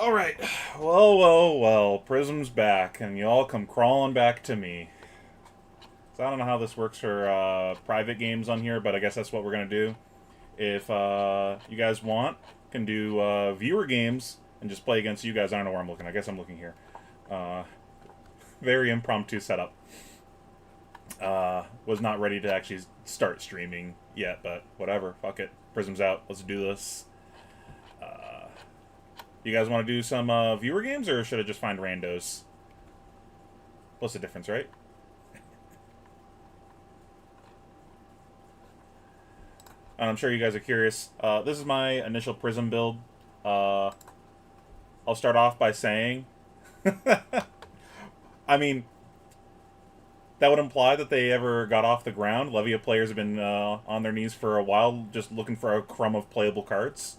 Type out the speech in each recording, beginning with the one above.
Alright, well, Prism's back, and you all come crawling back to me. So I don't know how this works for private games on here, but I guess that's what we're going to do. If you guys want, can do viewer games and just play against you guys. I don't know where I'm looking. I guess I'm looking here. Uh, very impromptu setup. Was not ready to actually start streaming yet, but whatever. Fuck it. Prism's out. Let's do this. You guys want to do some viewer games, or should I just find randos? What's the difference, right? And I'm sure you guys are curious. This is my initial Prism build. I'll start off by saying, I mean, that would imply that they ever got off the ground. Levia players have been on their knees for a while, just looking for a crumb of playable cards.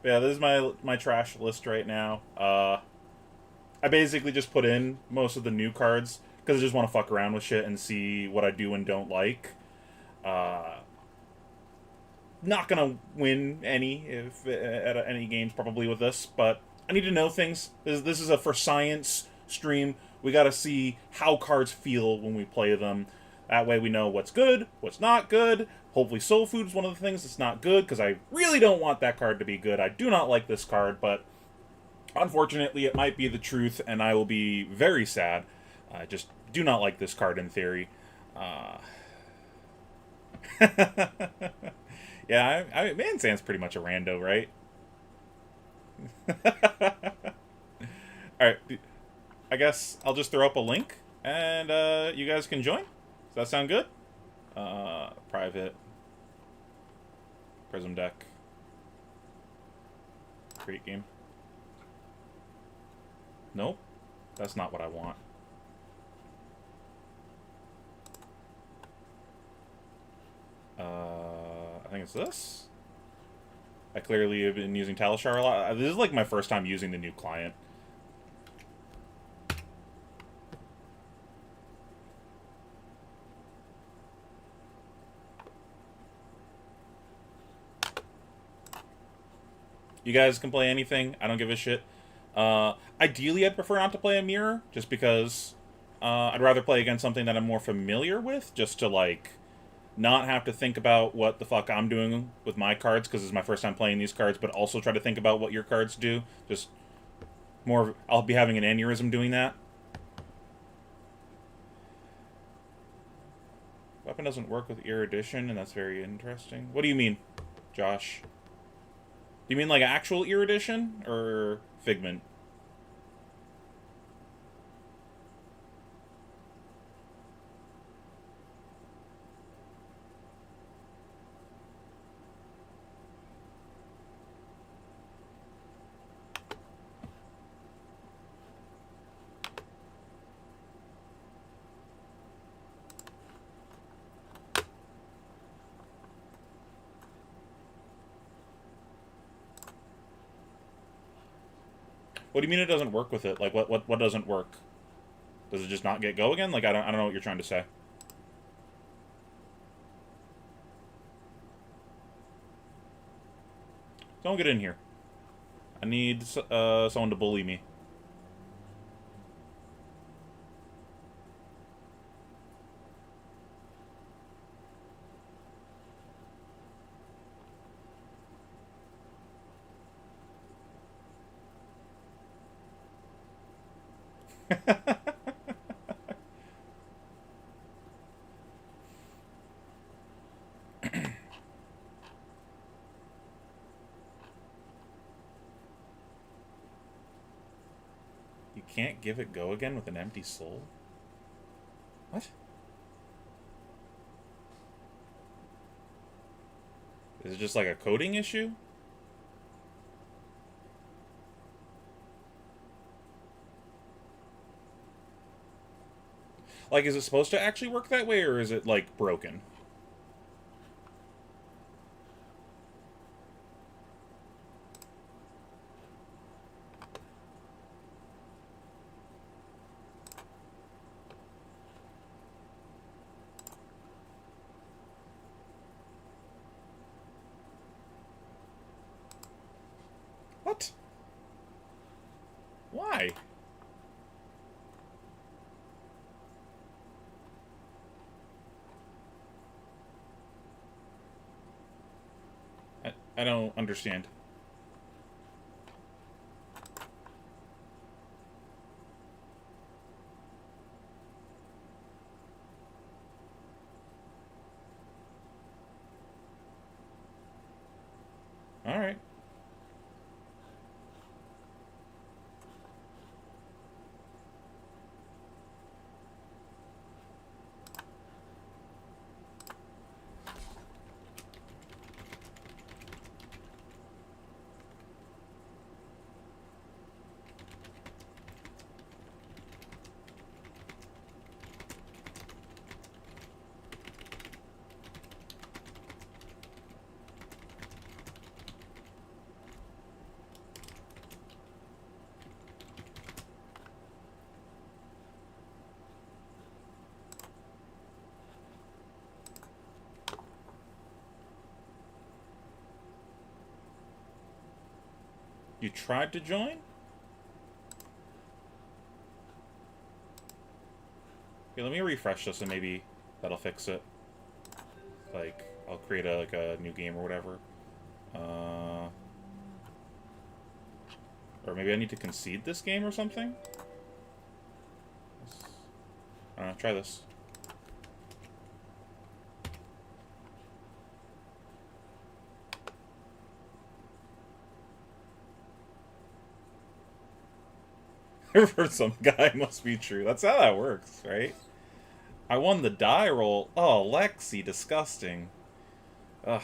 Yeah, this is my trash list right now. I basically just put in most of the new cards because I just want to fuck around with shit and see what I do and don't like. Uh, Not gonna win any if at any games probably with this, but I need to know things. This is a for science stream. We got to see how cards feel when we play them. That way we know what's good, what's not good. Hopefully Soul Food's one of the things that's not good, because I really don't want that card to be good. I do not like this card, but unfortunately it might be the truth, and I will be very sad. I just do not like this card in theory. Uh... Yeah, Man Sand's pretty much a rando, right? Alright, I guess I'll just throw up a link, and you guys can join. Does that sound good? Private. Prism deck. Create game. Nope. That's not what I want. I think it's this. I clearly have been using Talishar a lot. This is like my first time using the new client. You guys can play anything. I don't give a shit. Ideally, I'd prefer not to play a mirror, just because I'd rather play against something that I'm more familiar with, just to, like, not have to think about what the fuck I'm doing with my cards, because it's my first time playing these cards, but also try to think about what your cards do. Just more, I'll be having an aneurysm doing that. Weapon doesn't work with Erudition, and that's very interesting. What do you mean, Josh? Do you mean like actual Erudition, or Figment? What do you mean it doesn't work with it? Like, what doesn't work? Does it just not get go again? Like, I don't know what you're trying to say. Don't get in here. I need someone to bully me. You can't give it go again with an empty soul? What? Is it just like a coding issue? Like, is it supposed to actually work that way, or is it, like, broken? Why? I don't understand. All right. You tried to join? Okay, let me refresh this and maybe that'll fix it. Like, I'll create a new game or whatever. Or maybe I need to concede this game or something? I don't know, try this. For some guy must be true. That's how that works, right? I won the die roll. Oh, Lexi, disgusting. Ugh.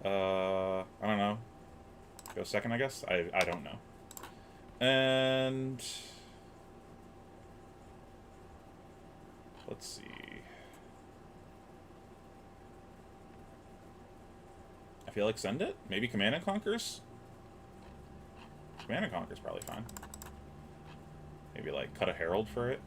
I don't know. Go second, I guess? I don't know. And... let's see. I feel like send it? Maybe Command and Conquers? Command and Conquer's probably fine. Maybe, like, cut a herald for it.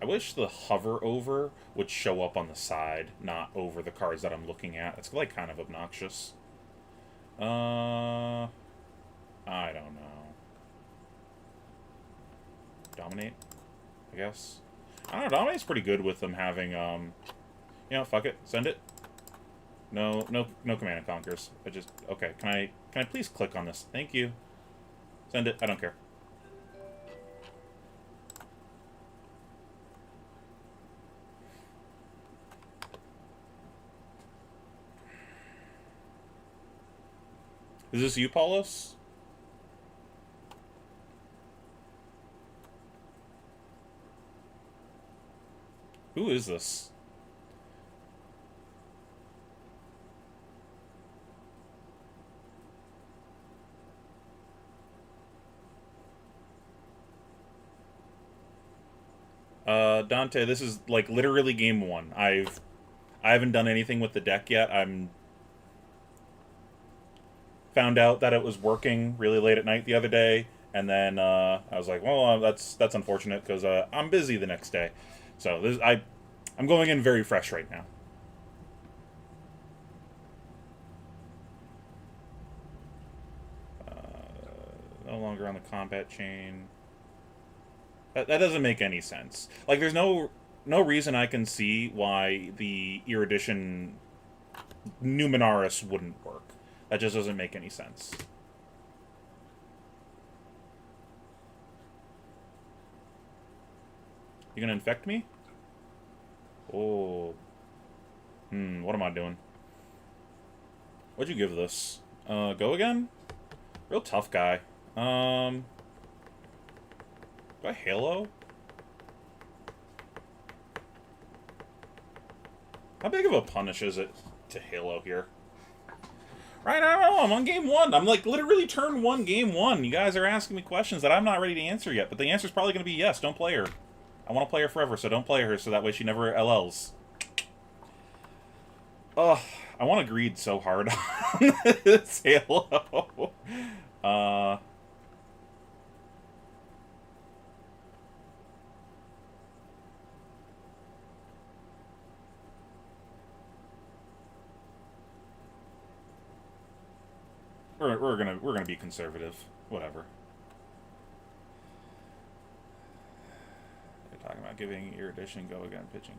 I wish the hover over would show up on the side, not over the cards that I'm looking at. It's, like, kind of obnoxious. I don't know. Dominate, I guess. I don't know, Dominate's pretty good with them having, you know, fuck it, send it. No Command and Conquers. I just, okay, can I please click on this? Thank you. Send it, I don't care. Is this you, Paulos? Who is this? Dante, this is like literally game one. I haven't done anything with the deck yet. I'm found out that it was working really late at night the other day, and then I was like, well, that's unfortunate because I'm busy the next day. So this I'm going in very fresh right now. No longer on the combat chain. That doesn't make any sense. Like, there's no reason I can see why the Erudition Numenaris wouldn't work. That just doesn't make any sense. You gonna infect me? Oh. What am I doing? What'd you give this? Go again? Real tough guy. Do I Halo? How big of a punish is it to Halo here? Right, I don't know. I'm on game one. I'm like literally turn one, game one. You guys are asking me questions that I'm not ready to answer yet, but the answer's probably going to be yes, don't play her. I want to play her forever, so don't play her, so that way she never LLs. Ugh, I want to greed so hard on this Halo. we're gonna be conservative. Whatever. They're talking about giving Erudition go again pitching.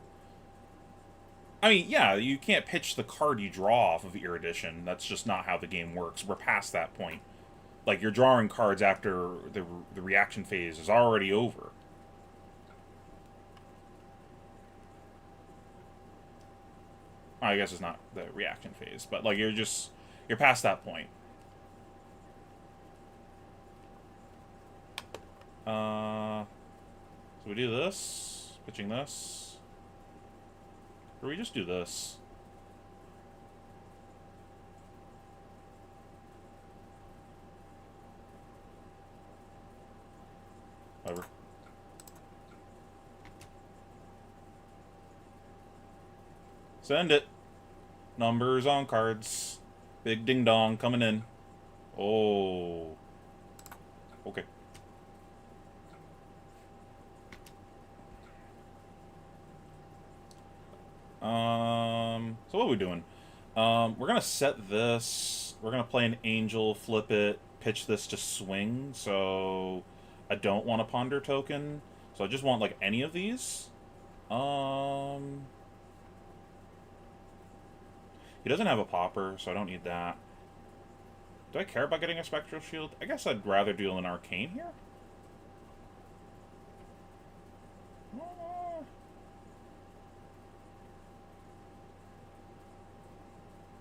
I mean, yeah, you can't pitch the card you draw off of Erudition. That's just not how the game works. We're past that point. Like, you're drawing cards after the reaction phase is already over. I guess it's not the reaction phase, but, like, you're past that point. So we do this, pitching this. Or we just do this. Whatever. Send it. Numbers on cards. Big ding dong coming in. Oh. Okay. So what are we doing? We're gonna set this. We're gonna play an angel, flip it, pitch this to swing. So I don't want a ponder token. So I just want like any of these. He doesn't have a popper, so I don't need that. Do I care about getting a spectral shield? I guess I'd rather deal an arcane here.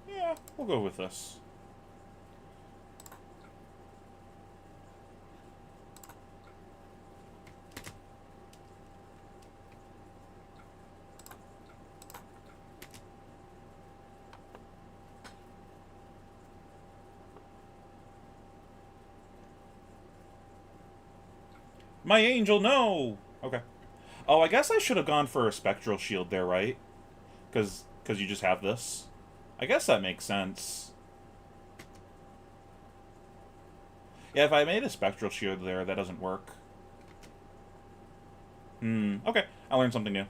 Yeah, we'll go with this. My angel, no! Okay. Oh, I guess I should have gone for a spectral shield there, right? Because you just have this. I guess that makes sense. Yeah, if I made a spectral shield there, that doesn't work. Okay. I learned something new.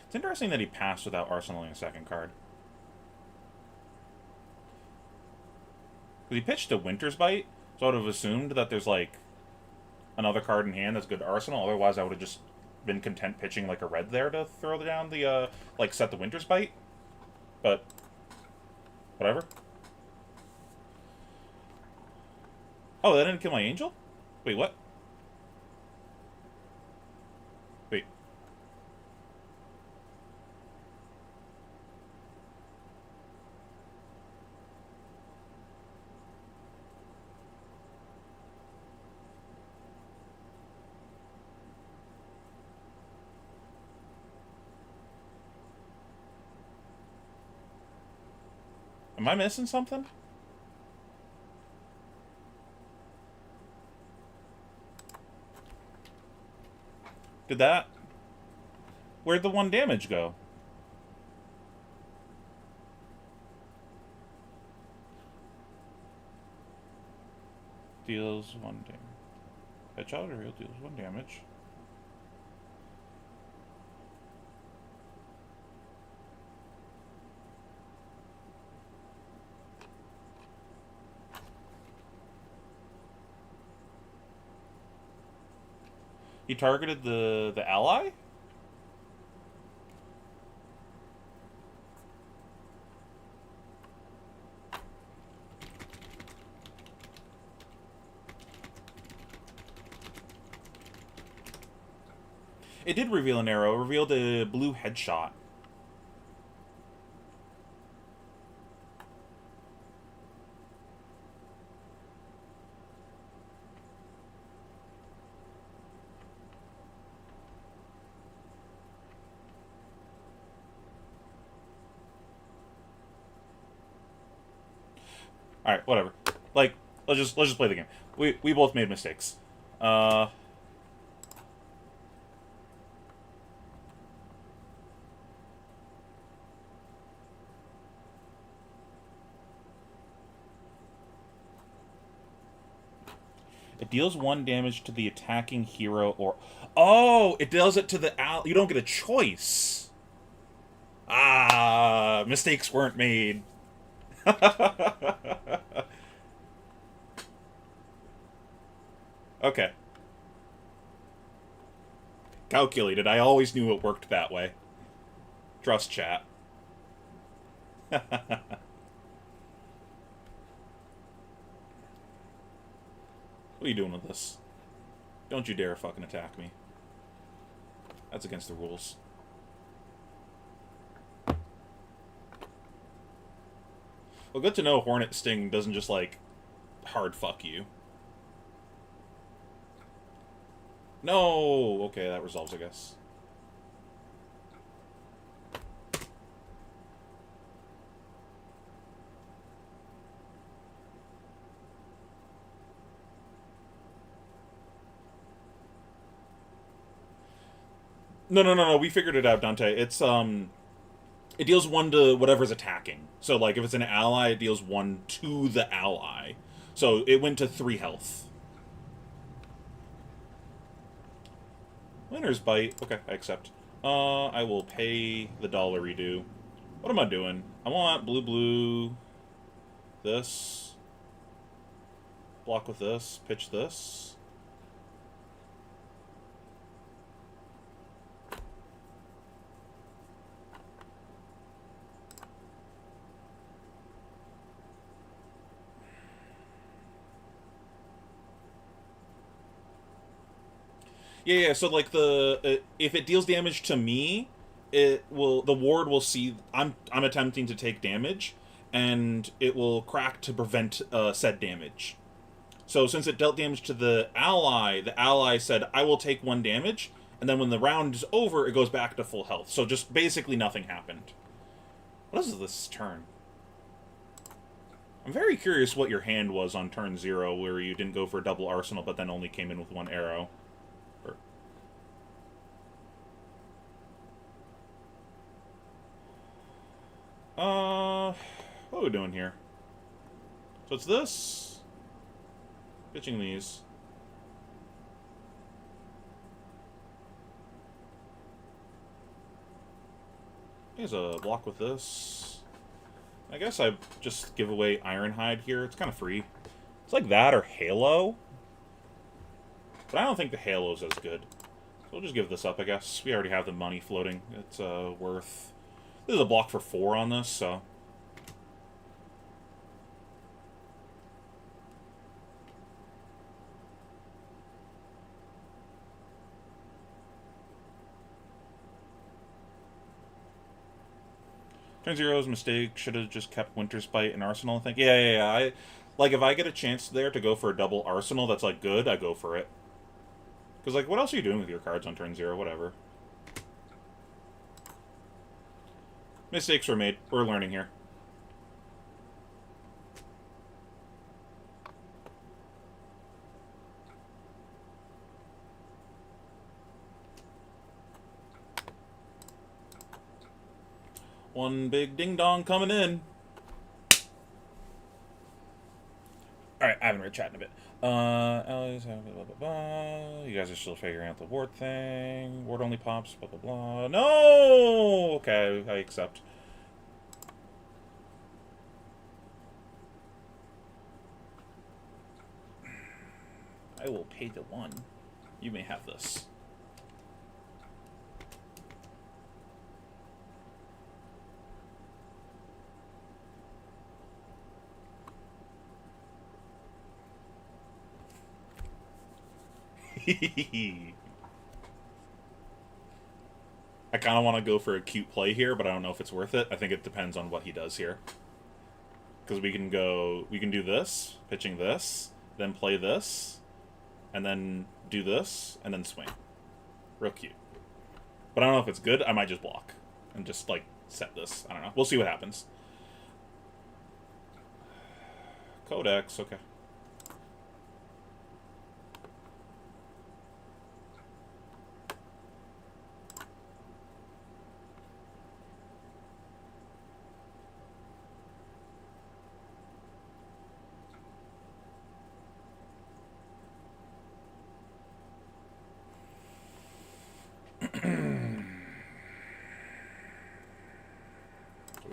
It's interesting that he passed without arsenaling a second card. Because he pitched a Winter's Bite, so I would have assumed that there's, like, another card in hand that's good to arsenal. Otherwise, I would have just been content pitching, like, a red there to throw down the, like, set the Winter's Bite. But, whatever. Oh, that didn't kill my angel? Wait, what? Wait. Am I missing something? Did that... Where'd the 1 damage go? Deals 1 damage. Headshot or real deals 1 damage. He targeted the ally? It did reveal an arrow. It revealed a blue headshot. All right, whatever. Like, let's just play the game. We both made mistakes. It deals 1 damage to the attacking hero or... Oh! It does it to the You don't get a choice. Ah! Mistakes weren't made. Okay. Calculated. I always knew it worked that way. Trust chat. What are you doing with this? Don't you dare fucking attack me. That's against the rules. Well, good to know Hornet Sting doesn't just, like, hard fuck you. No! Okay, that resolves, I guess. No, we figured it out, Dante. It's, it deals 1 to whatever's attacking. So, like, if it's an ally, it deals 1 to the ally. So, it went to 3 health. Winner's bite. Okay, I accept. I will pay the $1 due. What am I doing? I want blue, this. Block with this. Pitch this. Yeah, so like if it deals damage to me, the ward will see I'm attempting to take damage, and it will crack to prevent said damage. So since it dealt damage to the ally said I will take 1 damage, and then when the round is over, it goes back to full health. So just basically nothing happened. What is this turn? I'm very curious what your hand was on turn 0, where you didn't go for a double arsenal, but then only came in with 1 arrow. What are we doing here? So it's this. Pitching these. Here's a block with this. I guess I just give away Ironhide here. It's kind of free. It's like that or Halo. But I don't think the Halo's as good. So we'll just give this up, I guess. We already have the money floating. It's worth... This is a block for 4 on this, so... Turn 0's mistake. Should have just kept Winter's Bite and Arsenal, I think. Yeah. Like, if I get a chance there to go for a double Arsenal that's, like, good, I go for it. Because, like, what else are you doing with your cards on turn 0? Whatever. Mistakes were made. We're learning here. One big ding-dong coming in. Alright, I haven't read chat in a bit. You guys are still figuring out the ward thing. Ward only pops, blah, blah, blah. No! Okay, I accept. I will pay the 1. You may have this. I kind of want to go for a cute play here, but I don't know if it's worth it. I think it depends on what he does here. Because we can do this, pitching this, then play this, and then do this, and then swing. Real cute. But I don't know if it's good. I might just block and just, like, set this. I don't know. We'll see what happens. Codex, okay.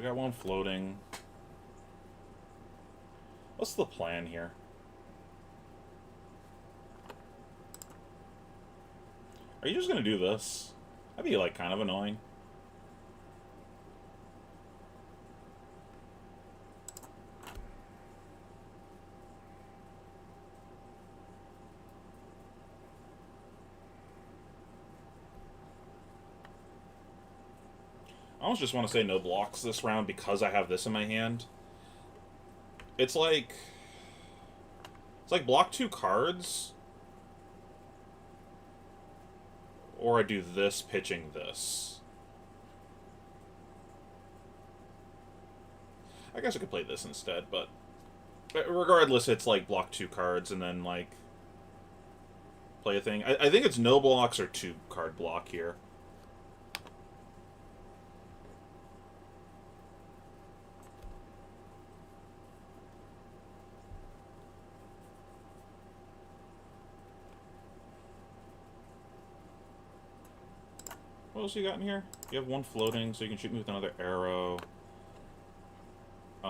We got one floating. What's the plan here? Are you just gonna do this? That'd be, like, kind of annoying. I almost just want to say no blocks this round because I have this in my hand. It's like block 2 cards, or I do this pitching this. I guess I could play this instead, but regardless, it's like block 2 cards and then like play a thing. I think it's no blocks or 2 card block here. What else you got in here? You have one floating, so you can shoot me with another arrow. Do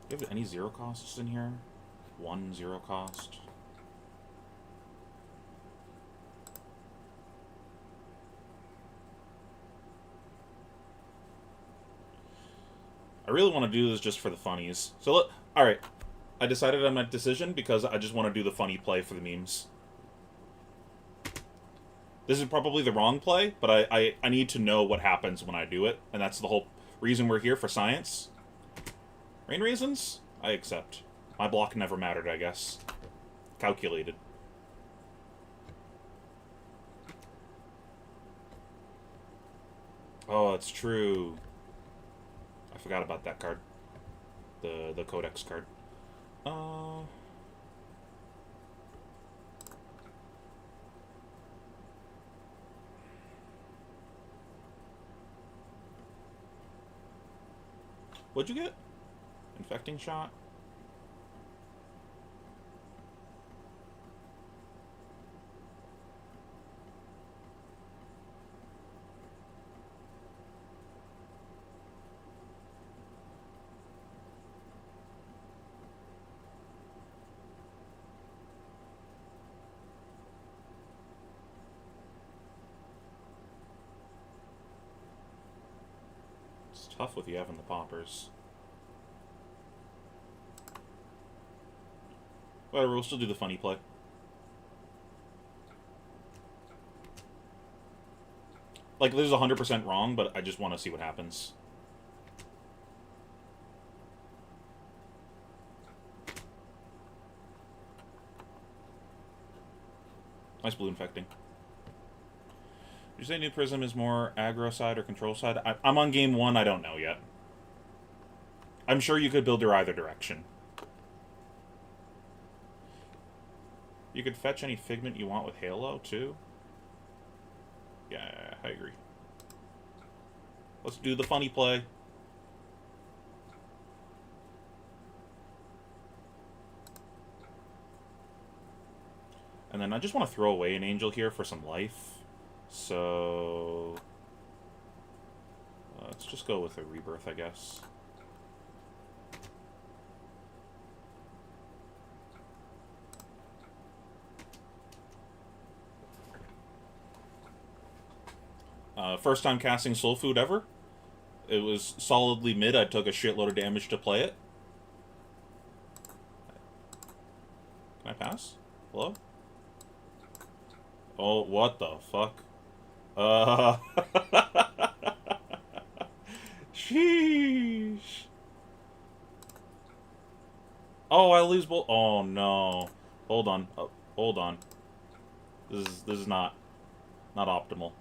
you have any 0 costs in here? 1 0 cost. I really want to do this just for the funnies. So, alright. I decided on my decision because I just want to do the funny play for the memes. This is probably the wrong play, but I need to know what happens when I do it. And that's the whole reason we're here, for science. Rain reasons? I accept. My block never mattered, I guess. Calculated. Oh, it's true. I forgot about that card. The Codex card. What'd you get? Infecting shot? It's tough with you having the poppers. Whatever, we'll still do the funny play. Like, this is 100% wrong, but I just want to see what happens. Nice blue infecting. Did you say new Prism is more aggro side or control side? I'm on game 1, I don't know yet. I'm sure you could build her either direction. You could fetch any Figment you want with Halo, too. Yeah, I agree. Let's do the funny play. And then I just want to throw away an Angel here for some life. So... let's just go with a Rebirth, I guess. First time casting Soul Food ever. It was solidly mid. I took a shitload of damage to play it. Can I pass? Hello? Oh, what the fuck? Sheesh. Oh, I lose both. Oh no. Hold on. Oh, hold on. This is not optimal.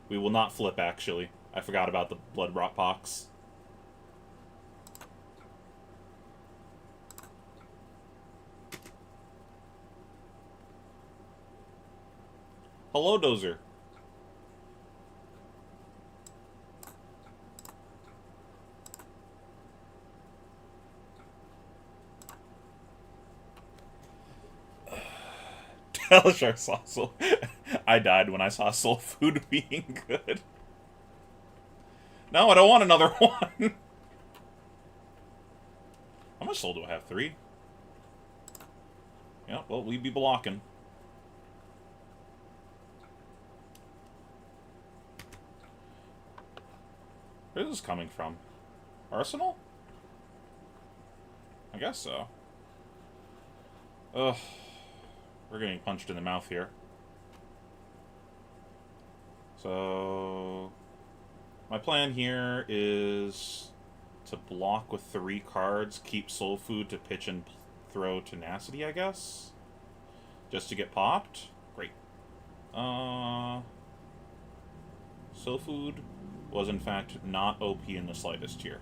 We will not flip, actually. I forgot about the Blood Rot Pox. Hello, Dozer. Helishar saw soul. I died when I saw soul food being good. No, I don't want another one. How much soul do I have? 3? Yeah, well, we'd be blocking. Where is this coming from? Arsenal? I guess so. Ugh. We're getting punched in the mouth here. So... my plan here is to block with 3 cards, keep soul food to pitch and throw tenacity, I guess? Just to get popped? Great. Soul food was in fact not OP in the slightest here.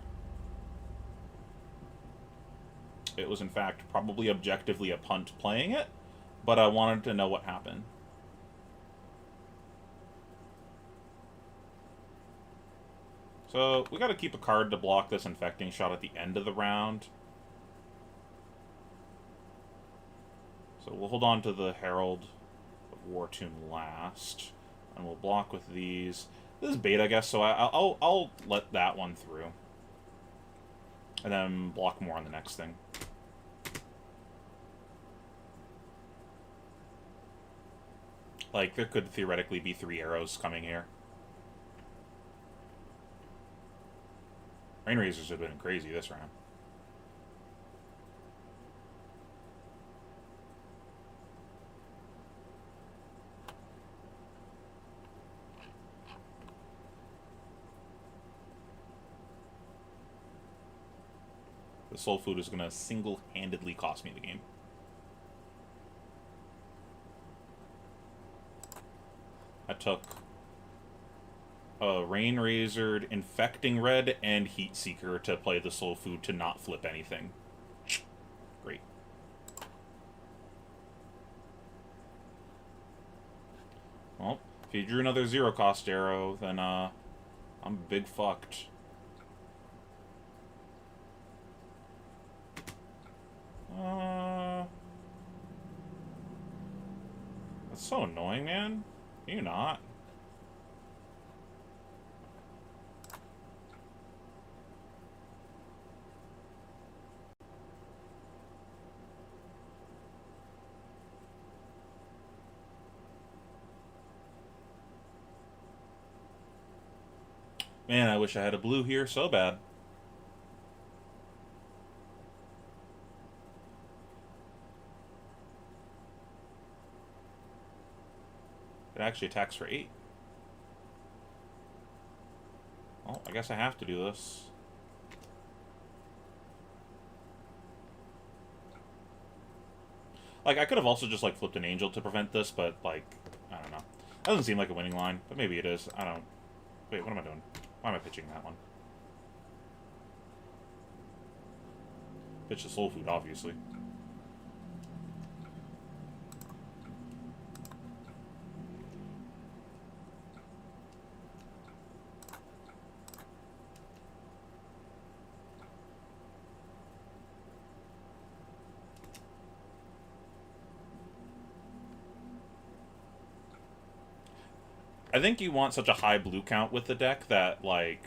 It was in fact probably objectively a punt playing it, but I wanted to know what happened. So, we gotta keep a card to block this infecting shot at the end of the round. So we'll hold on to the Herald of War Tomb last. And we'll block with these. This is bait, I guess, so I'll let that one through. And then block more on the next thing. Like, there could theoretically be 3 arrows coming here. Rain Razors have been crazy this round. The soul food is going to single-handedly cost me the game. I took a Rain Razored, Infecting Red, and Heat Seeker to play the soul food to not flip anything. Great. Well, if you drew another 0-cost arrow, then I'm big fucked. That's so annoying, man. Can you not? Man, I wish I had a blue here so bad. It actually attacks for 8. Well, I guess I have to do this. Like, I could have also just, like, flipped an angel to prevent this, but, like, I don't know. That doesn't seem like a winning line, but maybe it is. I don't... Wait, what am I doing? Why am I pitching that one? Pitch the soul food, obviously. I think you want such a high blue count with the deck that, like...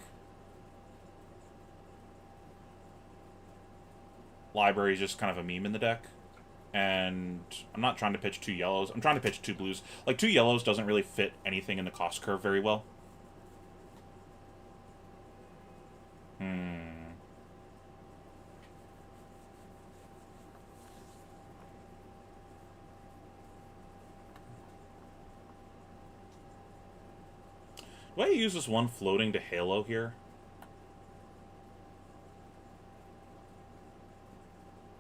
Library is just kind of a meme in the deck. And I'm not trying to pitch 2 yellows. I'm trying to pitch 2 blues. Like, 2 yellows doesn't really fit anything in the cost curve very well. Do I use this one floating to Halo here?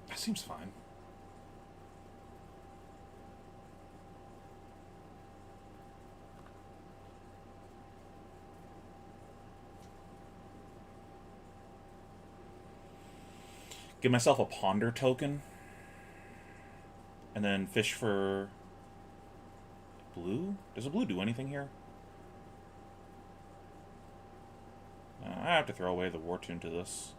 That seems fine. Give myself a Ponder token. And then fish for... blue? Does a blue do anything here? I have to throw away the War Tune to this.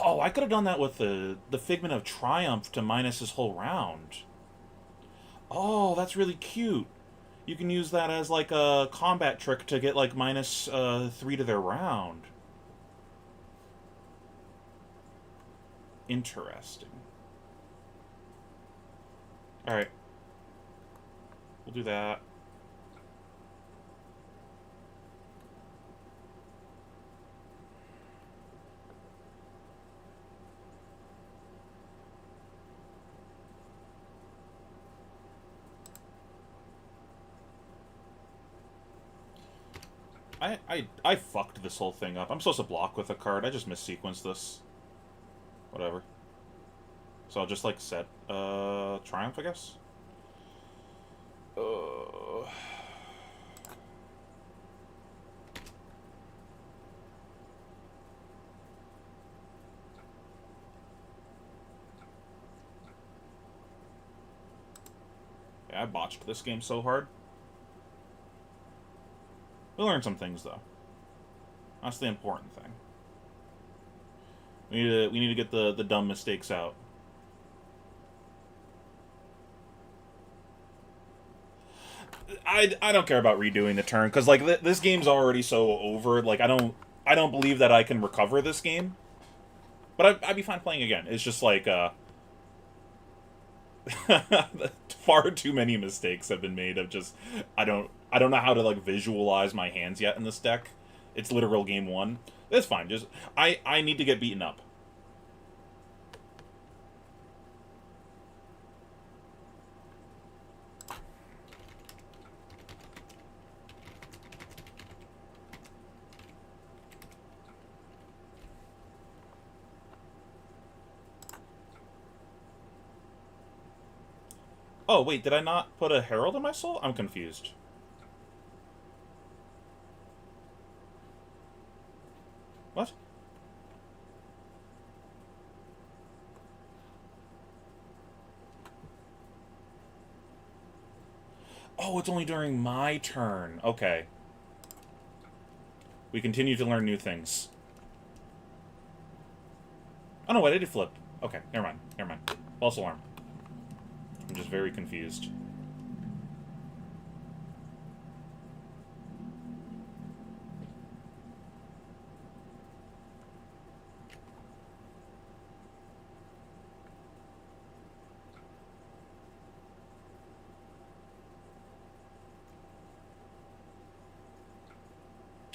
Oh, I could have done that with the Figment of Triumph to minus his whole round. Oh, that's really cute. You can use that as like a combat trick to get like minus 3 to their round. Interesting. Alright. We'll do that. I fucked this whole thing up. I'm supposed to block with a card. I just missequenced this. Whatever. So I'll just like set Triumph, I guess. Yeah, I botched this game so hard. We learned some things though. That's the important thing. We need to get the dumb mistakes out. I don't care about redoing the turn because like this game's already so over. Like I don't believe that I can recover this game. But I'd be fine playing again. It's just like far too many mistakes have been made of just I don't know how to like visualize my hands yet in this deck. It's literal game one. That's fine. Just I need to get beaten up. Oh, wait, did I not put a Herald in my soul? I'm confused. What? Oh, it's only during my turn. Okay. We continue to learn new things. Oh, no, wait, I did flip. Okay, never mind. Never mind. False alarm. I'm just very confused.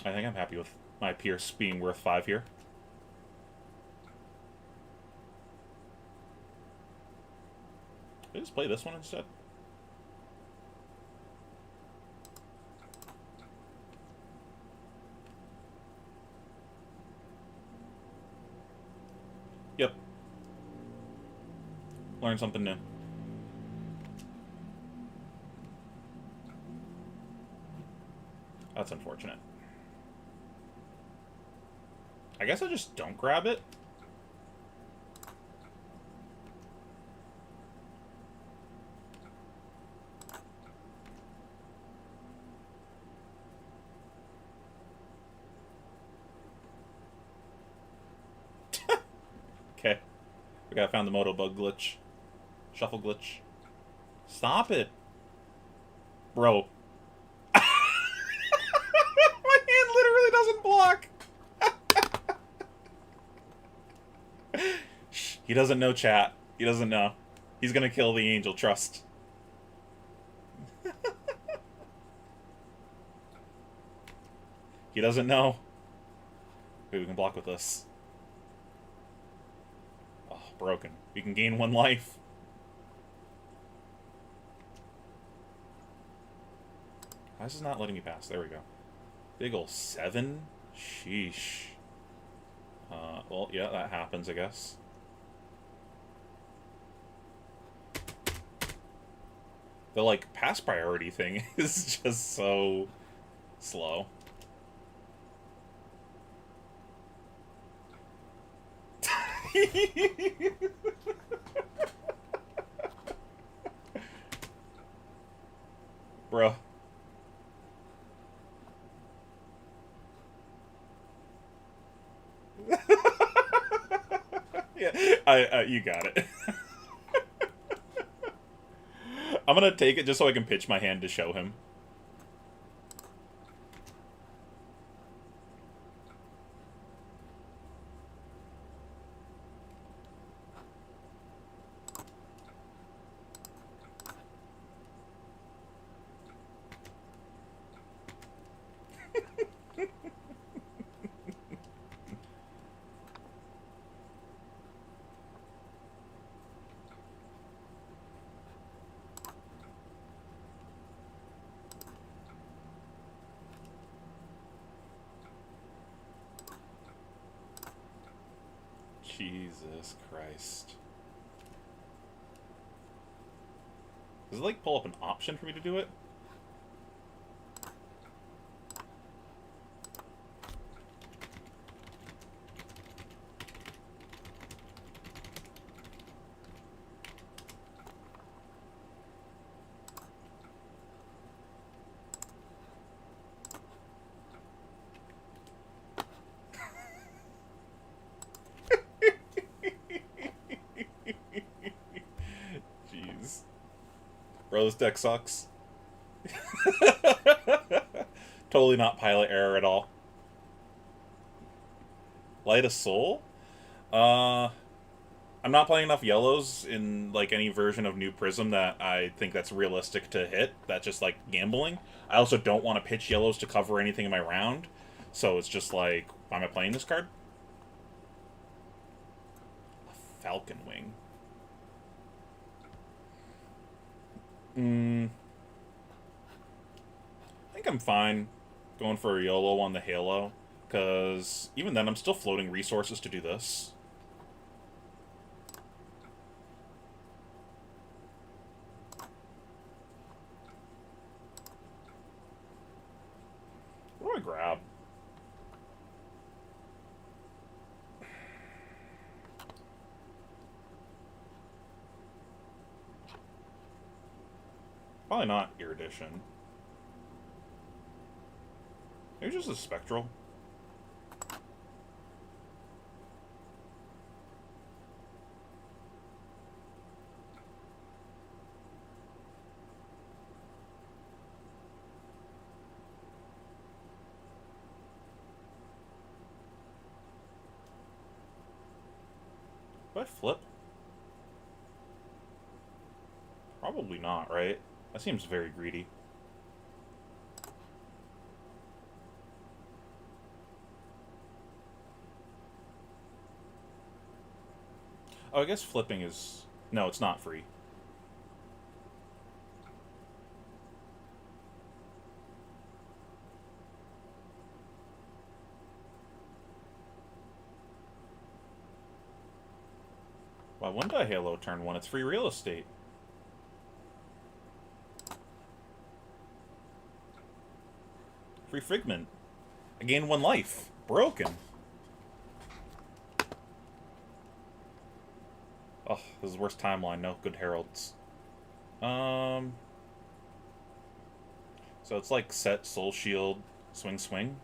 I think I'm happy with my Pierce being worth 5 here. Did I just play this one instead? Yep. Learn something new. That's unfortunate. I guess I just don't grab it. Okay. We gotta find the moto bug glitch. Shuffle glitch. Stop it. Bro. My hand literally doesn't block. He doesn't know, chat. He doesn't know. He's gonna kill the angel, trust. He doesn't know. Wait, we can block with this. Oh, broken. We can gain 1 life. Why is this not letting me pass? There we go. Big ol' 7? Sheesh. Well, yeah, that happens, I guess. The, like, pass priority thing is just so slow. Bruh. You got it. I'm gonna take it just so I can pitch my hand to show him. Jesus Christ. Does it, like, pull up an option for me to do it? Jeez. Bro, this deck sucks. Totally not pilot error at all. Light a Soul? I'm not playing enough yellows in, like, any version of New Prism that I think that's realistic to hit. That's just, like, gambling. I also don't want to pitch yellows to cover anything in my round. So it's just like, why am I playing this card? A Falcon Wing. I think I'm fine going for a YOLO on the Halo, because even then I'm still floating resources to do this. What do I grab? Probably not Erudition. Maybe just a Spectral. Do I flip? Probably not, right? That seems very greedy. Oh, I guess flipping is... No, it's not free. Why wouldn't I Halo turn 1? It's free real estate. Free Figment. I gain 1 life. Broken. Oh, this is the worst timeline. No good heralds. So it's like set, soul shield, swing, swing.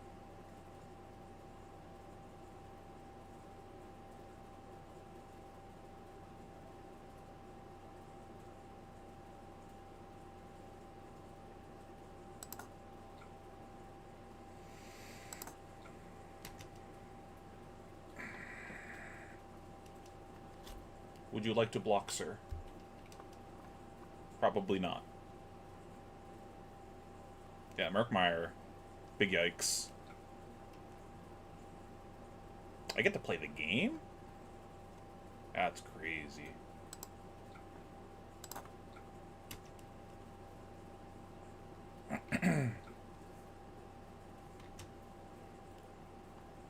Would you like to block, sir? Probably not. Yeah, Merkmeyer. Big yikes. I get to play the game? That's crazy.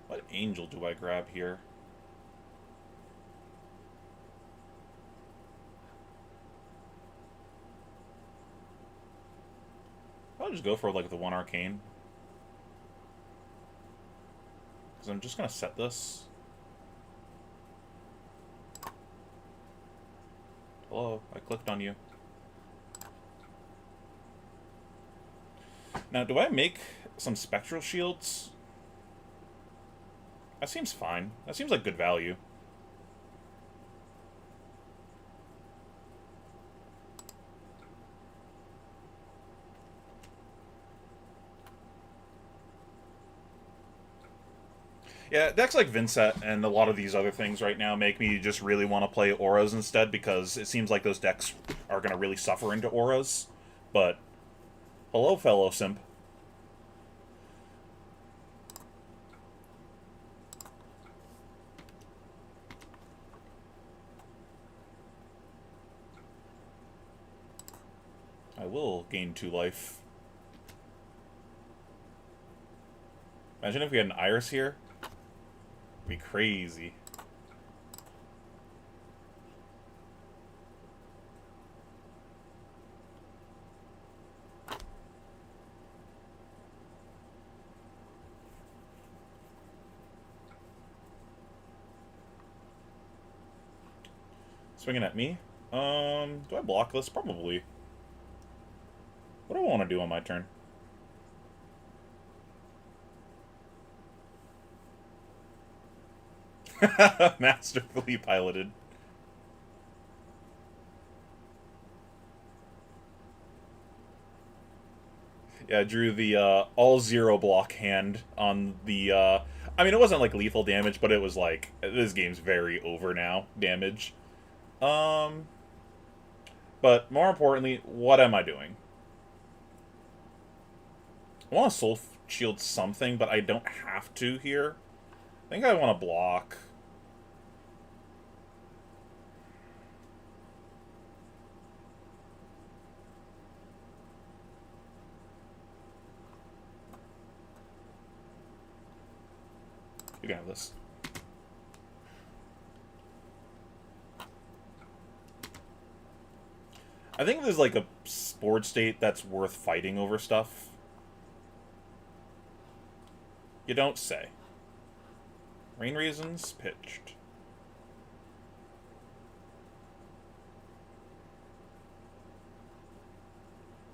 What angel do I grab here? I'll just go for, like, the 1 arcane. Because I'm just going to set this. Hello, I clicked on you. Now, do I make some spectral shields? That seems fine. That seems like good value. Yeah, decks like Vincent and a lot of these other things right now make me just really want to play auras instead, because it seems like those decks are going to really suffer into auras. But, hello, fellow simp. I will gain 2 life. Imagine if we had an Iris here. It'd be crazy. Swinging at me? Do I block this? Probably. What do I want to do on my turn? Masterfully piloted. Yeah, I drew the all zero block hand on the. I mean, it wasn't like lethal damage, but it was like this game's very over now damage. Um, but more importantly, what am I doing? I want to soul shield something, but I don't have to here. I think I want to block. You can have this. I think there's like a board state that's worth fighting over stuff. You don't say. Rain reasons pitched.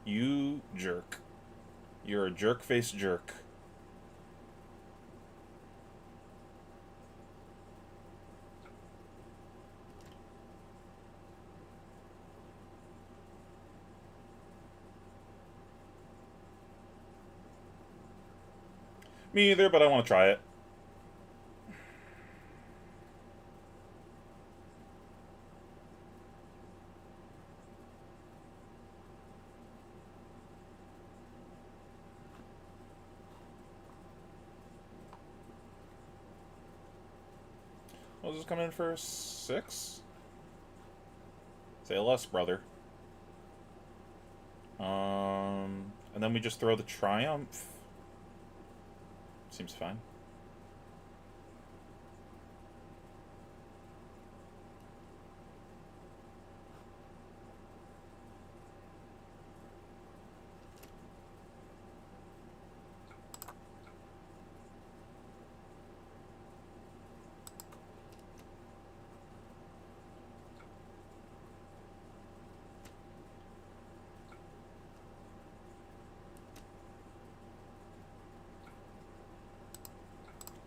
You jerk. You're a jerk-faced jerk. Me either, but I want to try it. Was this coming in for 6? Say less, brother. And then we just throw the Triumph. Seems fine.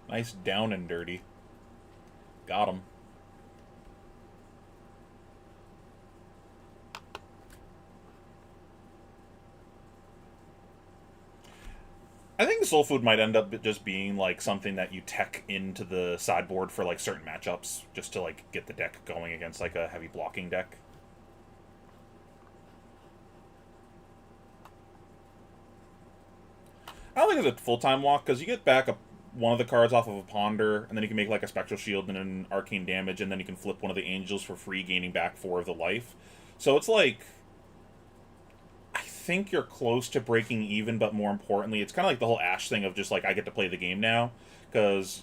Nice down and dirty. Got him. I think Soul Food might end up just being like something that you tech into the sideboard for like certain matchups, just to like get the deck going against like a heavy blocking deck. I don't think it's a full-time walk, because you get back one of the cards off of a Ponder, and then you can make like a Spectral Shield and an Arcane Damage, and then you can flip one of the Angels for free, gaining back 4 of the life. So it's like, I think you're close to breaking even, but more importantly, it's kind of like the whole Ash thing of just like, I get to play the game now, because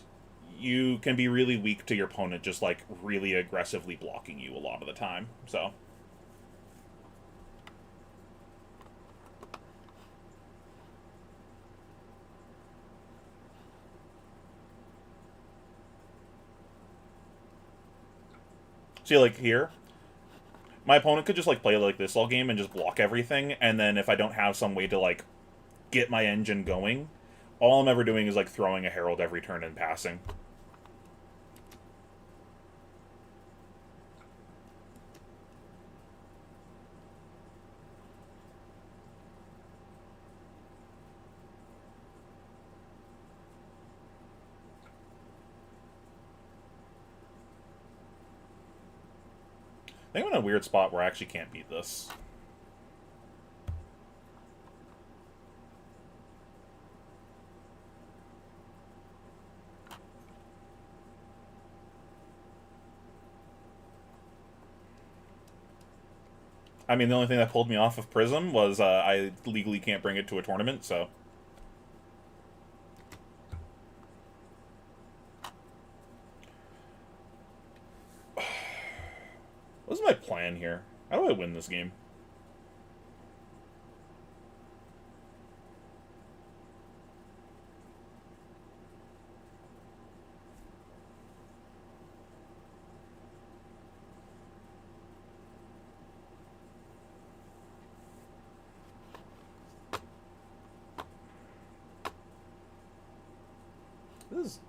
you can be really weak to your opponent just like really aggressively blocking you a lot of the time. So see, like here, my opponent could just like play like this all game and just block everything, and then if I don't have some way to like get my engine going, all I'm ever doing is like throwing a Herald every turn and passing. think I'm in a weird spot where I actually can't beat this. I mean, the only thing that pulled me off of Prism was I legally can't bring it to a tournament, so... What's my plan here? How do I win this game?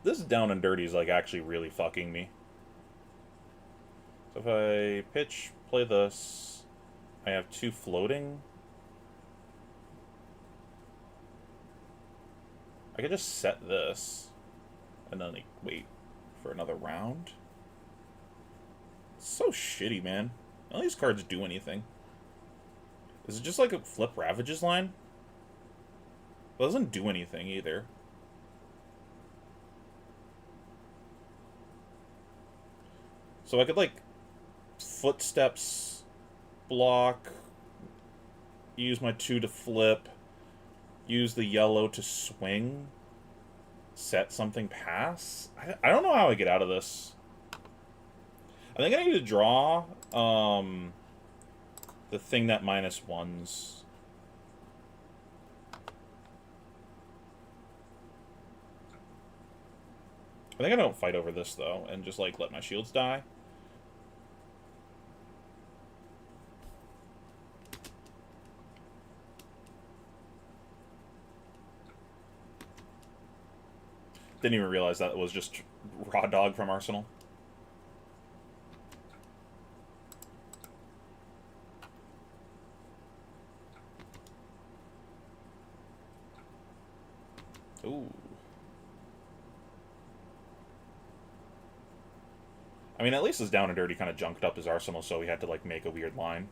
This down and dirty is like actually really fucking me. So if I pitch, play this, I have 2 floating. I could just set this and then like wait for another round. It's so shitty, man. None of these cards do anything. Is it just like a flip Ravages line? It doesn't do anything either. So I could like footsteps, block, use my 2 to flip, use the yellow to swing, set something pass. I don't know how I get out of this. I think I need to draw the thing that -1s. I think I don't fight over this though, and just like let my shields die. Didn't even realize that was just raw dog from Arsenal. Ooh. I mean, at least his down and dirty kind of junked up his Arsenal, so he had to like make a weird line.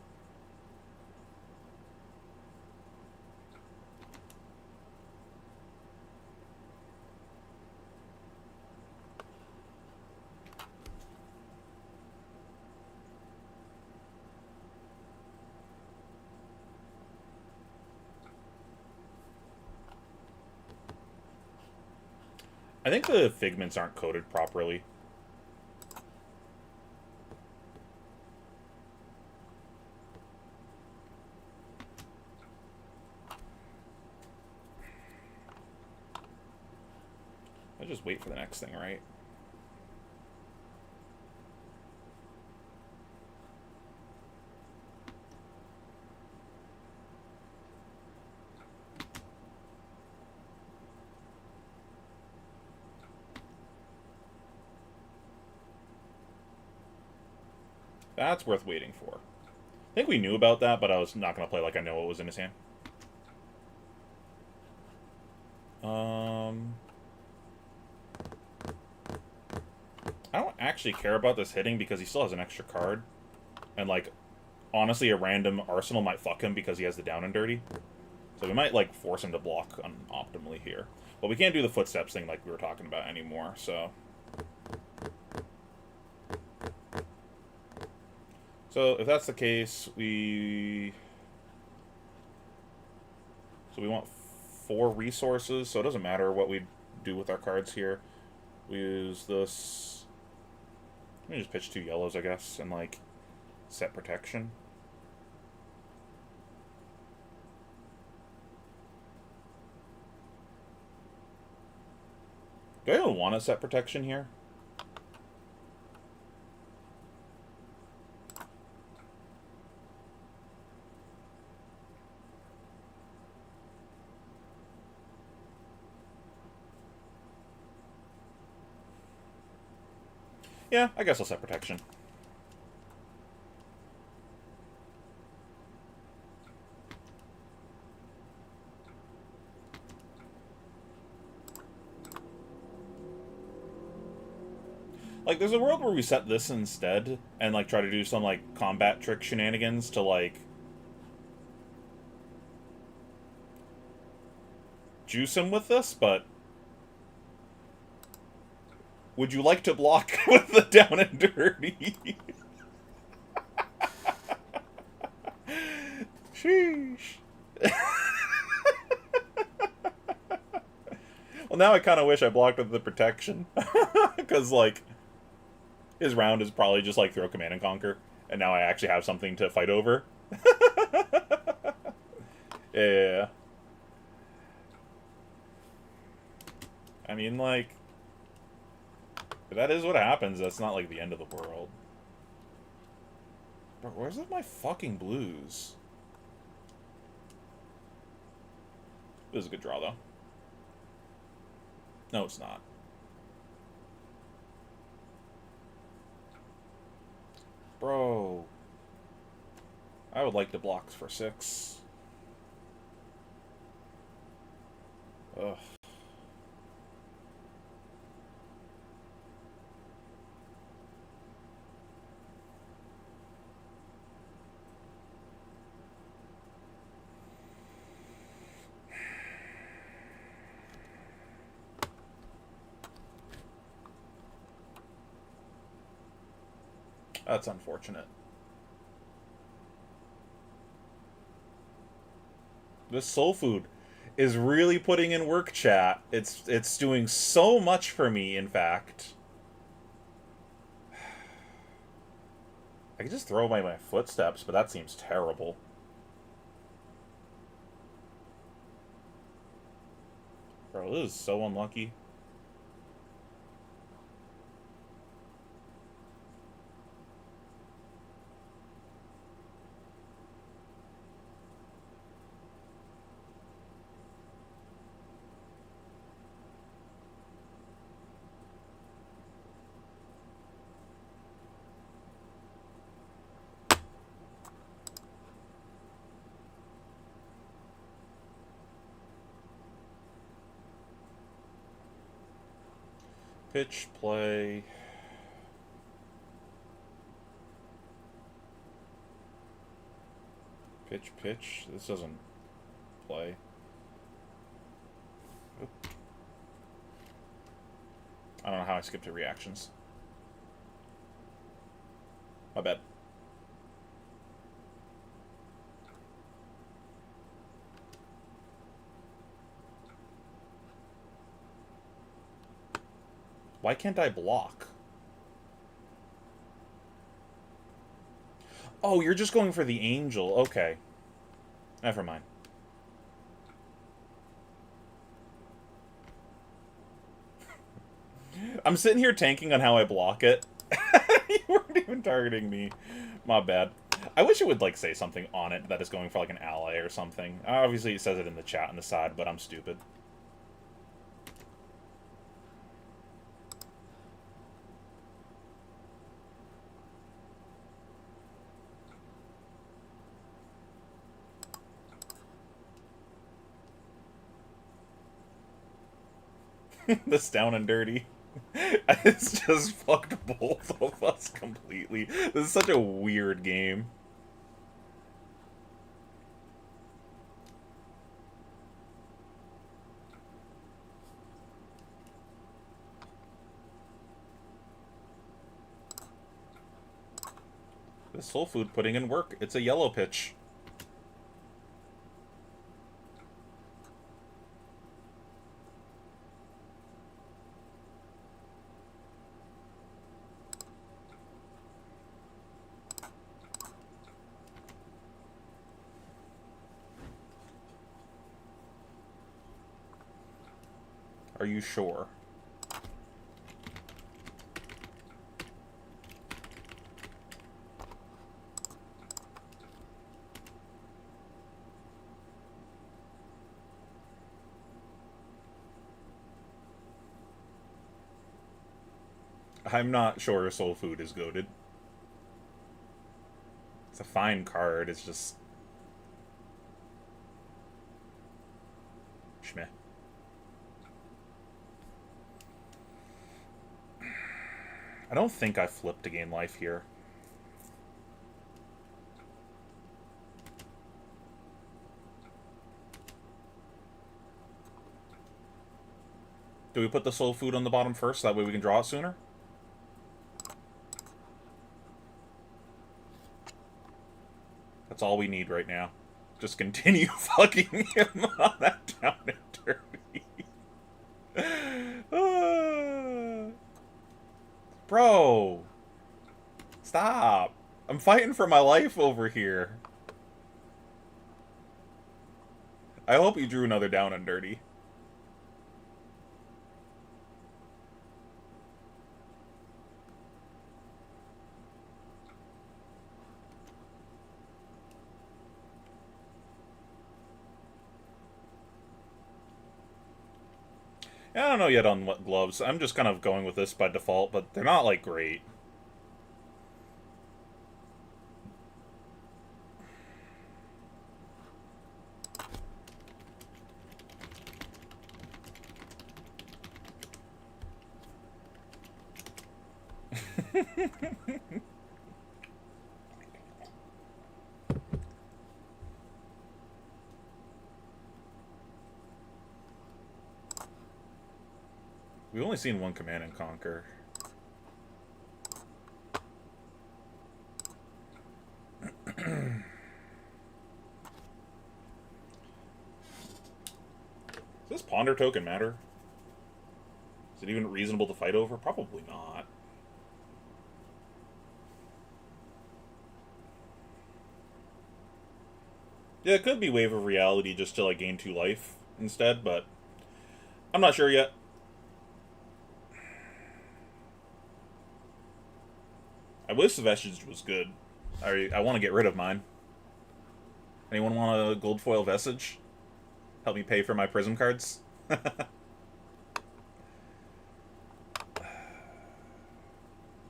I think the figments aren't coded properly. I just wait for the next thing, right? That's worth waiting for. I think we knew about that, but I was not going to play like I know what was in his hand. I don't actually care about this hitting because he still has an extra card. And, like, honestly, a random Arsenal might fuck him because he has the down and dirty. So we might, like, force him to block optimally here. But we can't do the footsteps thing like we were talking about anymore, so... So, if that's the case, we want 4 resources, so it doesn't matter what we do with our cards here. We use this... Let me just pitch 2 yellows, I guess, and, like, set protection. Do I even want to set protection here? Yeah, I guess I'll set protection. Like, there's a world where we set this instead, and, like, try to do some, like, combat trick shenanigans to, like, juice him with this, but... Would you like to block with the down and dirty? Sheesh. Well, now I kind of wish I blocked with the protection. Because, like, his round is probably just, like, throw Command and Conquer. And now I actually have something to fight over. Yeah. I mean, like... That is what happens. That's not, like, the end of the world. But where's my fucking blues? This is a good draw, though. No, it's not. Bro. I would like the blocks for 6. Ugh. That's unfortunate. This soul food is really putting in work, chat. It's doing so much for me, in fact. I could just throw away my footsteps, but that seems terrible. Bro, this is so unlucky. Pitch, play. Pitch, pitch. This doesn't play. Oop. I don't know how I skipped to reactions. My bad. Why can't I block? Oh, you're just going for the angel. Okay. Never mind. I'm sitting here tanking on how I block it. You weren't even targeting me. My bad. I wish it would, like, say something on it that is going for, like, an ally or something. Obviously, it says it in the chat on the side, but I'm stupid. This down and dirty. It's just fucked both of us completely. This is such a weird game. This soul food putting in work. It's a yellow pitch. Are you sure? I'm not sure soul food is goated. It's a fine card, it's just... Schmeh. I don't think I flipped to gain life here. Do we put the soul food on the bottom first? That way we can draw it sooner? That's all we need right now. Just continue fucking him on that down and dirty. Bro. Stop. I'm fighting for my life over here. I hope you drew another down and dirty. I don't know yet on what gloves. I'm just kind of going with this by default, but they're not, like, great. We've only seen one Command and Conquer. Does this Ponder token matter? Is it even reasonable to fight over? Probably not. Yeah, it could be Wave of Reality just to, like, gain 2 life instead, but I'm not sure yet. I wish the Vestige was good. I want to get rid of mine. Anyone want a gold foil Vestige? Help me pay for my Prism cards? So,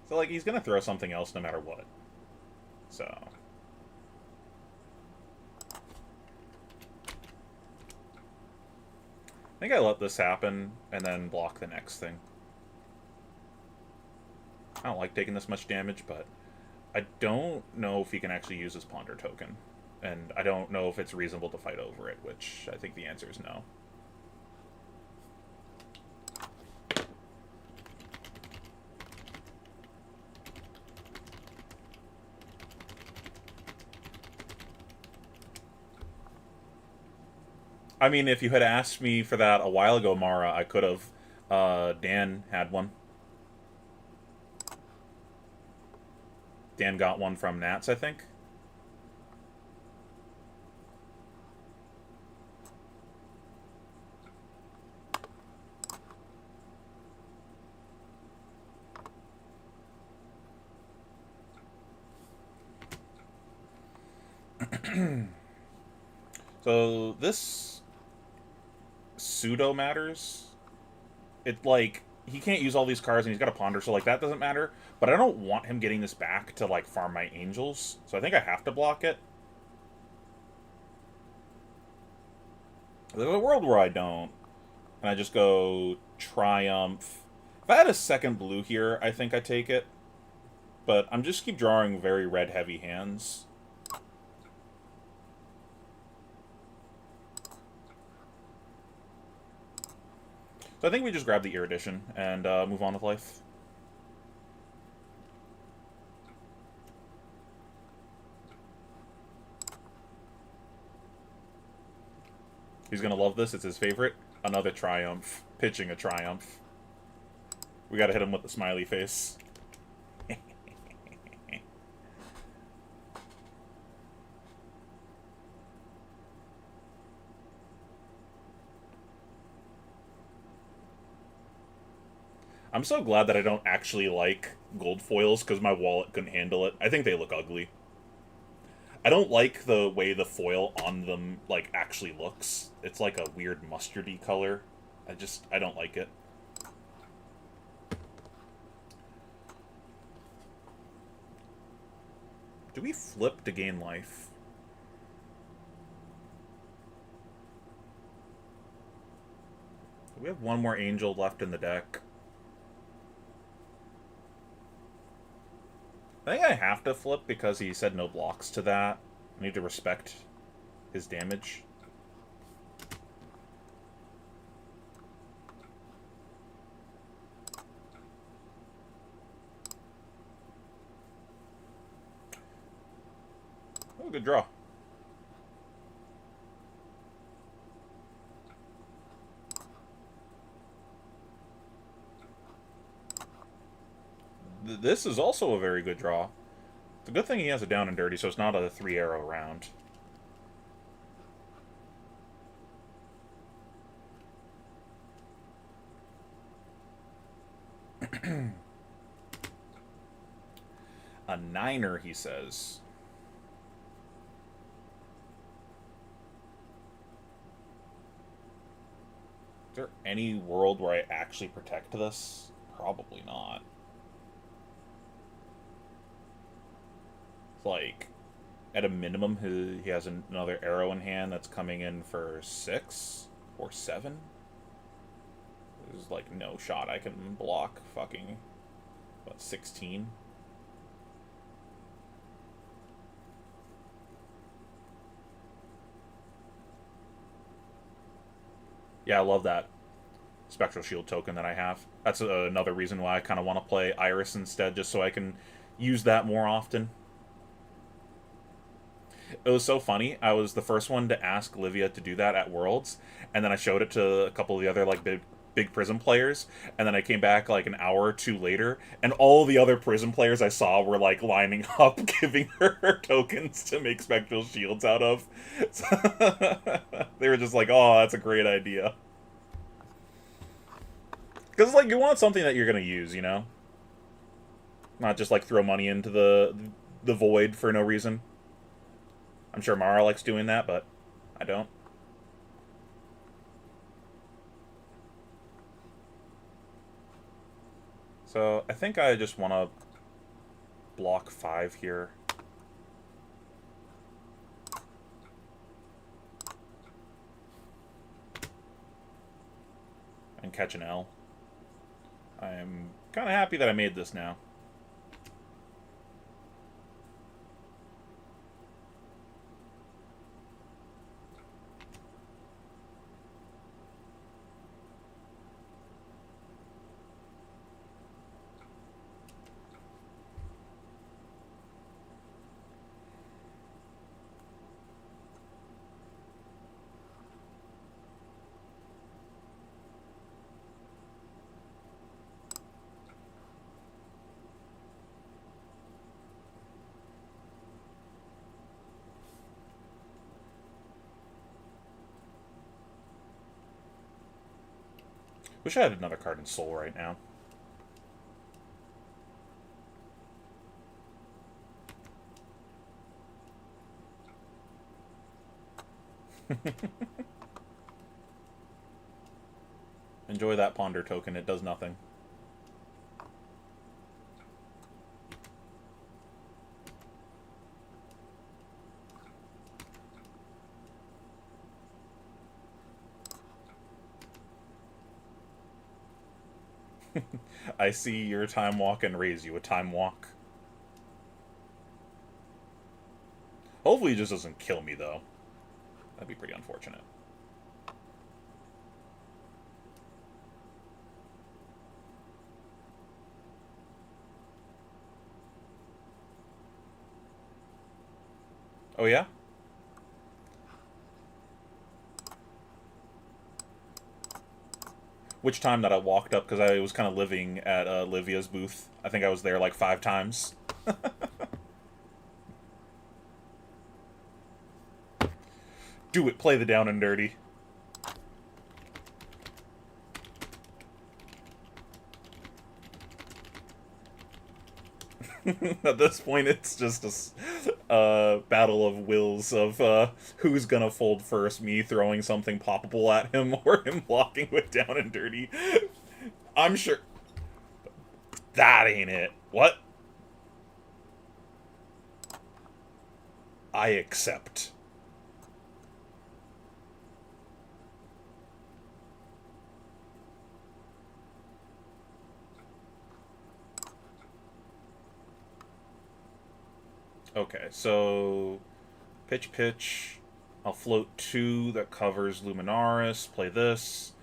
like, he's gonna throw something else no matter what. So... I think I let this happen, and then block the next thing. I don't like taking this much damage, but I don't know if he can actually use his Ponder token. And I don't know if it's reasonable to fight over it, which I think the answer is no. I mean, if you had asked me for that a while ago, Mara, I could have. Dan had one. Dan got one from Nats, I think. So this pseudo matters. It, like, he can't use all these cards and he's got a Ponder, so, like, that doesn't matter. But I don't want him getting this back to, like, farm my Angels. So I think I have to block it. There's a world where I don't. And I just go Triumph. If I had a second blue here, I think I take it. But I'm just keep drawing very red-heavy hands. So I think we just grab the Erudition and move on with life. He's gonna love this. It's his favorite. Another Triumph. Pitching a Triumph. We gotta hit him with the smiley face. I'm so glad that I don't actually like gold foils because my wallet couldn't handle it. I think they look ugly. I don't like the way the foil on them, like, actually looks. It's like a weird mustardy color. I don't like it. Do we flip to gain life? We have one more Angel left in the deck. I think I have to flip because he said no blocks to that. I need to respect his damage. Oh, good draw. This is also a very good draw. It's a good thing he has a down and dirty, so it's not a 3-arrow round. A 9er, he says. Is there any world where I actually protect this? Probably not. Like, at a minimum, he has another arrow in hand that's coming in for 6 or 7. There's, like, no shot I can block fucking, what, 16? Yeah, I love that Spectral Shield token that I have. That's another reason why I kind of want to play Iris instead, just so I can use that more often. It was so funny. I was the first one to ask Livia to do that at Worlds, and then I showed it to a couple of the other like big Prism players, and then I came back like an hour or two later, and all the other Prism players I saw were like lining up, giving her tokens to make Spectral Shields out of. So they were just like, "Oh, that's a great idea." Because like you want something that you're gonna use, you know, not just like throw money into the void for no reason. I'm sure Mara likes doing that, but I don't. So I think I just want to block 5 here. And catch an L. I'm kind of happy that I made this now. Wish I had another card in Soul right now. Enjoy that Ponder token, it does nothing. I see your time walk and raise you a time walk. Hopefully he just doesn't kill me, though. That'd be pretty unfortunate. Oh, yeah? Which time that I walked up, because I was kind of living at Livia's booth. I think I was there like 5 times. Do it, play the down and dirty. At this point, it's just a battle of wills of who's gonna fold first, me throwing something poppable at him or him blocking with down and dirty. I'm sure... That ain't it. What? I accept. Okay, so pitch. I'll float 2 that covers Luminaris, play this,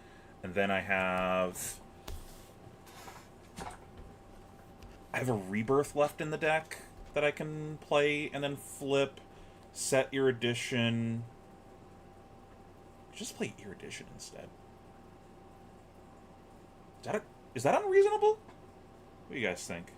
and then I have a Rebirth left in the deck that I can play and then flip, set Erudition. Just play Erudition instead. Is that unreasonable? What do you guys think?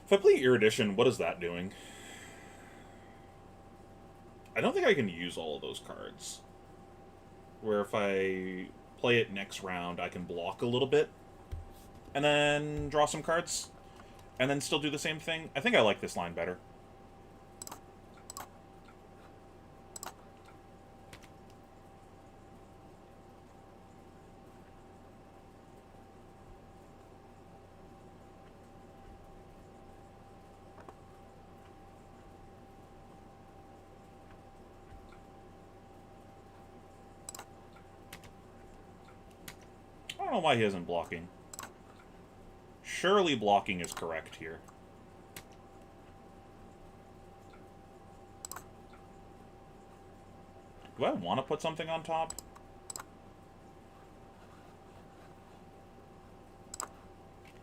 If I play Erudition, what is that doing? I don't think I can use all of those cards. Where if I play it next round, I can block a little bit, and then draw some cards, and then still do the same thing. I think I like this line better. I don't know why he isn't blocking. Surely blocking is correct here. Do I want to put something on top?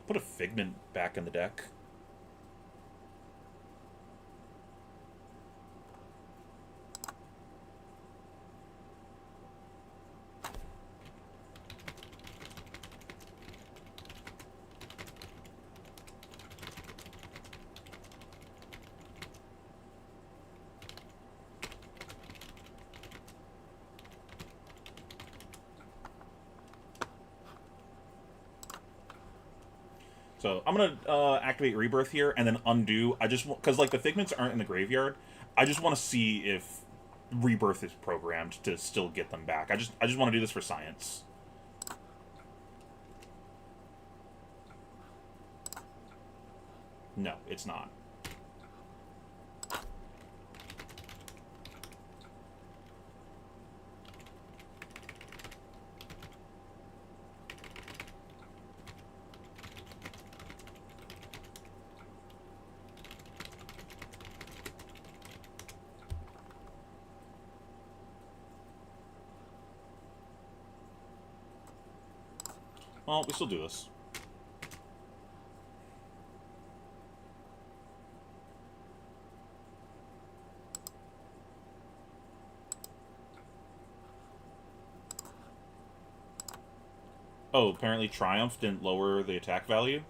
Put a Figment back in the deck. So I'm gonna activate Rebirth here and then undo. I just because like the Figments aren't in the graveyard. I just want to see if Rebirth is programmed to still get them back. I just want to do this for science. No, it's not. Well, we still do this. Oh, apparently Triumph didn't lower the attack value.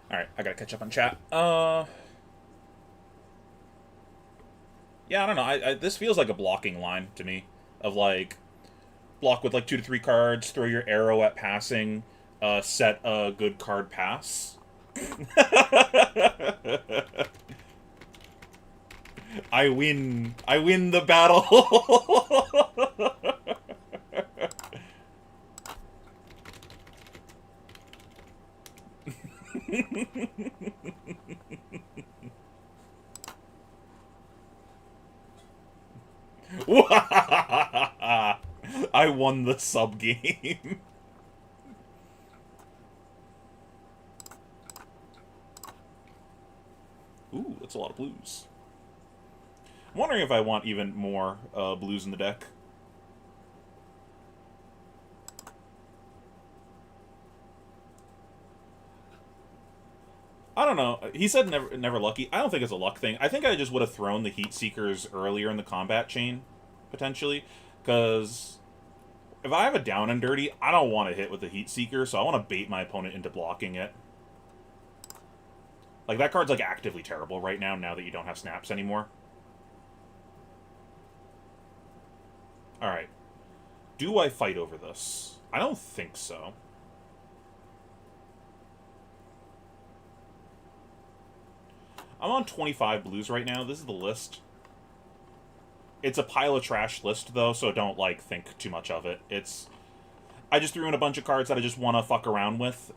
Alright, I gotta catch up on chat. Yeah, I don't know. This feels like a blocking line to me. Of like, block with like 2 to 3 cards, throw your arrow at passing, set a good card pass. I win. I win the battle. I won the sub game. Ooh, that's a lot of blues. I'm wondering if I want even more blues in the deck. I don't know. He said never lucky. I don't think it's a luck thing. I think I just would have thrown the Heat Seekers earlier in the combat chain, potentially, because if I have a down and dirty, I don't want to hit with the Heat Seeker, so I want to bait my opponent into blocking it. Like, that card's, like, actively terrible right now, now that you don't have snaps anymore. Alright. Do I fight over this? I don't think so. I'm on 25 blues right now. This is the list. It's a pile of trash list, though, so don't, like, think too much of it. It's... I just threw in a bunch of cards that I just want to fuck around with,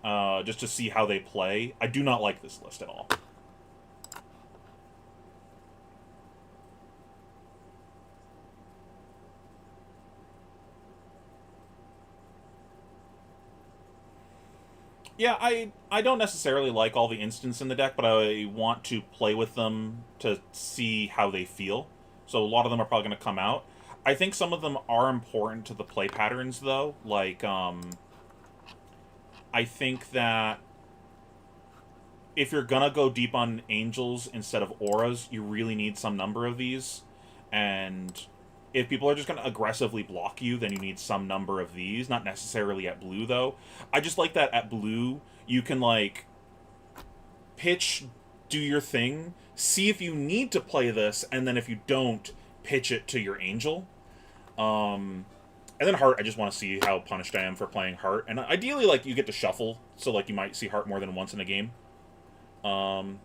just to see how they play. I do not like this list at all. Yeah, I don't necessarily like all the instants in the deck, but I want to play with them to see how they feel. So a lot of them are probably going to come out. I think some of them are important to the play patterns, though. Like, I think that if you're gonna go deep on angels instead of auras, you really need some number of these. And if people are just gonna aggressively block you, then you need some number of these. Not necessarily at blue, though. I just like that at blue, you can, like, pitch, do your thing, see if you need to play this, and then if you don't, pitch it to your angel. And then Heart, I just want to see how punished I am for playing Heart. And ideally, like, you get to shuffle, so, like, you might see Heart more than once in a game. I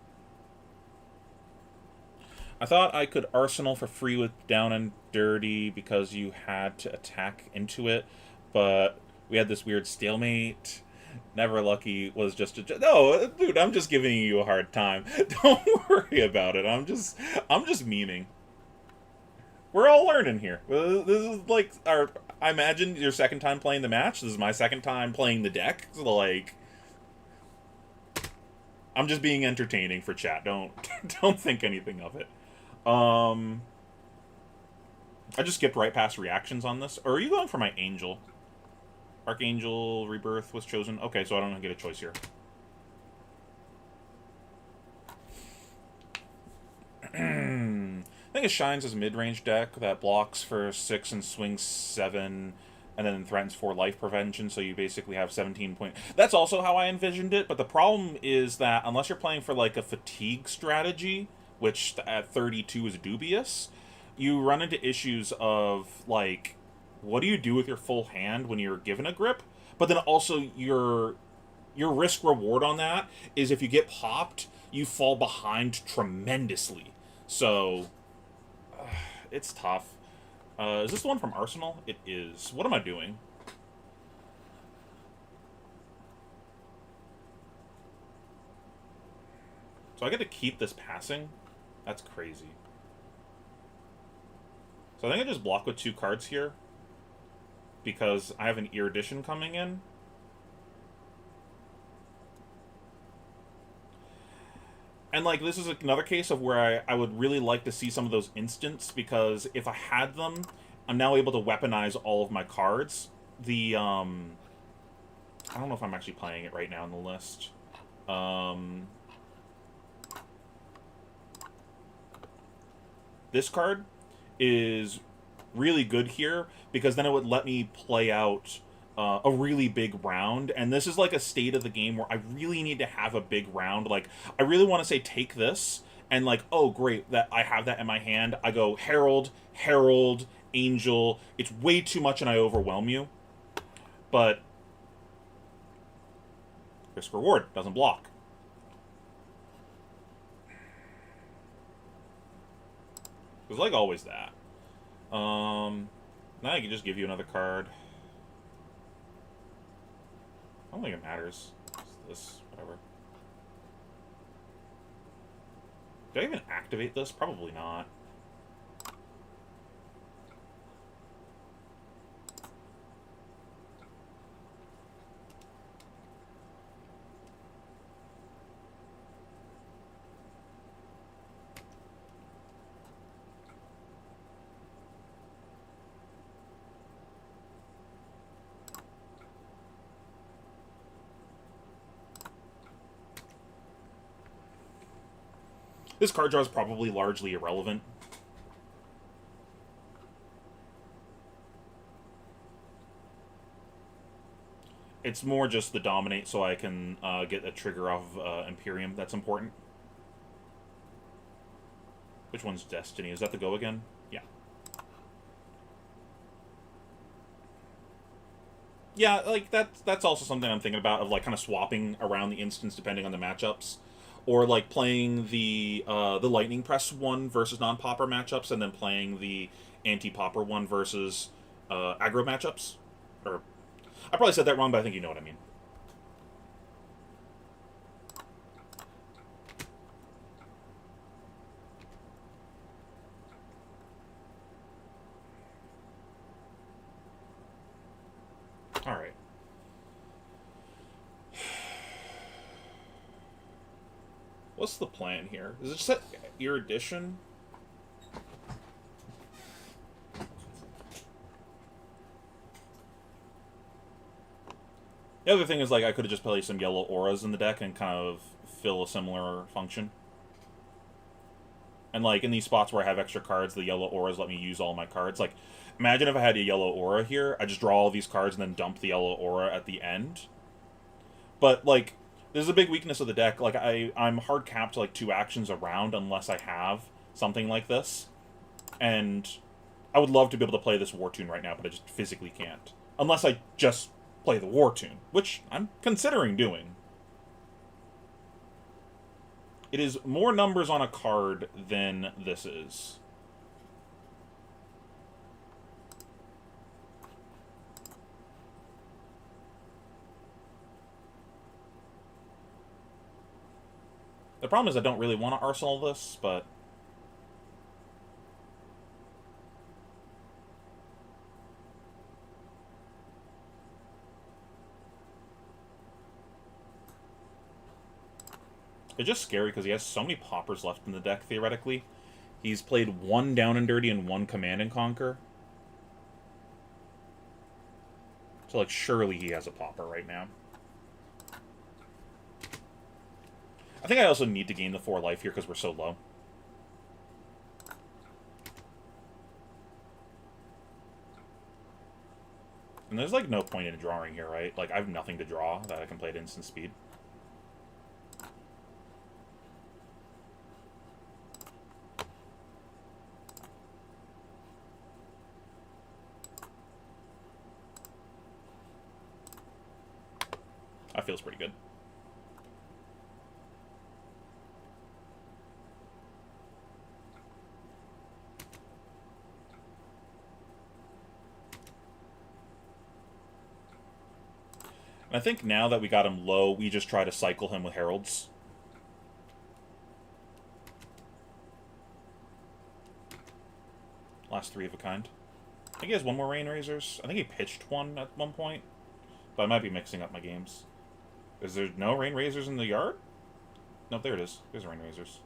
thought I could Arsenal for free with Down and Dirty because you had to attack into it, but we had this weird stalemate. Never Lucky was just a... No, dude, I'm just giving you a hard time. Don't worry about it. I'm just memeing. We're all learning here. This is like our... I imagine your second time playing the match. This is my second time playing the deck. So, like... I'm just being entertaining for chat. Don't think anything of it. I just skipped right past reactions on this. Or are you going for my Angel? Archangel Rebirth was chosen. Okay, so I don't get a choice here. I think it shines as a mid-range deck that blocks for 6 and swings 7, and then threatens 4 life prevention, so you basically have 17 point... That's also how I envisioned it, but the problem is that unless you're playing for, like, a fatigue strategy, which at 32 is dubious, you run into issues of, like, what do you do with your full hand when you're given a grip? But then also your risk-reward on that is if you get popped, you fall behind tremendously. So... it's tough. Is this the one from Arsenal? It is. What am I doing? So I get to keep this passing? That's crazy. So I think I just block with 2 cards here. Because I have an Erudition coming in. And, like, this is another case of where I would really like to see some of those instants, because if I had them, I'm now able to weaponize all of my cards. The, I don't know if I'm actually playing it right now on the list. This card is really good here, because then it would let me play out a really big round, and this is like a state of the game where I really need to have a big round. Like, I really want to say take this, and like, oh great, that I have that in my hand. I go Herald, Herald, Angel. It's way too much and I overwhelm you. But risk reward doesn't block. There's like always that. Now I can just give you another card. I don't think it matters. It's this, whatever. Did I even activate this? Probably not. This card draw is probably largely irrelevant. It's more just the dominate so I can get a trigger off of Imperium. That's important. Which one's Destiny? Is that the go again? Yeah. Yeah, like that's also something I'm thinking about, of like kind of swapping around the instance depending on the matchups, or like playing the Lightning Press one versus non-popper matchups, and then playing the anti-popper one versus aggro matchups. Or I probably said that wrong, but I think you know what I mean. All right. What's the plan here? Is it just that Erudition? The other thing is, like, I could have just played some yellow auras in the deck and kind of fill a similar function. And, like, in these spots where I have extra cards, the yellow auras let me use all my cards. Like, imagine if I had a yellow aura here, I just draw all these cards and then dump the yellow aura at the end. But, like, this is a big weakness of the deck. Like, I'm hard capped to, like, 2 actions around unless I have something like this. And I would love to be able to play this War Tune right now, but I just physically can't. Unless I just play the War Tune, which I'm considering doing. It is more numbers on a card than this is. The problem is I don't really want to arsenal this, but it's just scary because he has so many poppers left in the deck, theoretically. He's played 1 Down and Dirty and 1 Command and Conquer. So, like, surely he has a popper right now. I think I also need to gain the 4 life here because we're so low. And there's, like, no point in drawing here, right? Like, I have nothing to draw that I can play at instant speed. That feels pretty good. And I think now that we got him low, we just try to cycle him with Heralds. Last 3 of a kind. I think he has 1 more Rain Razors. I think he pitched 1 at one point. But I might be mixing up my games. Is there no Rain Razors in the yard? Nope, there it is. There's Rain Razors.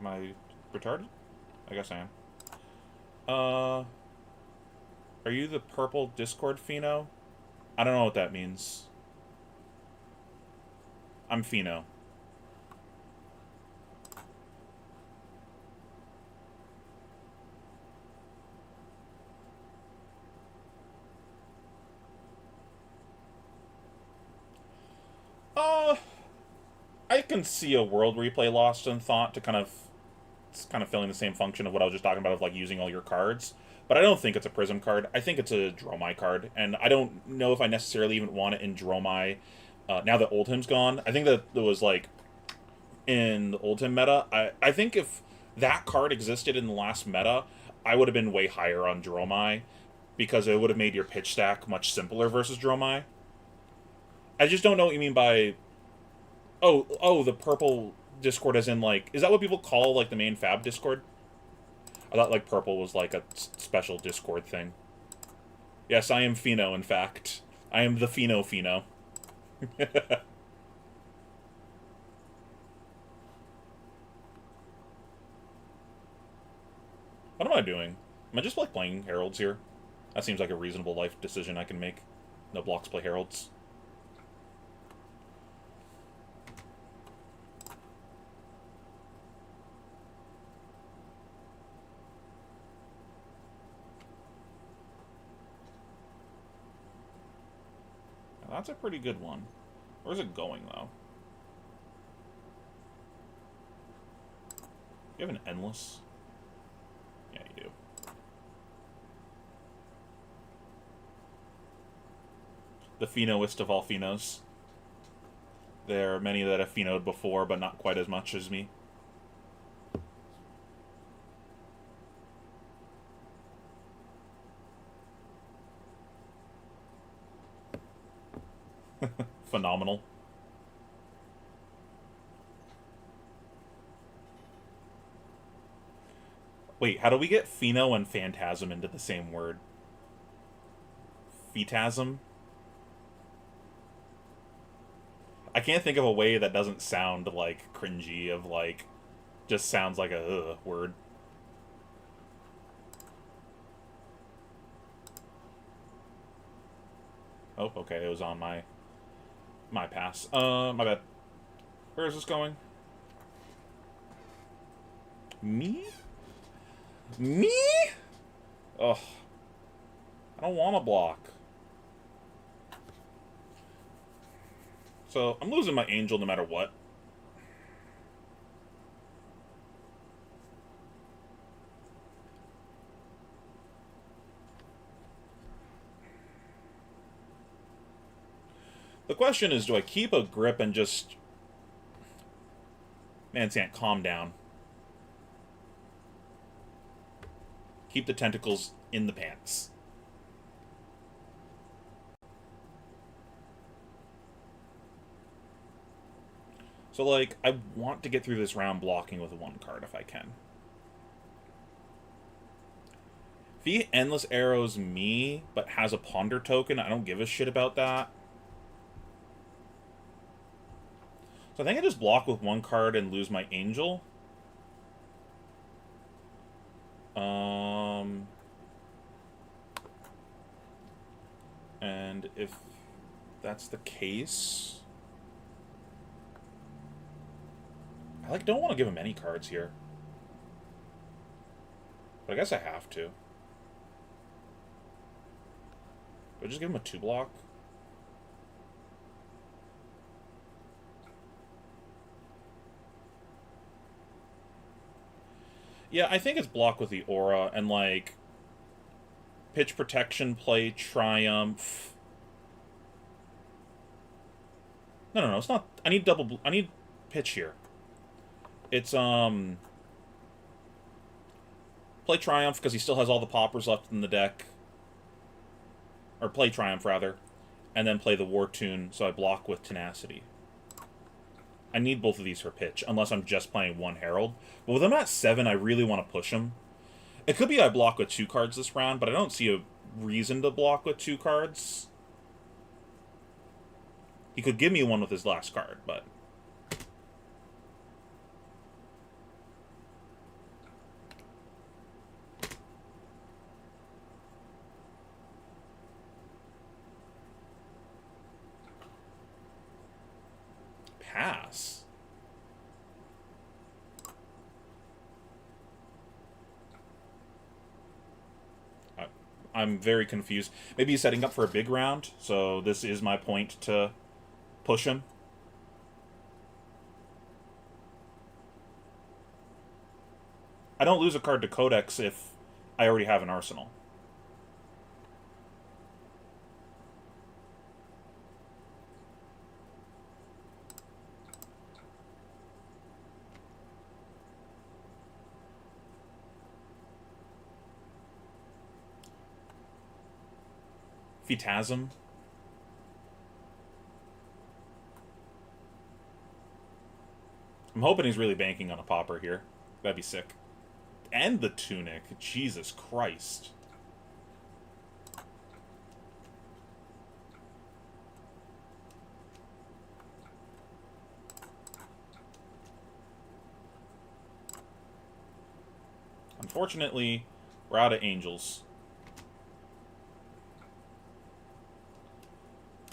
Am I retarded? I guess I am. Are you the purple Discord Pheno? I don't know what that means. I'm Pheno. I can see a world where you play Lost in Thought to it's kind of filling the same function of what I was just talking about, of like using all your cards. But I don't think it's a Prism card. I think it's a Dromai card, and I don't know if I necessarily even want it in Dromai now that Oldhim's gone. I think that there was like in the Oldhim meta. I think if that card existed in the last meta, I would have been way higher on Dromai because it would have made your pitch stack much simpler versus Dromai. I just don't know what you mean by the purple Discord, as in, like, is that what people call, like, the main Fab Discord? I thought, like, purple was, like, a special Discord thing. Yes, I am Pheno, in fact. I am the Pheno. What am I doing? Am I just, like, playing Heralds here? That seems like a reasonable life decision I can make. No blocks play Heralds. That's a pretty good one. Where's it going, though? You have an endless? Yeah, you do. The phenoist of all phenos. There are many that have phenoed before, but not quite as much as me. Phenomenal. Wait, how do we get pheno and phantasm into the same word? Phetasm? I can't think of a way that doesn't sound, like, cringy, of, like, just sounds like a word. Oh, okay, it was on my pass. My bad. Where is this going? Me? Me? Ugh. I don't want to block. So, I'm losing my angel no matter what. The question is, do I keep a grip and just... Man, Sant, calm down. Keep the tentacles in the pants. So, like, I want to get through this round blocking with one card if I can. If he endless arrows me, but has a ponder token, I don't give a shit about that. So I think I just block with one card and lose my angel. And if that's the case... I, like, don't want to give him any cards here. But I guess I have to. Do I just give him a 2-block? Yeah, I think it's block with the aura and, like, pitch protection, play triumph. No, it's not. I need I need pitch here. It's, play triumph because he still has all the poppers left in the deck. Or play triumph, rather. And then play the war tune, so I block with tenacity. I need both of these for pitch, unless I'm just playing one Herald. But with him at 7, I really want to push him. It could be I block with 2 cards this round, but I don't see a reason to block with 2 cards. He could give me one with his last card, but... Pass? I'm very confused. Maybe he's setting up for a big round, so this is my point to push him. I don't lose a card to Codex if I already have an arsenal. Phetasm. I'm hoping he's really banking on a popper here. That'd be sick. And the tunic. Jesus Christ. Unfortunately, we're out of angels.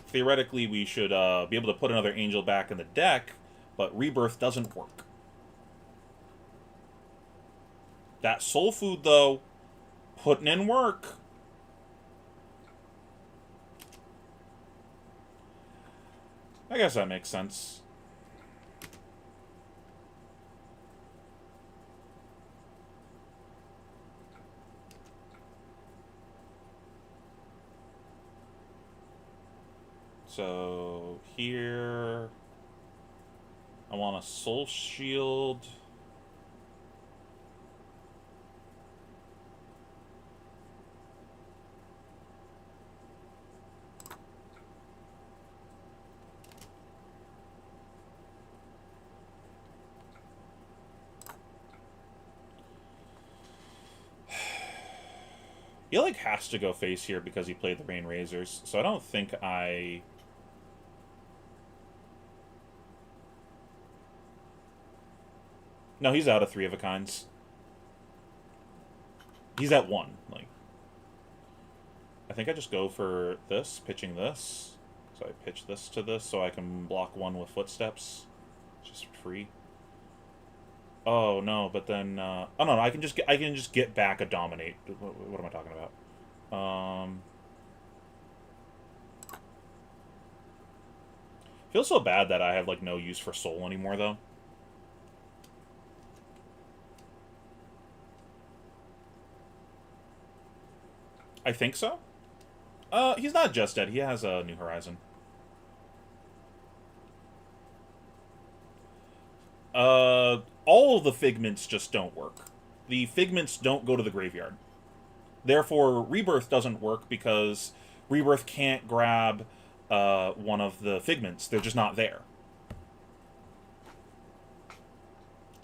Theoretically, we should be able to put another angel back in the deck, but Rebirth doesn't work. That soul food, though, putting in work. I guess that makes sense. So here, I want a soul shield. He like has to go face here because he played the Rain Razors, so I don't think I... No, he's out of 3 of a kinds. He's at 1. Like, I think I just go for this, pitching this. So I pitch this to this so I can block 1 with footsteps. Just free. Oh no, but then oh no, I can just get back a dominate. What am I talking about? Feels so bad that I have like no use for soul anymore though. I think so. He's not just dead. He has a New Horizon. All of the figments just don't work. The figments don't go to the graveyard. Therefore, Rebirth doesn't work because Rebirth can't grab one of the figments. They're just not there.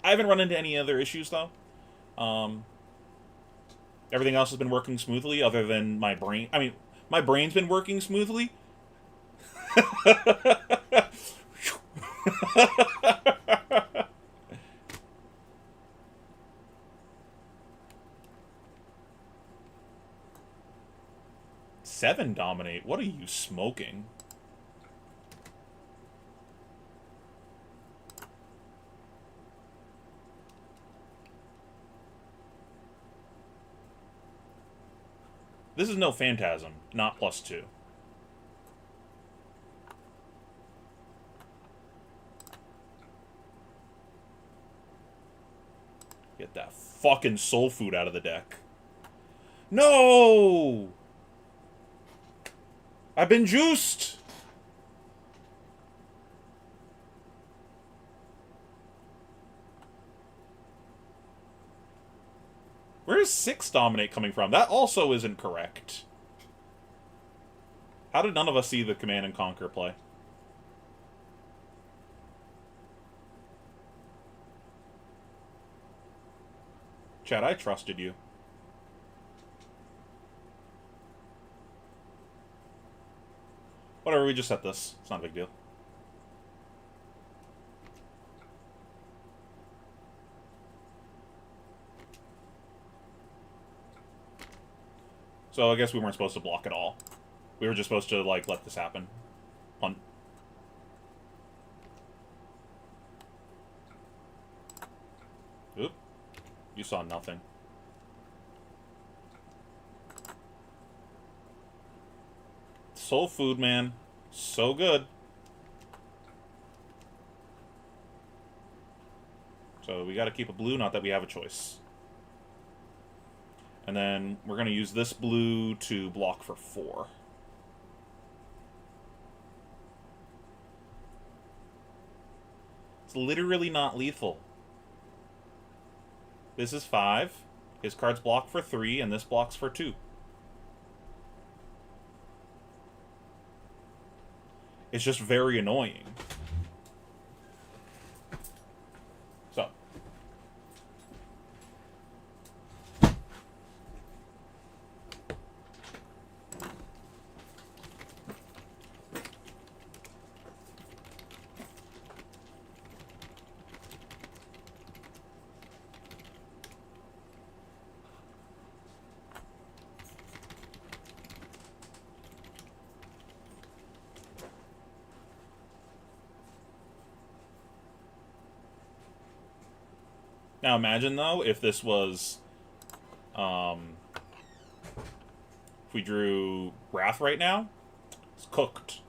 I haven't run into any other issues, though. Everything else has been working smoothly, other than my brain. I mean, my brain's been working smoothly. 7 dominate? What are you smoking? This is no Phantasm, not +2. Get that fucking soul food out of the deck. No! I've been juiced! Where is 6 dominate coming from? That also isn't correct. How did none of us see the Command and Conquer play? Chad, I trusted you. Whatever, we just set this. It's not a big deal. So I guess we weren't supposed to block at all. We were just supposed to, like, let this happen. Punt. Oop. You saw nothing. Soul food, man. So good. So we gotta keep a blue, not that we have a choice. And then we're gonna use this blue to block for 4. It's literally not lethal. This is 5. His card's block for 3, and this blocks for 2. It's just very annoying. So. Now imagine, though, if this was, if we drew Wrath right now, it's cooked.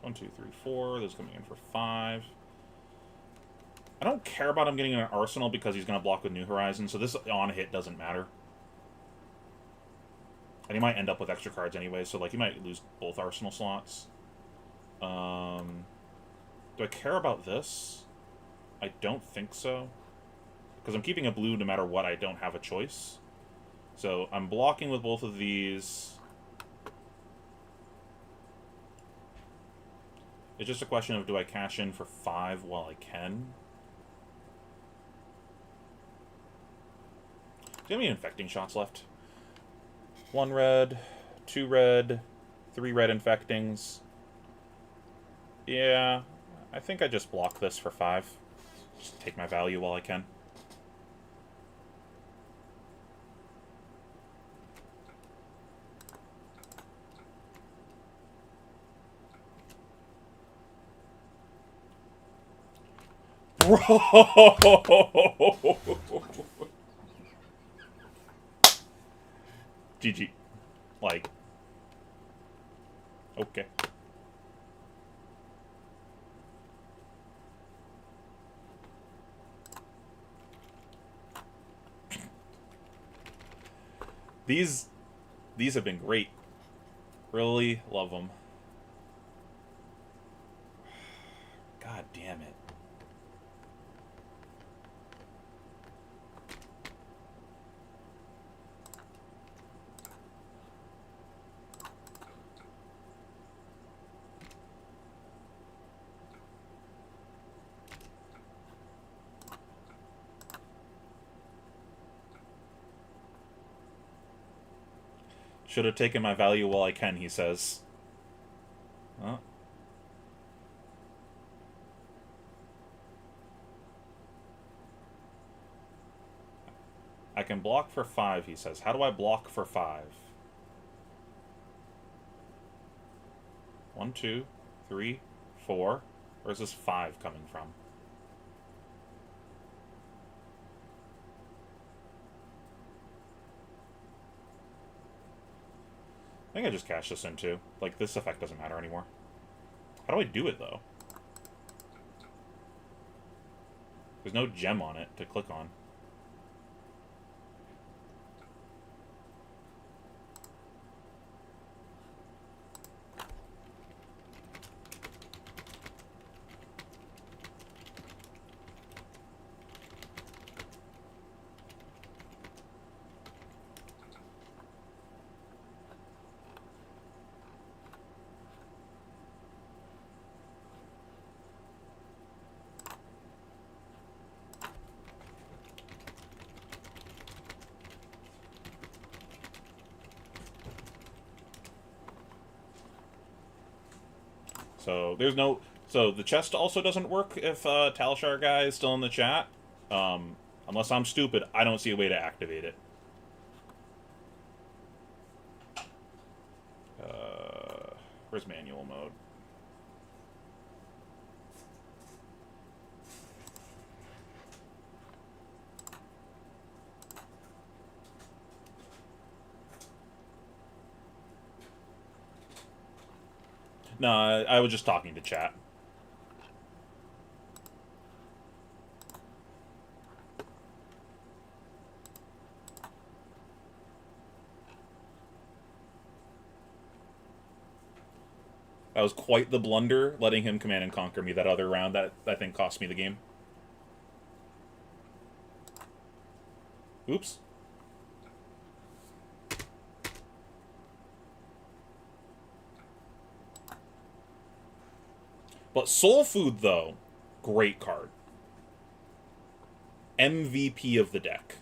1, 2, 3, 4. Those coming in for 5. I don't care about him getting an arsenal because he's going to block with New Horizons, so this on hit doesn't matter. And he might end up with extra cards anyway, so like he might lose both arsenal slots. Do I care about this? I don't think so. Because I'm keeping a blue no matter what, I don't have a choice. So I'm blocking with both of these. It's just a question of, do I cash in for 5 while I can? Do you have any infecting shots left? 1 red, 2 red, 3 red infectings. Yeah, I think I just block this for 5. Just take my value while I can. Bro! GG. Like. Okay. These have been great. Really love them. God damn it. Should have taken my value while I can, he says. Huh? I can block for 5, he says. How do I block for 5? 1, 2, 3, 4. Where's this 5 coming from? I think I just cash this in too. Like, this effect doesn't matter anymore. How do I do it, though? There's no gem on it to click on. So there's no. So the chest also doesn't work if Talishar guy is still in the chat. Unless I'm stupid, I don't see a way to activate it. Where's manual mode? No, I was just talking to chat. That was quite the blunder, letting him command and conquer me that other round. That, I think, cost me the game. Oops. But Soul Food, though, great card. MVP of the deck.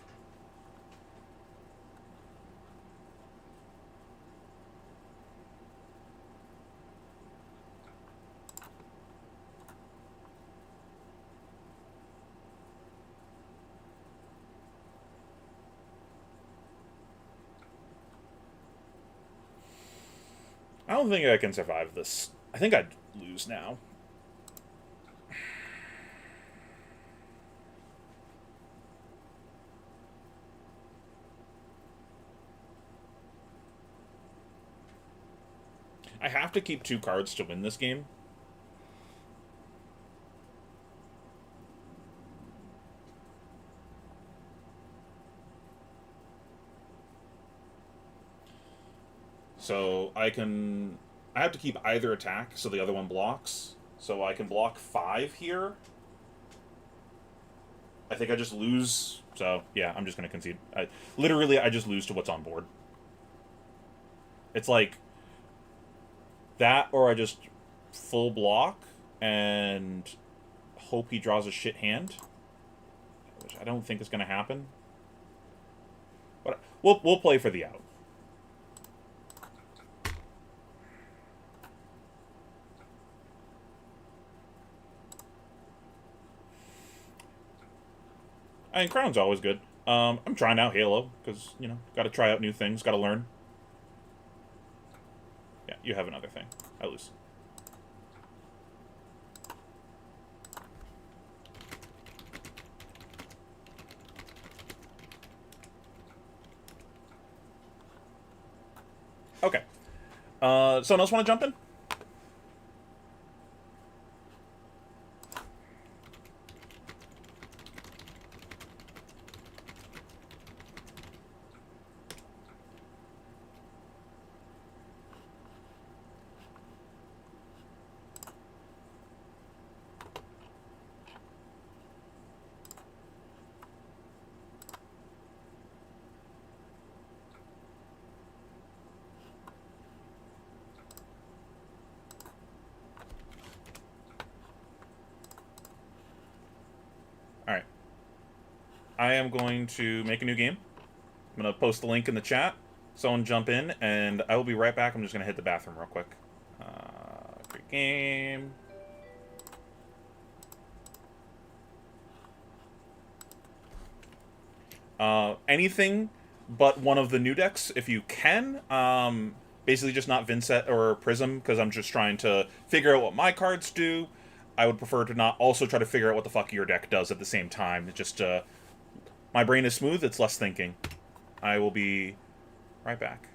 I don't think I can survive this. I think I'd lose now. I have to keep 2 cards to win this game. So I have to keep either attack so the other one blocks. So I can block 5 here. I think I just lose. So yeah, I'm just gonna concede. Literally, I just lose to what's on board. It's like that, or I just full block and hope he draws a shit hand, which I don't think is gonna happen. But we'll play for the out. I mean, Crown's always good. I'm trying out Halo because got to try out new things, got to learn. Yeah, you have another thing. I lose. Okay. Someone else want to jump in? All right. I am going to make a new game. I'm going to post the link in the chat. Someone jump in, and I will be right back. I'm just going to hit the bathroom real quick. Create game. Anything but one of the new decks, if you can. Basically, just not Vincent or Prism, because I'm just trying to figure out what my cards do. I would prefer to not also try to figure out what the fuck your deck does at the same time. It just, my brain is smooth, it's less thinking. I will be right back.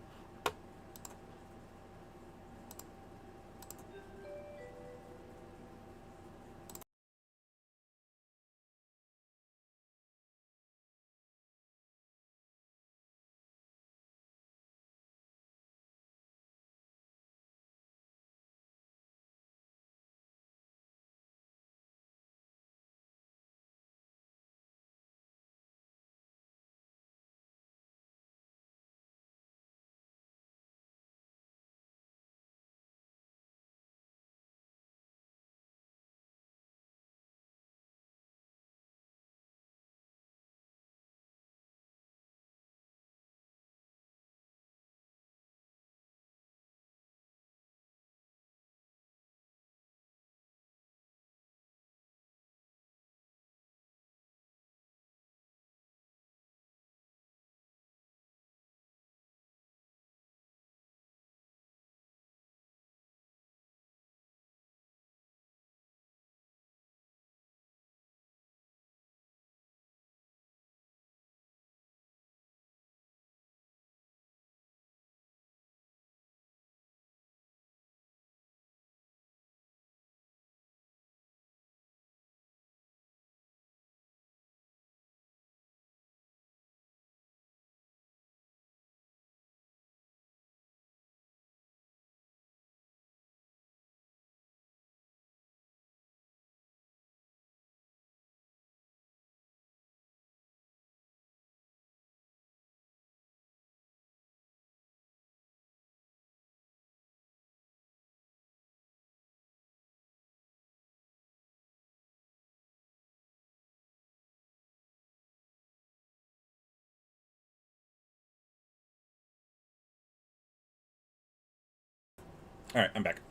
Alright, I'm back.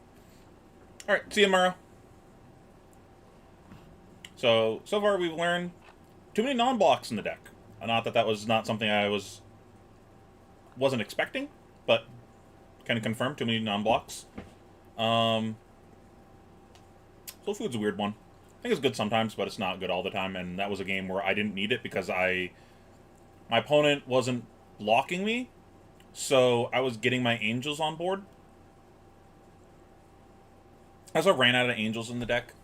Alright, see you tomorrow. So far we've learned too many non-blocks in the deck. Not that that was not something I wasn't expecting, but kind of confirmed too many non-blocks. Soul Food's a weird one. I think it's good sometimes, but it's not good all the time, and that was a game where I didn't need it because my opponent wasn't blocking me, so I was getting my angels on board. I also ran out of angels in the deck,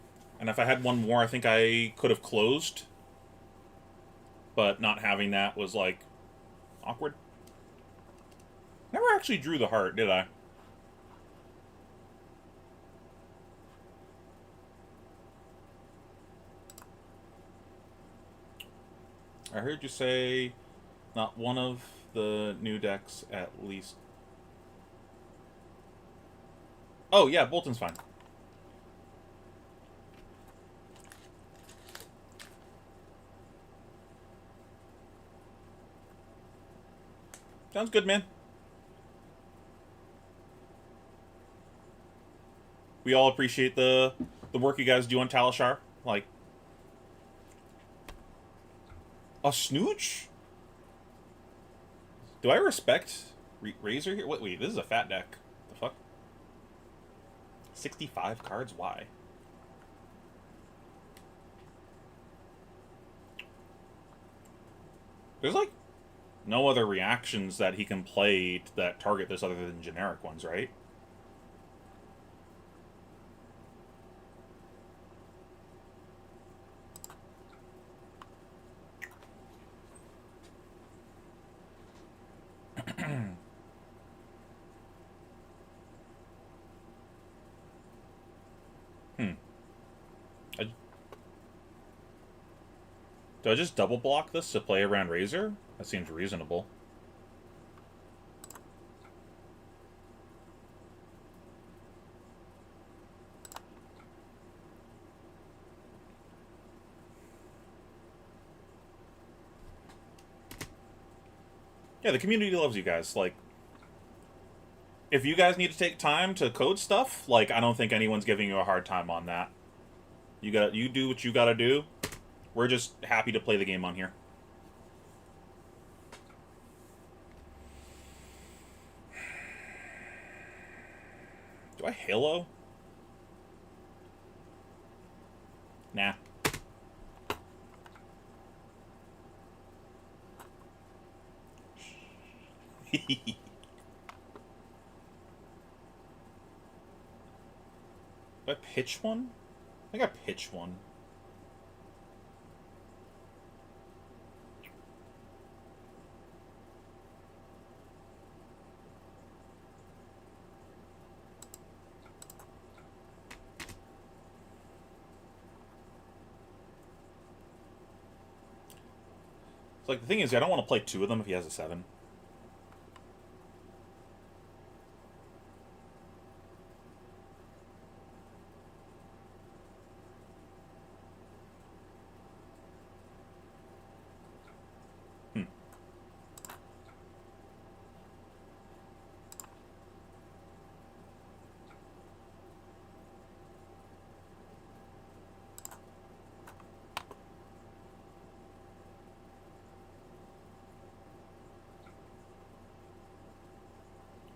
and if I had one more, I think I could have closed. But not having that was, like, awkward. Never actually drew the heart, did I? I heard you say not one of the new decks at least. Oh, yeah, Bolton's fine. Sounds good, man. We all appreciate the work you guys do on Talishar. Like, a Snooch? Do I respect Razor here? Wait, this is a fat deck. The fuck? 65 cards? Why? There's, like, no other reactions that he can play that target this other than generic ones, right? Do I just double block this to play around Razor? That seems reasonable. Yeah, the community loves you guys. Like, if you guys need to take time to code stuff, like, I don't think anyone's giving you a hard time on that. You do what you gotta do. We're just happy to play the game on here. Do I Halo? Nah. Do I pitch one? I think I pitch one. It's like, the thing is, I don't want to play two of them if he has a 7.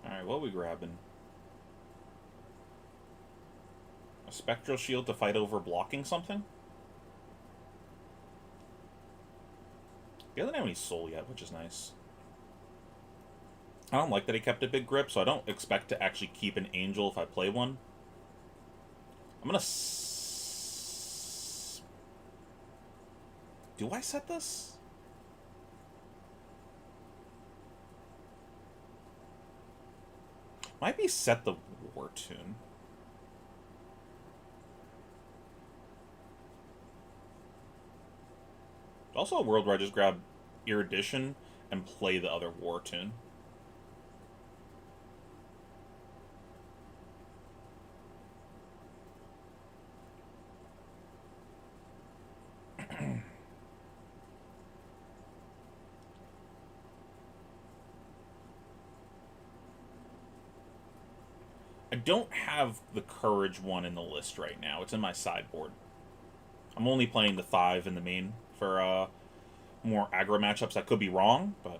Alright, what are we grabbing? A Spectral Shield to fight over blocking something? He doesn't have any soul yet, which is nice. I don't like that he kept a big grip, so I don't expect to actually keep an Angel if I play one. I'm gonna... Do I set this? Might be set the War Tune. Also a world where I just grab Erudition and play the other War Tune. I don't have the Courage one in the list right now. It's in my sideboard. I'm only playing the 5 in the main for more aggro matchups. I could be wrong, but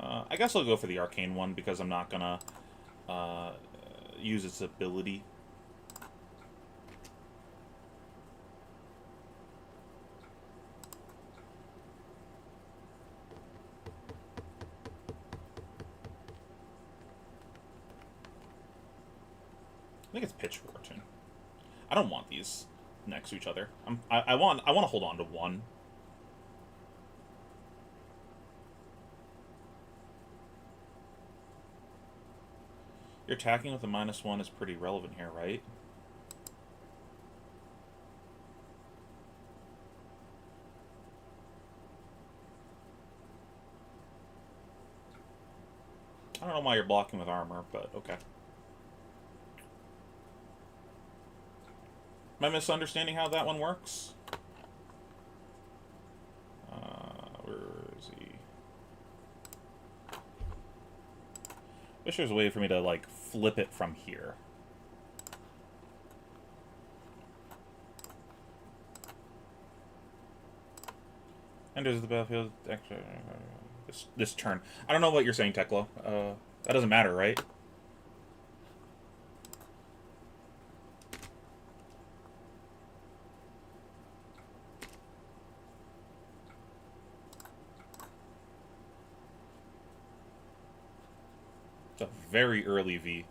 I guess I'll go for the Arcane one because I'm not going to use its ability. I think it's Pitch Fortune. I don't want these next to each other. I want to hold on to one. Your attacking with a -1 is pretty relevant here, right? I don't know why you're blocking with armor, but okay. Am I misunderstanding how that one works? Where is he? Wish there was a way for me to, like, flip it from here. Enters the battlefield. This turn. I don't know what you're saying, Tekla. That doesn't matter, right? It's a very early V.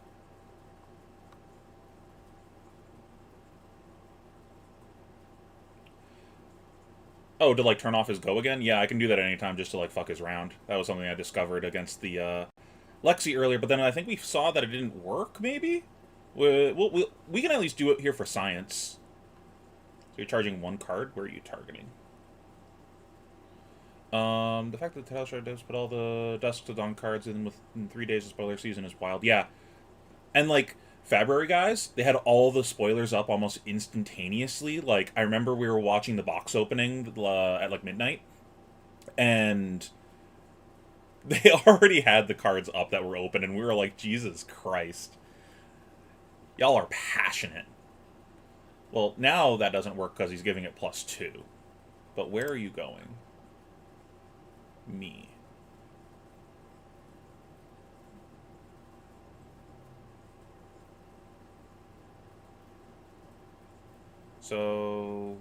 Oh, to, like, turn off his go again? Yeah, I can do that anytime just to, like, fuck his round. That was something I discovered against the, Lexi earlier, but then I think we saw that it didn't work, maybe? We can at least do it here for science. So you're charging one card? Where are you targeting? The fact that the Title Shard does put all the Dusk to Dawn cards in 3 days of spoiler season is wild. Yeah. And, like, February guys, they had all the spoilers up almost instantaneously. Like, I remember we were watching the box opening at, like, midnight, and they already had the cards up that were open, and we were like, Jesus Christ. Y'all are passionate. Well, now that doesn't work because he's giving it +2. But where are you going? Me. So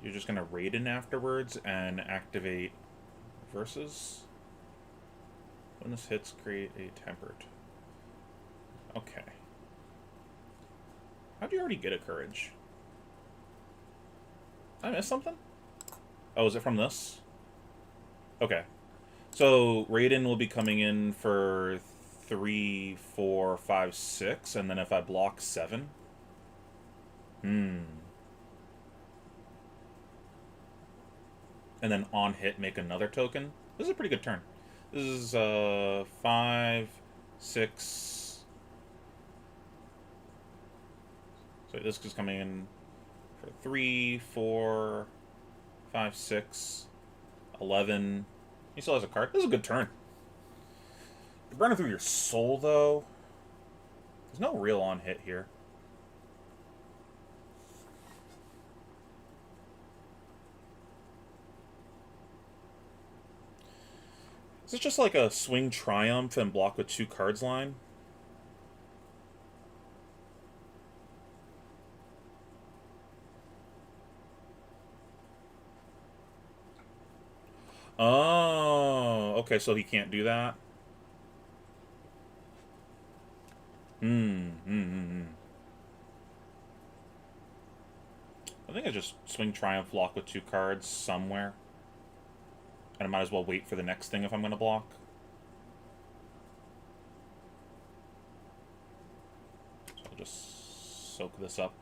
you're just gonna raid in afterwards and activate versus? When this hits, create a tempered. Okay. How'd you already get a courage? Did I miss something? Oh, is it from this? Okay. So Raiden will be coming in for 3, 4, 5, 6, and then if I block 7. And then on hit make another token. This is a pretty good turn. This is 5, 6. So this is coming in for 3, 4, 5, 6, 11. He still has a card. This is a good turn. You're burning through your soul, though. There's no real on hit here. Is it just like a swing triumph and block with 2 cards line? Oh, okay, so he can't do that? I think I just swing triumph block with 2 cards somewhere. And I might as well wait for the next thing if I'm going to block. So I'll just soak this up.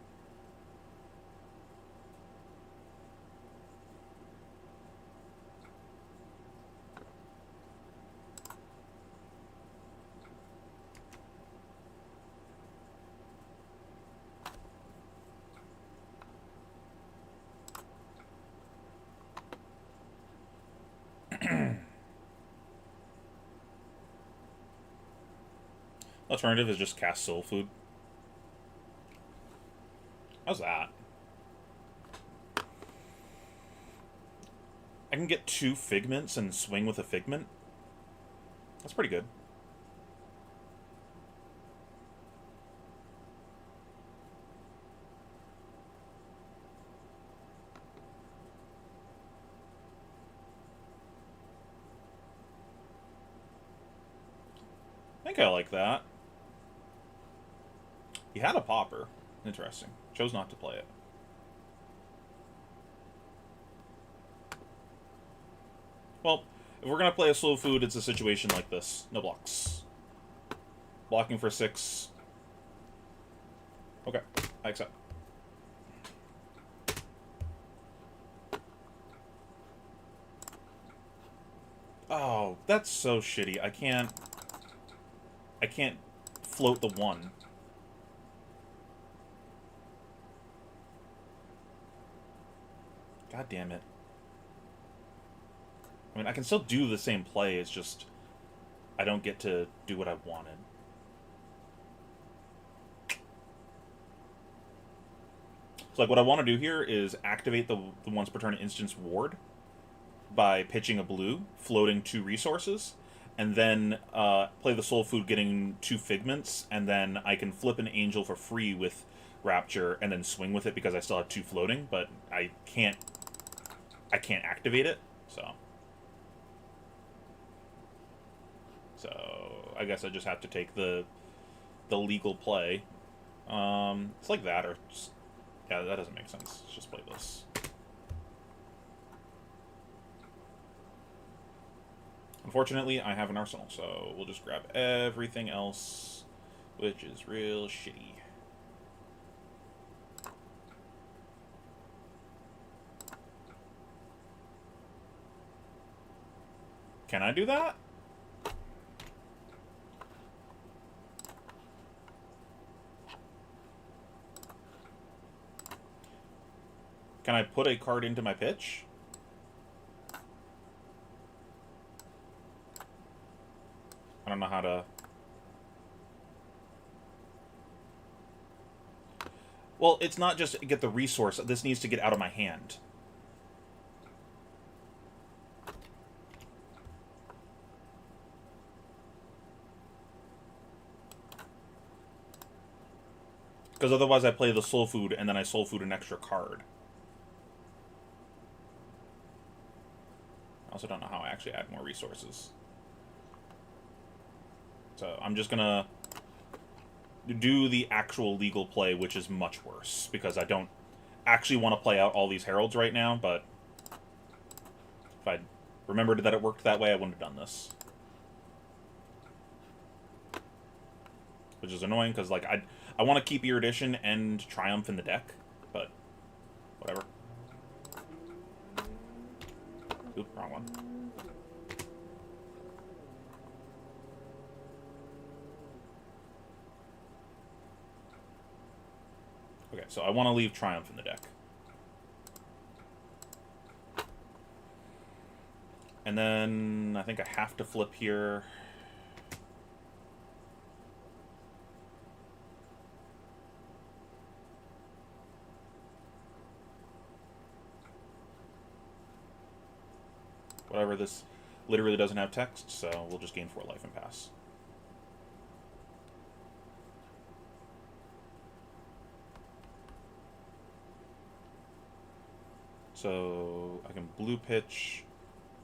Alternative is just cast Soul Food. How's that? I can get 2 Figments and swing with a Figment. That's pretty good. I think I like that. He had a popper. Interesting. Chose not to play it. Well, if we're going to play a slow food, it's a situation like this. No blocks. Blocking for 6. Okay, I accept. Oh, that's so shitty. I can't float the 1. God damn it. I mean, I can still do the same play, it's just I don't get to do what I wanted. So, like, what I want to do here is activate the once per turn instance ward by pitching a blue, floating 2 resources, and then play the soul food, getting 2 figments, and then I can flip an angel for free with Rapture, and then swing with it because I still have 2 floating, but I can't activate it, so I guess I just have to take the legal play. It's like that, or just, yeah, that doesn't make sense. Let's just play this. Unfortunately, I have an arsenal, so we'll just grab everything else, which is real shitty. Can I do that? Can I put a card into my pitch? I don't know how to... Well, it's not just get the resource. This needs to get out of my hand. Because otherwise I play the soul food, and then I soul food an extra card. I also don't know how I actually add more resources. So I'm just gonna do the actual legal play, which is much worse, because I don't actually want to play out all these heralds right now, but if I remembered that it worked that way, I wouldn't have done this. Which is annoying, because like I want to keep Erudition and Triumph in the deck, but whatever. Oop, wrong one. Okay, so I want to leave Triumph in the deck. And then I think I have to flip here. Whatever, this literally doesn't have text, so we'll just gain 4 life and pass. So I can blue pitch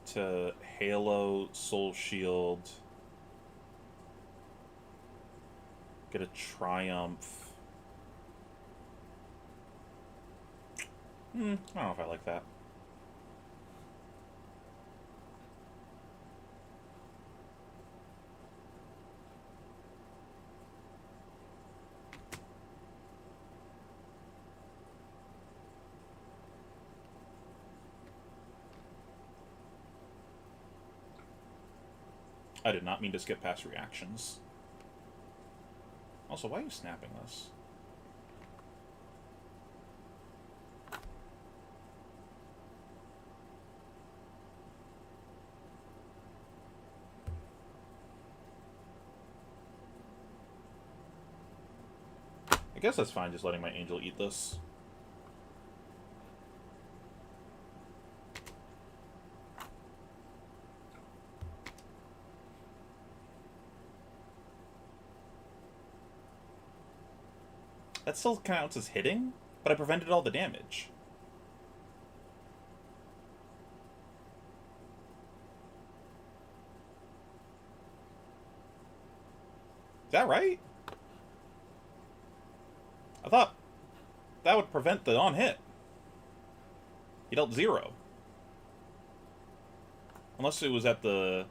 to Halo, Soul Shield, get a Triumph. I don't know if I like that. I did not mean to skip past reactions. Also, why are you snapping this? I guess that's fine, just letting my angel eat this. That still counts as hitting, but I prevented all the damage. Is that right? I thought that would prevent the on-hit. He dealt 0. Unless it was at the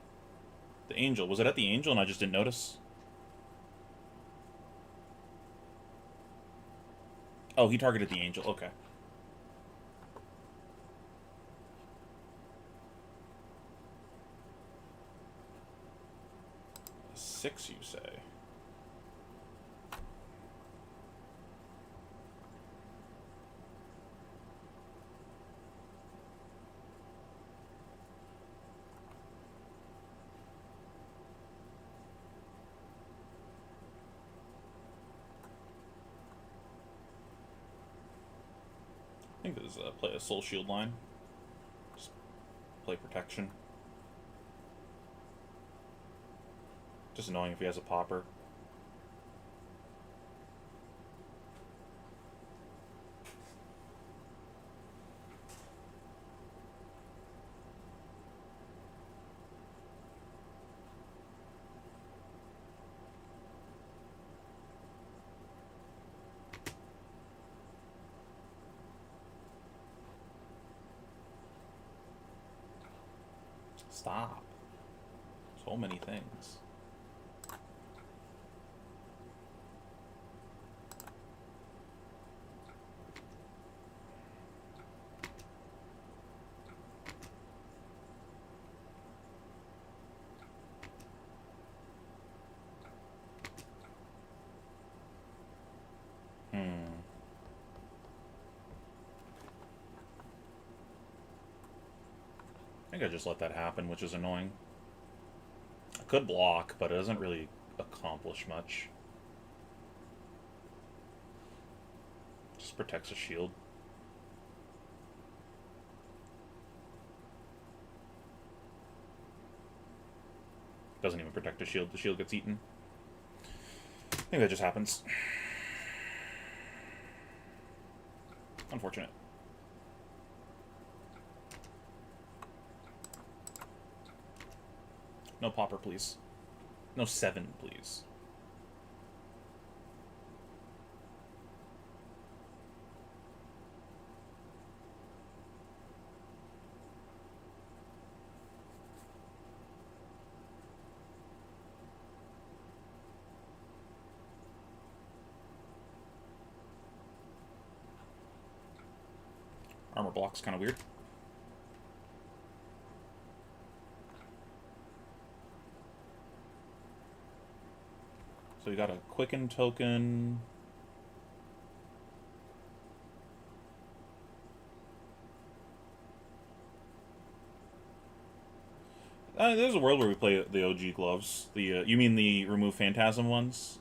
angel. Was it at the angel and I just didn't notice? Oh, he targeted the angel. Okay. 6, you say? I think this is play a soul shield line. Just play protection. Just annoying if he has a popper. Stop. So many things. I think I just let that happen, which is annoying. I could block, but it doesn't really accomplish much. Just protects a shield. Doesn't even protect a shield. The shield gets eaten. I think that just happens. Unfortunate. No popper, please. No 7, please. Armor block's kind of weird. So we got a quicken token. There's a world where we play the OG gloves. The you mean the remove phantasm ones?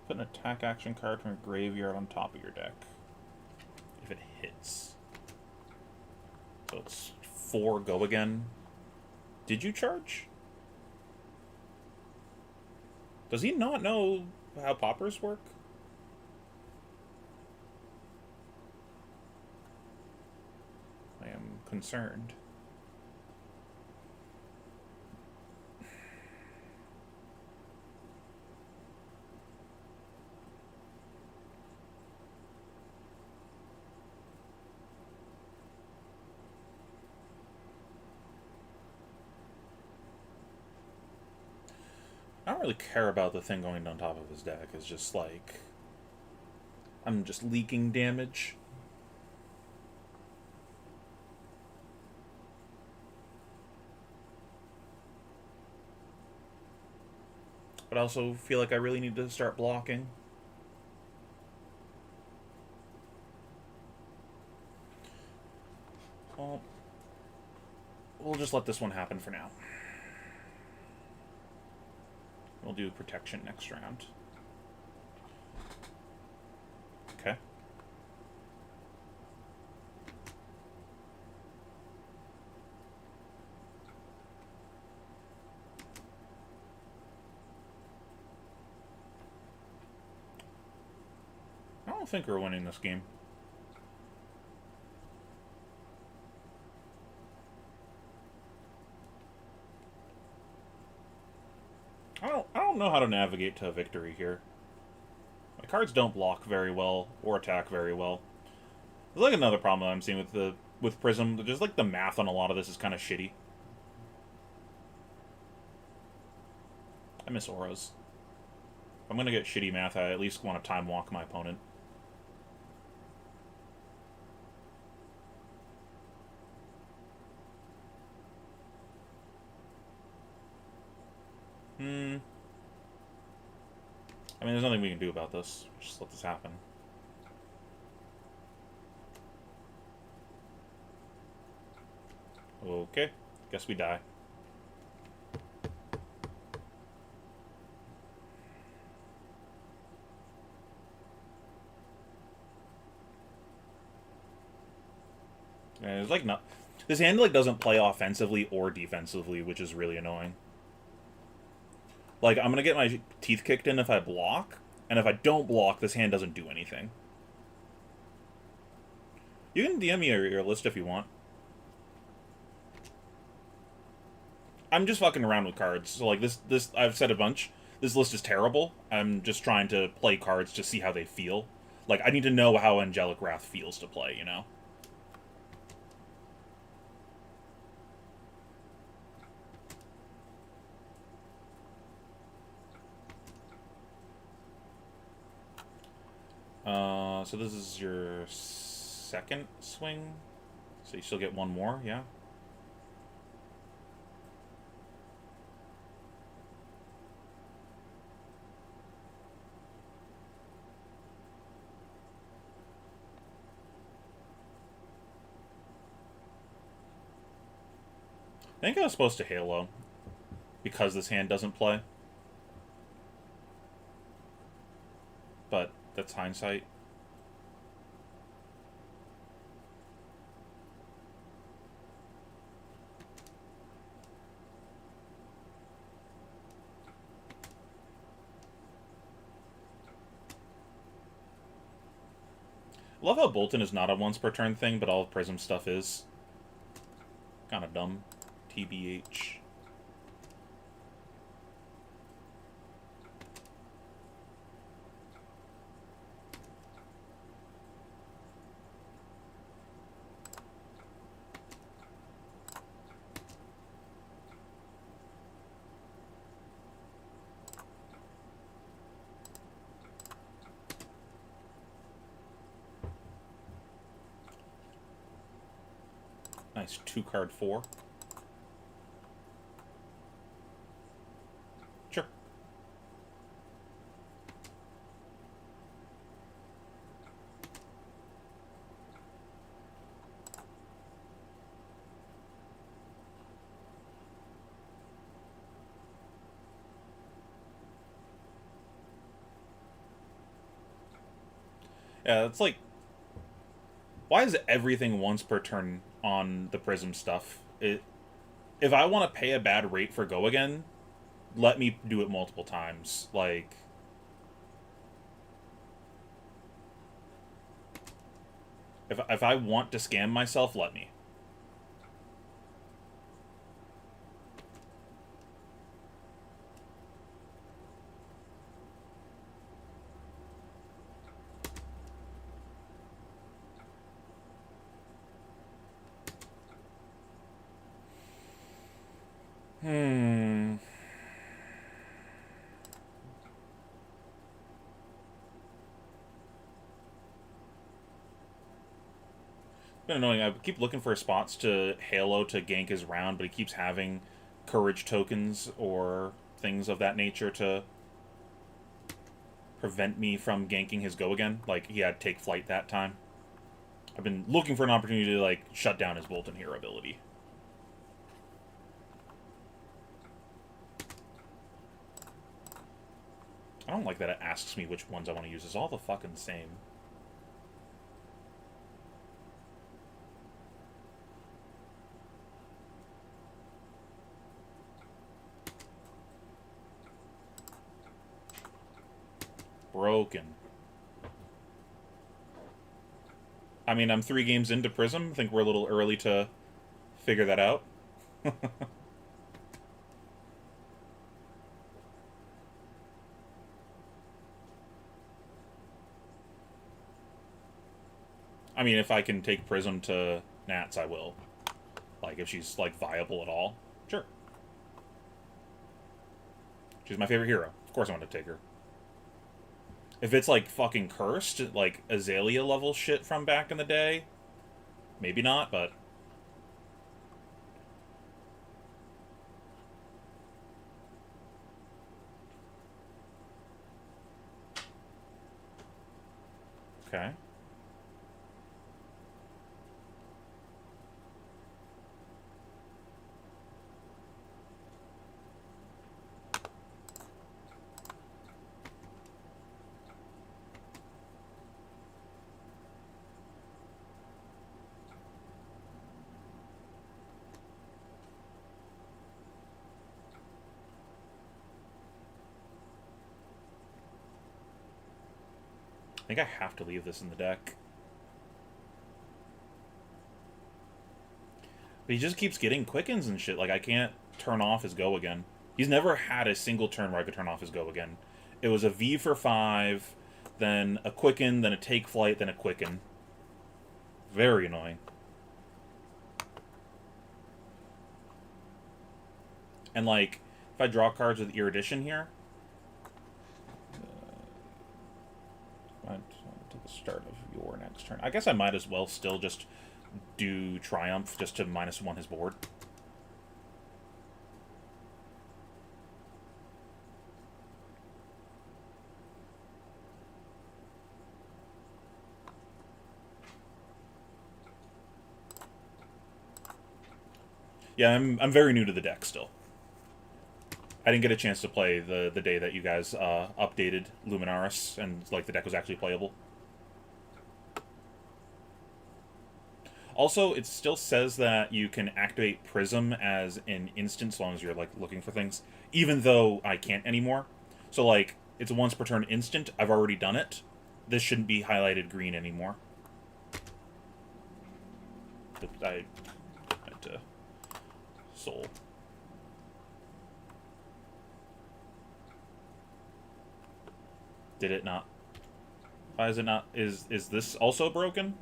Put an attack action card from your graveyard on top of your deck. If it hits. So it's 4 go again. Did you charge? Does he not know how poppers work? I am concerned. I don't really care about the thing going on top of his deck. It's just like... I'm just leaking damage. But I also feel like I really need to start blocking. Well, we'll just let this one happen for now. We'll do protection next round. Okay. I don't think we're winning this game. I don't don't know how to navigate to a victory here. My cards don't block very well or attack very well. There's like another problem I'm seeing with Prism. Just like the math on a lot of this is kind of shitty. I miss auras. If I'm gonna get shitty math, I at least want to time walk my opponent. I mean, there's nothing we can do about this. Just let this happen. Okay. Guess we die. And it's like not. This hand like doesn't play offensively or defensively, which is really annoying. Like, I'm gonna get my teeth kicked in if I block, and if I don't block, this hand doesn't do anything. You can DM me your list if you want. I'm just fucking around with cards. So, like, this I've said a bunch. This list is terrible. I'm just trying to play cards to see how they feel. Like, I need to know how Angelic Wrath feels to play, you know? So this is your second swing. So you still get one more, yeah? I think I was supposed to Halo because this hand doesn't play. But that's hindsight. Love how Bolton is not a once per turn thing, but all Prism stuff is. Kinda dumb. TBH. Nice 2-card 4. Sure. Yeah, it's like, why is everything once per turn on the Prism stuff? If I want to pay a bad rate for Go Again, let me do it multiple times. Like, if I want to scam myself, let me. Been annoying. I keep looking for spots to Halo to gank his round, but he keeps having courage tokens or things of that nature to prevent me from ganking his Go Again. Like, he had Take Flight that time. I've been looking for an opportunity to, like, shut down his Bolton Hero ability. I don't like that it asks me which ones I want to use. It's all the fucking same. Broken. I mean, I'm 3 games into Prism. I think we're a little early to figure that out. I mean, if I can take Prism to Nats, I will. Like, if she's, like, viable at all. Sure. She's my favorite hero. Of course I want to take her. If it's, like, fucking cursed, like, Azalea level shit from back in the day, maybe not, but... Okay. I think I have to leave this in the deck. But he just keeps getting quickens and shit. Like, I can't turn off his go again. He's never had a single turn where I could turn off his go again. It was a V for 5, then a quicken, then a take flight, then a quicken. Very annoying. And, like, if I draw cards with Erudition here... to the start of your next turn. I guess I might as well still just do Triumph just to -1 his board. Yeah, I'm very new to the deck still. I didn't get a chance to play the day that you guys updated Luminaris and like the deck was actually playable. Also, it still says that you can activate Prism as an instant as long as you're like looking for things, even though I can't anymore. So like it's a once per turn instant. I've already done it. This shouldn't be highlighted green anymore. I had to soul. Did it not? Why is it not? Is this also broken?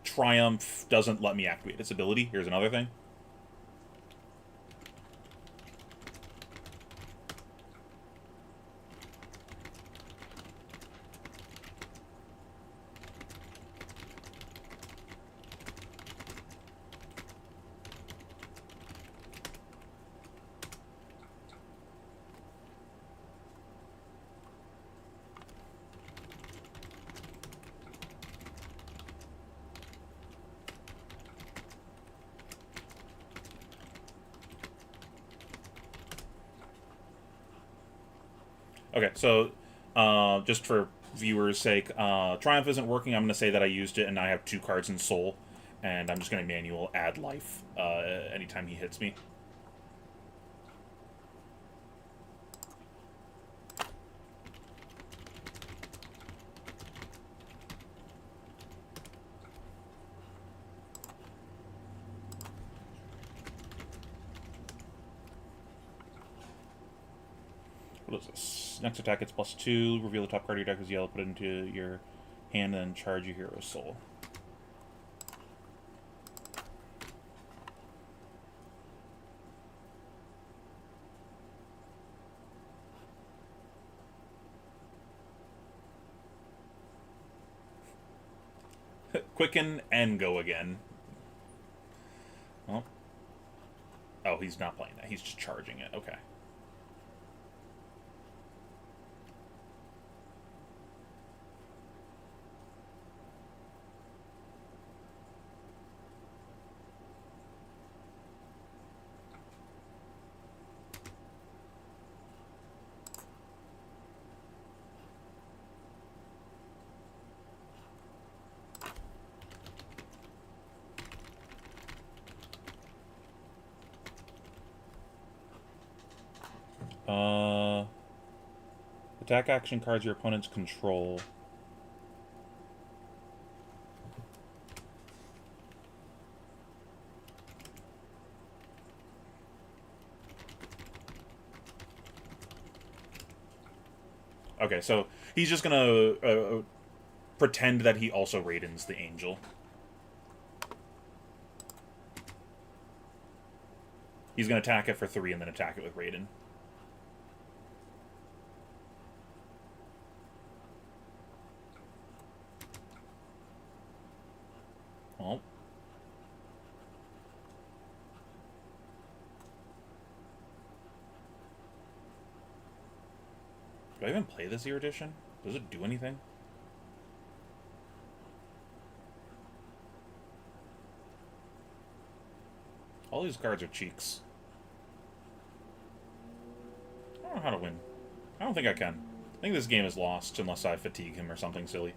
Triumph doesn't let me activate its ability. Here's another thing. Okay, so just for viewers' sake, Triumph isn't working. I'm going to say that I used it and I have 2 cards in Soul, and I'm just going to manual add life anytime he hits me. What is this? Next attack, it's +2. Reveal the top card of your deck as yellow. Put it into your hand and charge your hero's soul. Quicken and go again. Well. Oh, he's not playing that. He's just charging it. Okay. Attack action cards your opponents control. Okay, so he's just gonna pretend that he also Raiden's the angel. He's gonna attack it for 3 and then attack it with Raiden. Well. Do I even play this year edition? Does it do anything? All these cards are cheeks. I don't know how to win. I don't think I can. I think this game is lost unless I fatigue him or something silly.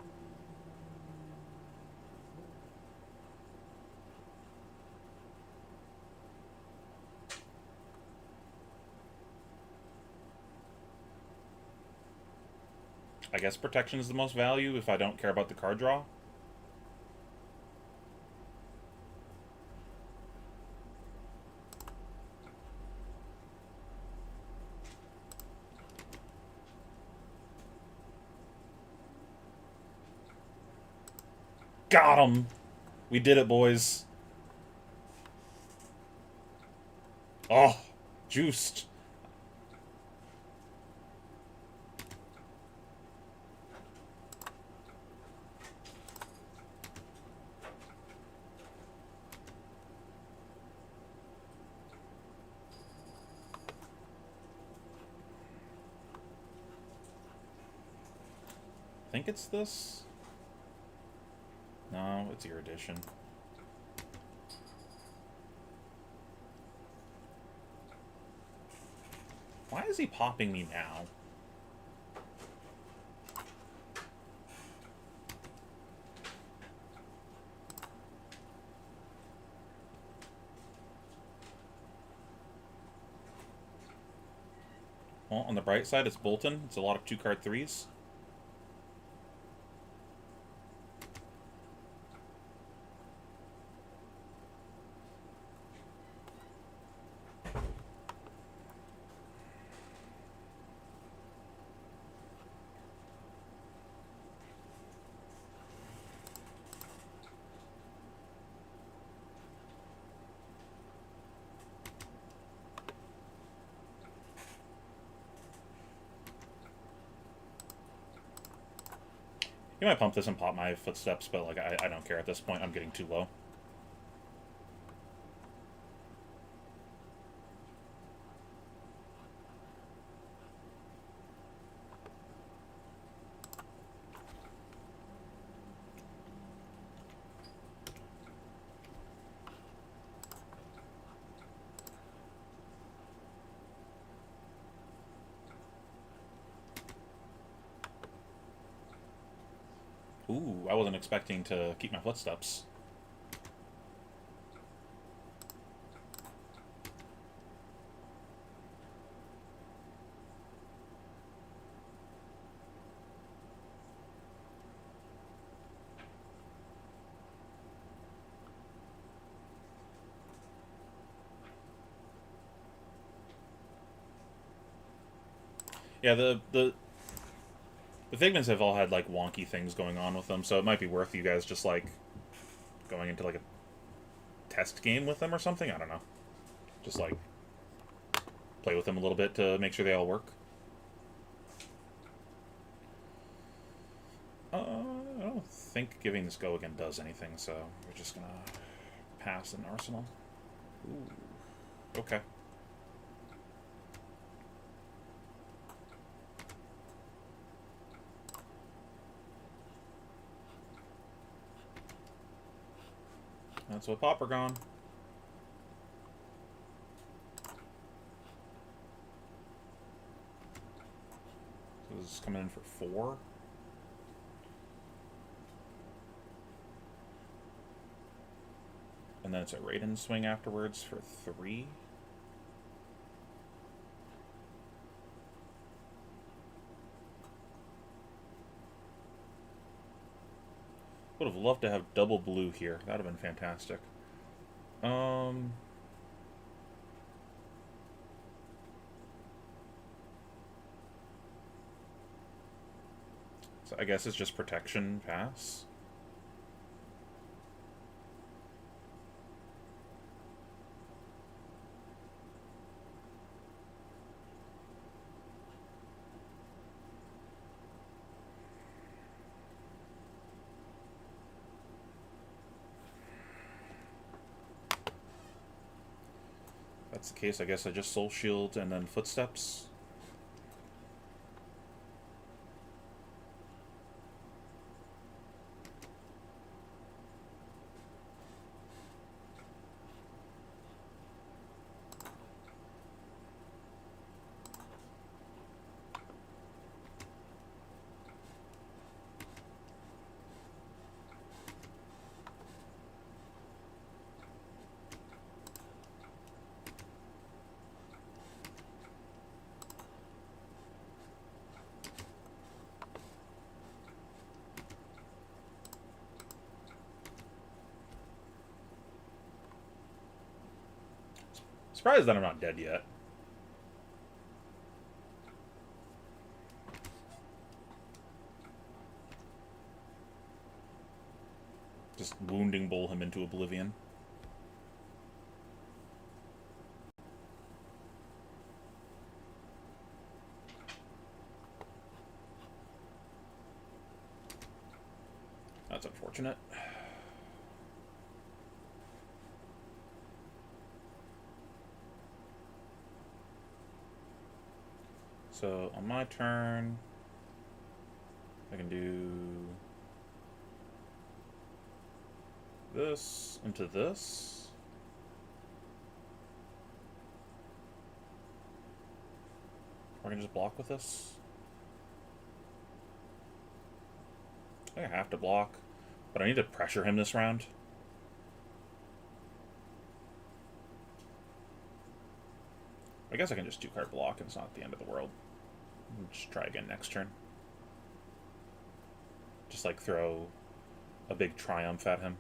I guess protection is the most value if I don't care about the card draw. Got him! We did it, boys. Oh, juiced. I think it's this. No, it's your edition. Why is he popping me now? Well, on the bright side, it's Bolton. It's a lot of 2-card 3s. You might pump this and pop my footsteps, but like I don't care at this point. I'm getting too low. Ooh, I wasn't expecting to keep my footsteps. Yeah, the Figments have all had, like, wonky things going on with them, so it might be worth you guys just, like, going into, like, a test game with them or something? I don't know. Just, like, play with them a little bit to make sure they all work. I don't think giving this go again does anything, so we're just gonna pass an arsenal. Ooh. Okay. That's what Popper gone. So this is coming in for 4. And then it's a Raiden swing afterwards for 3. Would have loved to have double blue here. That would have been fantastic. So I guess it's just protection pass. If that's the case, I guess I just Soul Shield and then Footsteps. Surprised that I'm not dead yet. Just wounding bowl him into oblivion. That's unfortunate. So on my turn, I can do this into this. Or I can just block with this. I think I have to block, but I need to pressure him this round. I guess I can just 2-card block and it's not the end of the world. Just try again next turn. Just like throw a big triumph at him.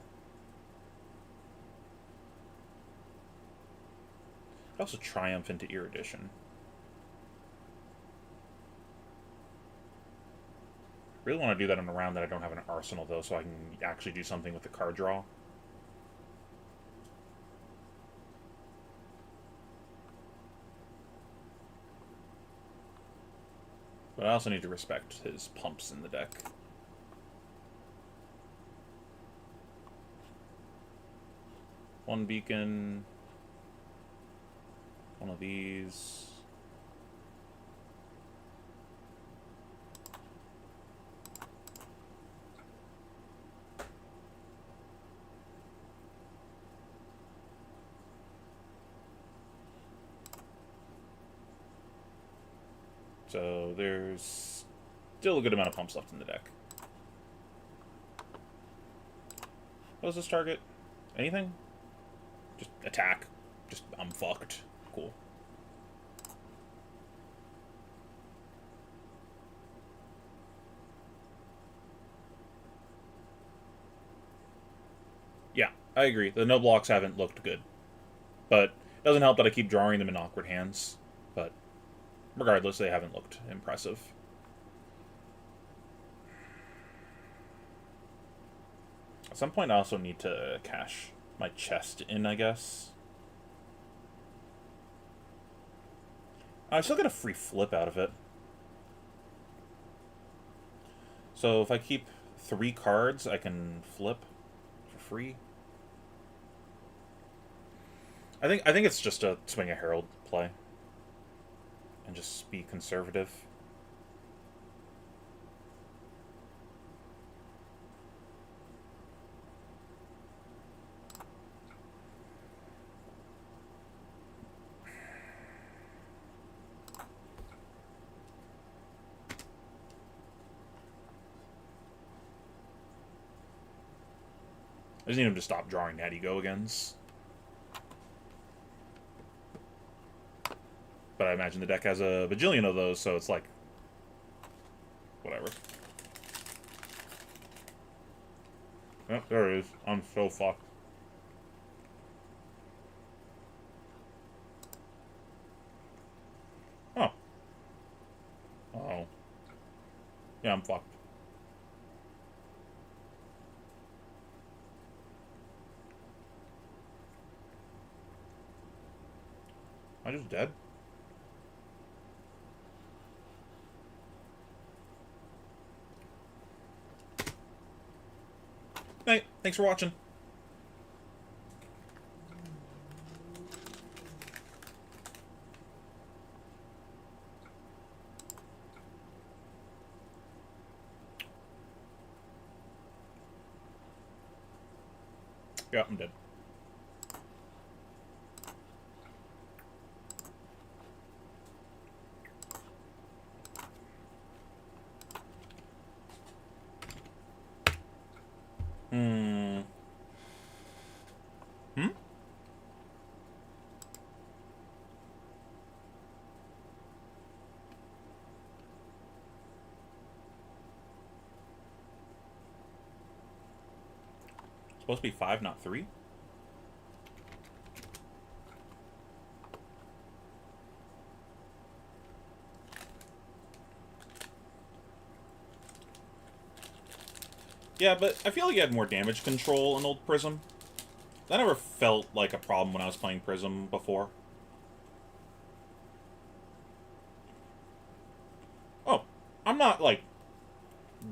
I also triumph into Erudition. Really want to do that on a round that I don't have an arsenal though, so I can actually do something with the card draw. But I also need to respect his pumps in the deck. One beacon. One of these. So there's still a good amount of pumps left in the deck. What does this target? Anything? Just attack. Just, I'm fucked. Cool. Yeah, I agree. The no blocks haven't looked good. But it doesn't help that I keep drawing them in awkward hands. But regardless, they haven't looked impressive. At some point, I also need to cash my chest in, I guess. I still get a free flip out of it. So if I keep 3 cards, I can flip for free. I think it's just a swing a herald play. And just be conservative. I just need him to stop drawing natty go-agains. But I imagine the deck has a bajillion of those, so it's like... whatever. Yep, there it is. I'm so fucked. Oh. Uh-oh. Yeah, I'm fucked. I just dead? Night. Thanks for watching. Yeah, I'm dead. Hmm. Hmm? Supposed to be 5, not 3? Yeah, but I feel like you had more damage control in old Prism. That never felt like a problem when I was playing Prism before. Oh, I'm not, like,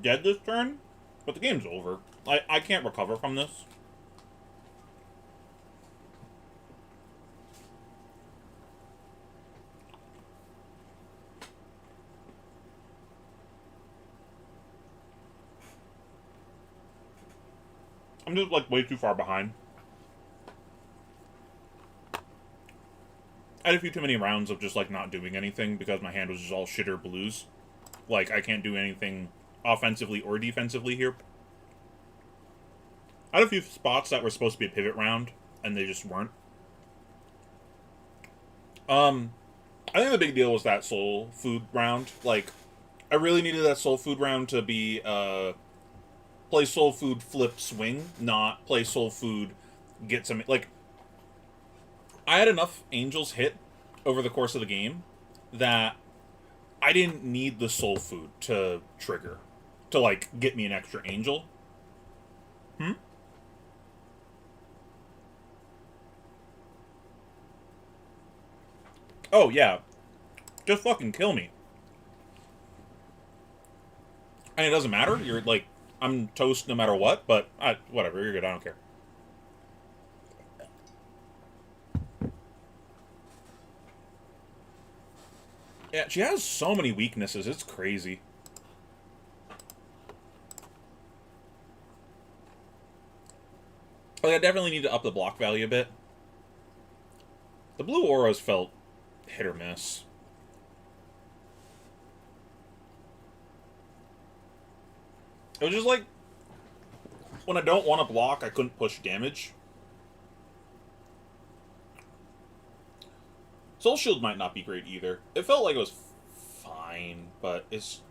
dead this turn, but the game's over. I can't recover from this. I'm just, like, way too far behind. I had a few too many rounds of just, like, not doing anything because my hand was just all shitter blues. Like, I can't do anything offensively or defensively here. I had a few spots that were supposed to be a pivot round, and they just weren't. I think the big deal was that soul food round. Like, I really needed that soul food round to be, play soul food flip swing, not play soul food get some, like, I had enough angels hit over the course of the game that I didn't need the soul food to trigger, to, like, get me an extra angel. Hmm? Oh, yeah. Just fucking kill me. And it doesn't matter. You're, like, I'm toast no matter what, but whatever, you're good, I don't care. Yeah, she has so many weaknesses, it's crazy. Like, I definitely need to up the block value a bit. The blue auras felt hit or miss. It was just like, when I don't want to block, I couldn't push damage. Soul Shield might not be great either. It felt like it was fine, but it's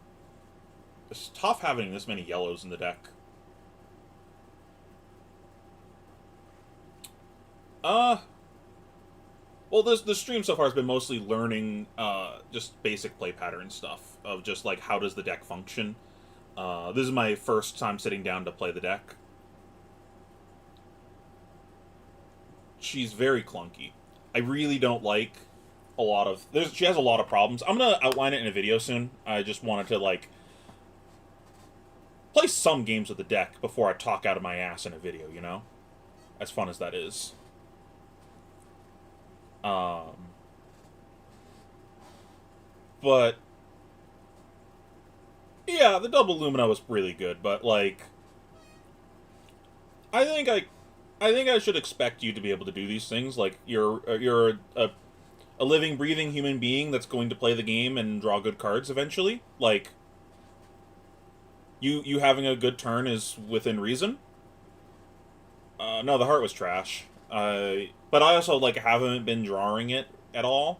tough having this many yellows in the deck. Well, the stream so far has been mostly learning just basic play pattern stuff of just, like, how does the deck function. This is my first time sitting down to play the deck. She's very clunky. I really don't like a lot of... She has a lot of problems. I'm going to outline it in a video soon. I just wanted to, like, play some games with the deck before I talk out of my ass in a video, you know? As fun as that is. But yeah, the double Lumina was really good, but, like, I think I should expect you to be able to do these things. Like, you're a living, breathing human being that's going to play the game and draw good cards eventually. Like, you having a good turn is within reason. No, the heart was trash. But I also, like, haven't been drawing it at all.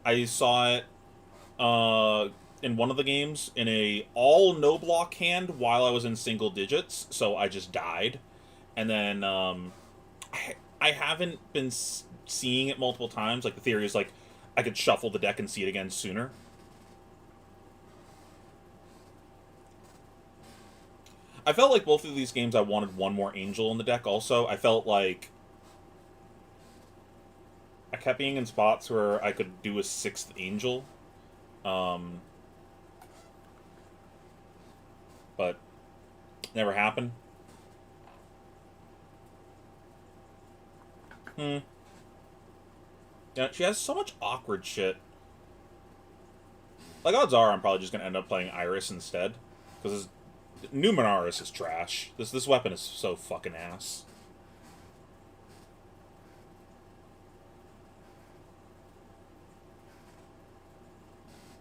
I saw it in one of the games in a all no block hand while I was in single digits, so I just died. And then I haven't been seeing it multiple times. Like, the theory is, like, I could shuffle the deck and see it again sooner. I felt like both of these games I wanted one more angel in the deck also. I felt like I kept being in spots where I could do a 6th angel, um, but never happened. Hmm. Yeah, she has so much awkward shit. Like, odds are I'm probably just gonna end up playing Iris instead, because Numenaris is trash. This weapon is so fucking ass.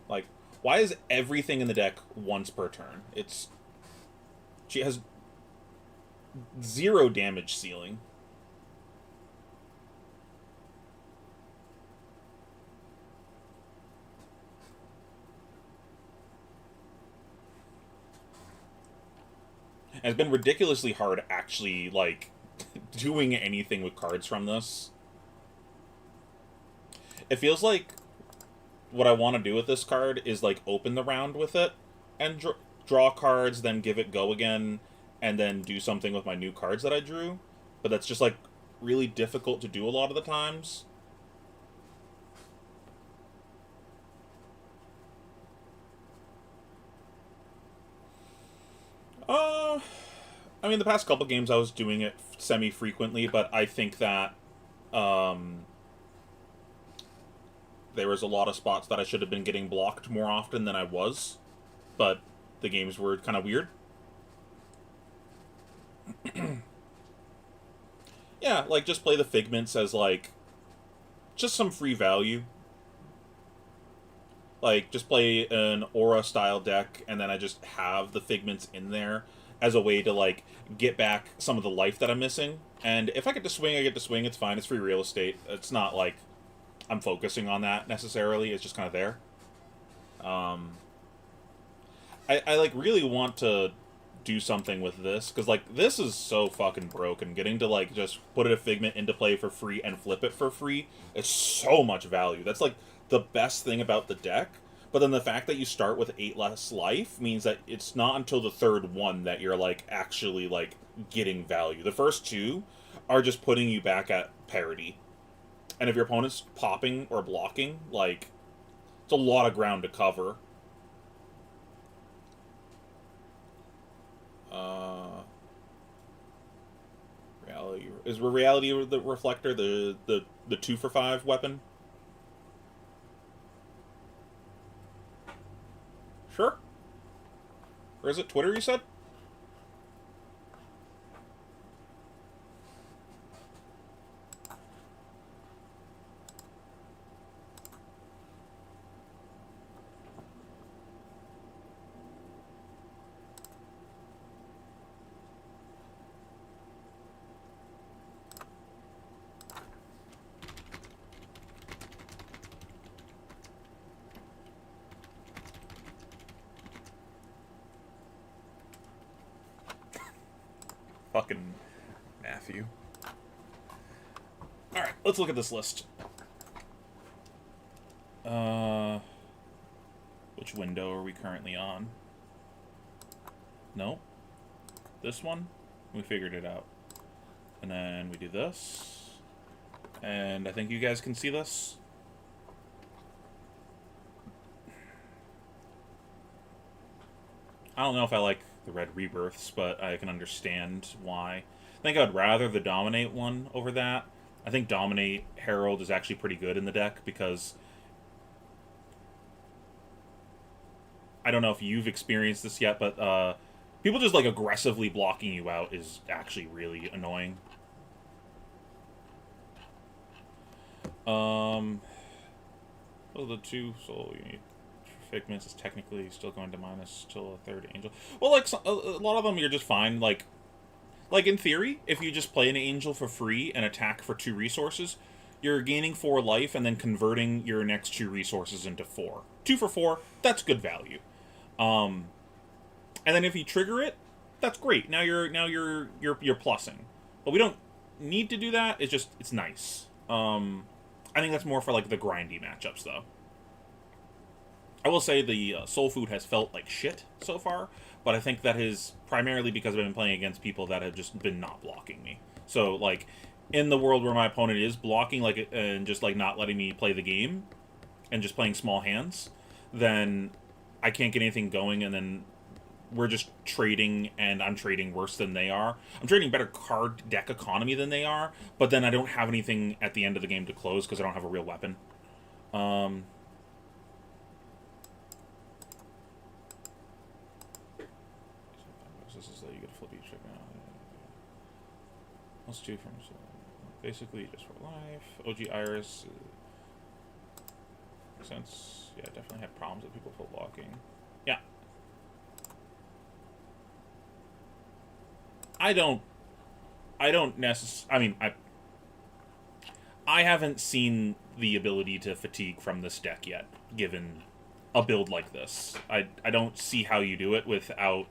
Like, why is everything in the deck once per turn? She has 0 damage ceiling. And it's been ridiculously hard actually, like, doing anything with cards from this. It feels like what I want to do with this card is, like, open the round with it and draw cards, then give it go again, and then do something with my new cards that I drew. But that's just, like, really difficult to do a lot of the times. I mean, the past couple games I was doing it semi-frequently, but I think that there was a lot of spots that I should have been getting blocked more often than I was. But the games were kind of weird. Yeah, like, just play the Figments as, like, just some free value. Like, just play an Aura-style deck, and then I just have the Figments in there as a way to, like, get back some of the life that I'm missing. And if I get to swing, I get to swing. It's fine. It's free real estate. It's not like I'm focusing on that necessarily. It's just kind of there. I like, really want to do something with this, because, like, this is so fucking broken. Getting to, like, just put a Figment into play for free and flip it for free is so much value. That's, like, the best thing about the deck. But then the fact that you start with 8 less life means that it's not until the third one that you're, like, actually, like, getting value. The first 2 are just putting you back at parity. And if your opponent's popping or blocking, like, it's a lot of ground to cover. Reality is reality the reflector, the 2 for 5 weapon. Sure. Or is it Twitter? You said. Fucking Matthew. Alright, let's look at this list. Which window are we currently on? No. This one? We figured it out. And then we do this. And I think you guys can see this. I don't know if I like the red rebirths, but I can understand why. I think I'd rather the Dominate one over that. I think Dominate Herald is actually pretty good in the deck, because I don't know if you've experienced this yet, but people just, like, aggressively blocking you out is actually really annoying. Well, the 2 soul you need Figments is technically still going to minus till a 3rd angel. Well, like, a lot of them you're just fine. Like in theory, if you just play an angel for free and attack for 2 resources, you're gaining 4 life and then converting your next 2 resources into 4. 2 for 4, that's good value. And then if you trigger it, that's great. Now you're plussing. But we don't need to do that. It's nice. I think that's more for, like, the grindy matchups, though. I will say the soul food has felt like shit so far, but I think that is primarily because I've been playing against people that have just been not blocking me. So, like, in the world where my opponent is blocking like and just like not letting me play the game and just playing small hands, then I can't get anything going, and then we're just trading, and I'm trading worse than they are. I'm trading better card deck economy than they are, but then I don't have anything at the end of the game to close because I don't have a real weapon. This is you get a flip each check now. Let's do from basically just for life. OG Iris. Makes sense. Yeah, definitely had problems with people full blocking. Yeah. I don't necessarily. I mean, I haven't seen the ability to fatigue from this deck yet, given a build like this. I don't see how you do it without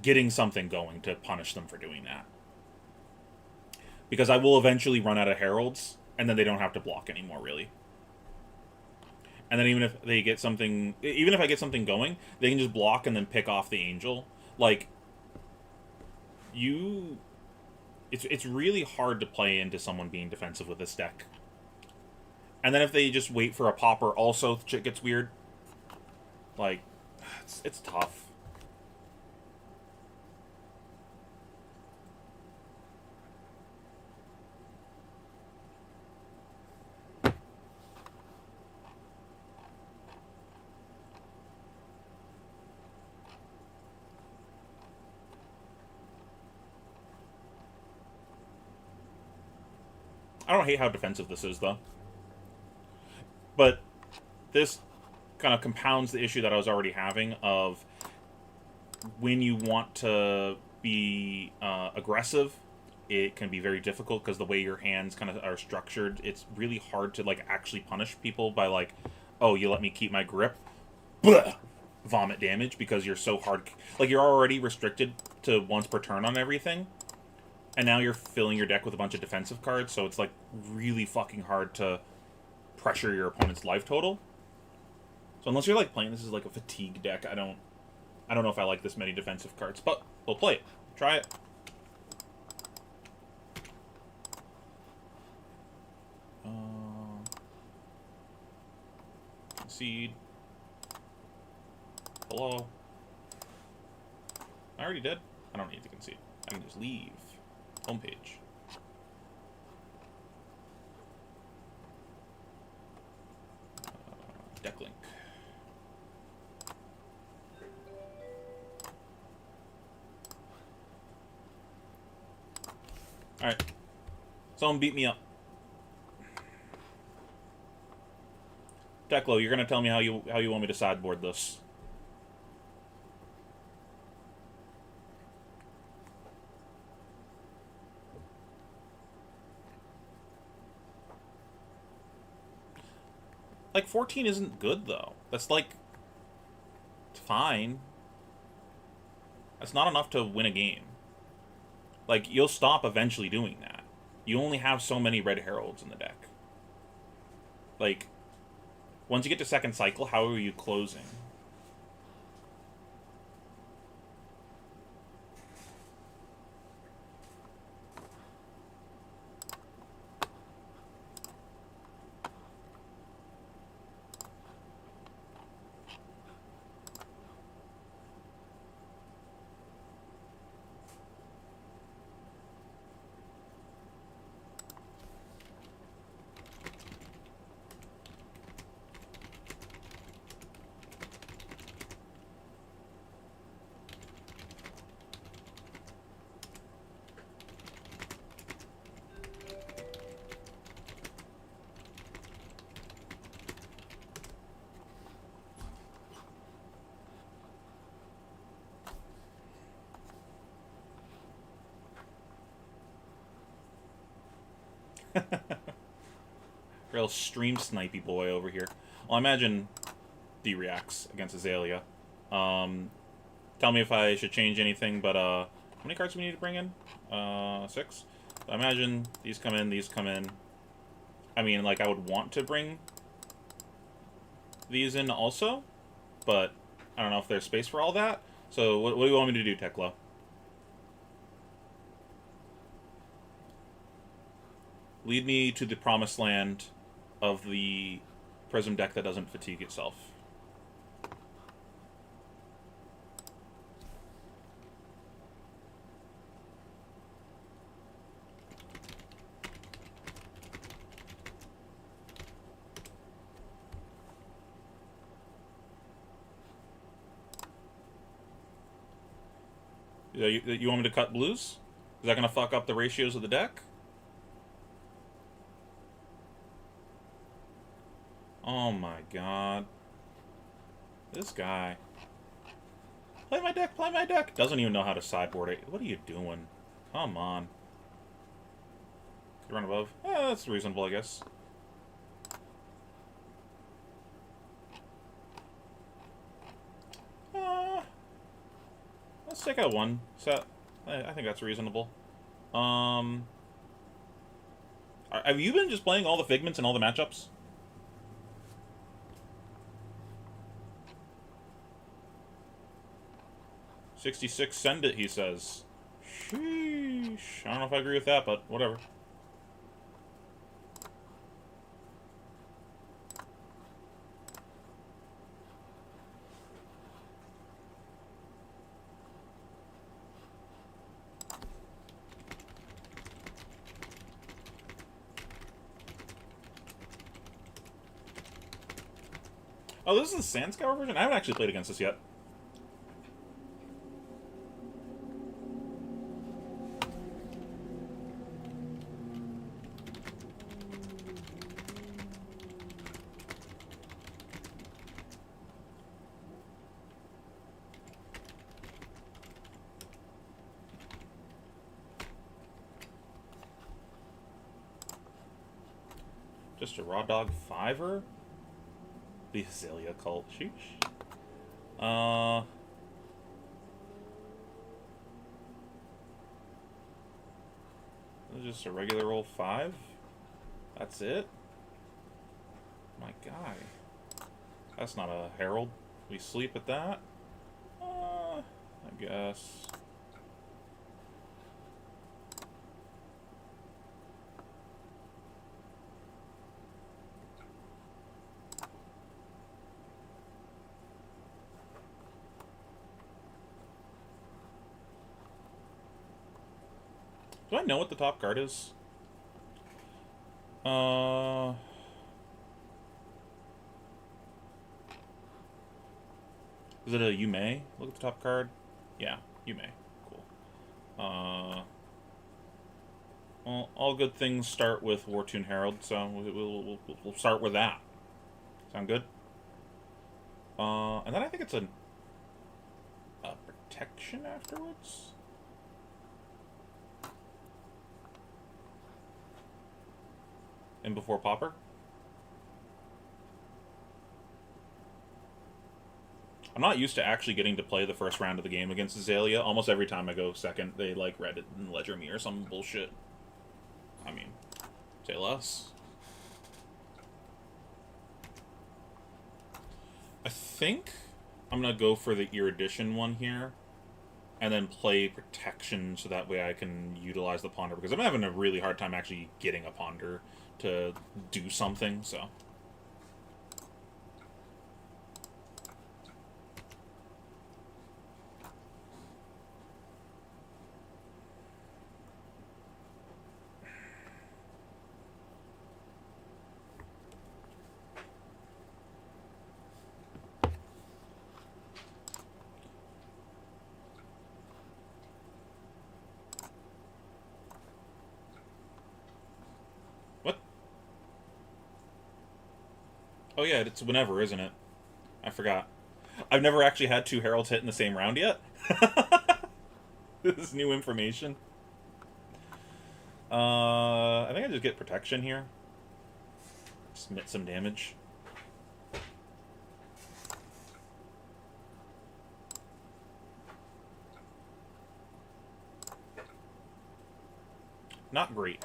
getting something going to punish them for doing that. Because I will eventually run out of heralds, and then they don't have to block anymore, really. And then even if they get something, even if I get something going, they can just block and then pick off the angel. Like, it's really hard to play into someone being defensive with this deck. And then if they just wait for a popper, also shit gets weird. Like, it's tough. I don't hate how defensive this is, though. But this kind of compounds the issue that I was already having of when you want to be aggressive, it can be very difficult because the way your hands kind of are structured, it's really hard to like actually punish people by like, oh, you let me keep my grip, blah, vomit damage because you're so hard. Like you're already restricted to once per turn on everything, and now you're filling your deck with a bunch of defensive cards, so it's like really fucking hard to pressure your opponent's life total. So unless you're like playing this as like a fatigue deck, I don't know if I like this many defensive cards, but we'll play it. Try it. Concede. Hello. I already did. I don't need to concede. I can just leave. Homepage. Deck link. Alright. Someone beat me up. Declo, you're gonna tell me how you want me to sideboard this. Like 14 isn't good though. That's like fine. That's not enough to win a game. Like, you'll stop eventually doing that. You only have so many red heralds in the deck. Like, once you get to second cycle, how are you closing? Real stream snipey boy over here. Well, I imagine D reacts against Azalea. Tell me if I should change anything, but how many cards do we need to bring in? 6. So I imagine these come in, these come in. I mean, like, I would want to bring these in also, but I don't know if there's space for all that. So what do you want me to do, Tekla? Lead me to the promised land of the Prism deck that doesn't fatigue itself. You want me to cut blues? Is that going to fuck up the ratios of the deck? Oh my god. This guy. Play my deck, play my deck! Doesn't even know how to sideboard it. What are you doing? Come on. Could run above. That's reasonable, I guess. Let's take out one set. I think that's reasonable. Have you been just playing all the Figments and all the matchups? $66, send it, he says. Sheesh. I don't know if I agree with that, but whatever. Oh, this is the Sandscour version? I haven't actually played against this yet. Just a raw dog fiver? The Azalea cult. Sheesh. Just a regular old 5? That's it? My guy. That's not a herald. We sleep at that? I guess. Do I know what the top card is? Is it a You May? Look at the top card. Yeah, You May. Cool. Well, all good things start with Wartune Herald, so we'll start with that. Sound good? And then I think it's a protection afterwards? And before Pauper? I'm not used to actually getting to play the first round of the game against Azalea. Almost every time I go second, they like Reddit and ledger me or some bullshit. I mean, say less. I think I'm gonna go for the Erudition one here, and then play Protection so that way I can utilize the Ponder, because I'm having a really hard time actually getting a Ponder to do something, so. Oh yeah, it's whenever, isn't it? I forgot. I've never actually had 2 Heralds hit in the same round yet. This is new information. I think I just get Protection here. Submit some damage. Not great.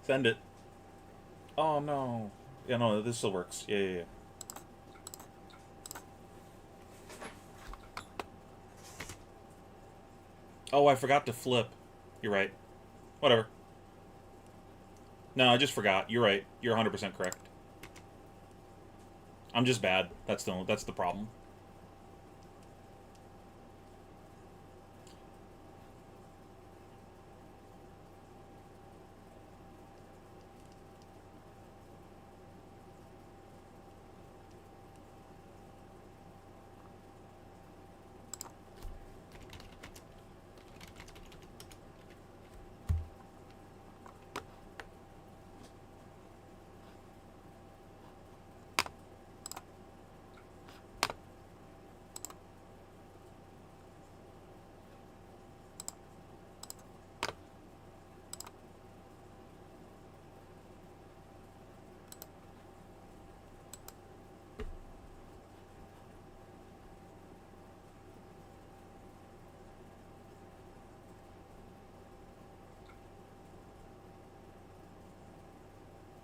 Send it. Oh, no. Yeah, no, this still works. Yeah, yeah, yeah. Oh, I forgot to flip. You're right. Whatever. No, I just forgot. You're right. You're 100% correct. I'm just bad. That's the problem.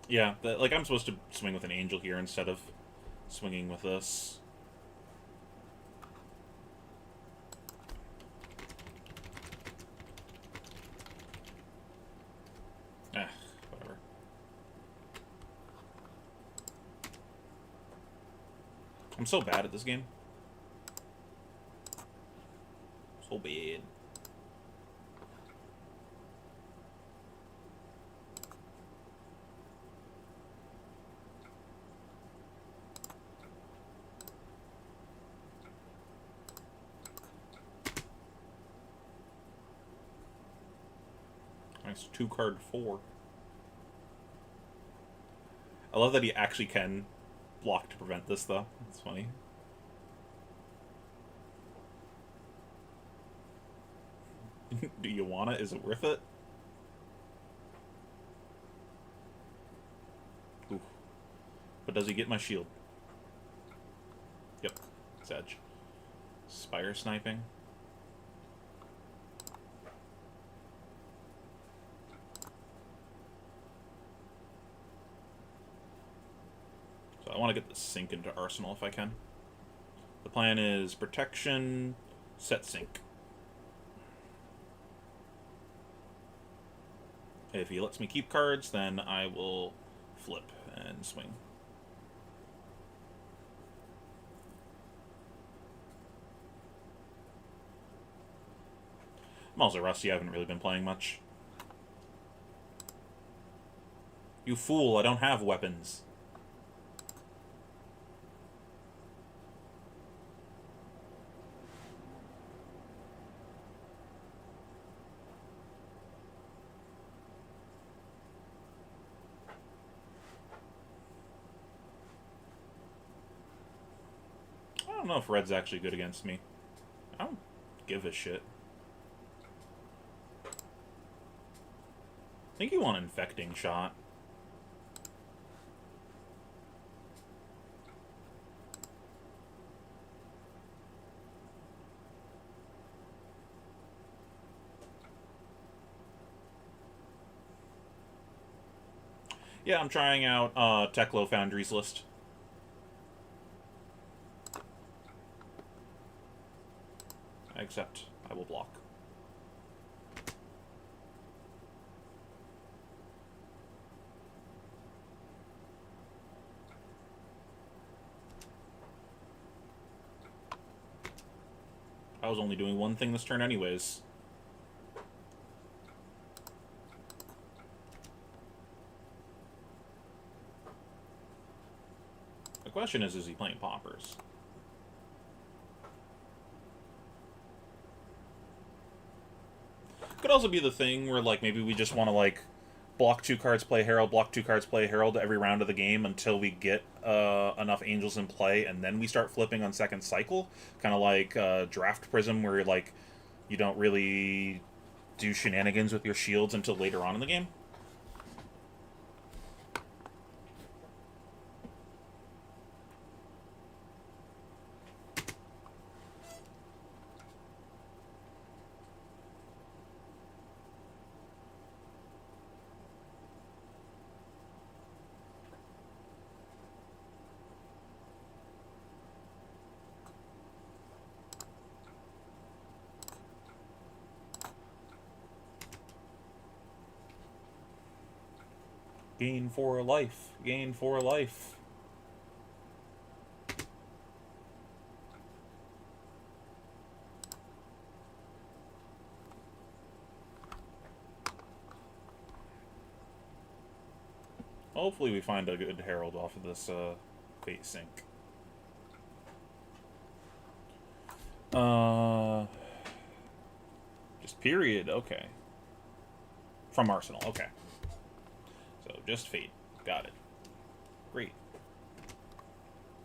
Yeah, like I'm supposed to swing with an angel here instead of swinging with this. Eh, whatever. I'm so bad at this game. So bad. Nice 2-card 4. I love that he actually can block to prevent this, though. It's funny. Do you want it? Is it worth it? Oof. But does he get my shield? Yep. It's edge. Spire sniping. So I want to get the sync into Arsenal if I can. The plan is protection, set sync. If he lets me keep cards, then I will flip and swing. I'm also rusty, I haven't really been playing much. You fool, I don't have weapons. I don't know if red's actually good against me. I don't give a shit. I think you want an infecting shot. Yeah, I'm trying out Teklo Foundry's list. Except I will block. I was only doing one thing this turn anyways. The question is he playing Paupers? Could also be the thing where, like, maybe we just want to, like, block 2 cards, play Herald, block 2 cards, play Herald every round of the game until we get enough Angels in play, and then we start flipping on second cycle. Kind of like Draft Prism, where, like, you don't really do shenanigans with your shields until later on in the game. Gain 4 life. Gain 4 life. Hopefully we find a good herald off of this fate sink. Just period, okay. From Arsenal, okay. So, just fate. Got it. Great.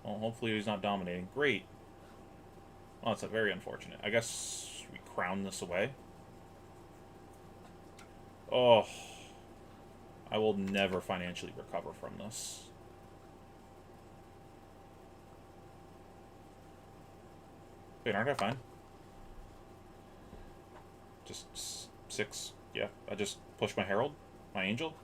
Well, hopefully he's not dominating. Great. Well, that's very unfortunate. I guess we crown this away. Oh. I will never financially recover from this. Wait, aren't I fine? Just 6. Yeah, I just push my herald, my angel.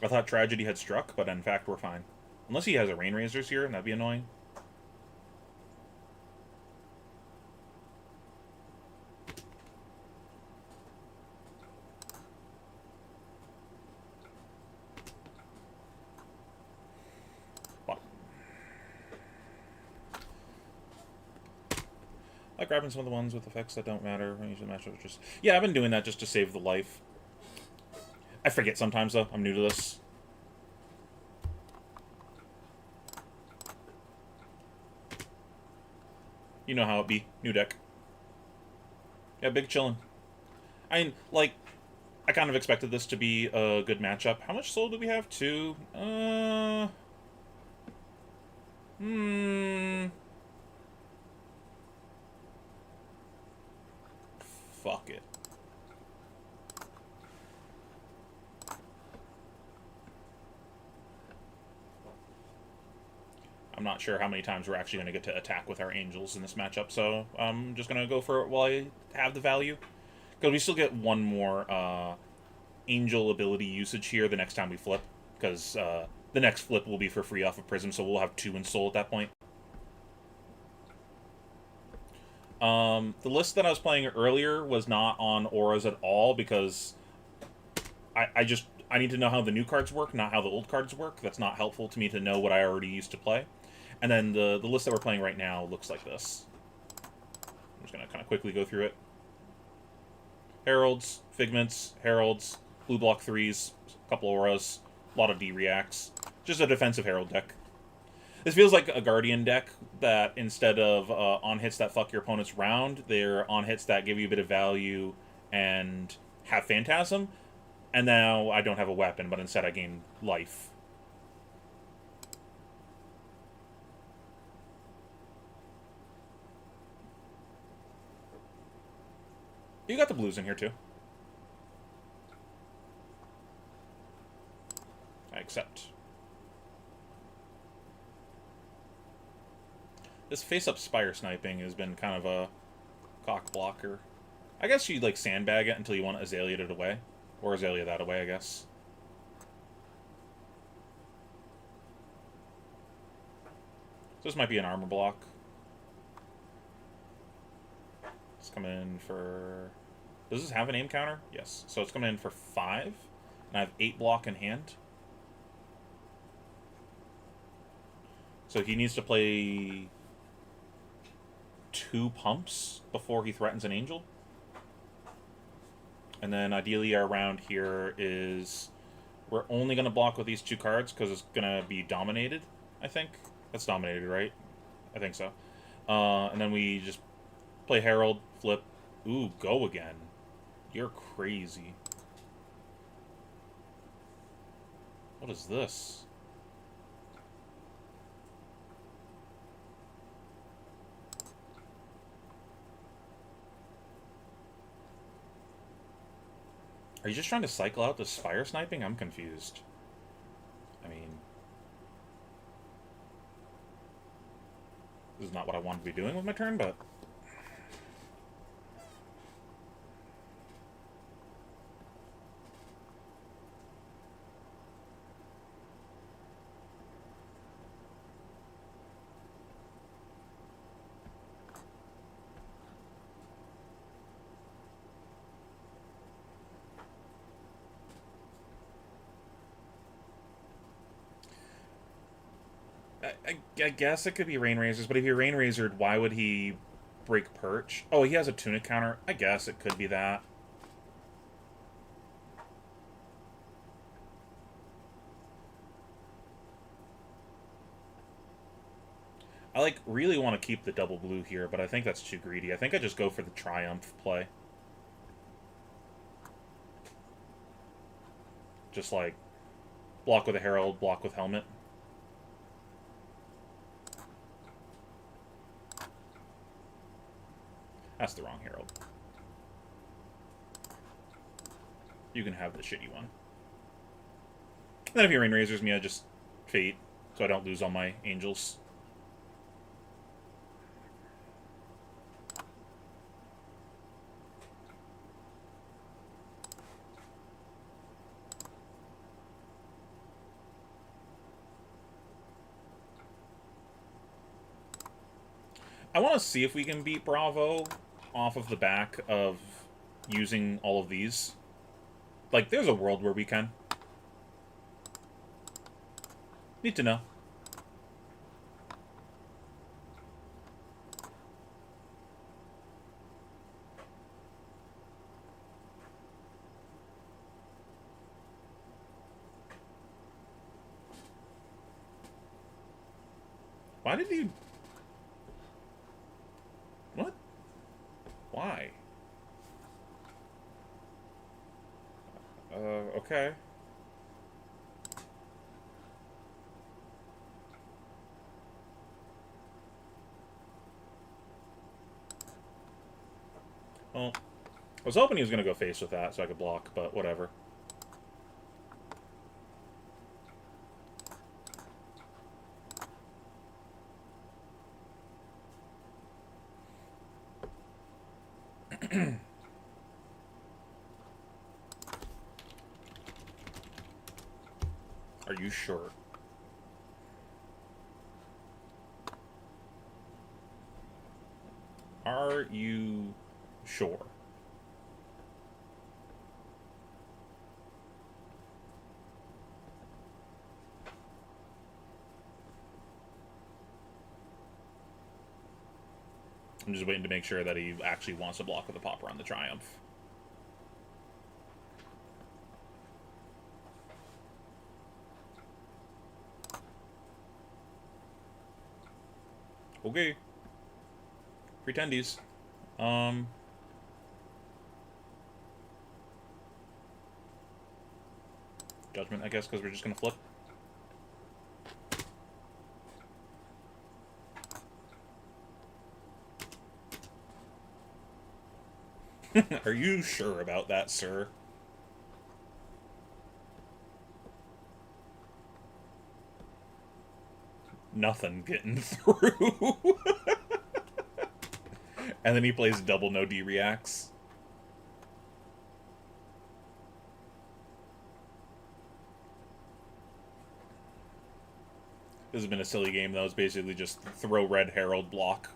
I thought tragedy had struck, but in fact we're fine. Unless he has a Rain Razors here, and that'd be annoying. Like grabbing some of the ones with effects that don't matter. Just yeah, I've been doing that just to save the life. I forget sometimes though. I'm new to this. You know how it be. New deck. Yeah, big chillin'. I mean, like, I kind of expected this to be a good matchup. How much soul do we have? 2? Fuck it. I'm not sure how many times we're actually going to get to attack with our angels in this matchup, so I'm just going to go for it while I have the value. Because we still get one more angel ability usage here the next time we flip, because the next flip will be for free off of Prism, so we'll have 2 in soul at that point. The list that I was playing earlier was not on auras at all, because I need to know how the new cards work, not how the old cards work. That's not helpful to me to know what I already used to play. And then the list that we're playing right now looks like this. I'm just going to kind of quickly go through it. Heralds, Figments, Heralds, blue block 3s, a couple auras, a lot of D-reacts. Just a defensive Herald deck. This feels like a Guardian deck that instead of on hits that fuck your opponent's round, they're on hits that give you a bit of value and have Phantasm. And now I don't have a weapon, but instead I gain life. You got the blues in here too. I accept. This face-up Spire sniping has been kind of a cock blocker. I guess you like sandbag it until you want Azalea it away. Or Azalea that away, I guess. So this might be an armor block. It's coming in for... Does this have an aim counter? Yes. So it's coming in for 5. And I have 8 block in hand. So he needs to play 2 pumps before he threatens an angel. And then ideally our round here is... We're only going to block with these 2 cards because it's going to be dominated, I think. That's dominated, right? I think so. And then we just play Herald, flip. Ooh, go again. You're crazy. What is this? Are you just trying to cycle out the Spire sniping? I'm confused. I mean... This is not what I wanted to be doing with my turn, but... I guess it could be Rain Razors, but if he Rain Razored, why would he break Perch? Oh, he has a Tunic counter. I guess it could be that. I, like, really want to keep the double blue here, but I think that's too greedy. I think I just go for the Triumph play. Just, like, block with a Herald, block with Helmet. That's the wrong Herald. You can have the shitty one. And then if he Rain Razors me, I just Fate, so I don't lose all my Angels. I want to see if we can beat Bravo off of the back of using all of these. Like, there's a world where we can. Need to know. Why did you... What? Why? Okay. Well, I was hoping he was going to go face with that so I could block, but whatever. Are you sure? Are you sure? I'm just waiting to make sure that he actually wants to block with the Popper on the Triumph. Okay. Pretendies. Judgment, I guess, because we're just going to flip. Are you sure about that, sir? Nothing getting through. And then he plays double no D reacts. This has been a silly game, though. It's basically just throw red Herald, block.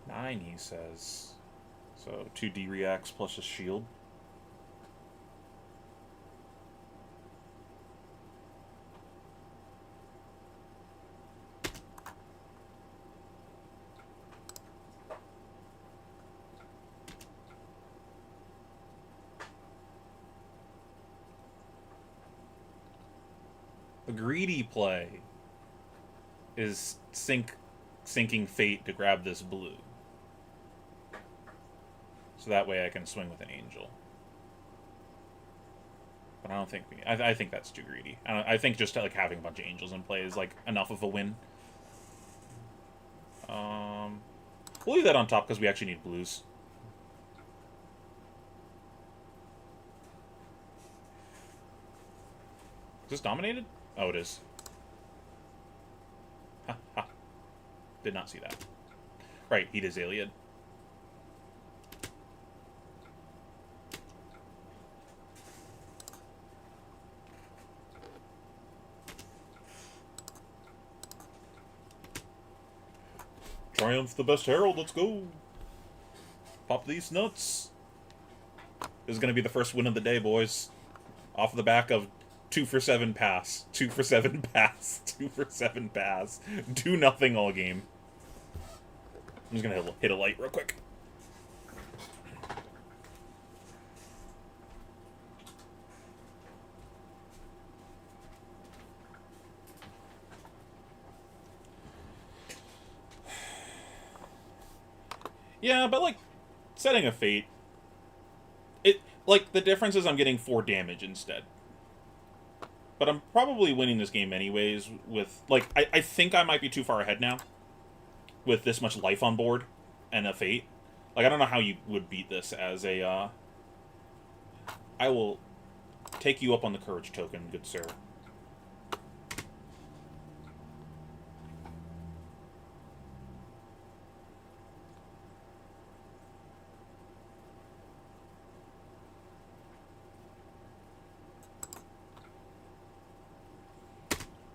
Nine, he says. So 2D reacts plus a shield. A greedy play is sinking Fate to grab this blue. So that way I can swing with an Angel. But I don't think I think that's too greedy. I think just like having a bunch of Angels in play is like enough of a win. We'll leave that on top because we actually need blues. Is this dominated? Oh, it is. Ha ha. Did not see that. Right, he did Azalea. Triumph the best herald, let's go. Pop these nuts. This is going to be the first win of the day, boys. Off the back of 2 for 7 pass. 2 for 7 pass. 2 for 7 pass. Do nothing all game. I'm just going to hit a light real quick. Yeah, but, like, setting a fate... Like, the difference is I'm getting 4 damage instead. But I'm probably winning this game anyways with... Like, I think I might be too far ahead now. With this much life on board and a fate. Like, I don't know how you would beat this as a, I will take you up on the courage token, good sir.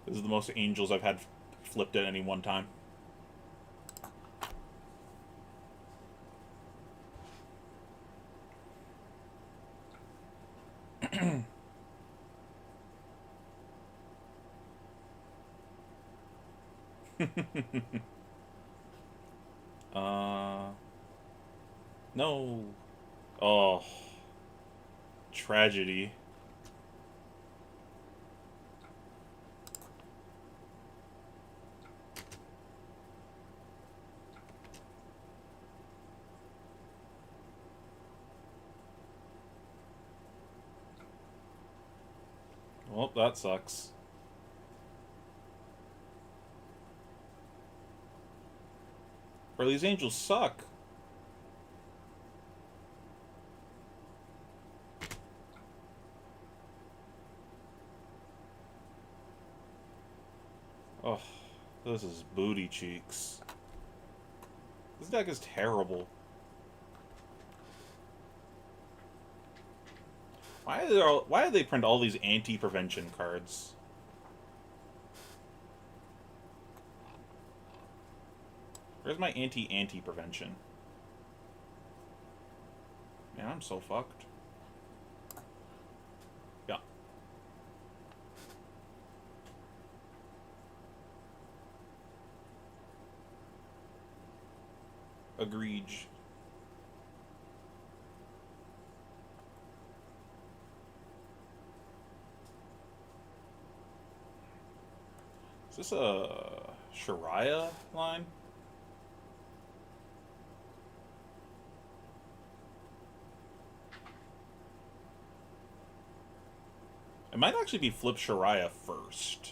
This is the most angels I've had flipped at any one time. No. Oh. Tragedy. Well, that sucks. Bro, these angels suck. Oh, this is booty cheeks. This deck is terrible. Why do they print all these anti-prevention cards? Where's my anti-prevention? Man, I'm so fucked. Yeah. Agreed. Is this a Shariah line? It might actually be flip Shariah first.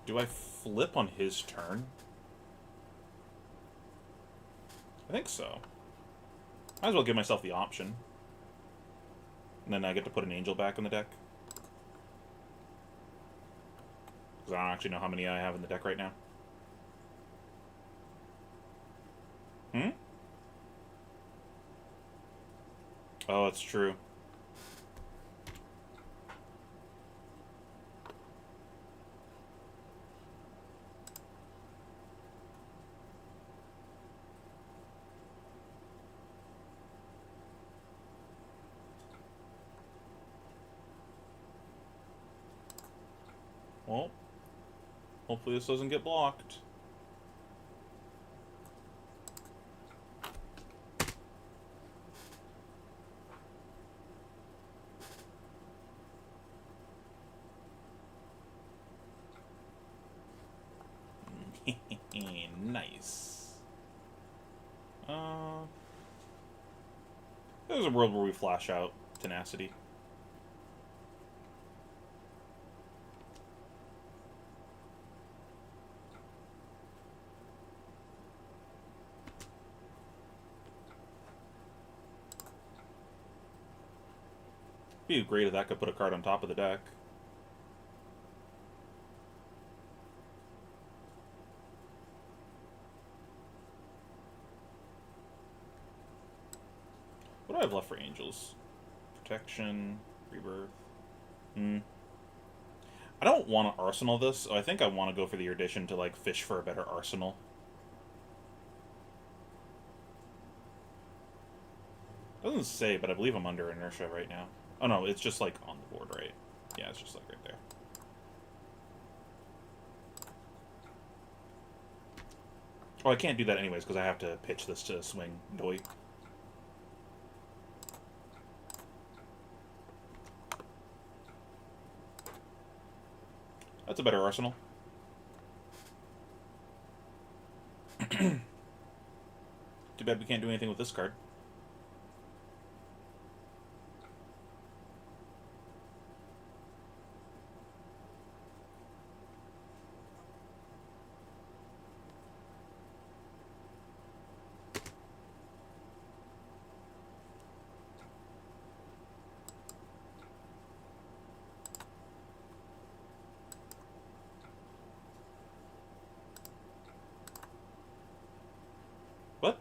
Do I flip on his turn? I think so. Might as well give myself the option. And then I get to put an angel back in the deck. Because I don't actually know how many I have in the deck right now. Hmm? Oh, it's true. Well, hopefully this doesn't get blocked. Nice. There's a world where we flash out Tenacity. Be great if that could put a card on top of the deck. What do I have left for angels? Protection, rebirth. I don't want to arsenal this, so I think I want to go for the erudition to, like, fish for a better arsenal. Doesn't say, but I believe I'm under inertia right now. Oh no, it's just, like, on the board, right? Yeah, it's just, like, right there. Oh, I can't do that anyways, because I have to pitch this to swing Doi. That's a better arsenal. Too bad we can't do anything with this card. What?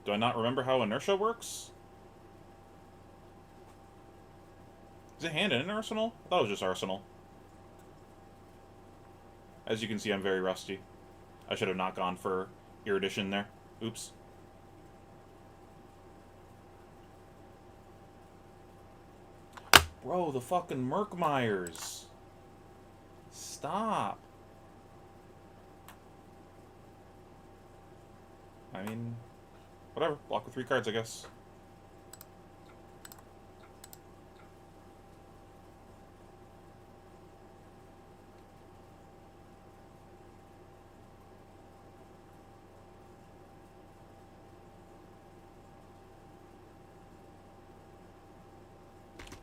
Do I not remember how inertia works? Is it hand and arsenal? I thought it was just arsenal. As you can see, I'm very rusty. I should have not gone for erudition there. Oops. Bro, the fucking Merkmeyers. Stop. I mean, whatever. Block with 3 cards, I guess.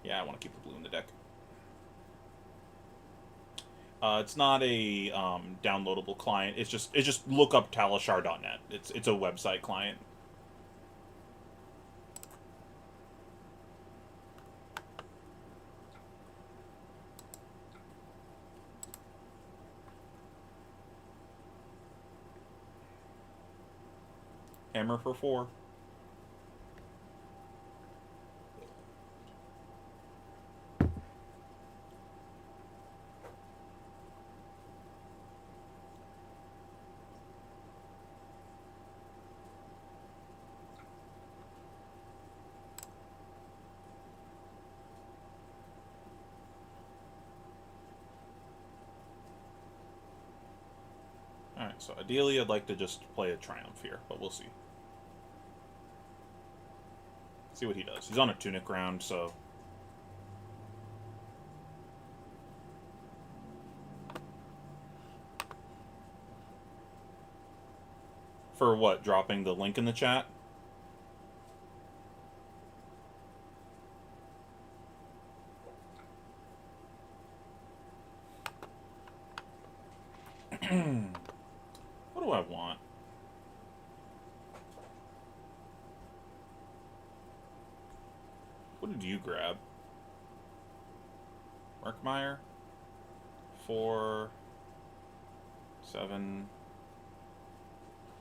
Yeah, I want to keep the blue in the deck. It's not a downloadable client. It's just look up talishar.net. It's a website client. Hammer for 4. Alright, so ideally I'd like to just play a Triumph here, but we'll see. See what he does. He's on a Tunic round, so... For what? Dropping the link in the chat? What do I want? What did you grab? Merkmeyer? 4... 7...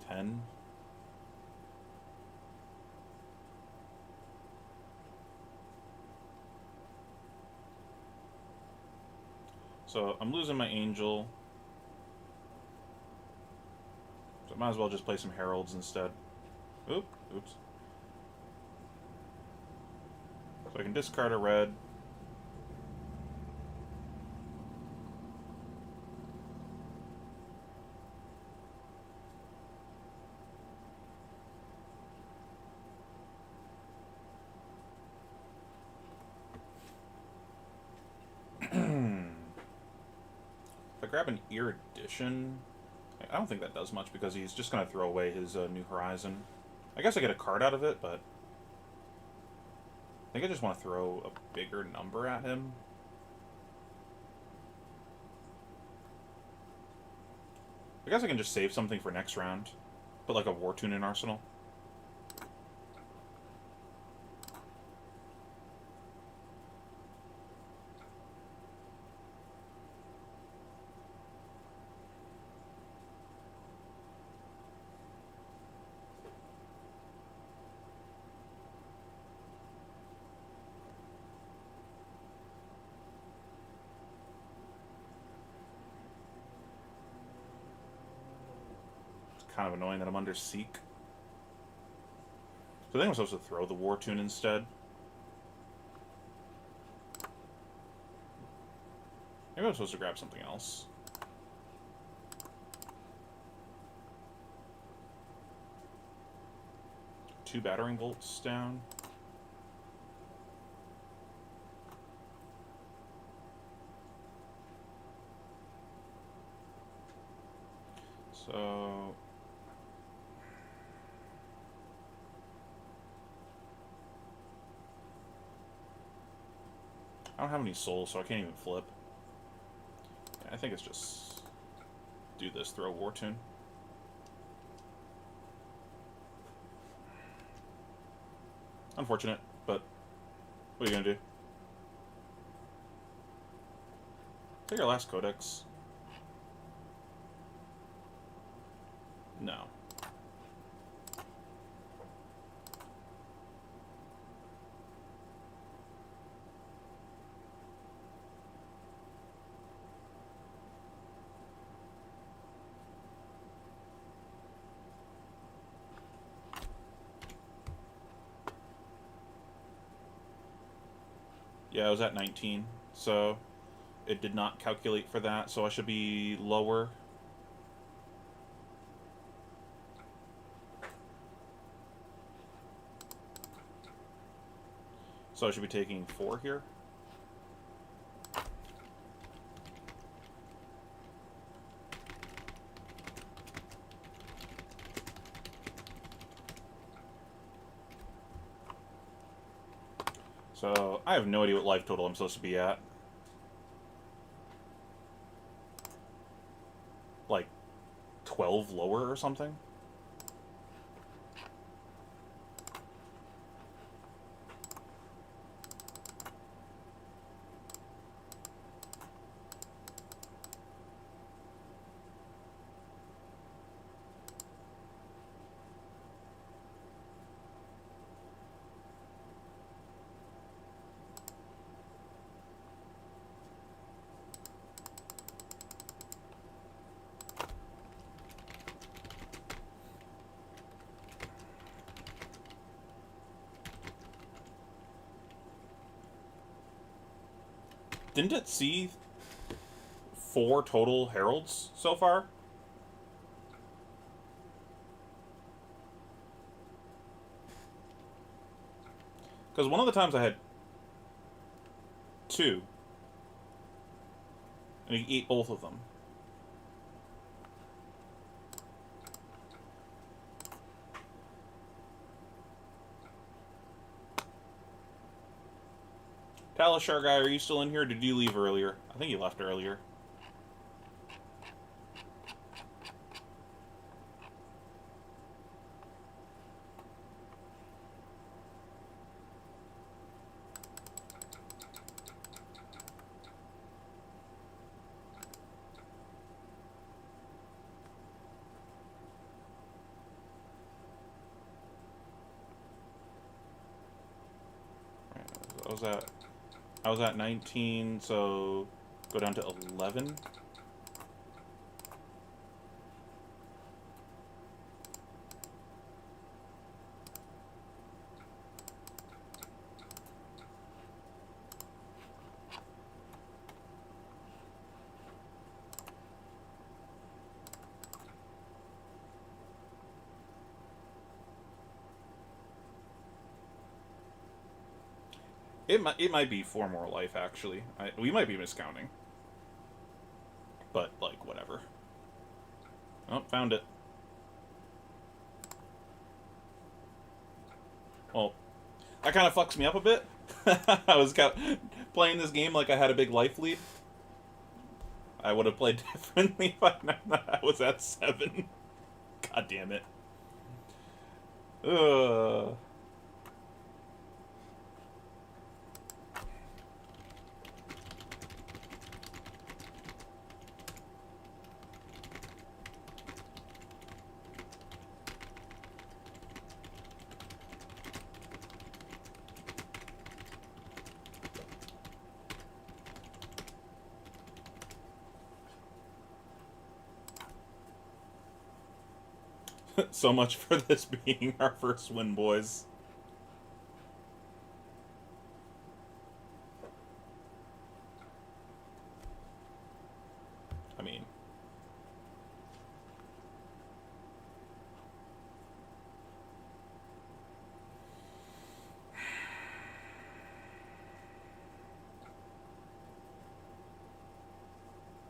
10? So, I'm losing my Angel. So I might as well just play some Heralds instead. Oops. So I can discard a red. If I grab an Erudition, I don't think that does much because he's just going to throw away his New Horizon. I guess I get a card out of it, but I think I just want to throw a bigger number at him. I guess I can just save something for next round. Put like a War Tune in Arsenal. kind of annoying that I'm under Seek. So I think I'm supposed to throw the War Tune instead. Maybe I'm supposed to grab something else. Two battering bolts down. So I don't have any souls, so I can't even flip. Yeah, I think it's just do this, throw War Tune. Unfortunate, but what are you gonna do? Take our last codex. No. Yeah, I was at 19, so it did not calculate for that, so I should be lower. So I should be taking 4 here. So I have no idea what life total I'm supposed to be at. Like 12 lower or something? Didn't it see 4 total heralds so far? Because one of the times I had 2. And he ate both of them. Talishar guy, are you still in here? Or did you leave earlier? I think you left earlier. I was at 19, so go down to 11. It might be 4 more life, actually. We might be miscounting. But, like, whatever. Oh, found it. Well, that kind of fucks me up a bit. I was playing this game like I had a big life lead. I would have played differently if I known that I was at 7. God damn it. Ugh. So much for this being our first win, boys. I mean...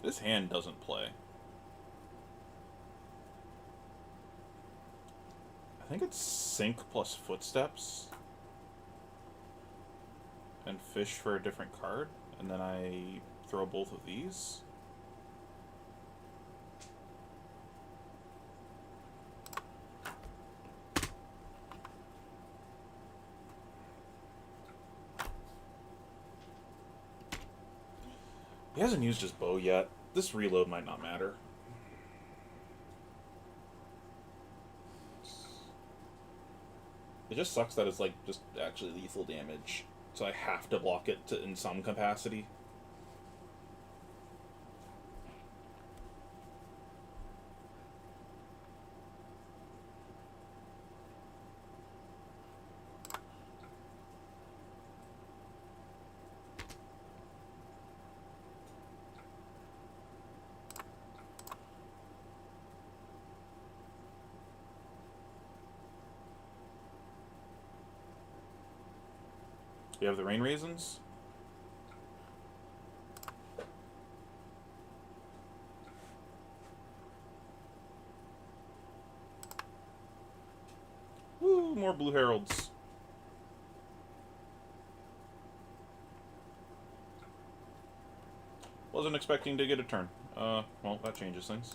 This hand doesn't play. I think it's sink plus footsteps. And fish for a different card. And then I throw both of these. He hasn't used his bow yet. This reload might not matter. It just sucks that it's like just actually lethal damage. So I have to block it in some capacity. You have the rain raisins? Woo, more blue heralds. Wasn't expecting to get a turn. Well, that changes things.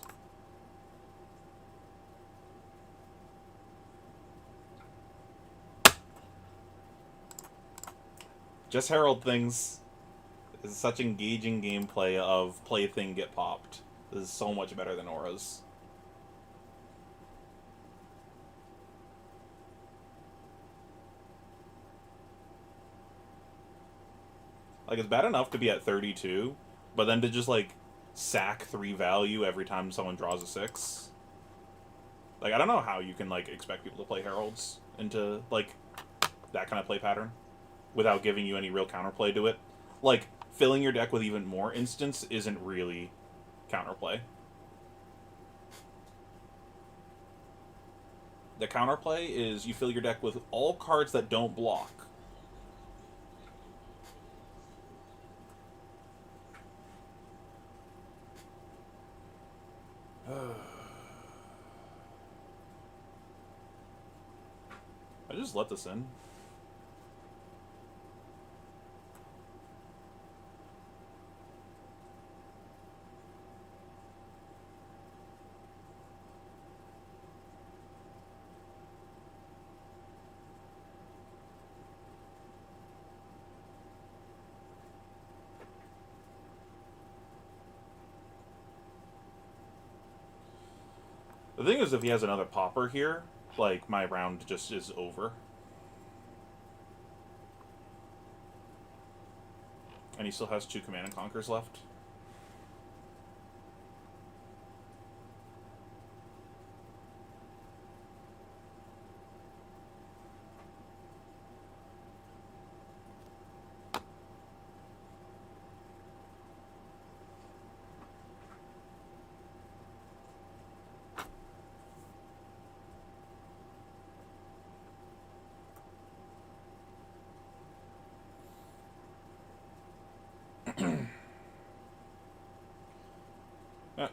Just herald things is such engaging gameplay of plaything get popped. This is so much better than auras. Like, it's bad enough to be at 32, but then to just, like, sack 3 value every time someone draws a 6. Like, I don't know how you can, like, expect people to play heralds into, like, that kind of play pattern without giving you any real counterplay to it. Like, filling your deck with even more instants isn't really counterplay. The counterplay is you fill your deck with all cards that don't block. I just let this in. The thing is, if he has another popper here, like, my round just is over. And he still has 2 Command and Conquers left.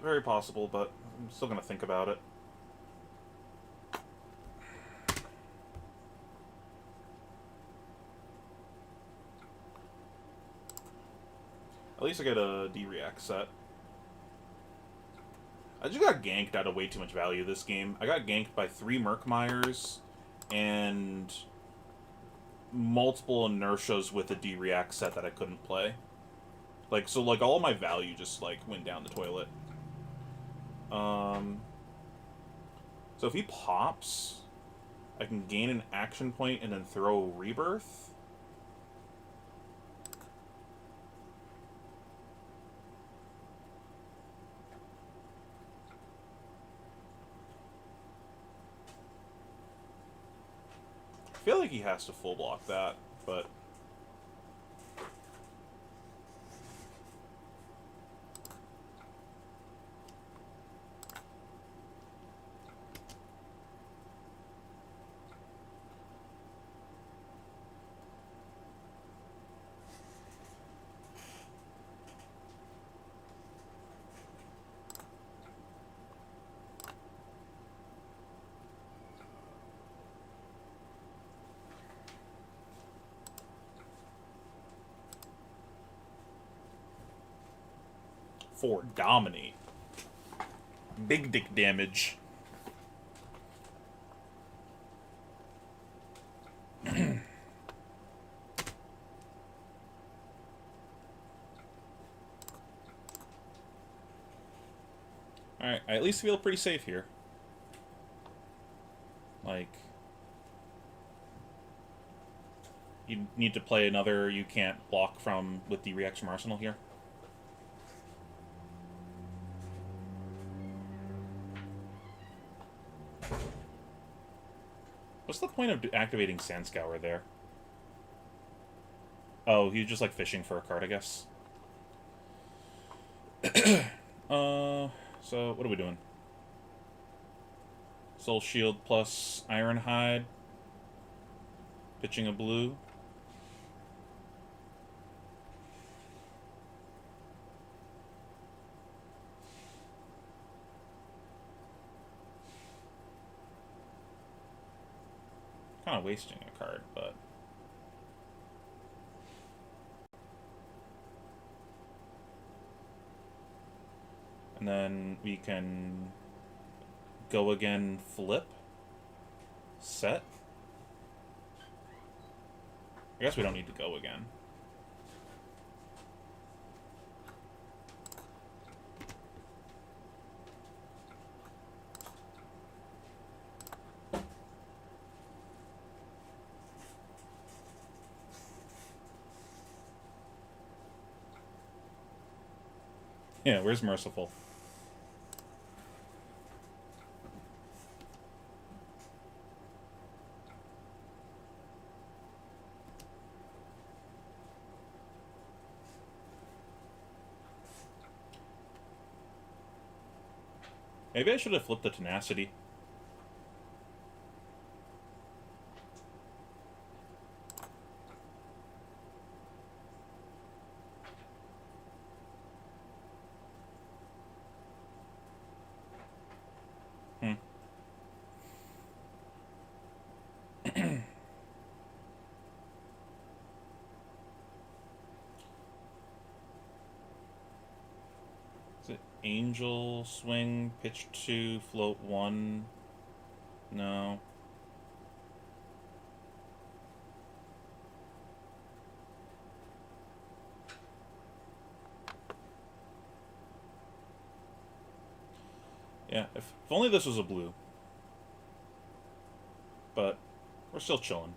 Very possible, but I'm still going to think about it. At least I get a D-React set. I just got ganked out of way too much value this game. I got ganked by 3 Murkmires and multiple inertias with a D-React set that I couldn't play. Like, so, like, all of my value just, like, went down the toilet. So if he pops, I can gain an action point and then throw Rebirth. feel like he has to full block that, but... For dominate. Big dick damage. Alright, I at least feel pretty safe here. Like... You need to play another you can't block from with the reacts from Arsenal here. What's the point of activating Sandscour there? Oh, he's just like fishing for a card, I guess. So what are we doing? Soul Shield plus Ironhide. Pitching a blue. Kind of wasting a card, but... And then we can go again, flip, set. I guess we don't need to go again. Yeah, where's Merciful? Maybe I should have flipped the Tenacity. Angel, swing, pitch 2, float 1. No. Yeah, if only this was a blue. But we're still chilling.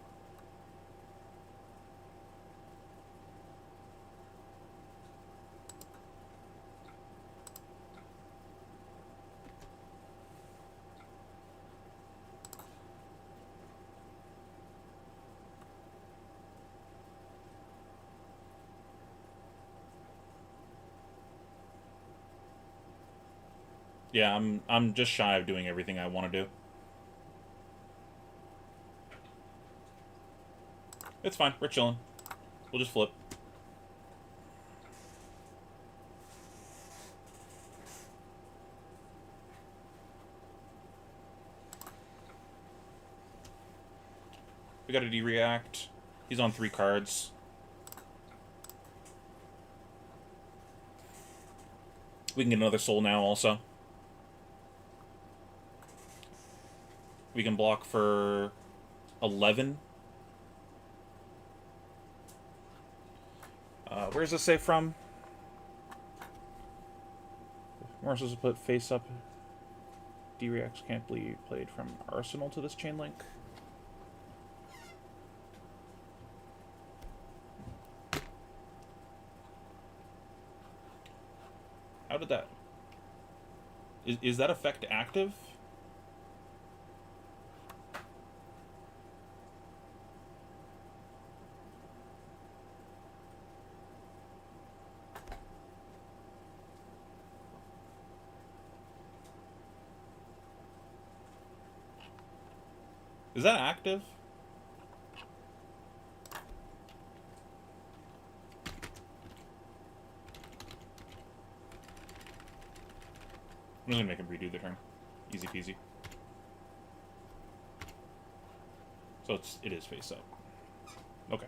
Yeah, I'm just shy of doing everything I want to do. It's fine, we're chilling. We'll just flip. We got a D-react. He's on 3 cards. We can get another soul now also. We can block for 11. Where's this say from? Morses put face up. D-reacts can't be played from Arsenal to this chain link. How did that... Is that effect active? Is that active? I'm just gonna make him redo the turn. Easy peasy. So it is face up. Okay.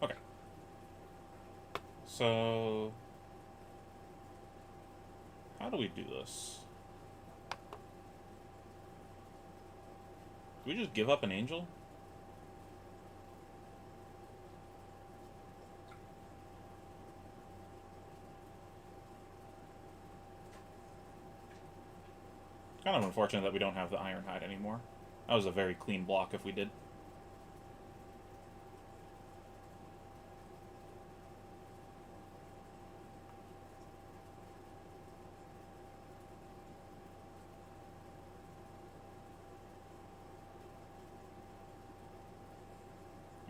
Okay. So how do we do this? Do we just give up an angel? Kind of unfortunate that we don't have the Ironhide anymore. That was a very clean block if we did.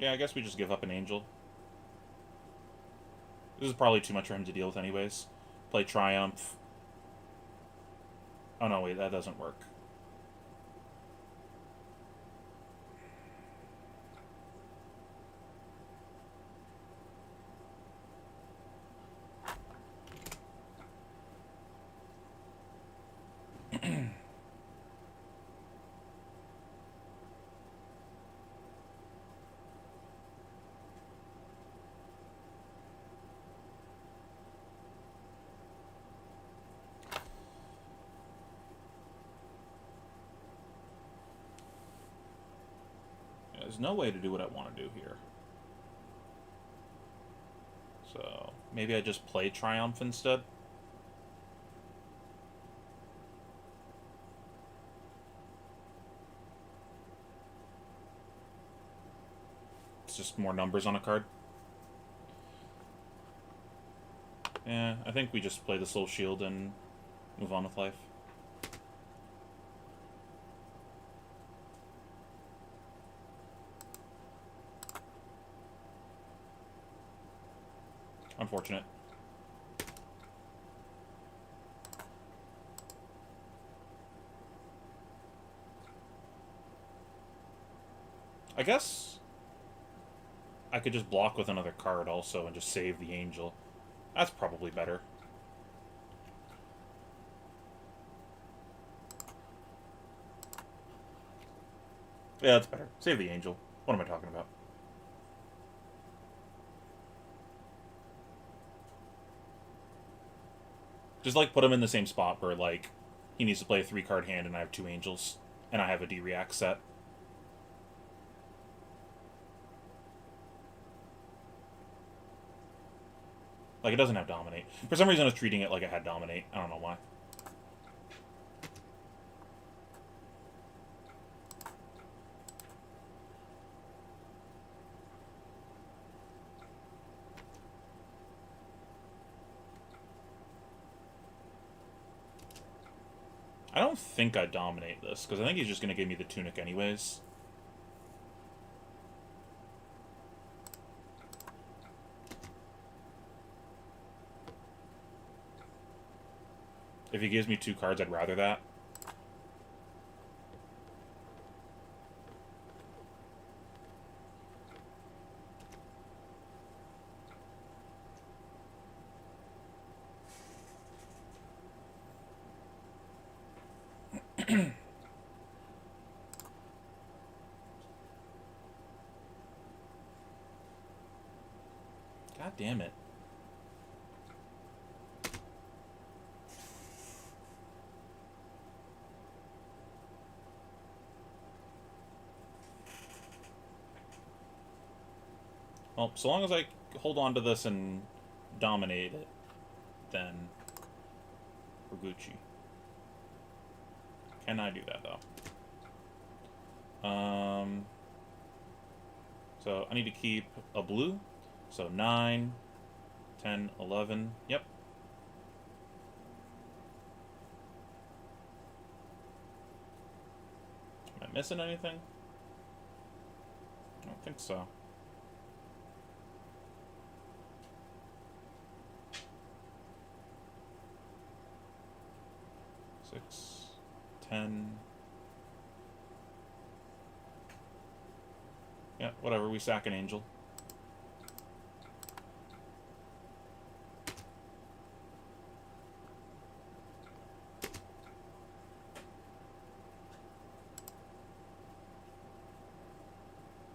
Yeah, I guess we just give up an angel. This is probably too much for him to deal with anyways. Play Triumph. Oh no, wait, that doesn't work. There's no way to do what I want to do here. So maybe I just play Triumph instead. It's just more numbers on a card. Yeah, I think we just play the Soul Shield and move on with life. Unfortunate. I guess I could just block with another card also and just save the angel. That's probably better. Yeah, that's better. Save the angel. What am I talking about? Just, like, put him in the same spot where, like, he needs to play a 3-card hand and I have 2 angels. And I have a D-React set. Like, it doesn't have Dominate. For some reason, I was treating it like it had Dominate. I don't know why. I don't think I dominate this, because I think he's just going to give me the Tunic anyways. If he gives me 2 cards, I'd rather that. God damn it. Well, so long as I hold on to this and dominate it, then we're Gucci. Can I do that, though? So I need to keep a blue. So 9, 10, 11. Yep. Am I missing anything? I don't think so. Six, 10. Yeah, whatever. We sack an angel.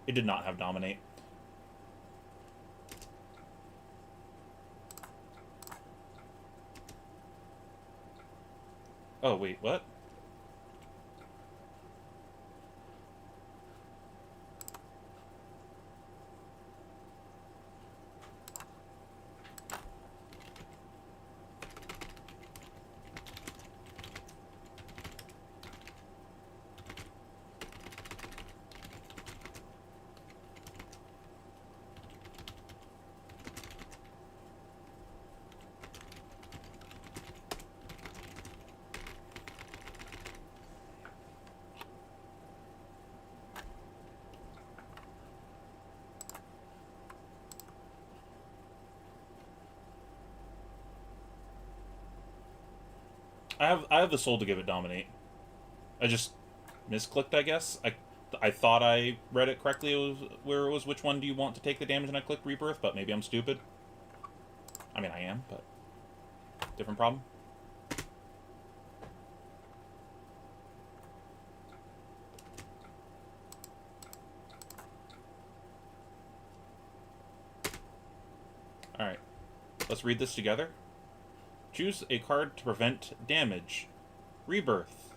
It did not have dominate. Oh, wait, what? I have the soul to give it dominate. I just misclicked, I guess. I thought I read it correctly. It was where it was which one do you want to take the damage, and I clicked rebirth, but maybe I'm stupid. I mean, I am, but different problem. All right, let's read this together. Choose a card to prevent damage. Rebirth.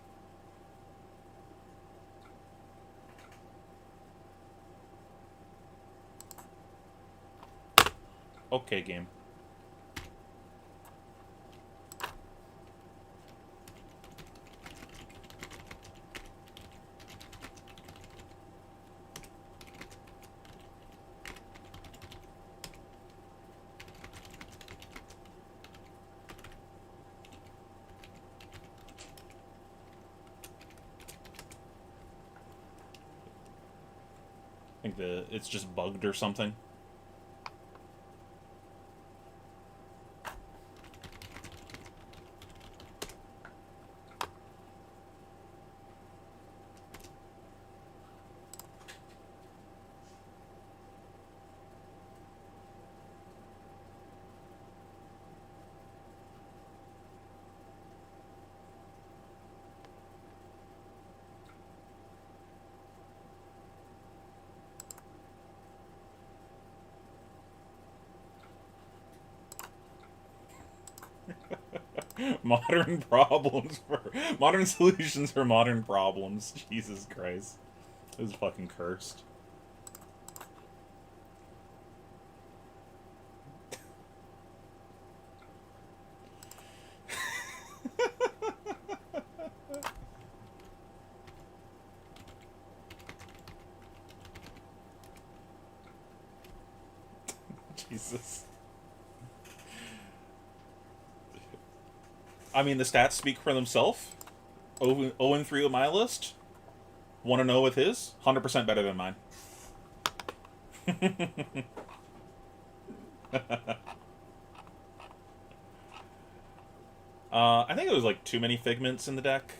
Okay, game. I think it's just bugged or something. Modern problems for modern solutions for modern problems. Jesus Christ, this is fucking cursed. Jesus. I mean, the stats speak for themselves. 0-3 with my list. 1-0 with his. 100% better than mine. I think it was like too many figments in the deck.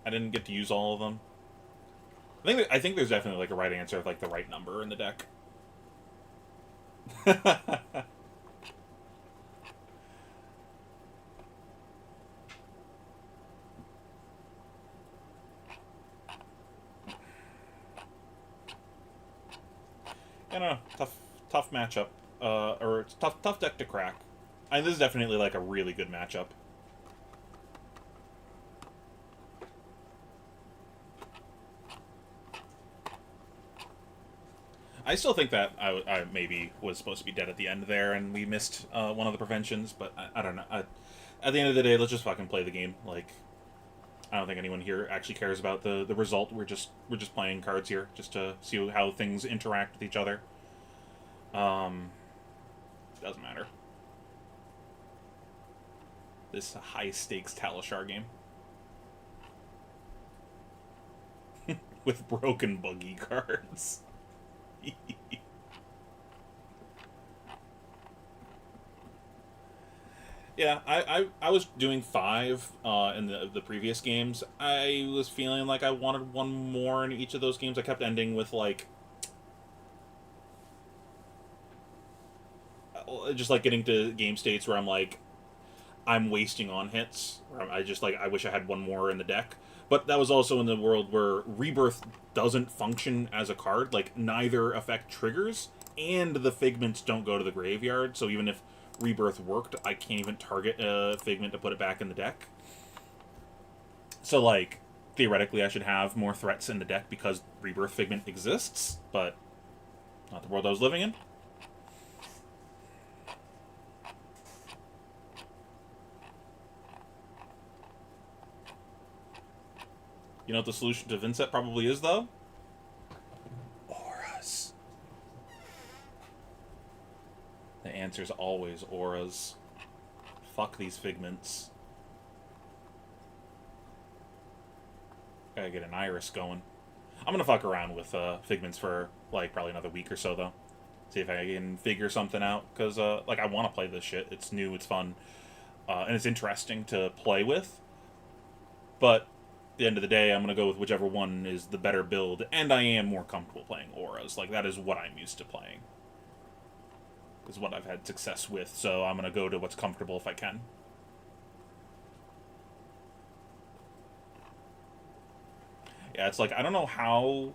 I didn't get to use all of them. I think there's definitely like a right answer with like the right number in the deck. I don't know. Tough matchup. Or it's tough deck to crack. This is definitely like a really good matchup. I still think that I maybe was supposed to be dead at the end there, and we missed one of the preventions. But I don't know. At the end of the day, let's just fucking play the game. Like, I don't think anyone here actually cares about the result. We're just playing cards here just to see how things interact with each other. Doesn't matter. This high stakes Talishar game with broken buggy cards. Yeah, I was doing 5 in the previous games. I was feeling like I wanted one more in each of those games. I kept ending with like just like getting to game states where I'm like I'm wasting on hits. Where I just like I wish I had one more in the deck. But that was also in the world where Rebirth doesn't function as a card. Like neither effect triggers, and the Figments don't go to the graveyard. So even if Rebirth worked, I can't even target a Figment to put it back in the deck. So, like, theoretically, I should have more threats in the deck because Rebirth Figment exists, but not the world I was living in. You know what the solution to Vincent probably is, though? Auras. The answer's always auras. Fuck these Figments. Gotta get an Iris going. I'm gonna fuck around with Figments for, like, probably another week or so, though. See if I can figure something out, because, like, I want to play this shit. It's new, it's fun, and it's interesting to play with. But, at the end of the day, I'm gonna go with whichever one is the better build, and I am more comfortable playing auras. Like, that is what I'm used to playing. Is what I've had success with, so I'm gonna go to what's comfortable if I can. Yeah, it's like, I don't know how...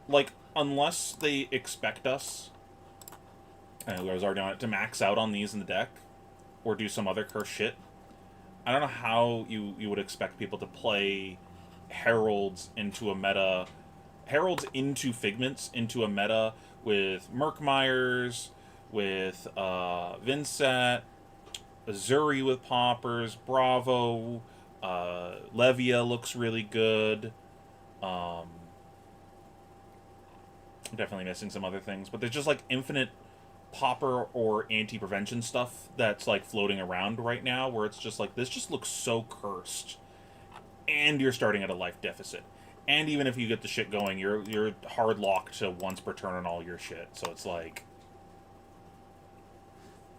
Like, unless they expect us, I was already on it, to max out on these in the deck, or do some other curse shit, I don't know how you would expect people to play Heralds into a meta... Heralds into Figments into a meta with Murkmires, with Vincent, Azuri with Poppers, Bravo, Levia looks really good. I'm definitely missing some other things, but there's just like infinite Popper or anti-prevention stuff that's like floating around right now where it's just like, this just looks so cursed. And you're starting at a life deficit. And even if you get the shit going, you're hard locked to once per turn on all your shit. So it's like,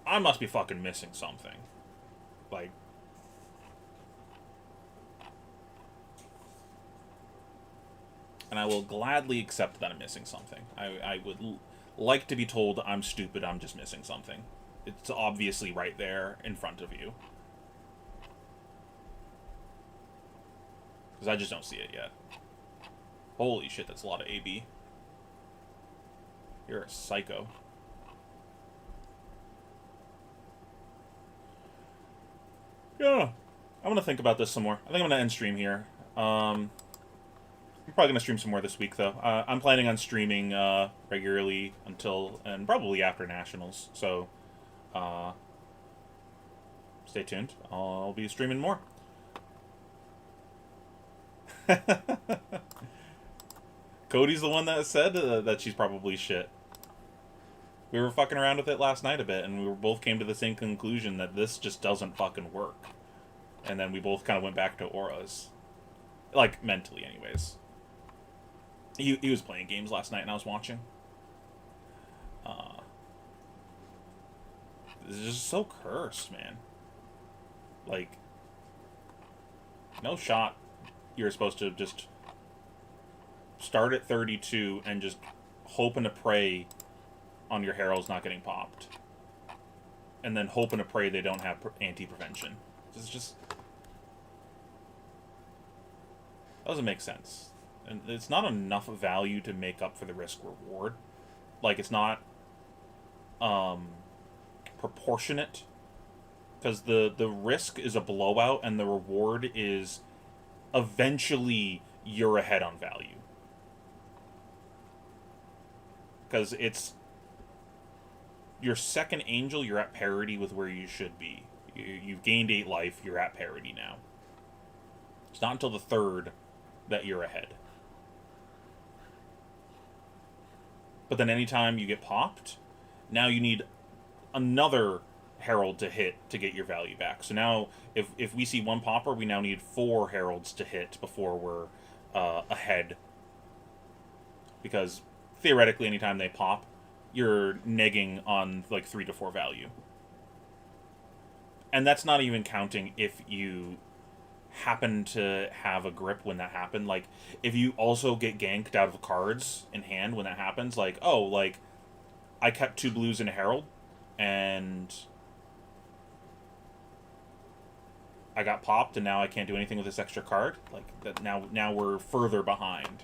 I must be fucking missing something. Like, and I will gladly accept that I'm missing something. I would like to be told I'm stupid, I'm just missing something. It's obviously right there in front of you. Because I just don't see it yet. Holy shit, that's a lot of AB. You're a psycho. Yeah, I'm gonna think about this some more. I think I'm gonna end stream here. I'm probably gonna stream some more this week, though. I'm planning on streaming regularly until, and probably after Nationals, so stay tuned. I'll be streaming more. Cody's the one that said that she's probably shit. We were fucking around with it last night a bit, and we both came to the same conclusion that this just doesn't fucking work. And then we both kind of went back to auras. Like, mentally, anyways. He was playing games last night, and I was watching. This is just so cursed, man. Like, no shot you're supposed to just start at 32 and just hope and to pray on your Heralds not getting popped. And then hope and to pray they don't have anti-prevention. It's just... doesn't make sense. And it's not enough value to make up for the risk-reward. Like, it's not proportionate. Because the risk is a blowout and the reward is eventually you're ahead on value. because it's your second angel. You're at parity with where you should be. You've gained 8 life. You're at parity now. It's not until the third that you're ahead. But then anytime you get popped, now you need another herald to hit to get your value back. So now, if we see 1 popper, we now need 4 heralds to hit before we're ahead. Because theoretically, anytime they pop, you're negging on like 3 to 4 value. And that's not even counting if you happen to have a grip when that happened. Like, if you also get ganked out of cards in hand when that happens, like, oh, like, I kept 2 blues in a herald, and I got popped, and now I can't do anything with this extra card. Like, that now we're further behind.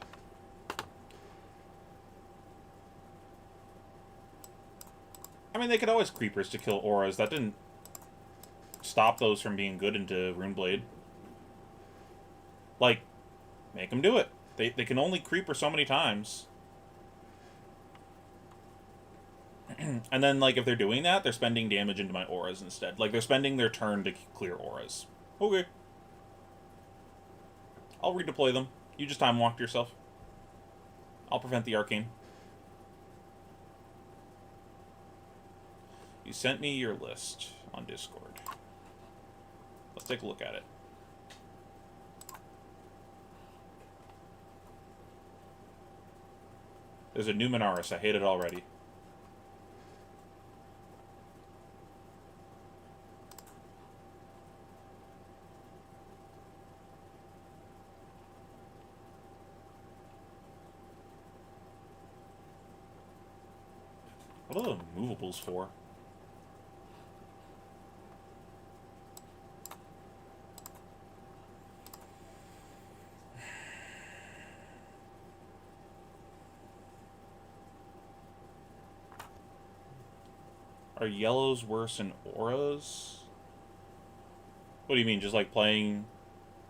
I mean, they could always creepers to kill auras. That didn't stop those from being good into Runeblade. Like, make them do it. They can only creeper so many times. And then, like, if they're doing that, they're spending damage into my auras instead. Like, they're spending their turn to clear auras. Okay. I'll redeploy them. You just time walked yourself. I'll prevent the arcane. You sent me your list on Discord. Let's take a look at it. There's a Numenaris. I hate it already. What are the movables for? Are yellows worse than auras? What do you mean? Just like playing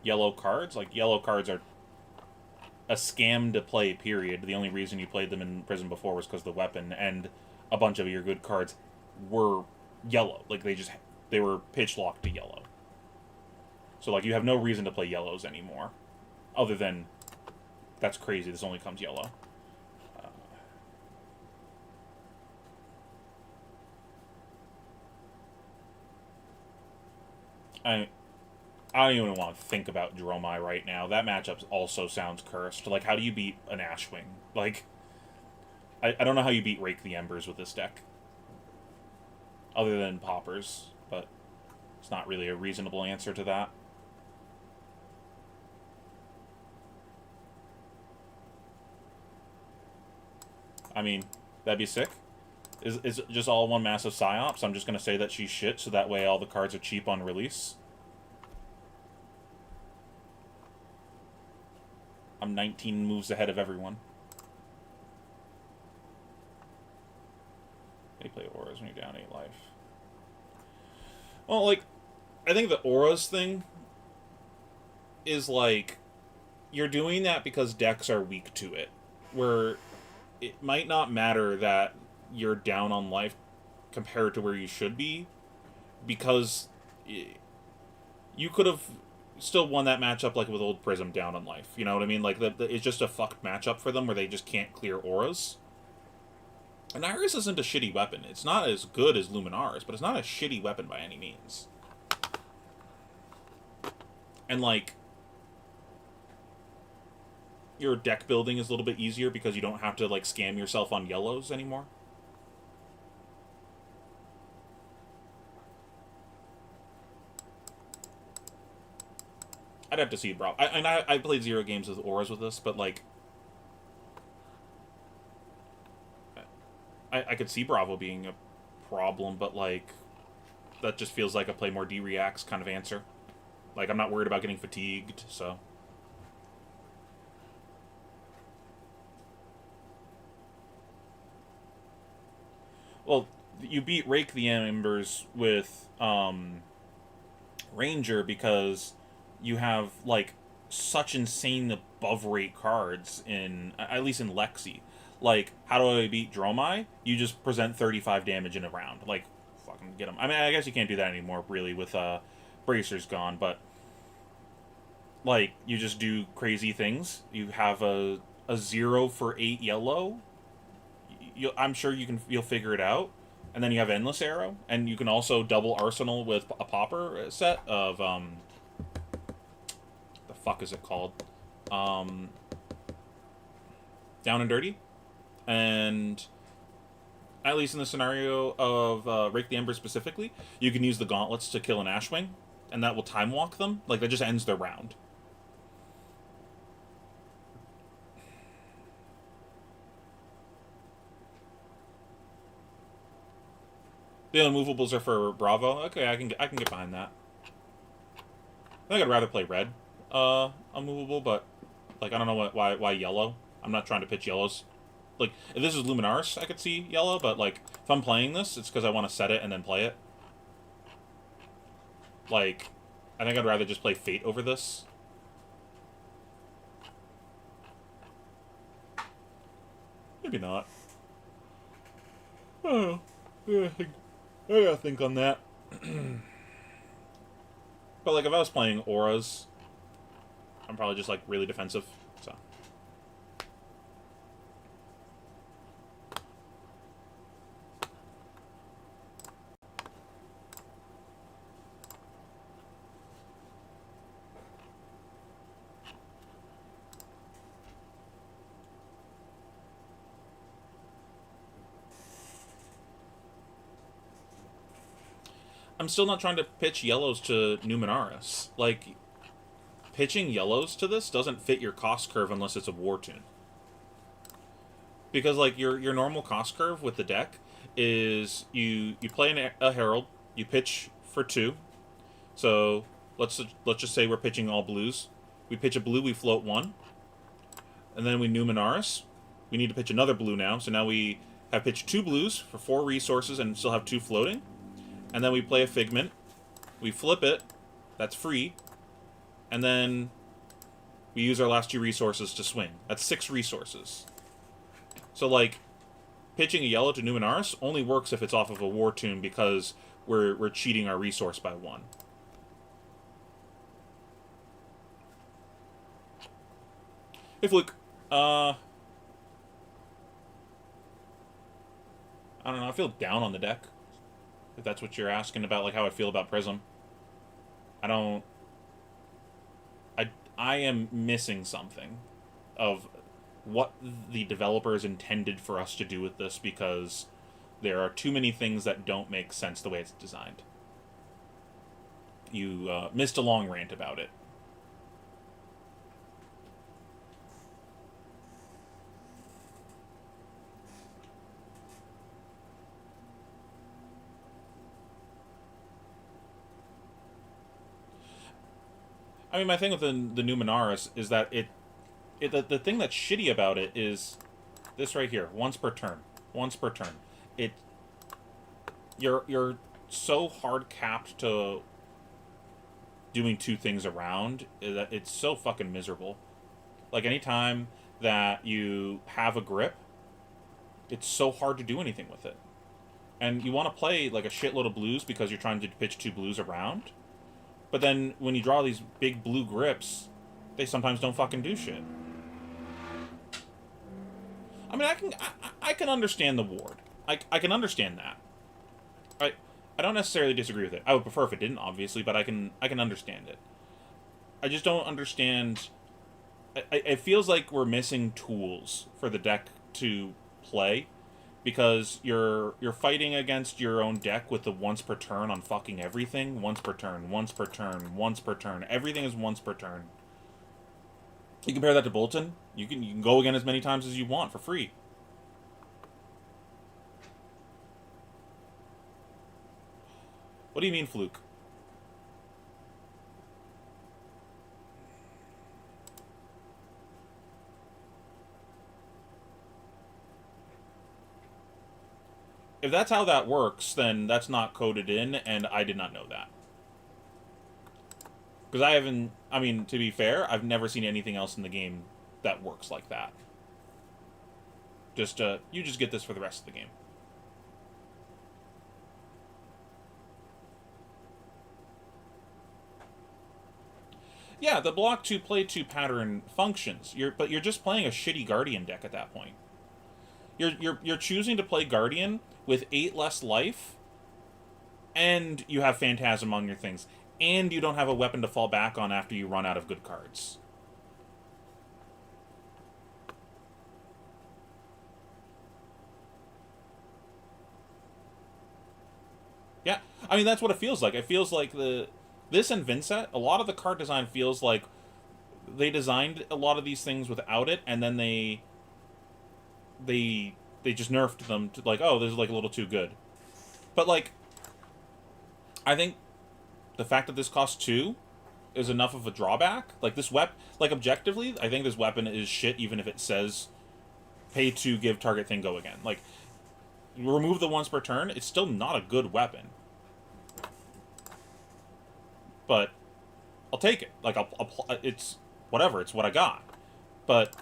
yellow cards? Like, yellow cards are a scam to play, period. The only reason you played them in Prism before was because the weapon, and a bunch of your good cards were yellow. Like, they were pitch locked to yellow. So, like, you have no reason to play yellows anymore. Other than, that's crazy, this only comes yellow. I don't even want to think about Dromai right now. That matchup also sounds cursed. Like, how do you beat an Ashwing? Like, I don't know how you beat Rake the Embers with this deck. Other than poppers, but it's not really a reasonable answer to that. I mean, that'd be sick. Is it just all one massive psyops? I'm just going to say that she's shit, so that way all the cards are cheap on release. I'm 19 moves ahead of everyone. They play auras when you're down 8 life. Well, like, I think the auras thing is, like, you're doing that because decks are weak to it. Where it might not matter that you're down on life compared to where you should be, because you could have still won that matchup, like with old Prism down on life. You know what I mean? Like, it's just a fucked matchup for them where they just can't clear auras. And Iris isn't a shitty weapon. It's not as good as Luminaris, but it's not a shitty weapon by any means. And, like, your deck building is a little bit easier because you don't have to, like, scam yourself on yellows anymore. I'd have to see, bro. I played 0 games with auras with this, but, like, I could see Bravo being a problem, but, like, that just feels like a play more D-reacts kind of answer. Like, I'm not worried about getting fatigued, so. Well, you beat Rake the Embers with Ranger because you have, like, such insane above rate cards in, at least in Lexi. like, how do I beat Dromai? You just present 35 damage in a round. Like, fucking get them. I mean, I guess you can't do that anymore, really, with Bracers gone, but, like, you just do crazy things. You have a 0 for 8 yellow. I'm sure you'll figure it out. And then you have Endless Arrow, and you can also double Arsenal with a Popper set of, the fuck is it called? Um, Down and Dirty. And at least in the scenario of Rake the Ember specifically, you can use the gauntlets to kill an Ashwing, and that will time walk them. Like, that just ends their round. The unmovables are for Bravo. Okay, I can get behind that. I think I'd rather play red, unmovable, but like I don't know why yellow. I'm not trying to pitch yellows. Like if this is Luminaris, I could see yellow, but like if I'm playing this, it's because I want to set it and then play it. Like, I think I'd rather just play Fate over this. Maybe not. Oh, yeah, I gotta think on that. But like if I was playing auras, I'm probably just like really defensive. So I'm still not trying to pitch yellows to Numenarius. Like, pitching yellows to this doesn't fit your cost curve unless it's a War Tune. Because like your normal cost curve with the deck is you play a Herald, you pitch for 2. So let's just say we're pitching all blues. We pitch a blue, we float 1, and then we Numenarius. We need to pitch another blue now, so now we have pitched 2 blues for 4 resources and still have 2 floating. And then we play a Figment, we flip it, that's free, and then we use our last 2 resources to swing. That's 6 resources. So, like, pitching a yellow to Numenarius only works if it's off of a War Tune because we're cheating our resource by 1. Hey, Fluke. I don't know, I feel down on the deck. If that's what you're asking about, like, how I feel about Prism. I am missing something of what the developers intended for us to do with this because there are too many things that don't make sense the way it's designed. You missed a long rant about it. I mean, my thing with the Numenarius is that the thing that's shitty about it is this right here, once per turn. Once per turn. You're so hard capped to doing 2 things around that it's so fucking miserable. Like anytime that you have a grip, it's so hard to do anything with it. And you want to play like a shitload of blues because you're trying to pitch 2 blues around. But then when you draw these big blue grips, they sometimes don't fucking do shit. I mean, I can understand the ward. I can understand that. I don't necessarily disagree with it. I would prefer if it didn't, obviously, but I can understand it. I just don't understand. It feels like we're missing tools for the deck to play, because you're fighting against your own deck with the once per turn on fucking everything. Once per turn, once per turn, once per turn. Everything is once per turn. You compare that to Bolton, you can go again as many times as you want for free. What do you mean, Fluke? If that's how that works, then that's not coded in, and I did not know that. Because I haven't... I mean, to be fair, I've never seen anything else in the game that works like that. Just you just get this for the rest of the game. Yeah, the block 2 play 2 pattern functions. But you're just playing a shitty Guardian deck at that point. You're choosing to play Guardian with 8 less life, and you have Phantasm on your things, and you don't have a weapon to fall back on after you run out of good cards. Yeah, I mean that's what it feels like. It feels like this and Vincent, a lot of the card design feels like they designed a lot of these things without it, and then they just nerfed them to like, oh, this is like a little too good. But like, I think the fact that this costs 2 is enough of a drawback. Like this weapon, like objectively, I think this weapon is shit even if it says pay 2, give target thing, go again. Like, remove the once per turn, it's still not a good weapon. But I'll take it. Like, it's whatever, it's what I got. But,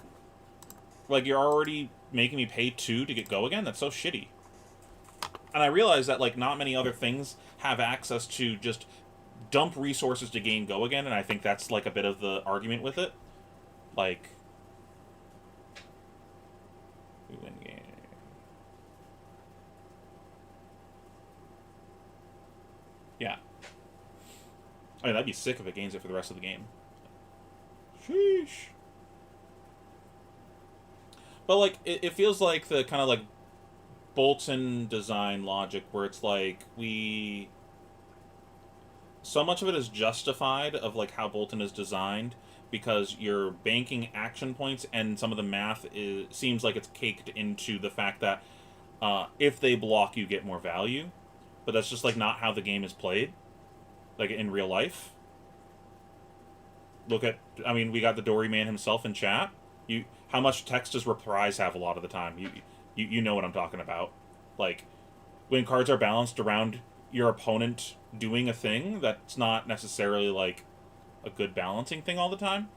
like, you're already making me pay 2 to get go again? That's so shitty. And I realize that, like, not many other things have access to just dump resources to gain go again, and I think that's, like, a bit of the argument with it. Like, we win game. Yeah. I mean, that'd be sick if it gains it for the rest of the game. Sheesh. But, like, it feels like the kind of, like, Bolton design logic where it's like, so much of it is justified of, like, how Bolton is designed because you're banking action points and some of the math seems like it's caked into the fact that if they block, you get more value. But that's just, like, not how the game is played. Like, in real life. Look at, I mean, we got the Dory Man himself in chat. How much text does Reprise have a lot of the time? You know what I'm talking about. Like, when cards are balanced around your opponent doing a thing, that's not necessarily, like, a good balancing thing all the time.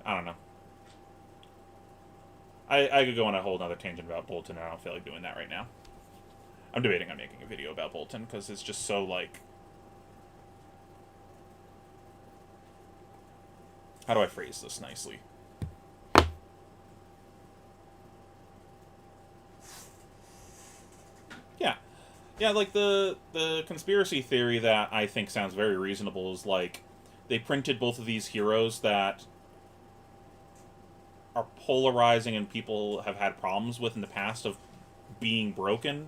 I don't know. I could go on a whole other tangent about Bolton, and I don't feel like doing that right now. I'm debating on making a video about Bolton, because it's just so, like... How do I phrase this nicely? Yeah. Yeah, like, the conspiracy theory that I think sounds very reasonable is, like, they printed both of these heroes that are polarizing and people have had problems with in the past of being broken.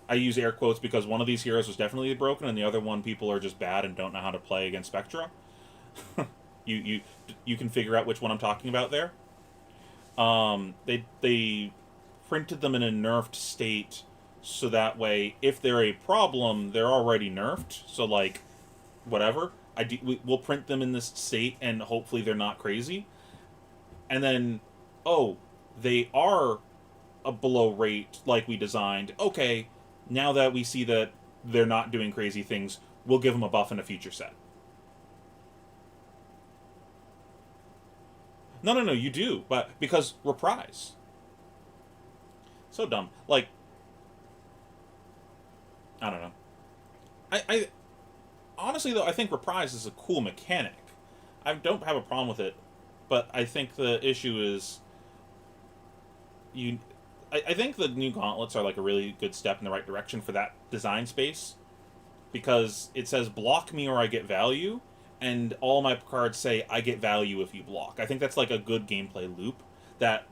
I use air quotes because one of these heroes was definitely broken, and the other one people are just bad and don't know how to play against Spectra. You can figure out which one I'm talking about there. They printed them in a nerfed state, so that way, if they're a problem, they're already nerfed. So like, whatever. We'll print them in this state, and hopefully they're not crazy. And then, oh, they are a below rate like we designed. Okay, now that we see that they're not doing crazy things, we'll give them a buff in a future set. No, you do, but because Reprise. So dumb. Like, I don't know. I honestly, though, I think Reprise is a cool mechanic. I don't have a problem with it, but I think the issue is I think the new gauntlets are like a really good step in the right direction for that design space, because it says block me or I get value, and all my cards say I get value if you block. I think that's like a good gameplay loop that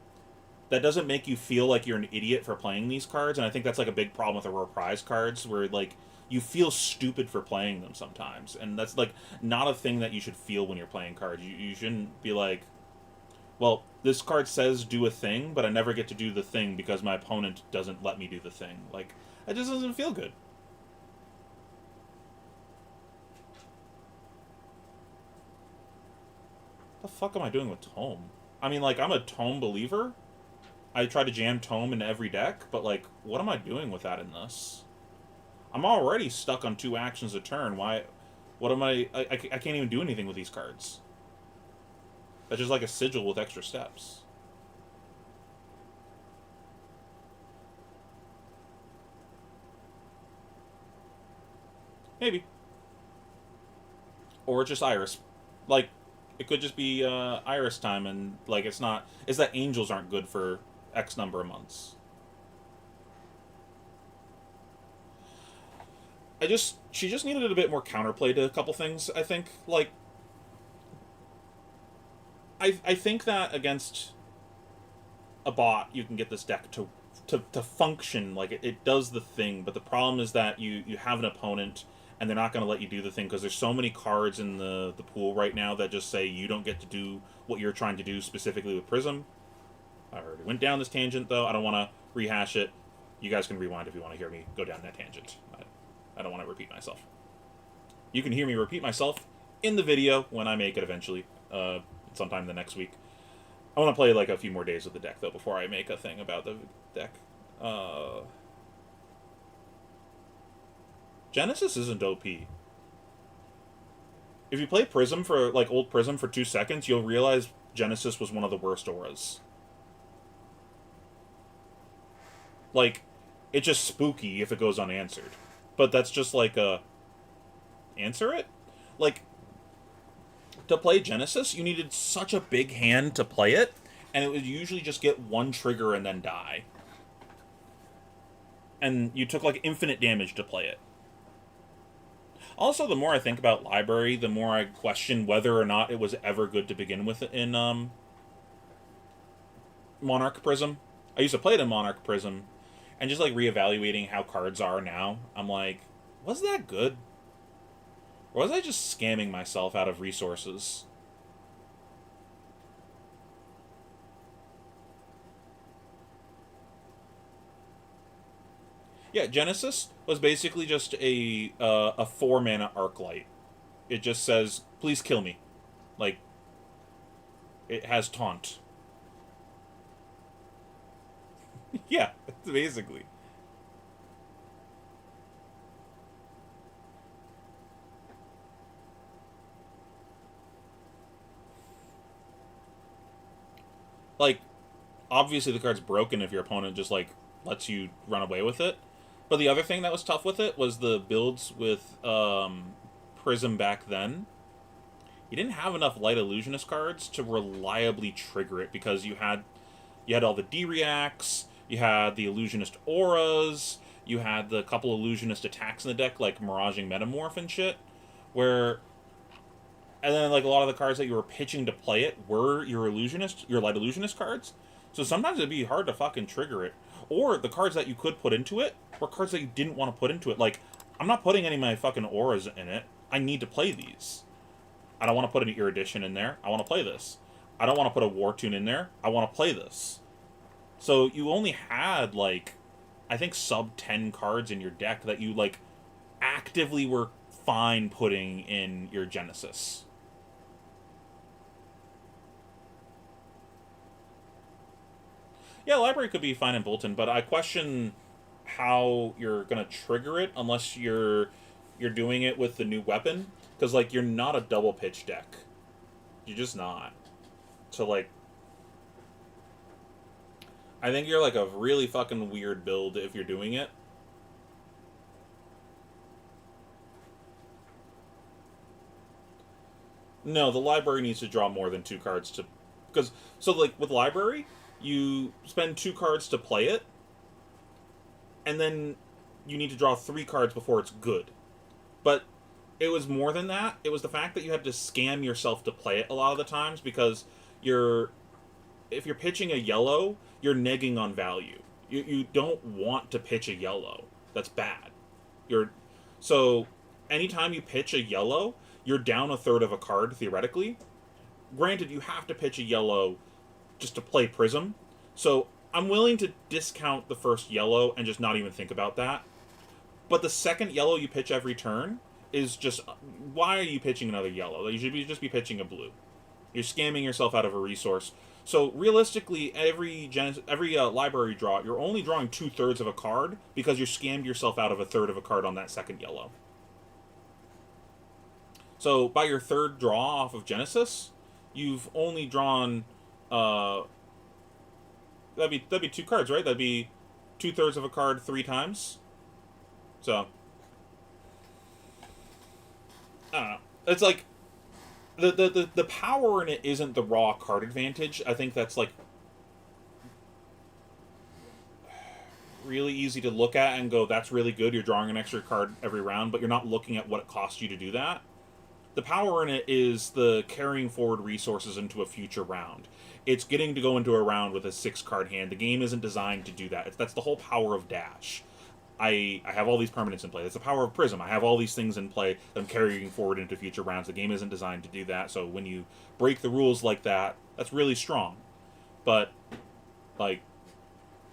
doesn't make you feel like you're an idiot for playing these cards, and I think that's like a big problem with the Reprise cards, where like you feel stupid for playing them sometimes, and that's like not a thing that you should feel when you're playing cards. You shouldn't be like, well, this card says do a thing, but I never get to do the thing because my opponent doesn't let me do the thing. Like, that just doesn't feel good. The fuck am I doing with Tome? I mean, like, I'm a Tome believer. I try to jam Tome into every deck, but, like, what am I doing with that in this? I'm already stuck on 2 actions a turn. Why? What am I can't even do anything with these cards. That's just like a sigil with extra steps. Maybe. Or just Iris. Like, it could just be Iris time, and, like, it's not... It's that angels aren't good for X number of months. She just needed a bit more counterplay to a couple things, I think. Like, I think that against a bot, you can get this deck to function, like, it does the thing, but the problem is that you have an opponent, and they're not going to let you do the thing, because there's so many cards in the pool right now that just say you don't get to do what you're trying to do, specifically with Prism. I already went down this tangent, though. I don't want to rehash it. You guys can rewind if you want to hear me go down that tangent. I don't want to repeat myself. You can hear me repeat myself in the video when I make it eventually, sometime the next week. I want to play, like, a few more days with the deck, though, before I make a thing about the deck. Genesis isn't OP. If you play Prism for, like, old Prism for 2 seconds, you'll realize Genesis was one of the worst auras. Like, it's just spooky if it goes unanswered. But that's just like a... Answer it? Like, to play Genesis, you needed such a big hand to play it, and it would usually just get one trigger and then die. And you took, like, infinite damage to play it. Also, the more I think about Library, the more I question whether or not it was ever good to begin with in Monarch Prism. I used to play it in Monarch Prism, and just, like, reevaluating how cards are now, I'm like, was that good? Or was I just scamming myself out of resources? Yeah, Genesis was basically just a 4-mana Arclight. It just says, please kill me. Like, it has taunt. Yeah, basically. Like, obviously the card's broken if your opponent just, like, lets you run away with it. But the other thing that was tough with it was the builds with Prism back then. You didn't have enough Light Illusionist cards to reliably trigger it, because you had all the D-Reacts, you had the Illusionist Auras, you had the couple Illusionist attacks in the deck, like Miraging Metamorph and shit, where... And then, like, a lot of the cards that you were pitching to play it were your Light Illusionist cards. So sometimes it'd be hard to fucking trigger it. Or the cards that you could put into it were cards that you didn't want to put into it. Like, I'm not putting any of my fucking auras in it. I need to play these. I don't want to put an Erudition in there. I want to play this. I don't want to put a War Tune in there. I want to play this. So you only had, like, I think sub 10 cards in your deck that you, like, actively were fine putting in your Genesis. Yeah, Library could be fine in Bolton, but I question how you're gonna trigger it unless you're doing it with the new weapon, because, like, you're not a double pitch deck. You're just not. So, like, I think you're, like, a really fucking weird build if you're doing it. No, the Library needs to draw more than 2 cards to... Because, so, like, with Library, you spend 2 cards to play it, and then you need to draw 3 cards before it's good. But it was more than that. It was the fact that you had to scam yourself to play it a lot of the times, because if you're pitching a yellow, you're negging on value. You don't want to pitch a yellow. That's bad. So anytime you pitch a yellow, you're down a third of a card, theoretically. Granted, you have to pitch a yellow just to play Prism. So I'm willing to discount the first yellow and just not even think about that. But the second yellow you pitch every turn is just... Why are you pitching another yellow? You should just be pitching a blue. You're scamming yourself out of a resource. So realistically, every Library draw, you're only drawing 2/3 of a card because you scammed yourself out of a third of a card on that second yellow. So by your third draw off of Genesis, you've only drawn... that'd be 2 cards, right? That'd be 2/3 of a card 3 times. So I don't know. It's like the power in it isn't the raw card advantage. I think that's like really easy to look at and go, that's really good. You're drawing an extra card every round, but you're not looking at what it costs you to do that. The power in it is the carrying forward resources into a future round. It's getting to go into a round with a 6-card hand. The game isn't designed to do that. That's the whole power of Dash. I have all these permanents in play. That's the power of Prism. I have all these things in play that I'm carrying forward into future rounds. The game isn't designed to do that. So when you break the rules like that, that's really strong. But, like,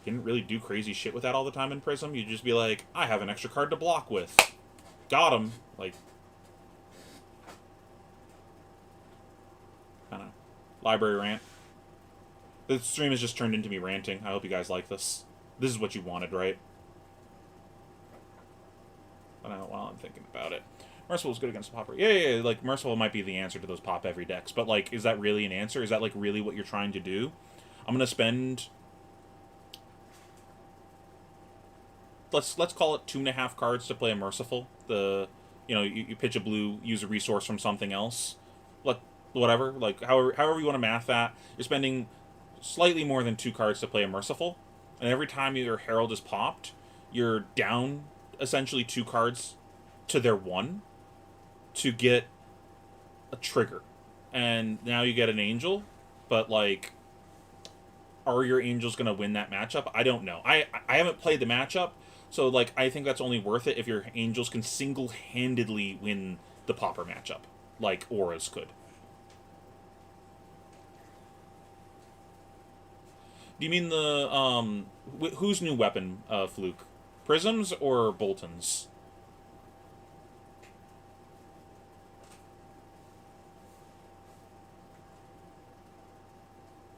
you didn't really do crazy shit with that all the time in Prism. You'd just be like, I have an extra card to block with. Got him. Like, I don't know. Library rant. The stream has just turned into me ranting. I hope you guys like this. This is what you wanted, right? But while I'm thinking about it. Merciful is good against Popper. Yeah, like, Merciful might be the answer to those pop every decks. But, like, is that really an answer? Is that, like, really what you're trying to do? I'm going to spend... Let's call it 2.5 cards to play a Merciful. You pitch a blue, use a resource from something else. Whatever. Like, however you want to math that. You're spending slightly more than 2 cards to play a Merciful. And every time your Herald is popped, you're down... essentially 2 cards to their 1 to get a trigger. And now you get an Angel, but, like, are your Angels going to win that matchup? I don't know. I haven't played the matchup, so, like, I think that's only worth it if your Angels can single-handedly win the Popper matchup, like Auras could. Do you mean the, whose new weapon, Fluke? Prisms or Boltons?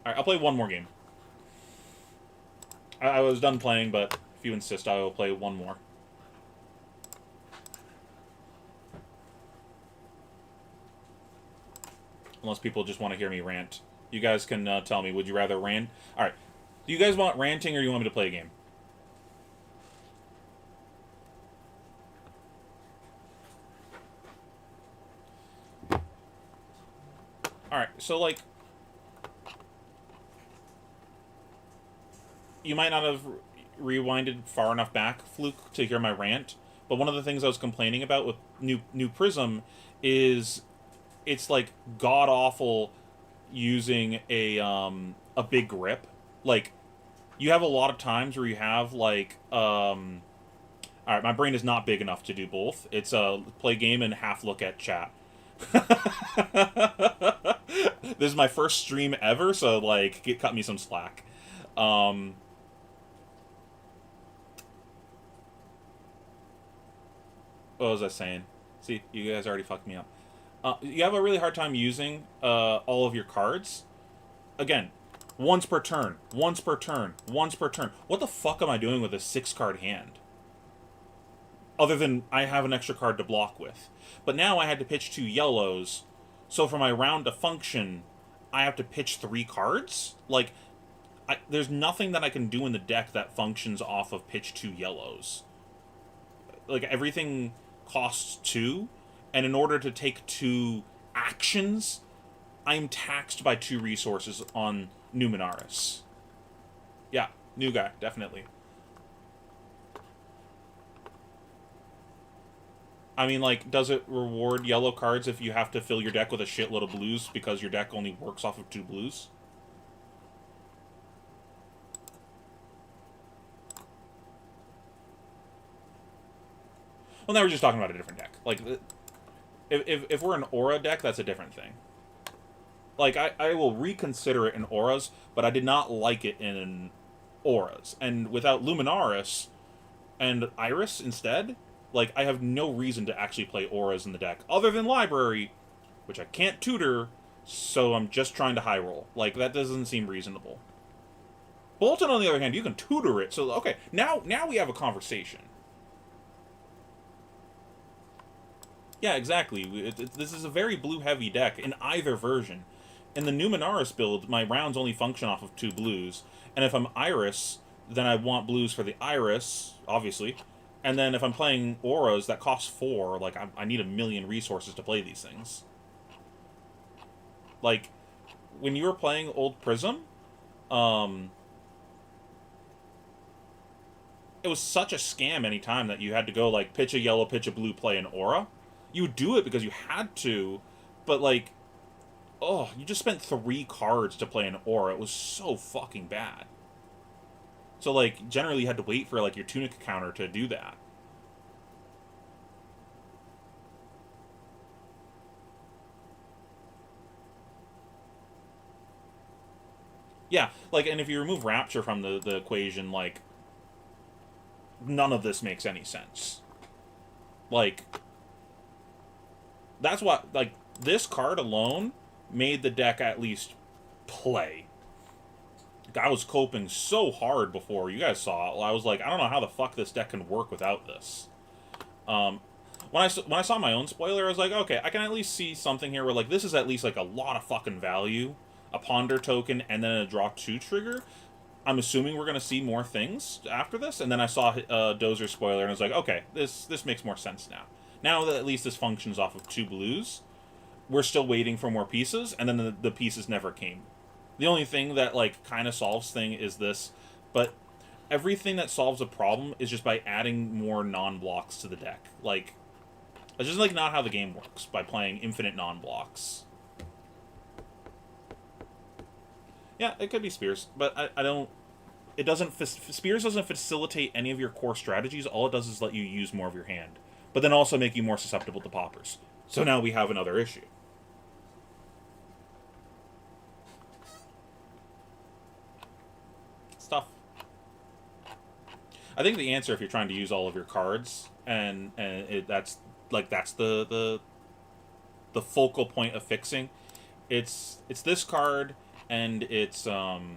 Alright, I'll play one more game. I was done playing, but if you insist, I will play one more. Unless people just want to hear me rant. You guys can tell me, would you rather rant? Alright, do you guys want ranting or do you want me to play a game? Alright, so, like, you might not have rewinded far enough back, Fluke, to hear my rant, but one of the things I was complaining about with new Prism is it's, like, god-awful using a big grip. Like, you have a lot of times where you have, like, alright, my brain is not big enough to do both. It's play game and half look at chat. This is my first stream ever, so, like, cut me some slack. What was I saying? See, you guys already fucked me up. You have a really hard time using all of your cards. Again, once per turn, once per turn, once per turn. What the fuck am I doing with a 6-card hand? Other than I have an extra card to block with. But now I had to pitch 2 yellows, so for my round to function, I have to pitch 3 cards? Like, there's nothing that I can do in the deck that functions off of pitch 2 yellows. Like, everything costs 2, and in order to take 2 actions, I'm taxed by 2 resources on Numenaris. Yeah, new guy, definitely. I mean, like, does it reward yellow cards if you have to fill your deck with a shitload of blues because your deck only works off of 2 blues? Well, now we're just talking about a different deck. Like, if we're an Aura deck, that's a different thing. Like, I will reconsider it in Auras, but I did not like it in Auras. And without Luminaris and Iris instead, like, I have no reason to actually play Auras in the deck, other than Library, which I can't tutor, so I'm just trying to high roll. Like, that doesn't seem reasonable. Bolton, on the other hand, you can tutor it, so, okay, now we have a conversation. Yeah, exactly. This is a very blue-heavy deck in either version. In the Numenaris build, my rounds only function off of 2 blues, and if I'm Iris, then I want blues for the Iris, obviously, And then if I'm playing auras that cost 4, like, I need a million resources to play these things. Like, when you were playing old Prism, it was such a scam anytime that you had to go, like, pitch a yellow, pitch a blue, play an aura. You would do it because you had to, but, like, oh, you just spent 3 cards to play an aura. It was so fucking bad. So, like, generally you had to wait for, like, your Tunic counter to do that. Yeah, like, and if you remove Rapture from the equation, like, none of this makes any sense. Like, that's what, like, this card alone made the deck at least play. I was coping so hard before. You guys saw it. I was like, I don't know how the fuck this deck can work without this. Um, when I saw my own spoiler, I was like, okay, I can at least see something here where, like, this is at least, like, a lot of fucking value. A Ponder token and then a draw 2 trigger. I'm assuming we're going to see more things after this. And then I saw Dozer's spoiler and I was like, okay, this makes more sense now. Now that at least this functions off of 2 blues, we're still waiting for more pieces, and then the pieces never came. The only thing that, like, kind of solves thing is this, but everything that solves a problem is just by adding more non-blocks to the deck. Like, it's just, like, not how the game works, by playing infinite non-blocks. Yeah, it could be Spears, but I don't... It doesn't... Spears doesn't facilitate any of your core strategies. All it does is let you use more of your hand. But then also make you more susceptible to poppers. So now we have another issue. It's tough. I think the answer, if you're trying to use all of your cards, and that's the focal point of fixing, it's this card, and it's fucking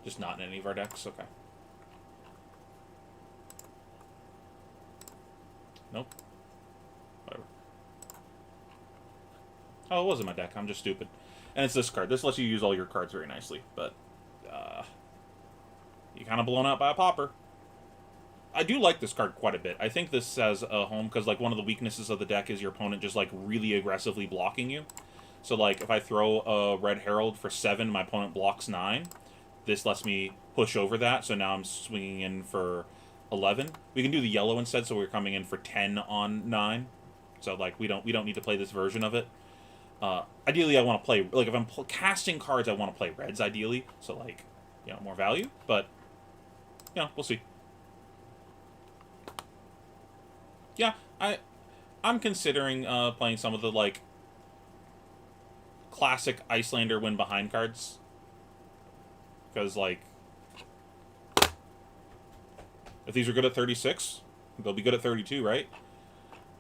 just not in any of our decks. Okay. Nope. Whatever. Oh, it was in my deck. I'm just stupid. And it's this card. This lets you use all your cards very nicely, but you're kind of blown out by a popper. I do like this card quite a bit. I think this has a home because, like, one of the weaknesses of the deck is your opponent just, like, really aggressively blocking you. So, like, if I throw a Red Herald for 7, my opponent blocks 9. This lets me push over that, so now I'm swinging in for 11. We can do the yellow instead, so we're coming in for 10 on 9. So, like, we don't need to play this version of it. Ideally, I want to play, like, if I'm casting cards, I want to play reds, ideally. So, like, you know, more value. But, you know, we'll see. Yeah, I'm considering playing some of the, like, classic Icelander win behind cards. Because, like, if these are good at 36, they'll be good at 32, right?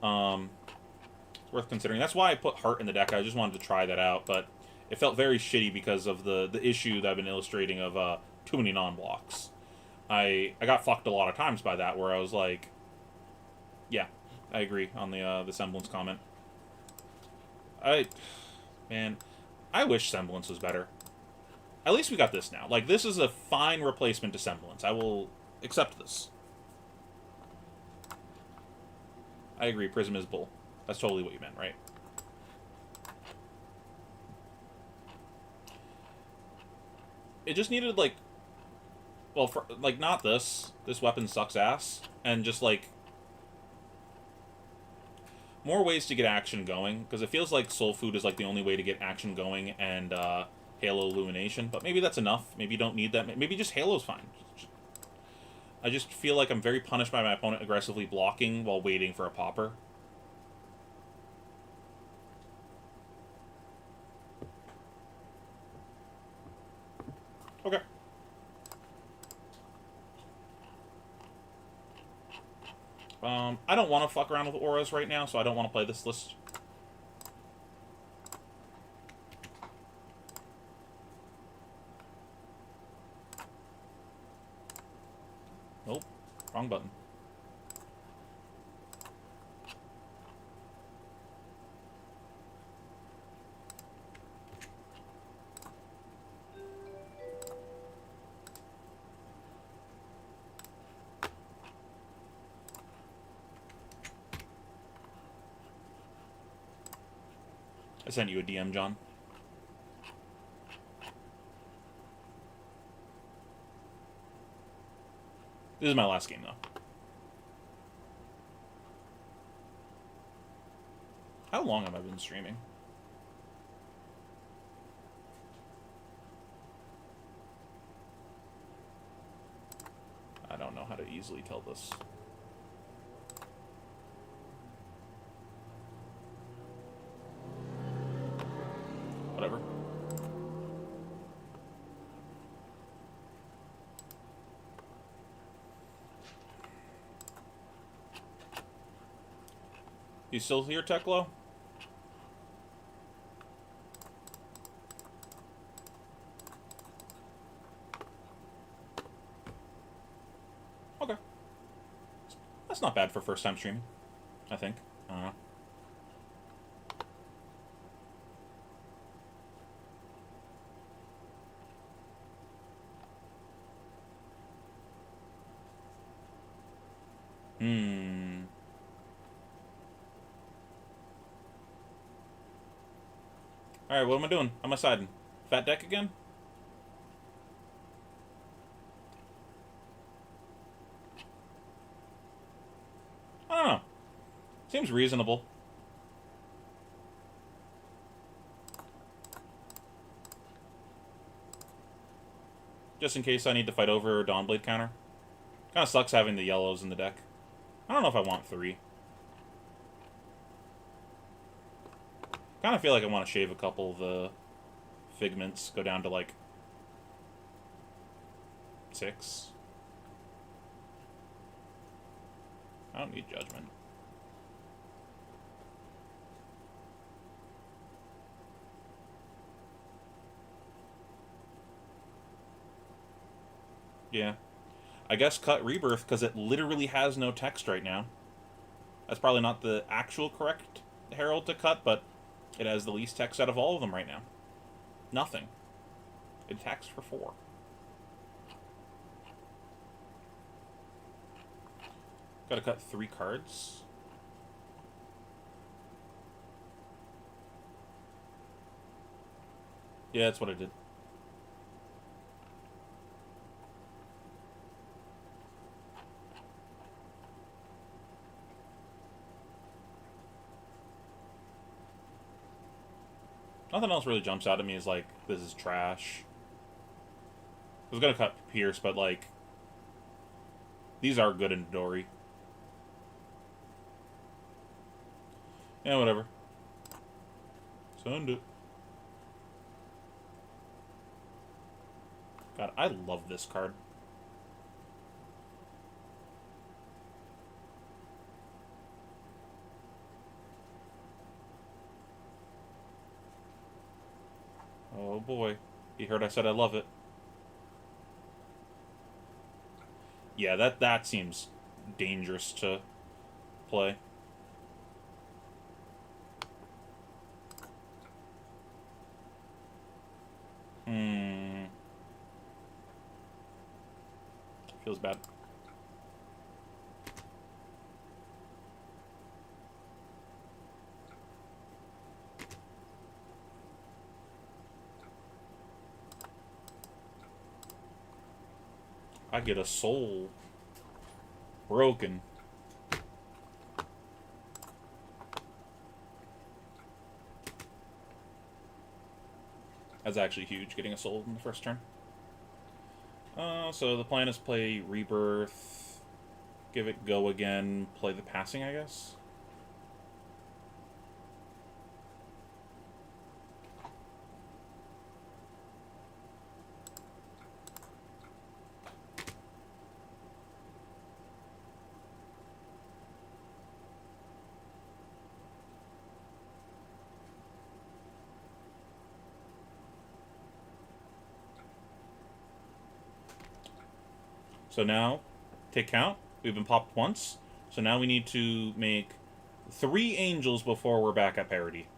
It's worth considering. That's why I put Heart in the deck. I just wanted to try that out, but it felt very shitty because of the issue that I've been illustrating of too many non-blocks. I got fucked a lot of times by that, where I was like, yeah, I agree on the Semblance comment. Man, I wish Semblance was better. At least we got this now. Like, this is a fine replacement to Semblance. I will accept this. I agree, Prism is bull. That's totally what you meant, right? It just needed, like... Well, for, like, not this. This weapon sucks ass. And just, like... more ways to get action going. Because it feels like Soul Food is, like, the only way to get action going. And, Halo Illumination. But maybe that's enough. Maybe you don't need that. Maybe just Halo's fine. I just feel like I'm very punished by my opponent aggressively blocking while waiting for a popper. Okay. I don't want to fuck around with auras right now, so I don't want to play this list. Nope. Wrong button. I sent you a DM, John. This is my last game, though. How long have I been streaming? I don't know how to easily tell this. Whatever. You still here, Teklo? Okay. That's not bad for first time streaming, I think. I don't know. Alright, what am I doing? How am I siding? Fat deck again? I don't know. Seems reasonable. Just in case I need to fight over a Dawnblade counter. Kinda sucks having the yellows in the deck. I don't know if I want 3. Kinda feel like I want to shave a couple of the figments. Go down to, like, 6. I don't need judgment. Yeah. I guess cut Rebirth, because it literally has no text right now. That's probably not the actual correct Herald to cut, but it has the least text out of all of them right now. Nothing. It attacks for 4. Gotta cut 3 cards. Yeah, that's what I did. Nothing else really jumps out at me as, like, this is trash. I was gonna cut Pierce, but, like, these are good in Dory. Yeah, whatever. Send it. God, I love this card. Oh boy. You heard I said I love it. Yeah, that seems dangerous to play. Feels bad. I get a soul broken. That's actually huge, getting a soul in the first turn. So the plan is play Rebirth, give it go again, play the passing, I guess? So now, take count. We've been popped once. So now we need to make 3 angels before we're back at parity.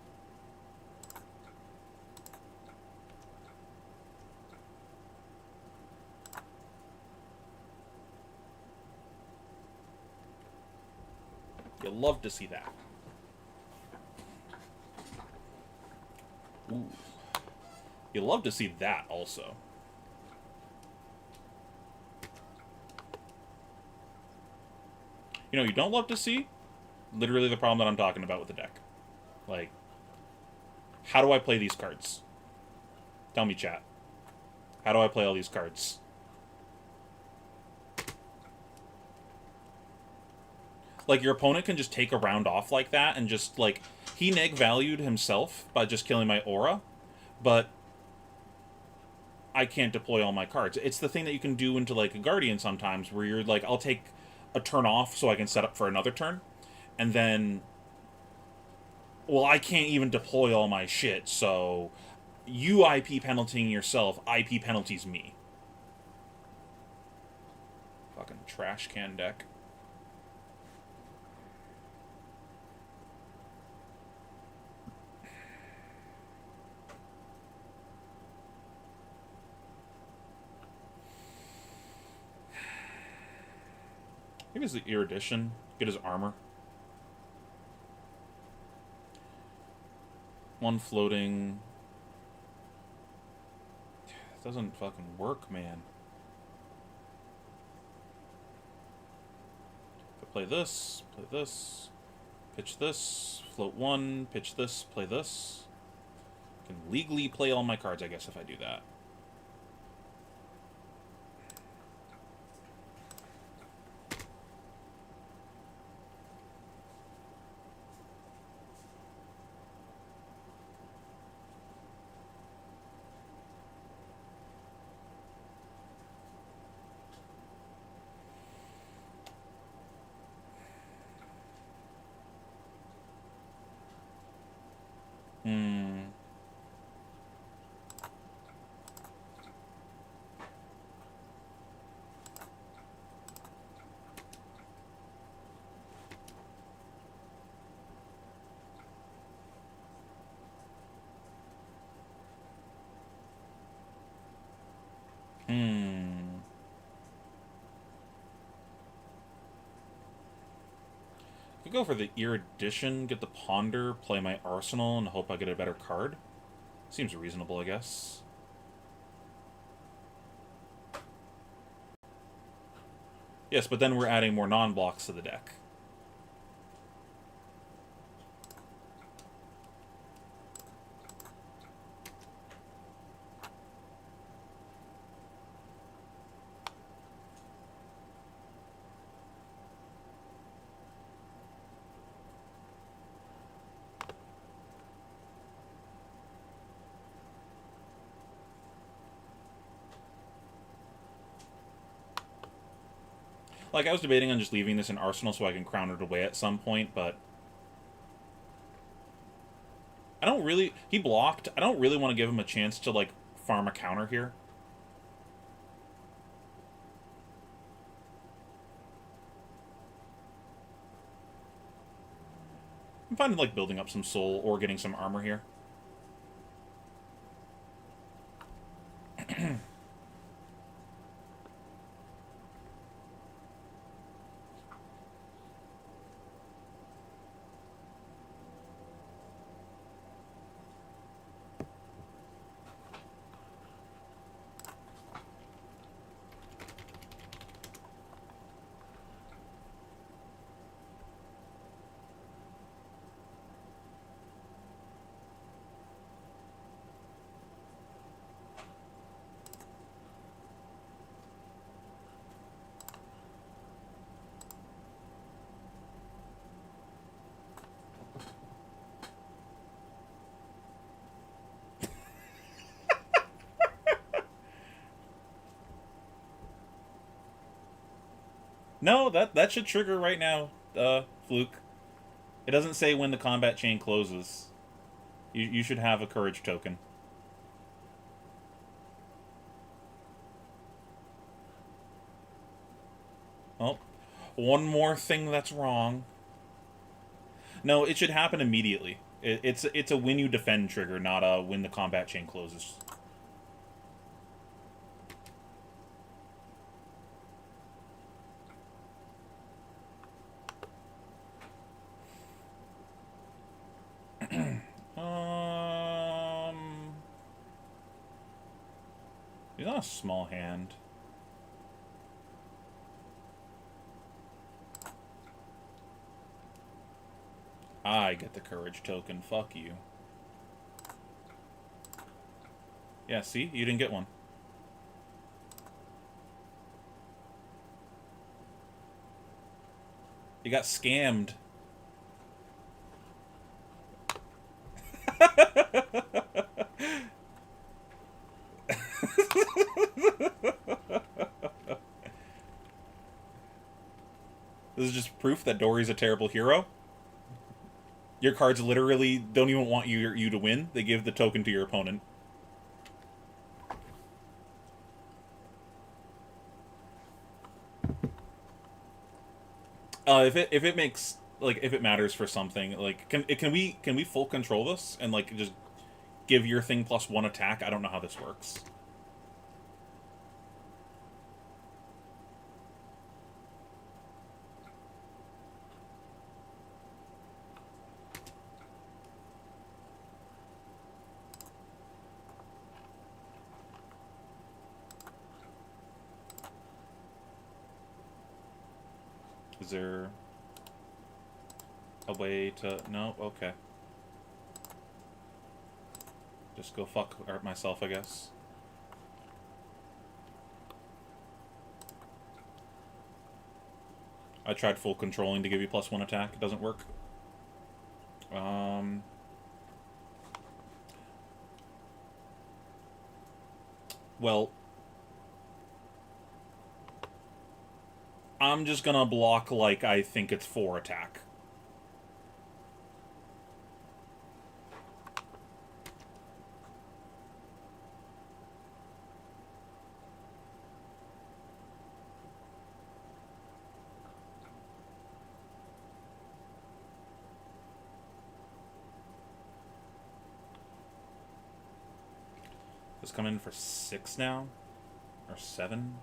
You'll love to see that. Ooh. You'll love to see that also. You know, you don't love to see? Literally the problem that I'm talking about with the deck. Like, how do I play these cards? Tell me, chat. How do I play all these cards? Like, your opponent can just take a round off like that and just, like, he neg-valued himself by just killing my aura, but I can't deploy all my cards. It's the thing that you can do into, like, a Guardian sometimes, where you're like, I'll take a turn off so I can set up for another turn, and then, well, I can't even deploy all my shit, so you IP penaltying yourself, IP penalties me. Fucking trash can deck. Maybe it's the erudition. Get his armor. One floating. It doesn't fucking work, man. If I play this, pitch this, float one, pitch this, play this. I can legally play all my cards, I guess, if I do that. Could go for the erudition, get the ponder, play my arsenal, and hope I get a better card. Seems reasonable, I guess. Yes, but then we're adding more non-blocks to the deck. Like, I was debating on just leaving this in Arsenal so I can crown it away at some point, but I don't really... He blocked. I don't really want to give him a chance to, like, farm a counter here. I'm fine with, like, building up some soul or getting some armor here. No, that should trigger right now, Fluke. It doesn't say when the combat chain closes. You should have a courage token. Oh, one more thing that's wrong. No, it should happen immediately. It's a when you defend trigger, not a when the combat chain closes. He's not a small hand. I get the courage token. Fuck you. Yeah, see? You didn't get one. You got scammed. This is just proof that Dory's a terrible hero. Your cards literally don't even want you to win. They give the token to your opponent. If it makes, like, if it matters for something, like, can we full control this and, like, just give your thing +1 attack? I don't know how this works. Is there a way to... No? Okay. Just go fuck myself, I guess. I tried full controlling to give you +1 attack. It doesn't work. Well... I'm just gonna block like I think it's 4 attack. Let's come in for 6 now? Or 7?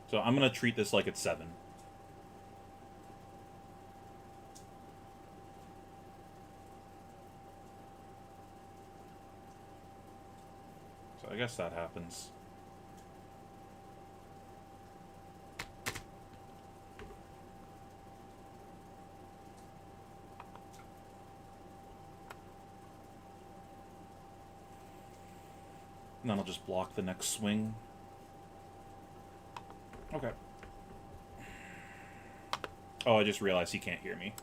So I'm going to treat this like it's 7. So I guess that happens. And then I'll just block the next swing. Okay. Oh, I just realized he can't hear me.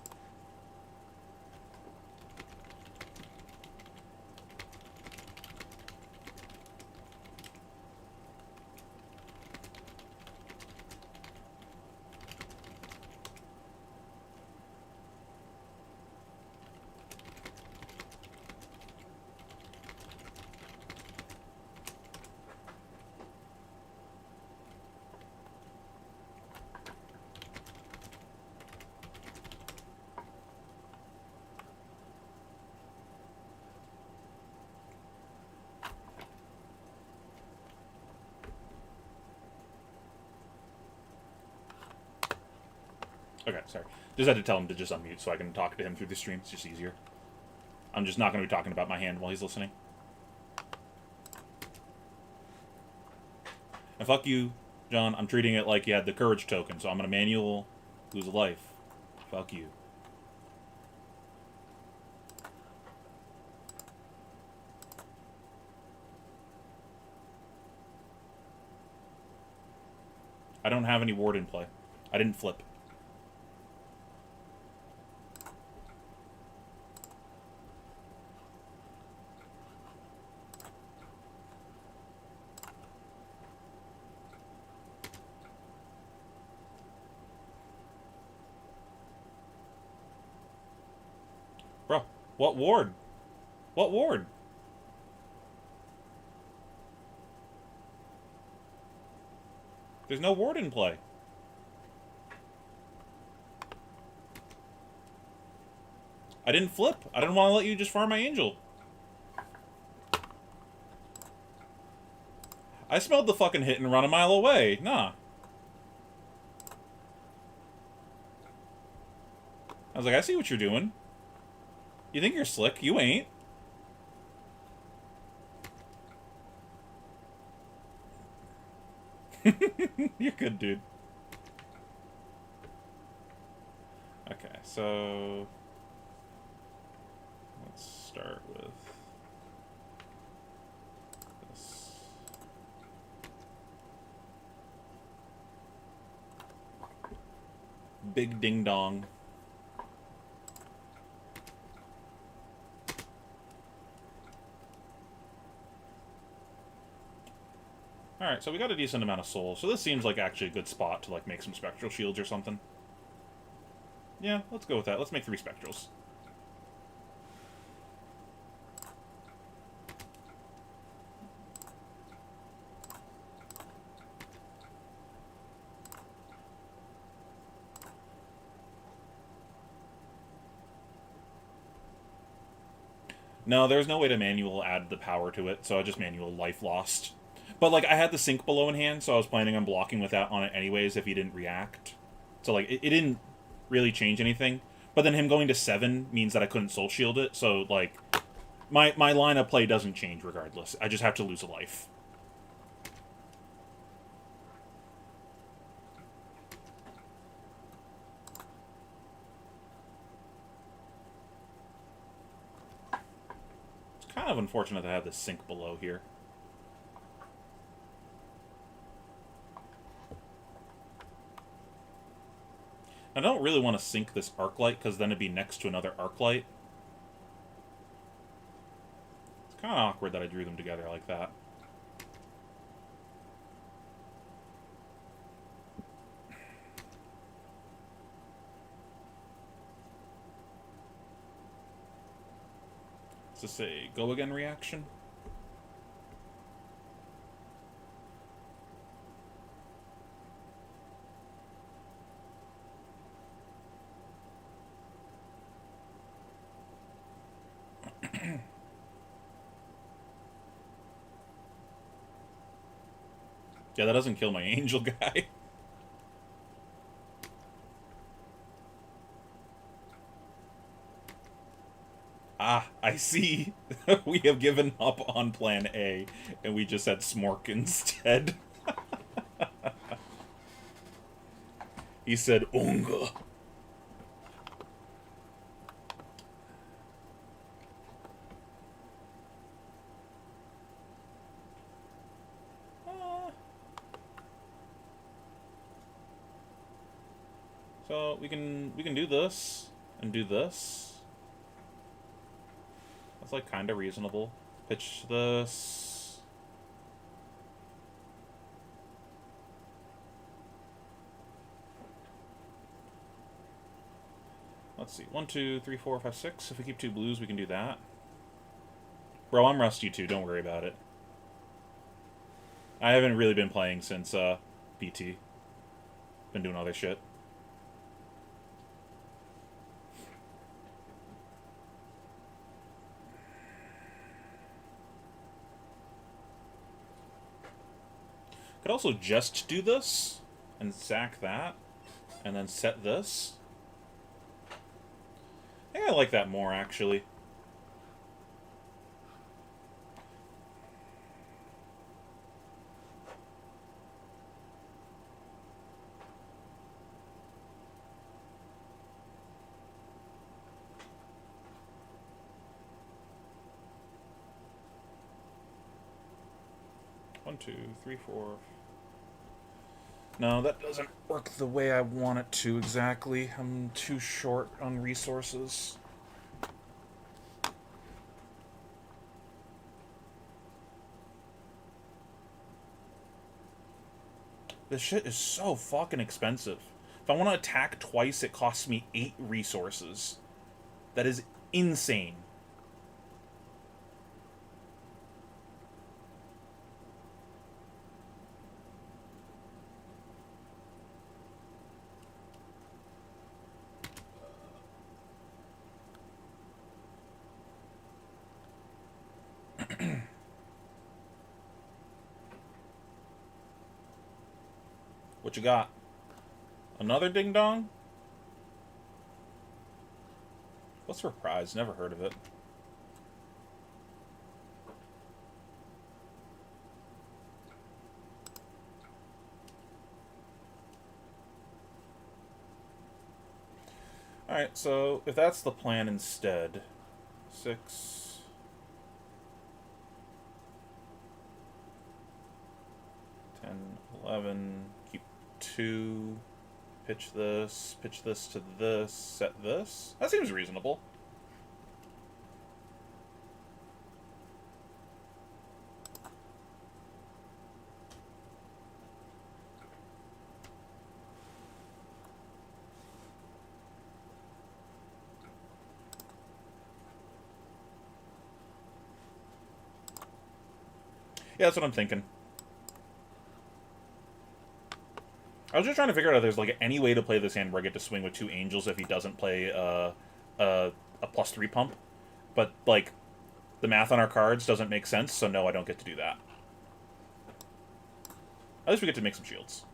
Okay, sorry. Just had to tell him to just unmute so I can talk to him through the stream. It's just easier. I'm just not going to be talking about my hand while he's listening. And fuck you, John. I'm treating it like you had the courage token, so I'm going to manual lose a life. Fuck you. I don't have any ward in play. I didn't flip. Bro, what ward? What ward? There's no ward in play. I didn't flip. I didn't want to let you just farm my angel. I smelled the fucking hit and run a mile away. Nah. I was like, I see what you're doing. You think you're slick? You ain't. You're good, dude. Okay, so let's start with this. Big ding dong. Alright, so we got a decent amount of souls, so this seems like actually a good spot to like make some spectral shields or something. Yeah, let's go with that. Let's make 3 spectrals. No, there's no way to manual add the power to it, so I just manual life lost. But, like, I had the sync below in hand, so I was planning on blocking with that on it anyways if he didn't react. So, like, it didn't really change anything. But then him going to 7 means that I couldn't soul shield it, so, like, my line of play doesn't change regardless. I just have to lose a life. It's kind of unfortunate to have the sync below here. I don't really want to sync this arc light because then it'd be next to another arc light. It's kind of awkward that I drew them together like that. Is this a go again reaction? Yeah, that doesn't kill my angel guy. Ah, I see. We have given up on plan A, and we just had Smork instead. He said, Unga. So we can do this and do this. That's like kind of reasonable. Pitch this. Let's see. 1, 2, 3, 4, 5, 6. If we keep 2 blues, we can do that. Bro, I'm rusty too. Don't worry about it. I haven't really been playing since BT. Been doing other shit. Could also just do this and sack that and then set this. I think I like that more, actually. One, two, three, four. No, that doesn't work the way I want it to exactly. I'm too short on resources. This shit is so fucking expensive. If I want to attack twice, it costs me 8 resources. That is insane. What you got? Another ding dong? What's Reprise? Never heard of it. Alright, so if that's the plan instead, 6, 10, 11, keep 2, pitch this to this, set this. That seems reasonable. Yeah, that's what I'm thinking. I was just trying to figure out if there's like any way to play this hand where I get to swing with 2 angels if he doesn't play a +3 pump. But like the math on our cards doesn't make sense, so no, I don't get to do that. At least we get to make some shields.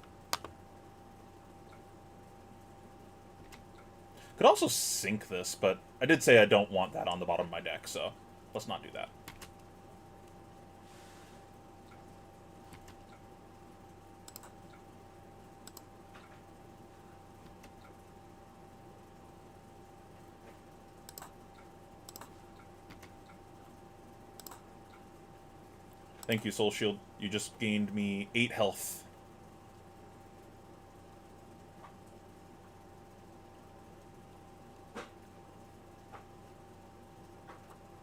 Could also sink this, but I did say I don't want that on the bottom of my deck, so let's not do that. Thank you, Soul Shield. You just gained me 8 health.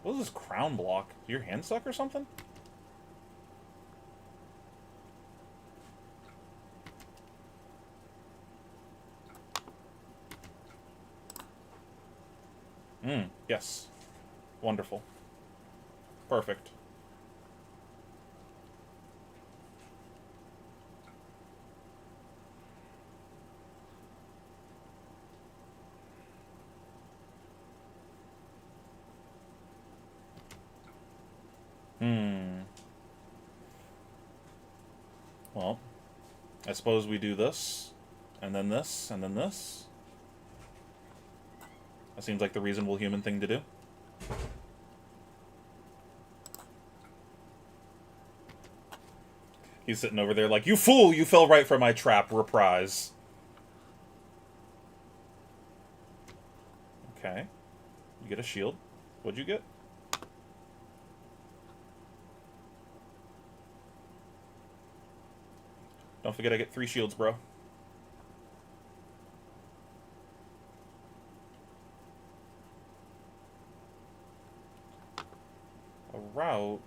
What is this crown block? Your hand suck or something? Yes. Wonderful. Perfect. Well, I suppose we do this, and then this, and then this. That seems like the reasonable human thing to do. He's sitting over there like, you fool! You fell right for my trap, Reprise. Okay. You get a shield. What'd you get? Don't forget I get 3 shields, bro. A route.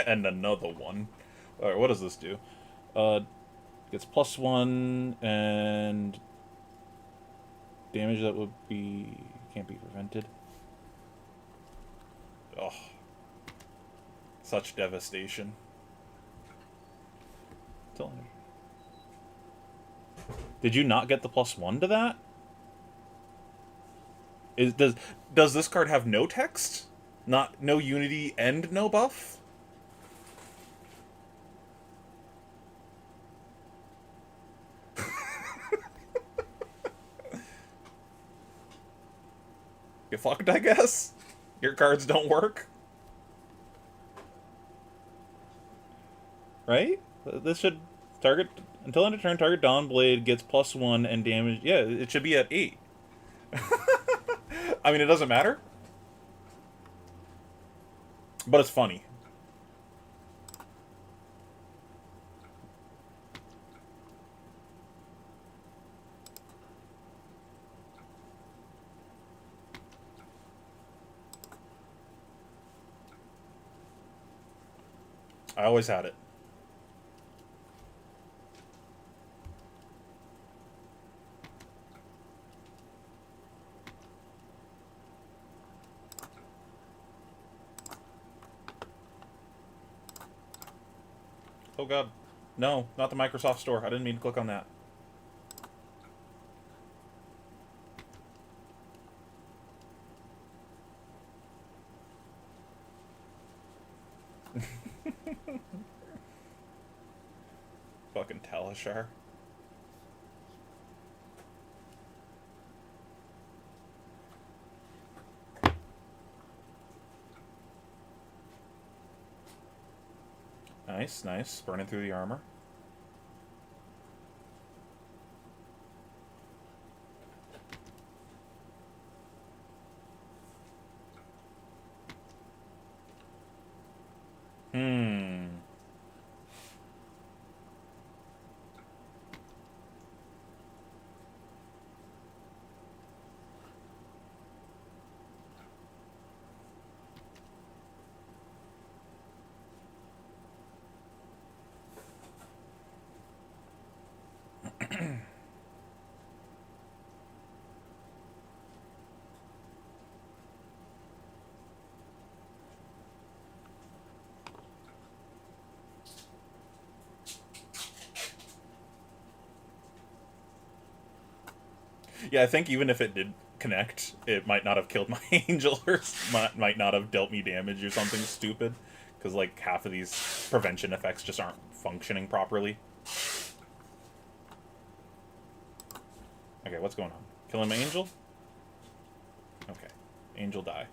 And another one. Alright, what does this do? Gets +1 and damage that would be... can't be prevented. Oh. Such devastation. Did you not get the +1 to that? Does this card have no text? No unity and no buff? Get fucked, I guess? Your cards don't work? Right? This should target... Until end of turn, target Dawnblade gets +1 and damage... Yeah, it should be at 8. I mean, it doesn't matter. But it's funny. I always had it. Oh god. No, not the Microsoft Store. I didn't mean to click on that. Fucking Talishar. Nice, nice. Burning through the armor. Hmm. Yeah, I think even if it did connect, it might not have killed my angel or might not have dealt me damage or something stupid. Because, like, half of these prevention effects just aren't functioning properly. Okay, what's going on? Killing my angel? Okay. Angel die.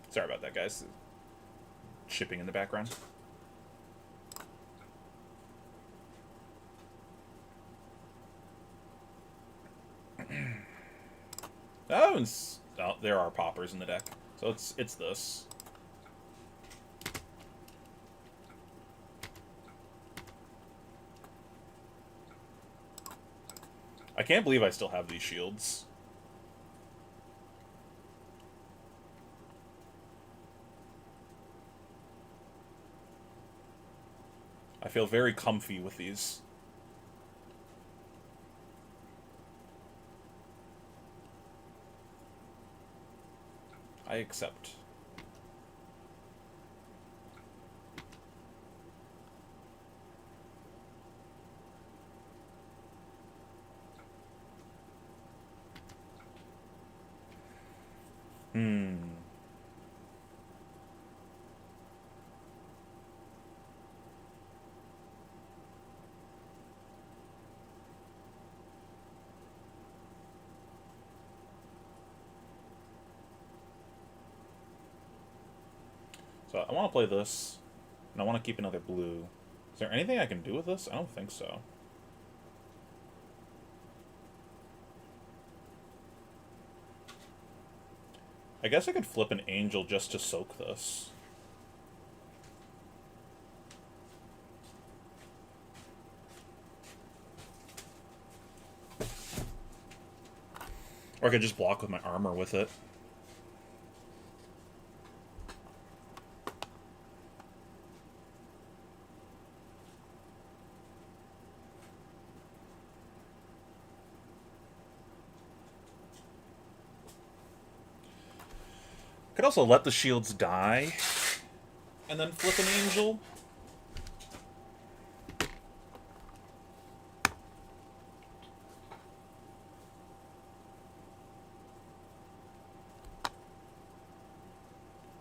Sorry about that, guys. Shipping in the background. Oh, there are poppers in the deck. So it's this. I can't believe I still have these shields. I feel very comfy with these. I accept. So I want to play this, and I want to keep another blue. Is there anything I can do with this? I don't think so. I guess I could flip an angel just to soak this. Or I could just block with my armor with it. Could also let the shields die, and then flip an angel.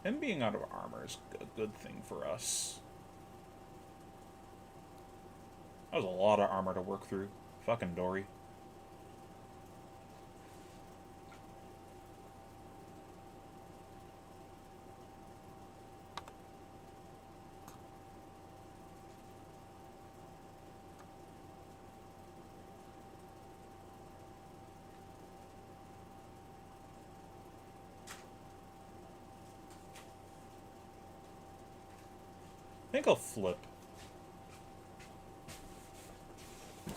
Him being out of armor is a good thing for us. That was a lot of armor to work through. Fucking Dory. I think I'll flip. I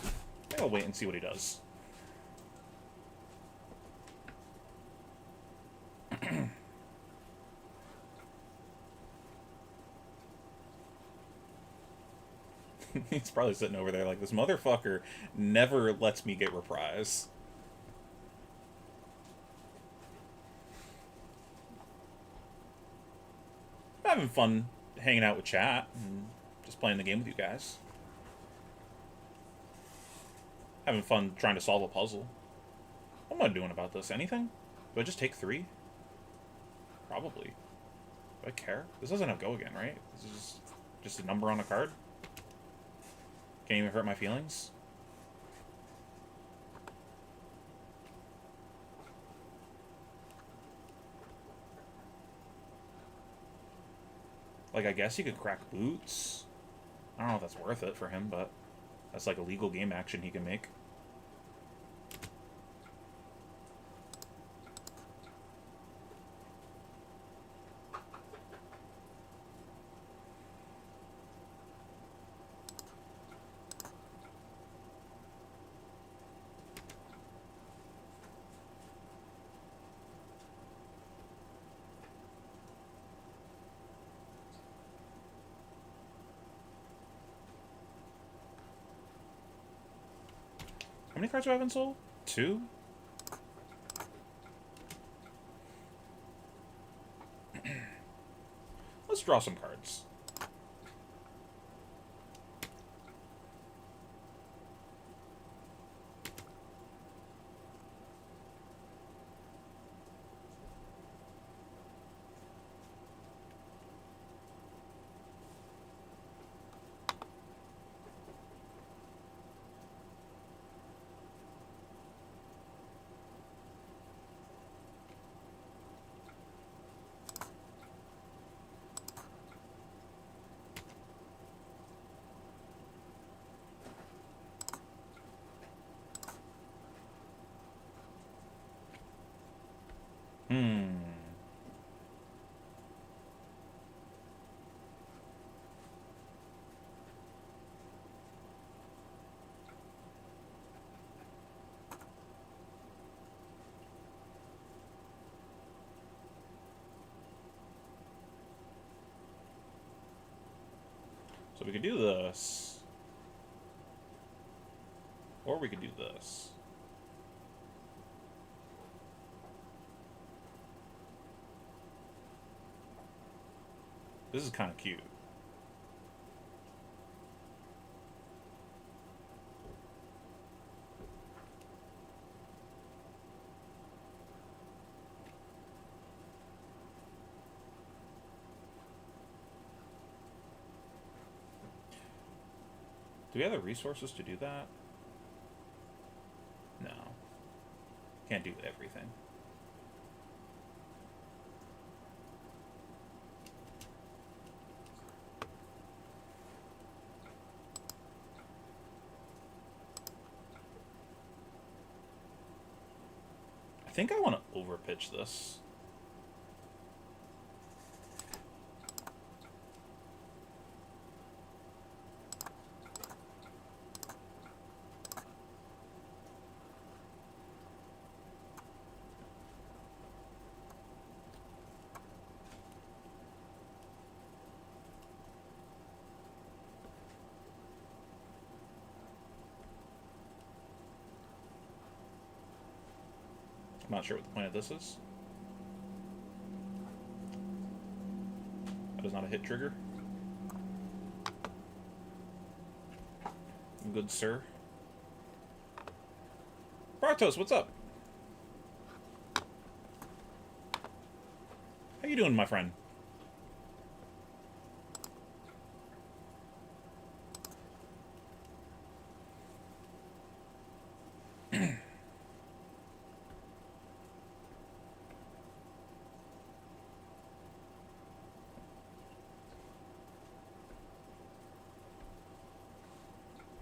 think I'll wait and see what he does. He's probably sitting over there like, this motherfucker never lets me get reprise. I'm having fun hanging out with chat and just playing the game with you guys. Having fun trying to solve a puzzle. What am I doing about this? Anything? Do I just take 3? Probably. Do I care? This doesn't have go again, right? This is just a number on a card? Can't even hurt my feelings? Like, I guess you could crack boots. I don't know if that's worth it for him, but that's like a legal game action he can make. How many cards do I have in Soul? 2? Let's draw some cards. So we could do this. Or we could do this. This is kind of cute. Do we have the resources to do that? No. Can't do everything. I think I want to overpitch this. I'm not sure what the point of this is. That is not a hit trigger. Good sir. Bartos, what's up? How you doing, my friend?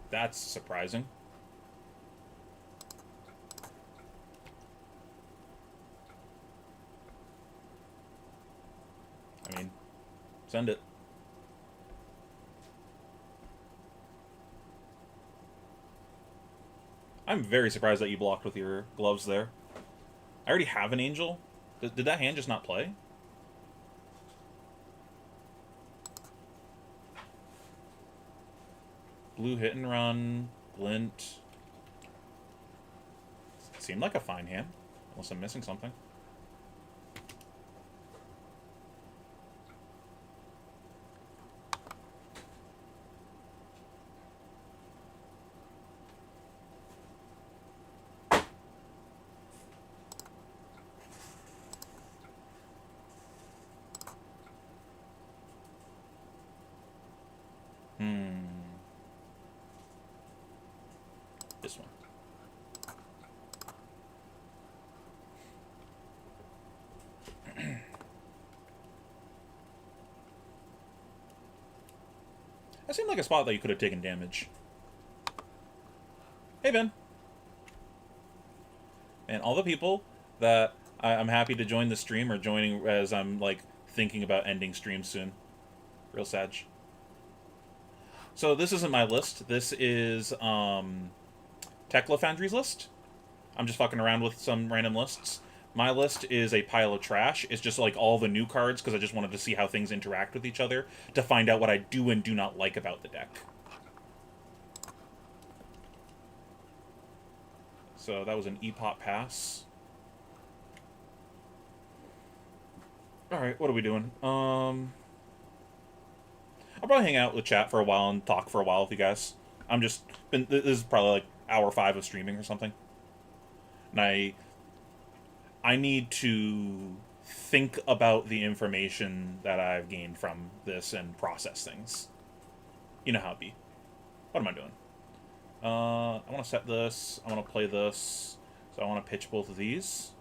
That's surprising. I mean, send it. I'm very surprised that you blocked with your gloves there. I already have an angel. Did that hand just not play? Blue hit and run. Glint. Seemed like a fine hand. Unless I'm missing something. This one. That seemed like a spot that you could have taken damage. Hey, Ben. And all the people that I'm happy to join the stream are joining as I'm, like, thinking about ending stream soon. Real sad. So this isn't my list. This is, Tekla Foundry's list. I'm just fucking around with some random lists. My list is a pile of trash. It's just like all the new cards because I just wanted to see how things interact with each other to find out what I do and do not like about the deck. So that was an EPOP pass. Alright, what are we doing? I'll probably hang out with chat for a while and talk for a while with you guys. This is probably like hour 5 of streaming or something. And I need to think about the information that I've gained from this and process things. You know how it be. What am I doing? I want to set this. I want to play this. So I want to pitch both of these.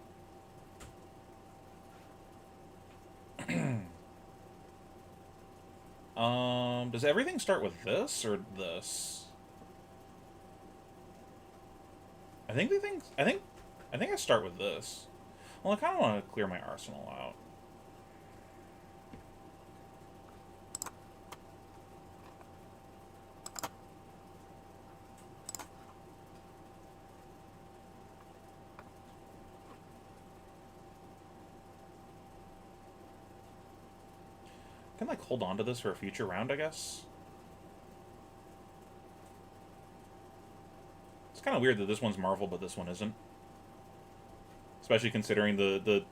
Does everything start with this or this? I think I start with this. Well, I kind of want to clear my arsenal out. I can, like, hold on to this for a future round, I guess. It's kind of weird that this one's Marvel, but this one isn't. Especially considering the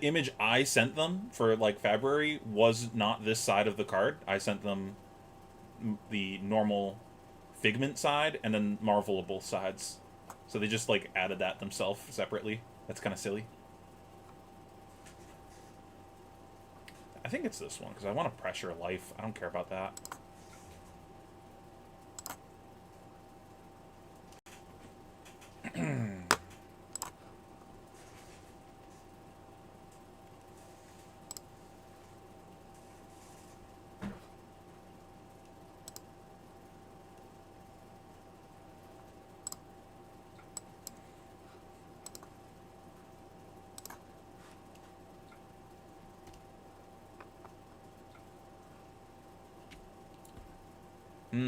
image I sent them for, like, February was not this side of the card. I sent them the normal Figment side and then Marvel both sides. So they just, like, added that themselves separately. That's kind of silly. I think it's this one, because I want to pressure life. I don't care about that. Our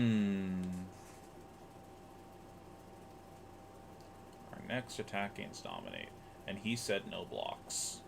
next attack gains dominate. And he said no blocks.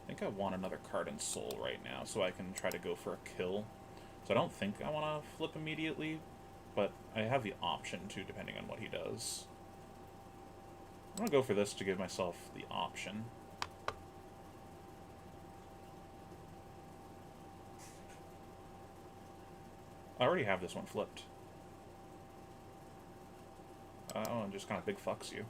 I think I want another card in Soul right now so I can try to go for a kill. So I don't think I want to flip immediately, but I have the option to, depending on what he does. I'm going to go for this to give myself the option. I already have this one flipped. Oh, and just kind of big fucks you.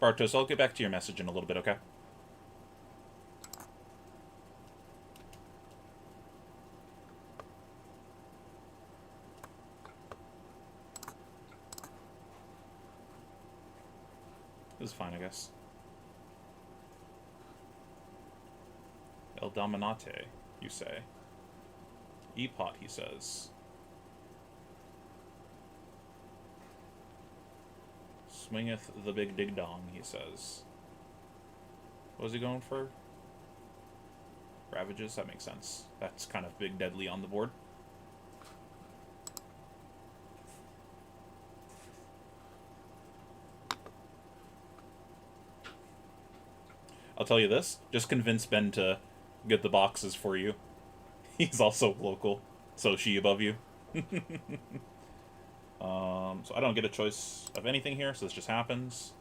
Bartos, I'll get back to your message in a little bit, okay? This is fine, I guess. El Dominate, you say. Epot, he says. Swingeth the big dig dong, he says. What was he going for? Ravages? That makes sense. That's kind of big deadly on the board. I'll tell you this, just convince Ben to get the boxes for you. He's also local, so she above you. So I don't get a choice of anything here, so this just happens.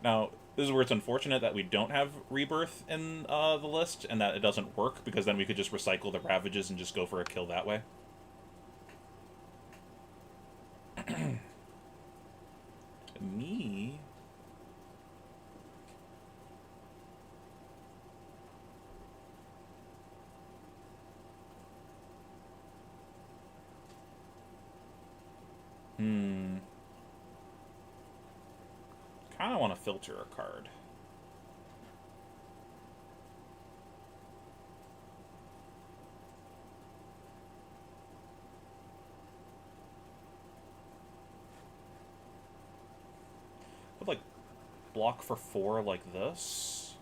Now, this is where it's unfortunate that we don't have Rebirth in the list, and that it doesn't work, because then we could just recycle the Ravages and just go for a kill that way. Me... kind of want to filter a card. Could, like, block for 4 like this.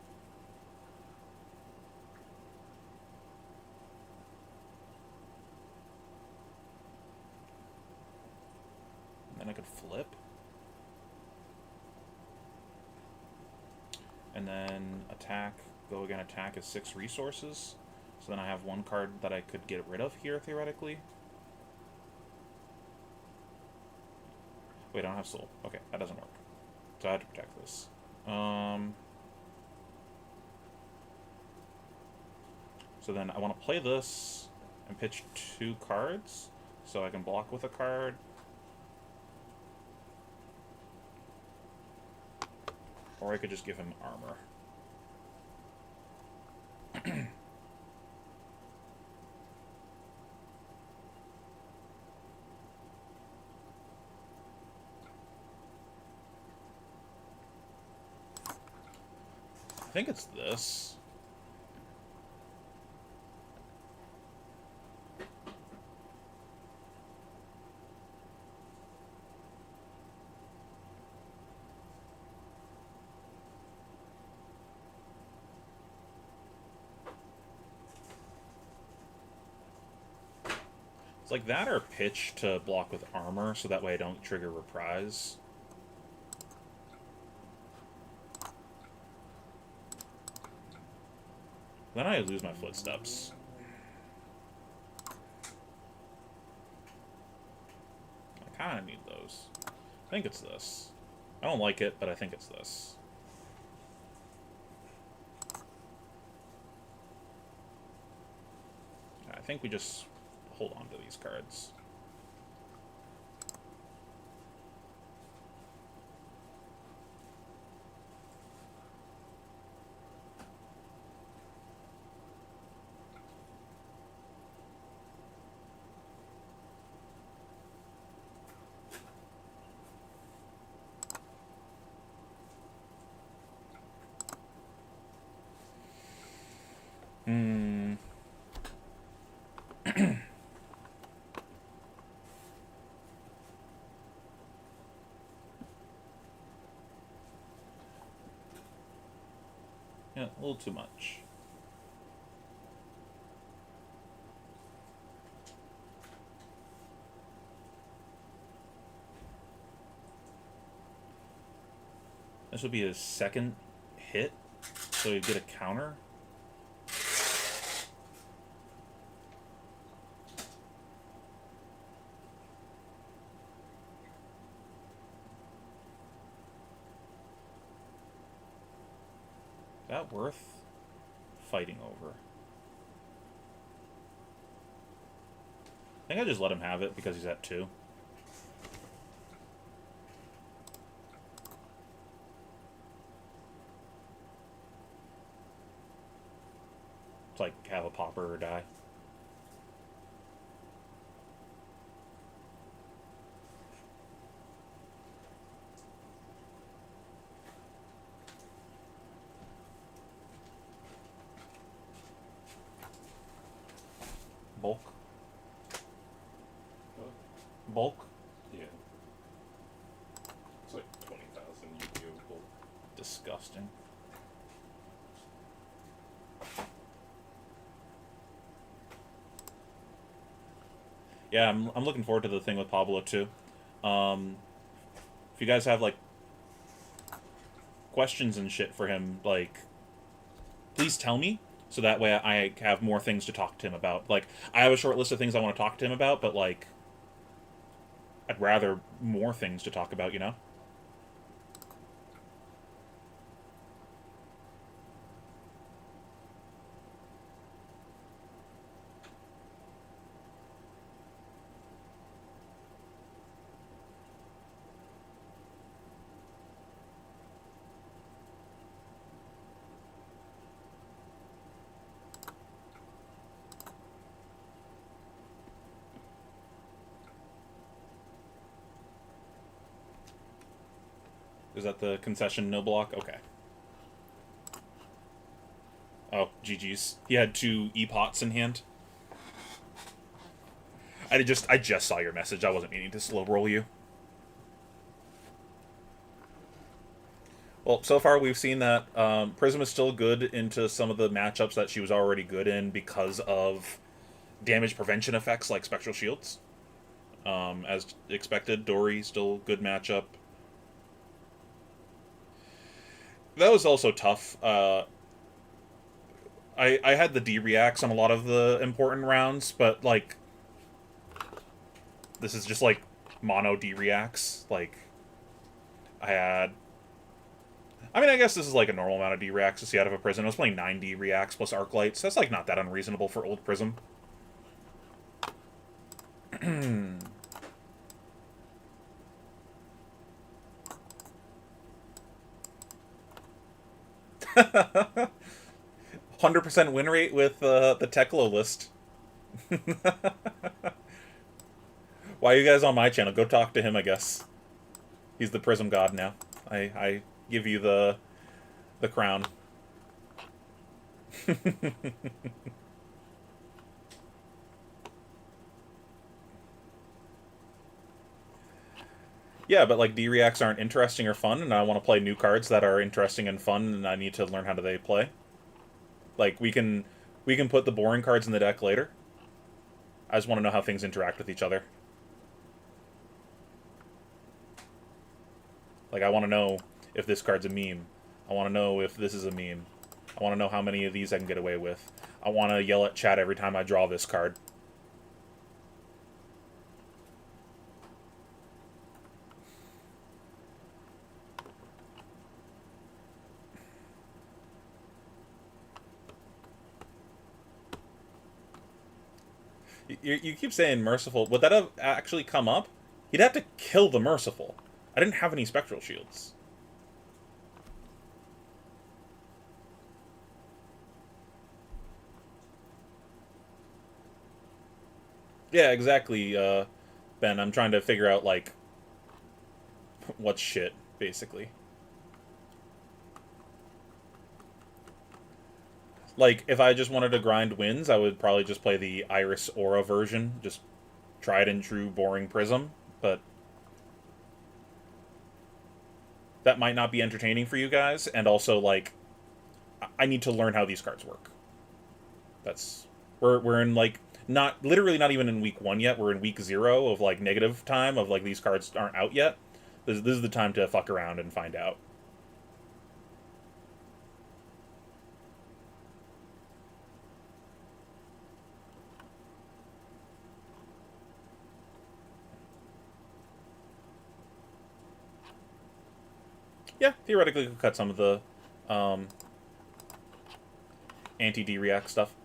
And then I could flip. And then attack, go again, attack is 6 resources. So then I have 1 card that I could get rid of here, theoretically. Wait, I don't have soul. Okay, that doesn't work. So I have to protect this. So then I want to play this and pitch 2 cards. So I can block with a card. Or I could just give him armor. I think it's this. It's like that or pitch to block with armor, so that way I don't trigger reprise. Then I lose my footsteps. I kind of need those. I think it's this. I don't like it, but I think it's this. I think we just hold on to these cards. Yeah, a little too much. This would be his second hit, so he'd get a counter. Is that worth fighting over? I think I just let him have it because he's at 2. It's like have a popper or die. Bulk. What? Bulk. Yeah. It's like 20,000 Yu-Gi-Oh! Gold. Disgusting. Yeah, I'm looking forward to the thing with Pablo too. If you guys have like questions and shit for him, like, please tell me so that way I have more things to talk to him about. Like, I have a short list of things I want to talk to him about, but like, I'd rather more things to talk about, you know? Is that the concession no block? Okay. Oh, GG's. He had 2 E-pots in hand. I just saw your message. I wasn't meaning to slow roll you. Well, so far we've seen that Prism is still good into some of the matchups that she was already good in because of damage prevention effects like Spectral Shields. As expected, Dory still good matchup. That was also tough. I had the D reacts on a lot of the important rounds, but like this is just like mono D reacts. Like I had. I mean, I guess this is like a normal amount of D reacts to see out of a Prism. I was playing 9 D reacts plus arc lights. That's like not that unreasonable for old Prism. 100% win rate with the Teklo list. Why are you guys on my channel? Go talk to him, I guess. He's the Prism god now. I give you the crown. Yeah, but like D-reacts aren't interesting or fun, and I want to play new cards that are interesting and fun, and I need to learn how do they play. Like we can put the boring cards in the deck later. I just want to know how things interact with each other. Like I want to know if this card's a meme. I want to know if this is a meme. I want to know how many of these I can get away with. I want to yell at chat every time I draw this card. You keep saying Merciful. Would that have actually come up? He'd have to kill the Merciful. I didn't have any Spectral Shields. Yeah, exactly, Ben. I'm trying to figure out, like, what's shit, basically. Like, if I just wanted to grind wins, I would probably just play the Iris Aura version. Just tried and true boring Prism. But that might not be entertaining for you guys. And also, like, I need to learn how these cards work. That's... We're in, like... Literally not even in week 1 yet. We're in week 0 of, like, negative time of, like, these cards aren't out yet. This is the time to fuck around and find out. Yeah, theoretically could cut some of the anti-D-react stuff.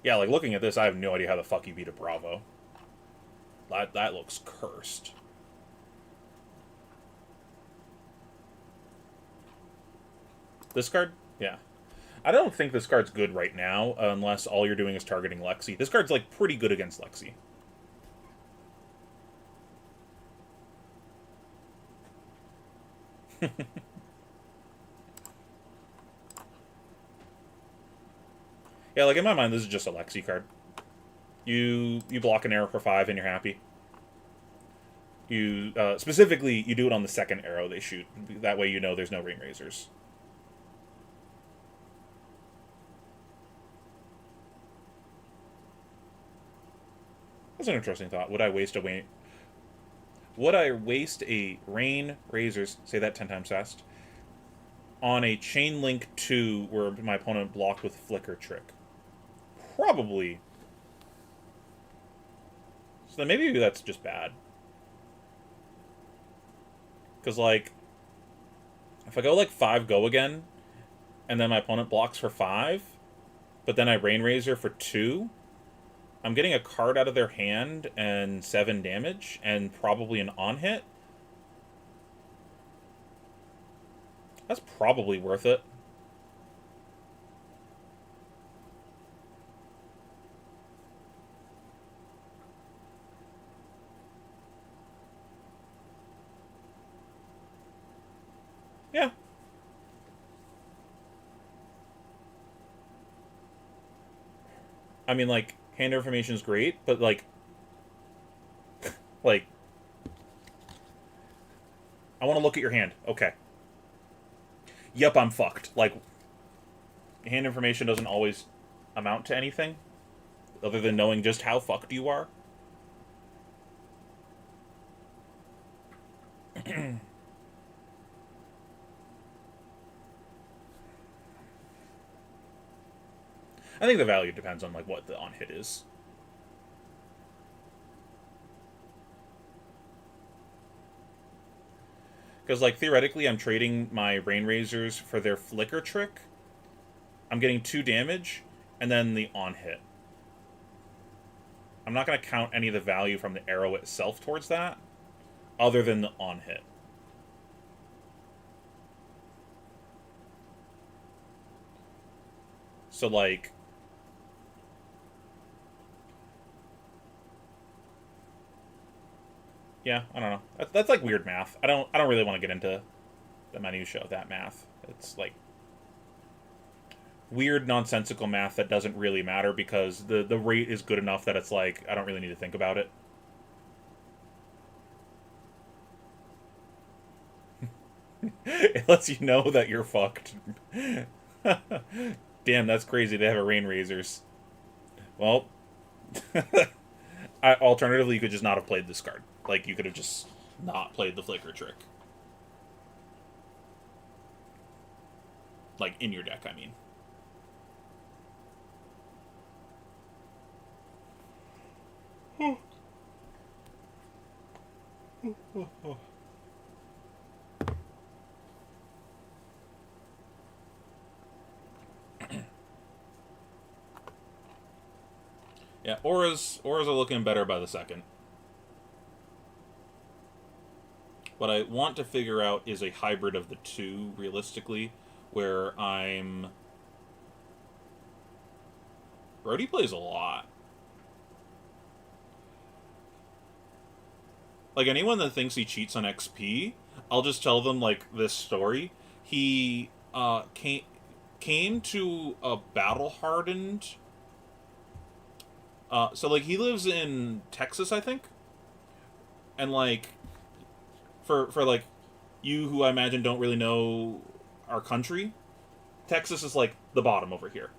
Yeah, like, looking at this, I have no idea how the fuck you beat a Bravo. That looks cursed. This card? Yeah. I don't think this card's good right now, unless all you're doing is targeting Lexi. This card's, like, pretty good against Lexi. Yeah, like, in my mind, this is just a Lexi card. You block an arrow for 5 and you're happy. You specifically you do it on the second arrow they shoot. That way you know there's no rain razors. That's an interesting thought. Would I waste a rain razors, say that 10 times fast, on a chain link 2 where my opponent blocked with flicker trick? Probably. So then maybe that's just bad. Because, like, if I go, like, 5 go again, and then my opponent blocks for 5, but then I Rain Razor for 2, I'm getting a card out of their hand and 7 damage, and probably an on-hit. That's probably worth it. Yeah. I mean, like, hand information is great, but, like, like, I want to look at your hand. Okay. Yep, I'm fucked. Like, hand information doesn't always amount to anything, other than knowing just how fucked you are. I think the value depends on, like, what the on-hit is. Because, like, theoretically, I'm trading my Rain Razors for their Flicker trick. I'm getting 2 damage, and then the on-hit. I'm not going to count any of the value from the arrow itself towards that, other than the on-hit. So, like, yeah, I don't know. That's like weird math. I don't really want to get into the minutia of that math. It's like weird nonsensical math that doesn't really matter because the rate is good enough that it's like I don't really need to think about it. It lets you know that you're fucked. Damn, that's crazy. They have a rain razors. Well, alternatively, you could just not have played this card. Like, you could have just not played the flicker trick. Like, in your deck, I mean. Yeah, auras are looking better by the second. What I want to figure out is a hybrid of the two, realistically, where I'm... Brody plays a lot. Like, anyone that thinks he cheats on XP, I'll just tell them, like, this story. He came to a battle-hardened... so, like, he lives in Texas, I think? And, like, for like, you who I imagine don't really know our country, Texas is, like, the bottom over here.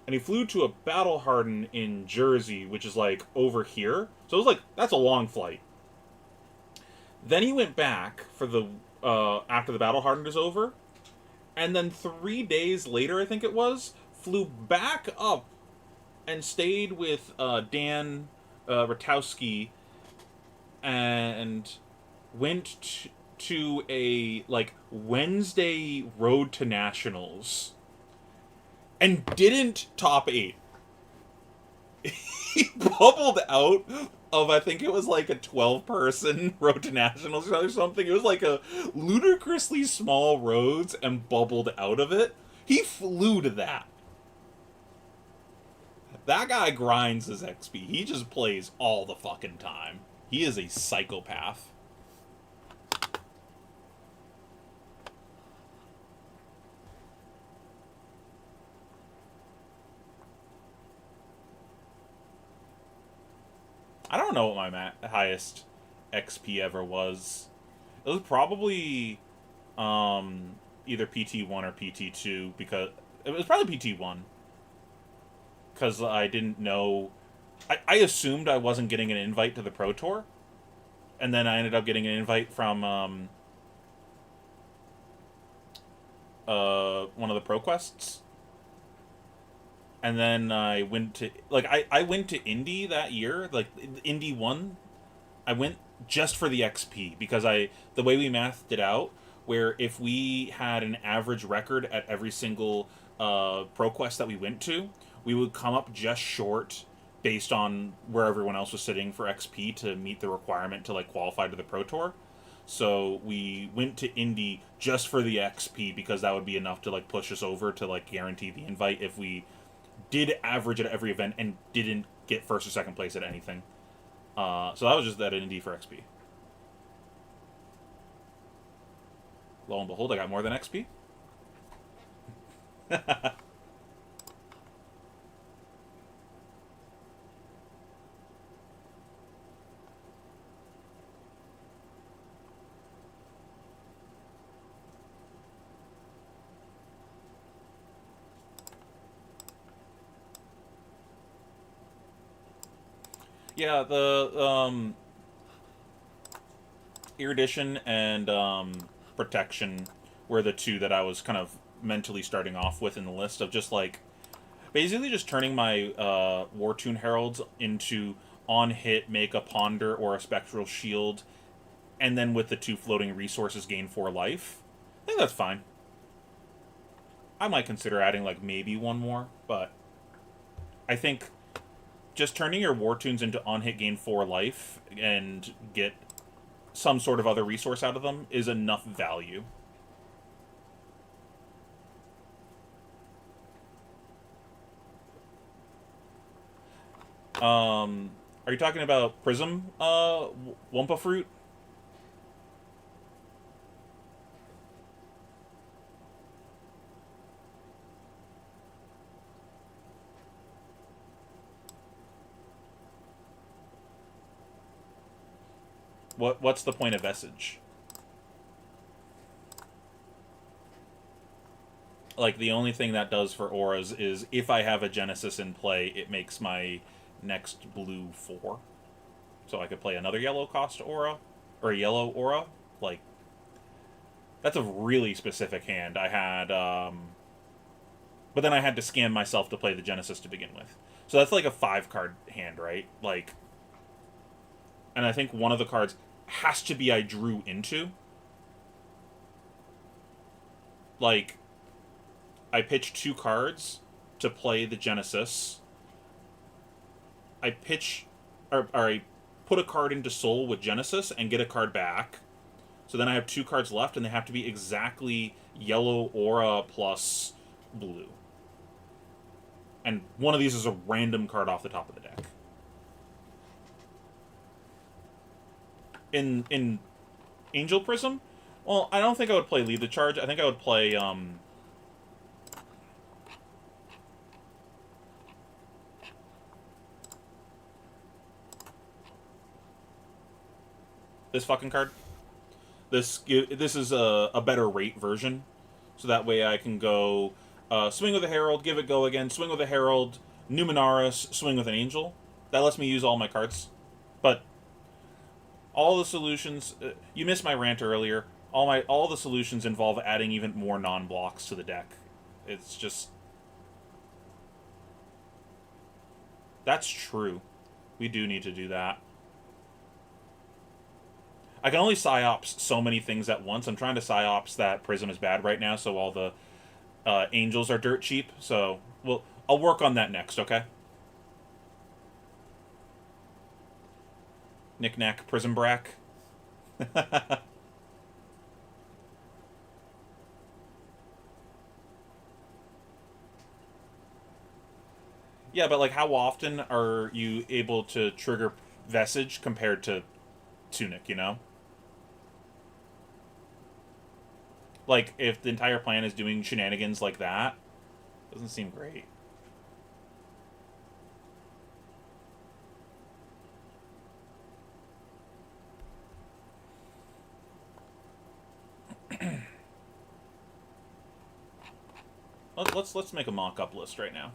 And he flew to a battle harden in Jersey, which is, like, over here. So it was, like, that's a long flight. Then he went back for the, after the battle hardened is over. And then 3 days later, I think it was, flew back up and stayed with Dan Ratowski and went to a, like, Wednesday road to nationals and didn't top 8. He bubbled out of, I think it was like a 12-person road to nationals or something. It was like a ludicrously small roads and bubbled out of it. He flew to that. That guy grinds his XP. He just plays all the fucking time. He is a psychopath. I don't know what my highest XP ever was. It was probably either PT1 or PT2 because it was probably PT1 because I didn't know. I assumed I wasn't getting an invite to the Pro Tour, and then I ended up getting an invite from one of the Pro Quests. And then I went to I went to Indy that year, like Indy 1. I went just for the XP because the way we mathed it out, where if we had an average record at every single pro quest that we went to, we would come up just short based on where everyone else was sitting for XP to meet the requirement to like qualify to the Pro Tour. So we went to Indy just for the XP because that would be enough to like push us over to like guarantee the invite if we did average at every event and didn't get first or second place at anything. So that was just that Indy for XP. Lo and behold, I got more than XP. Yeah, the erudition and protection were the two that I was kind of mentally starting off with in the list of just like basically just turning my War Tune Heralds into on hit make a ponder or a spectral shield, and then with the two floating resources gain 4 life. I think that's fine. I might consider adding like maybe one more, but I think just turning your War Tunes into on hit gain 4 life and get some sort of other resource out of them is enough value. Are you talking about Prism, Wumpa Fruit? What's the point of Vestige? Like, the only thing that does for auras is if I have a Genesis in play, it makes my next blue 4. So I could play another yellow cost aura, or a yellow aura. Like, that's a really specific hand. I had, but then I had to scan myself to play the Genesis to begin with. So that's like a 5-card hand, right? Like, and I think one of the cards has to be I drew into. Like, I pitch 2 cards to play the Genesis. I pitch, or I put a card into Soul with Genesis and get a card back. So then I have 2 cards left, and they have to be exactly yellow aura plus blue. And one of these is a random card off the top of the deck. In Angel Prism, well, I don't think I would play Lead the Charge. I think I would play this fucking card. This is a better rate version, so that way I can go swing with a Herald, give it go again, swing with a Herald, Numenaris, swing with an Angel. That lets me use all my cards. But all the solutions, you missed my rant earlier. All the solutions involve adding even more non-blocks to the deck. It's just that's true. We do need to do that. I can only psyops so many things at once. I'm trying to psyops that Prism is bad right now, so all the angels are dirt cheap. So I'll work on that next, okay? Knick-knack, Prism Brack. Yeah, but like, how often are you able to trigger Vestige compared to Tunic, you know? Like, if the entire plan is doing shenanigans like that, doesn't seem great. Let's make a mock-up list right now.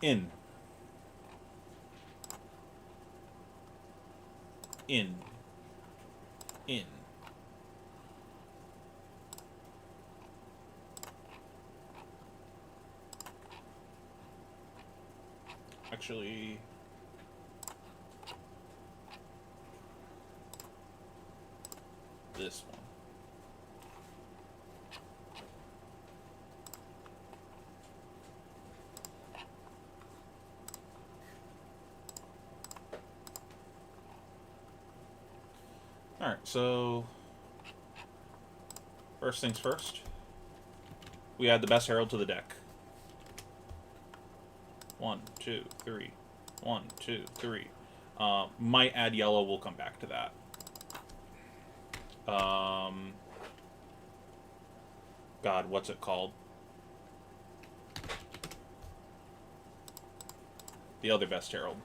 In. In. In. Actually, this one. Alright, so first things first. We add the best herald to the deck. 1, 2, 3. 1, 2, 3. Might add yellow, we'll come back to that. God, what's it called? The other best herald.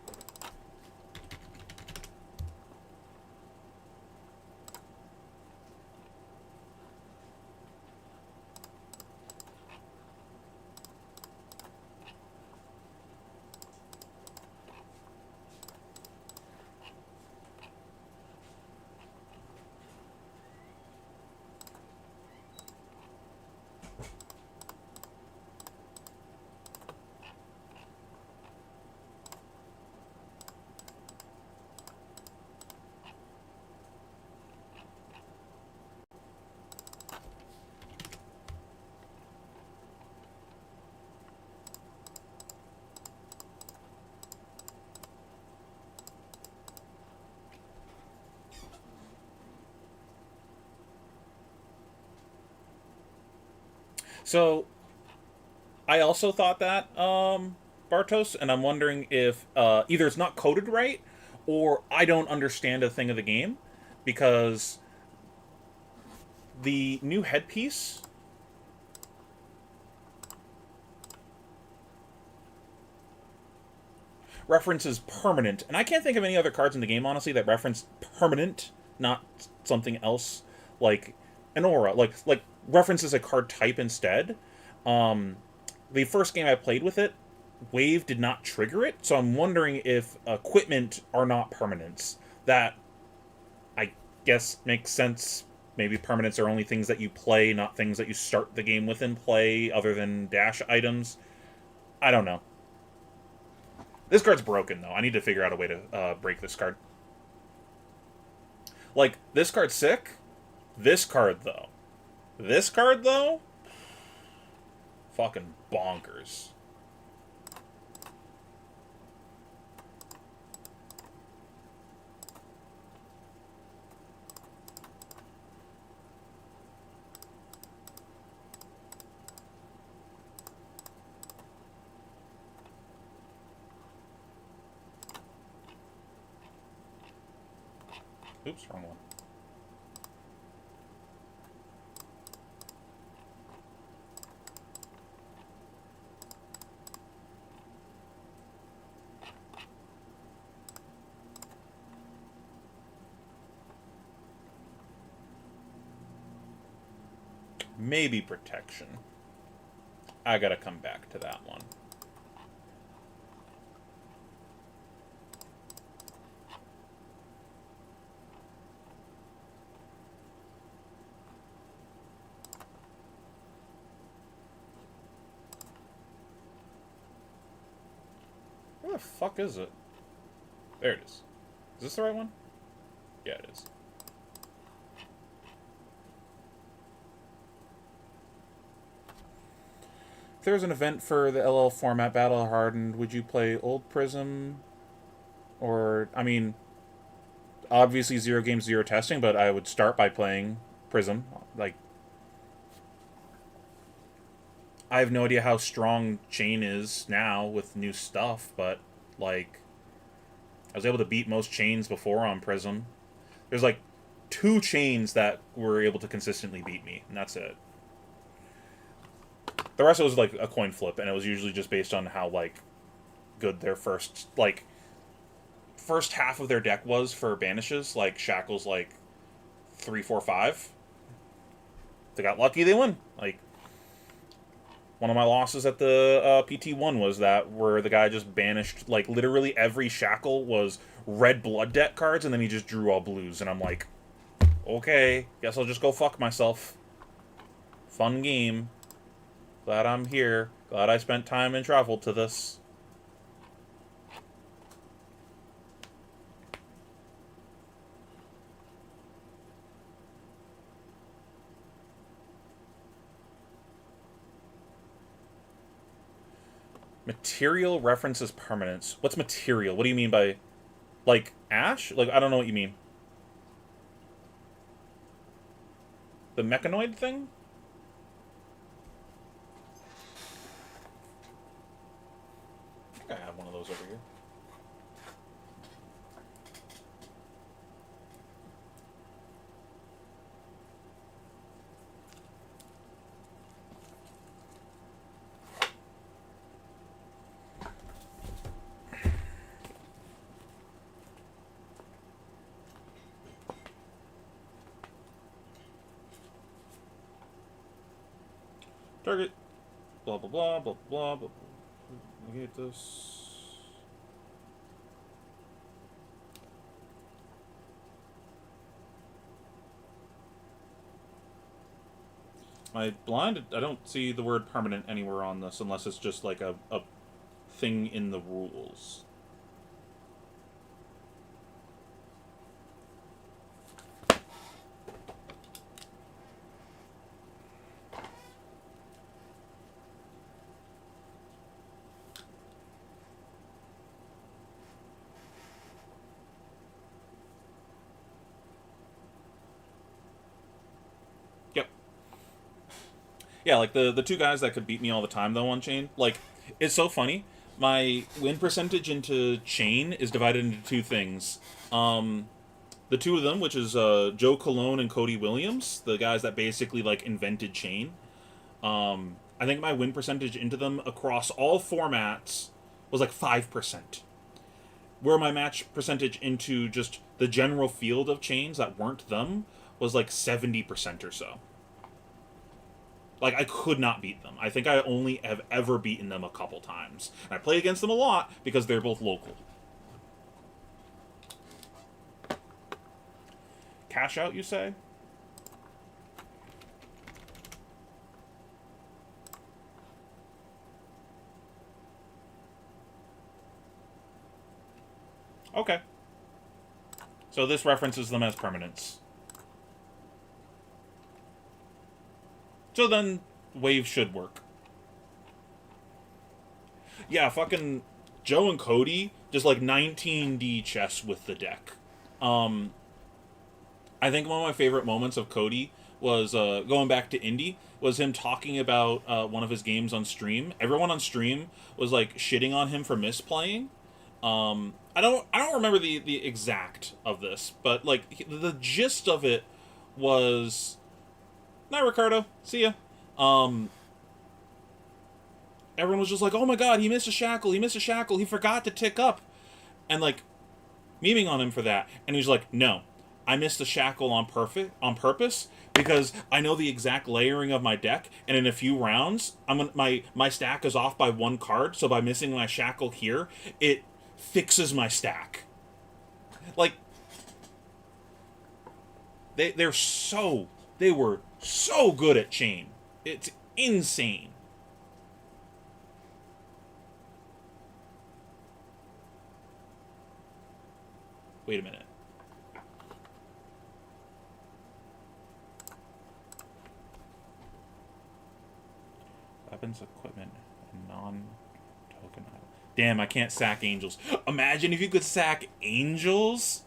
So, I also thought that, Bartos, and I'm wondering if either it's not coded right, or I don't understand a thing of the game, because the new headpiece references permanent, and I can't think of any other cards in the game, honestly, that reference permanent, not something else, like an aura, like references a card type instead. The first game I played with it, wave did not trigger it, so I'm wondering if equipment are not permanents. That, I guess, makes sense. Maybe permanents are only things that you play, not things that you start the game with and play, other than dash items. I don't know. This card's broken, though. I need to figure out a way to break this card. Like, this card's sick. This card, though. This card, though? Fucking bonkers. Oops, wrong one. Maybe protection. I gotta come back to that one. Where the fuck is it? There it is. Is this the right one? Yeah, it is. If there was an event for the LL format Battle Hardened, would you play old Prism? Or, I mean, obviously 0 games, 0 testing, but I would start by playing Prism. Like, I have no idea how strong Chain is now with new stuff, but, like, I was able to beat most chains before on Prism. There's, like, 2 chains that were able to consistently beat me, and that's it. The rest was, like, a coin flip, and it was usually just based on how, like, good their first half of their deck was for banishes. Like Shackle's like 3, 4, 5. They got lucky, they win. Like one of my losses at the PT1 was that where the guy just banished like literally every Shackle was red blood deck cards, and then he just drew all blues, and I'm like, okay, guess I'll just go fuck myself. Fun game. Glad I'm here. Glad I spent time and traveled to this. Material references permanence. What's material? What do you mean by, like, ash? Like, I don't know what you mean. The mechanoid thing? I think I have one of those over here. Target. Blah, blah, blah, blah, blah, blah. Let me get this. My blind, I don't see the word permanent anywhere on this unless it's just like a thing in the rules. Yeah, like the two guys that could beat me all the time though on Chain, like it's so funny. My win percentage into Chain is divided into two things. The two of them, which is Joe Colon and Cody Williams, the guys that basically like invented Chain. I think my win percentage into them across all formats was like 5%. Where my match percentage into just the general field of chains that weren't them was like 70% or so. Like, I could not beat them. I think I only have ever beaten them a couple times. And I play against them a lot because they're both local. Cash out, you say? Okay. So this references them as permanents. So then, wave should work. Yeah, fucking Joe and Cody just like 19D chess with the deck. I think one of my favorite moments of Cody was going back to Indy was him talking about one of his games on stream. Everyone on stream was like shitting on him for misplaying. I don't remember the exact of this, but like the gist of it was, "Night, Ricardo. See ya." Everyone was just like, "Oh my god, he missed a shackle. He missed a shackle. He forgot to tick up," and like memeing on him for that. And he's like, "No, I missed the shackle on purpose because I know the exact layering of my deck, and in a few rounds, my stack is off by one card. So by missing my shackle here, it fixes my stack." Like they were so good at chain. It's insane. Wait a minute. Weapons, equipment, and non-token item. Damn, I can't sack angels. Imagine if you could sack angels.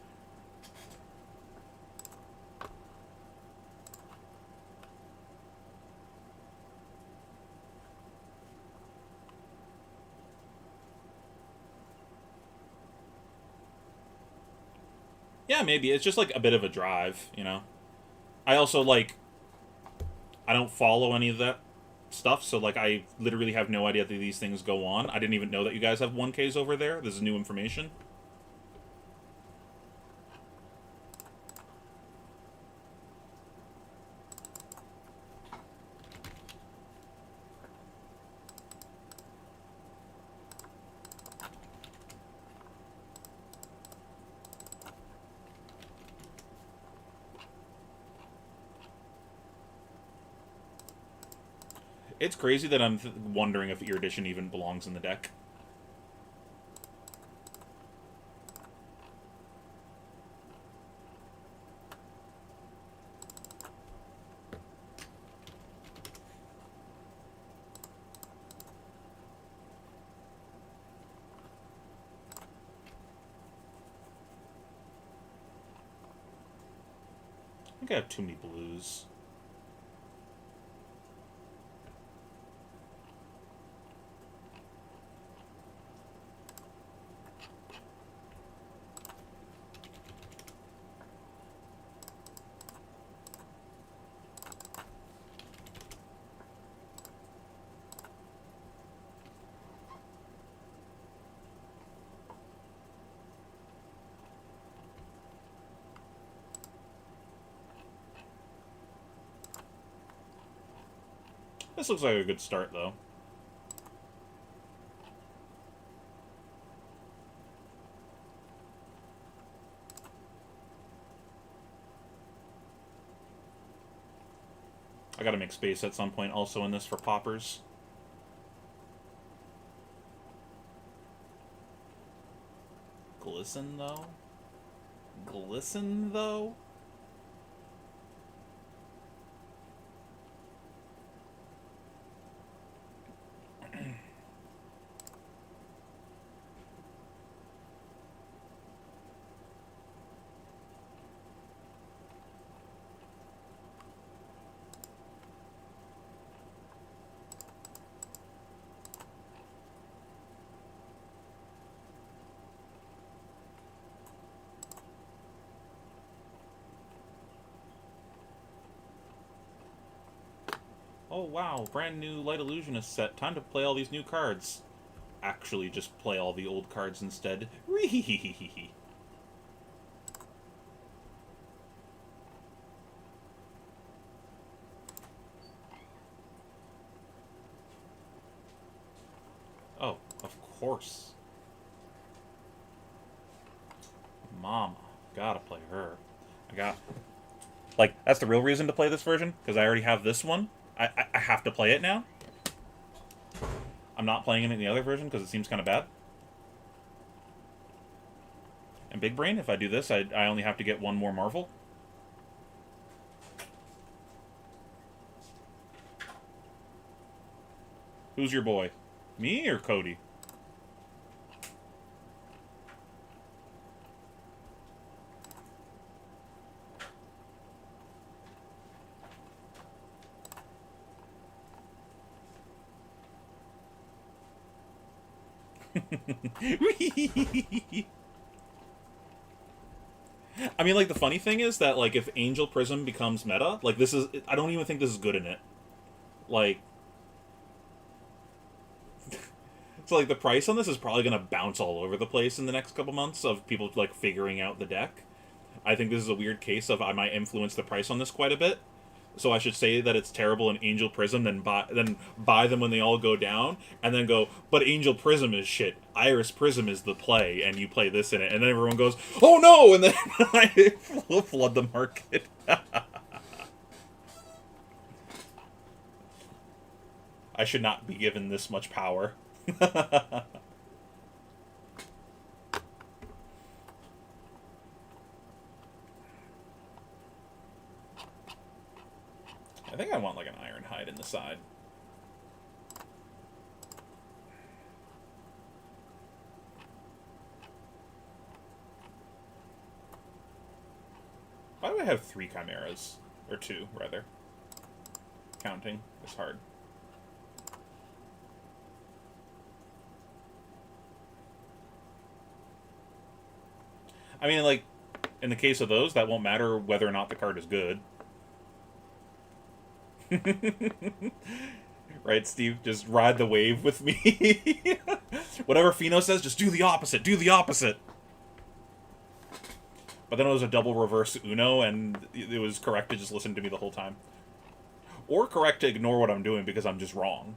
Yeah, maybe. It's just like a bit of a drive, you know? I also like... I don't follow any of that stuff, so like I literally have no idea that these things go on. I didn't even know that you guys have 1Ks over there. This is new information. It's crazy that I'm wondering if Erudition even belongs in the deck. I think I have too many blues. This looks like a good start, though. I gotta make space at some point also in this for poppers. Glisten, though? Glisten, though? Oh wow, brand new Light Illusionist set. Time to play all these new cards. Actually, just play all the old cards instead. Ree. Oh, of course. Mama. Gotta play her. Like, that's the real reason to play this version, because I already have this one. I have to play it now. I'm not playing it in the other version because it seems kind of bad. And Big Brain, if I do this, I only have to get one more Marvel. Who's your boy? Me or Cody? I mean, like, the funny thing is that, like, if Angel Prism becomes meta, like, this is... I don't even think this is good in it. Like... So, like, the price on this is probably going to bounce all over the place in the next couple months of people, like, figuring out the deck. I think this is a weird case of I might influence the price on this quite a bit. So I should say that it's terrible in Angel Prism, then buy them when they all go down, and then go, but Angel Prism is shit. Iris Prism is the play, and you play this in it. And then everyone goes, oh no! And then I flood the market. I should not be given this much power. I think I want like an Iron Hide in the side. Why do I have 3 Chimeras? Or 2, rather. Counting is hard. I mean, like, in the case of those, that won't matter whether or not the card is good. Right, Steve? Just ride the wave with me. Whatever Pheno says, just do the opposite. Do the opposite. But then it was a double reverse Uno, and it was correct to just listen to me the whole time. Or correct to ignore what I'm doing because I'm just wrong.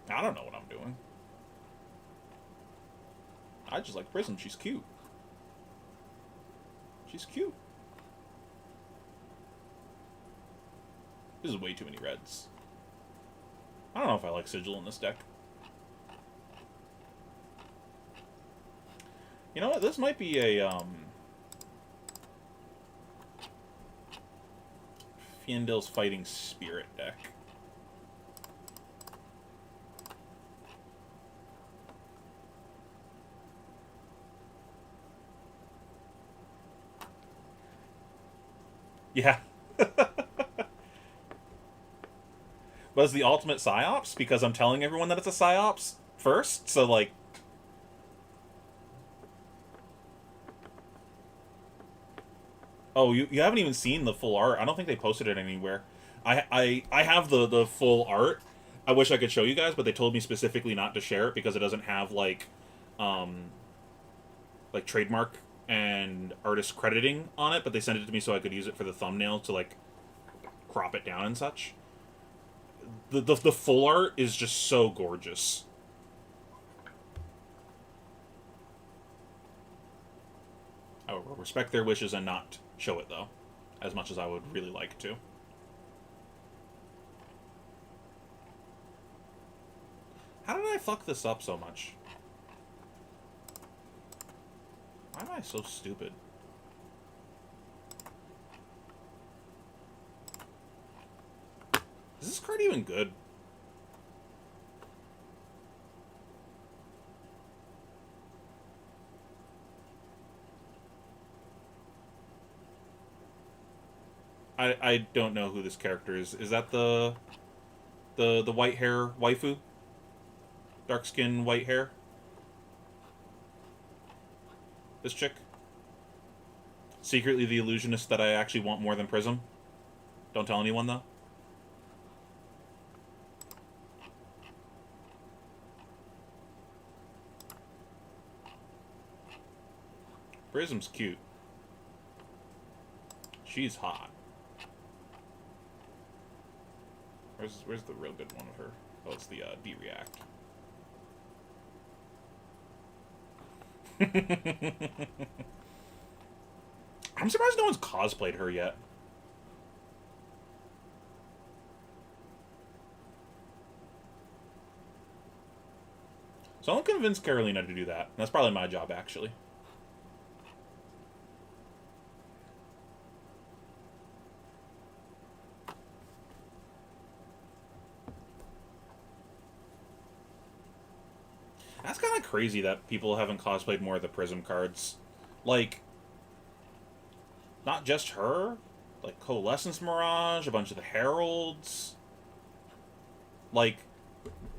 I don't know what I'm doing. I just like Prism. She's cute. She's cute. This is way too many reds. I don't know if I like Sigil in this deck. You know what? This might be a, Fiendil's Fighting Spirit deck. Yeah. But it's the ultimate psyops because I'm telling everyone that it's a psyops first, so like... Oh, you haven't even seen the full art. I don't think they posted it anywhere. I have the full art. I wish I could show you guys, but they told me specifically not to share it because it doesn't have like trademark and artist crediting on it, but they sent it to me so I could use it for the thumbnail to like crop it down and such. The full art is just so gorgeous. I would respect their wishes and not show it, though, as much as I would really like to. How did I fuck this up so much? Why am I so stupid? Is this card even good? I don't know who this character is. Is that the white hair waifu? Dark skin, white hair? This chick? Secretly the illusionist that I actually want more than Prism? Don't tell anyone, though? Prism's cute. She's hot. Where's the real good one of her? Oh, it's the D-React. I'm surprised no one's cosplayed her yet. So I'll convince Carolina to do that. That's probably my job, actually. That's kind of crazy that people haven't cosplayed more of the Prism cards. Like, not just her. Like, Coalescence Mirage, a bunch of the Heralds. Like,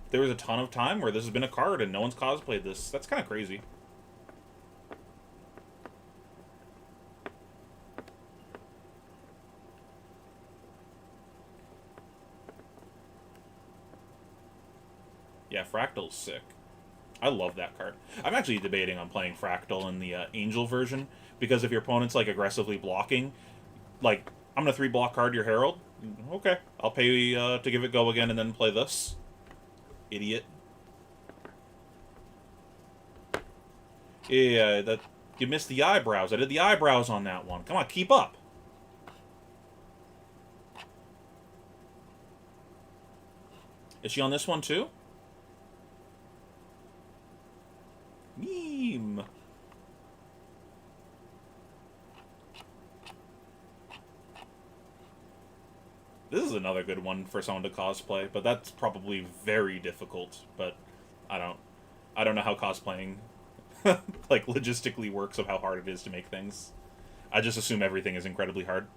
there was a ton of time where this has been a card and no one's cosplayed this. That's kind of crazy. Yeah, Fractal's sick. I love that card. I'm actually debating on playing Fractal in the Angel version, because if your opponent's, like, aggressively blocking, like, I'm gonna 3-block card your Herald. Okay, I'll pay to give it go again and then play this. Idiot. Yeah, that you missed the eyebrows. I did the eyebrows on that one. Come on, keep up. Is she on this one, too? Meme. This is another good one for someone to cosplay, but that's probably very difficult. But I don't know how cosplaying like logistically works of how hard it is to make things. I just assume everything is incredibly hard.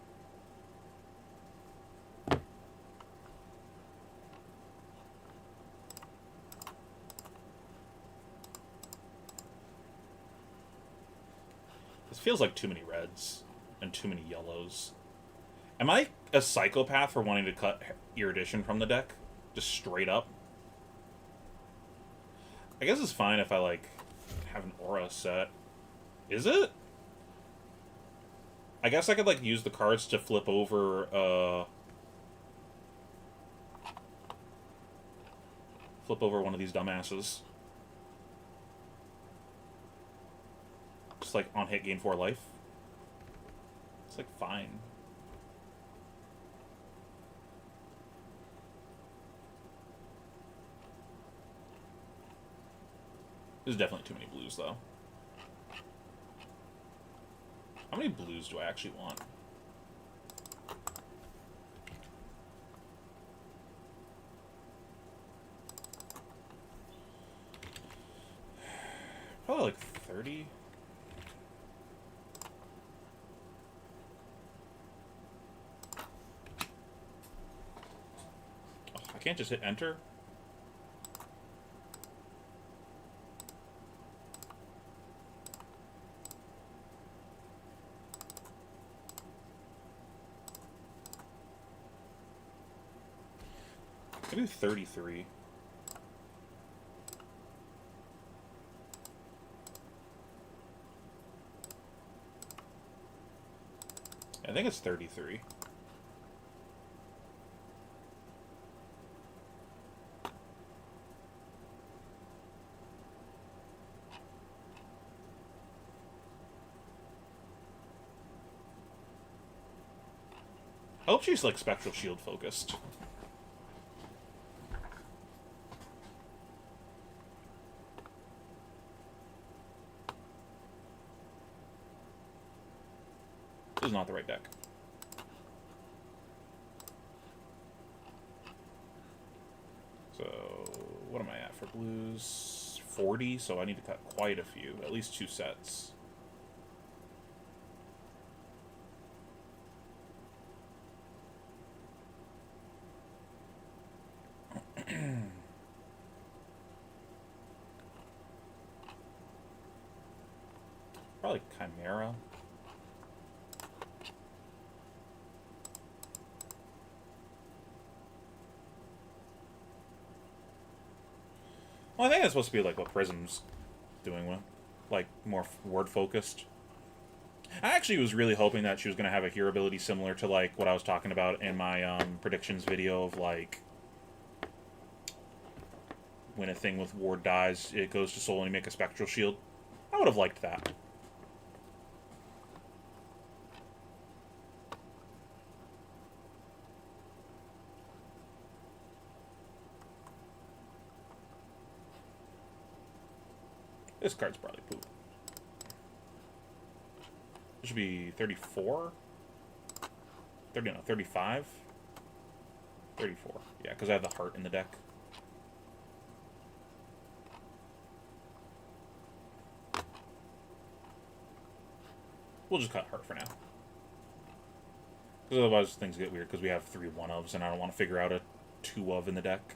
This feels like too many reds and too many yellows. Am I a psychopath for wanting to cut Erudition from the deck? Just straight up? I guess it's fine if I, like, have an aura set. Is it? I guess I could, like, use the cards to flip over, flip over one of these dumbasses. Just, like, on hit, gain 4 life. It's, like, fine. There's definitely too many blues, though. How many blues do I actually want? Probably like 30. Oh, I can't just hit enter. I do 33. I think it's 33. I hope she's like Spectral Shield focused. This is not the right deck. So, what am I at for blues? 40, so I need to cut quite a few. At least 2 sets. Probably Chimera. Well, I think that's supposed to be like what Prism's doing with, like, more word focused. I actually was really hoping that she was going to have a hero ability similar to like what I was talking about in my predictions video of like when a thing with ward dies, it goes to soul and you make a spectral shield. I would have liked that. This card's probably poop. It should be 34? 30, no, 35? 34. Yeah, because I have the heart in the deck. We'll just cut heart for now. Because otherwise things get weird, because we have 3 1-ofs, and I don't want to figure out a 2-of in the deck.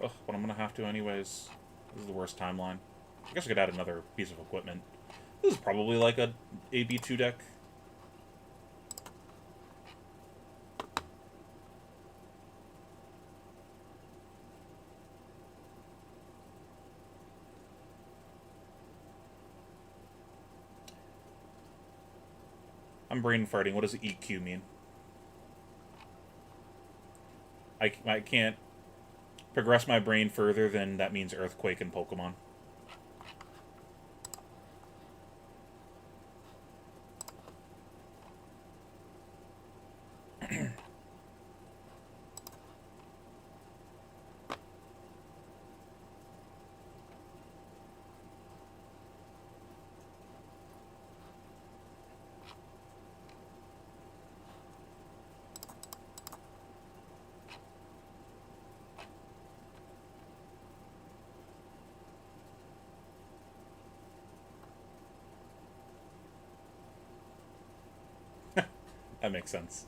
Ugh, but I'm going to have to anyways. This is the worst timeline. I guess I could add another piece of equipment. This is probably like a AB2 deck. I'm brain farting. What does EQ mean? I can't progress my brain further than that means earthquake in Pokemon. That makes sense.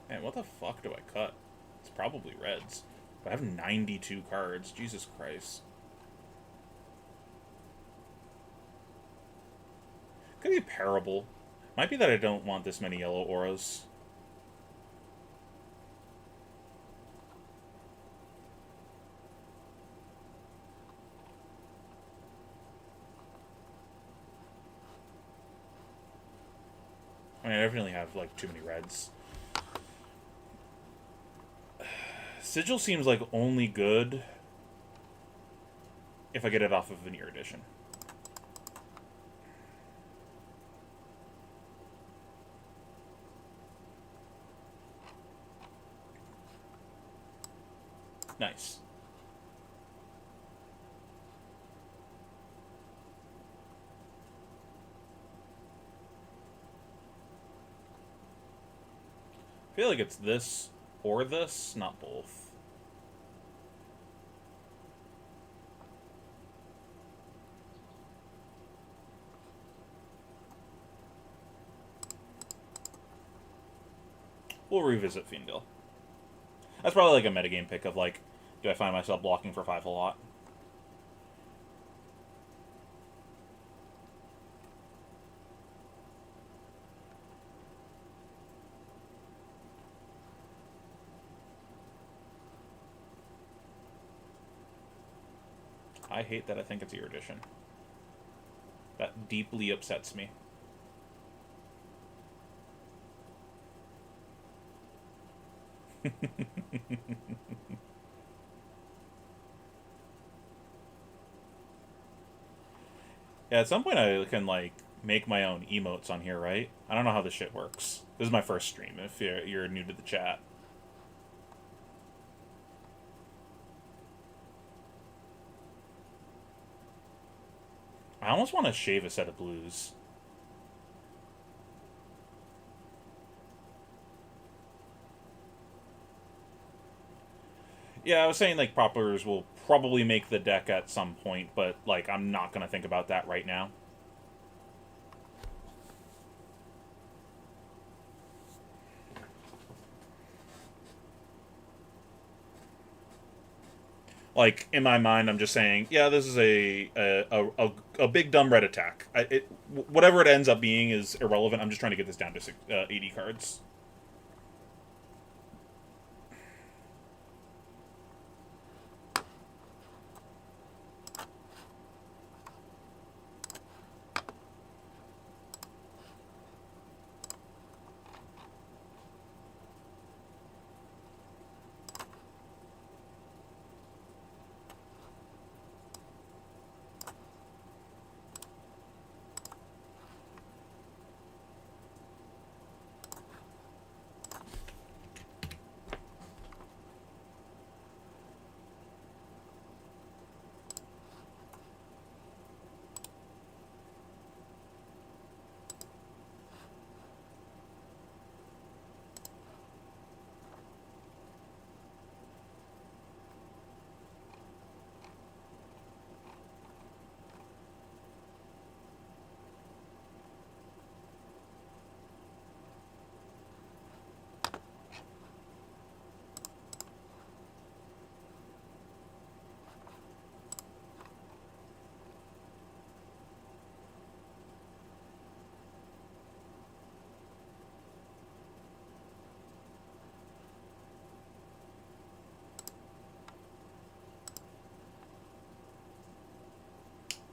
Man, what the fuck do I cut? It's probably reds. I have 92 cards. Jesus Christ. Could be Parable. Might be that I don't want this many yellow auras. I mean, I definitely have, like, too many reds. Sigil seems like only good if I get it off of Veneer Edition. Nice. I feel like it's this or this, not both. We'll revisit Fiendil. That's probably like a metagame pick of like, do I find myself blocking for 5 a lot? I hate that I think it's Erudition. That deeply upsets me. Yeah, at some point I can, like, make my own emotes on here, right? I don't know how this shit works. This is my first stream, if you're new to the chat. I almost want to shave a set of blues. Yeah, I was saying, like, Poppers will probably make the deck at some point, but, like, I'm not going to think about that right now. Like, in my mind, I'm just saying, yeah, this is a big dumb red attack. Whatever it ends up being is irrelevant. I'm just trying to get this down to 80 cards.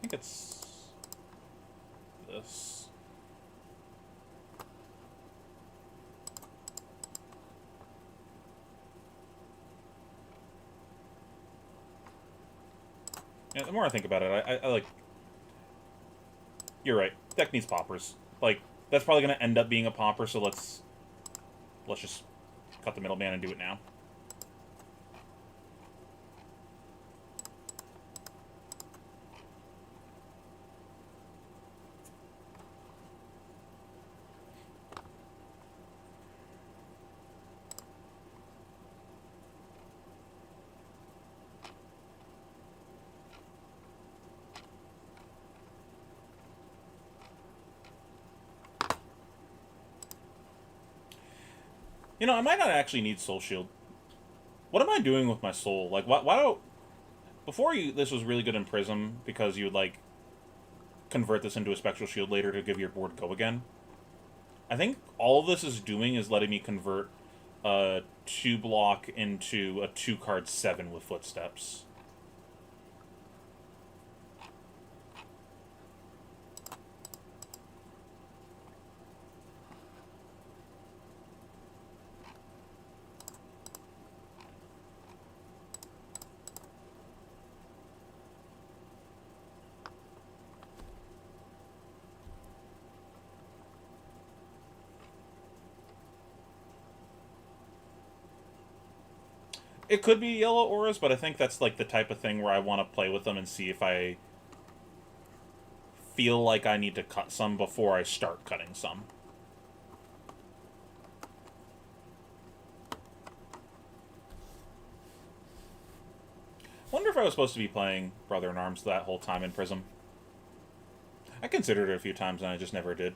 I think it's this. Yeah, the more I think about it, I like... You're right. Deck needs poppers. Like, that's probably going to end up being a popper, so let's just cut the middleman and do it now. You know, I might not actually need Soul Shield. What am I doing with my soul? Like, why don't... Before you, this was really good in Prism, because you would, like, convert this into a Spectral Shield later to give your board go again. I think all this is doing is letting me convert a 2-block into a 2-card 7 with Footsteps. It could be yellow auras, but I think that's like the type of thing where I want to play with them and see if I feel like I need to cut some before I start cutting some. Wonder if I was supposed to be playing Brother in Arms that whole time in Prism. I considered it a few times and I just never did.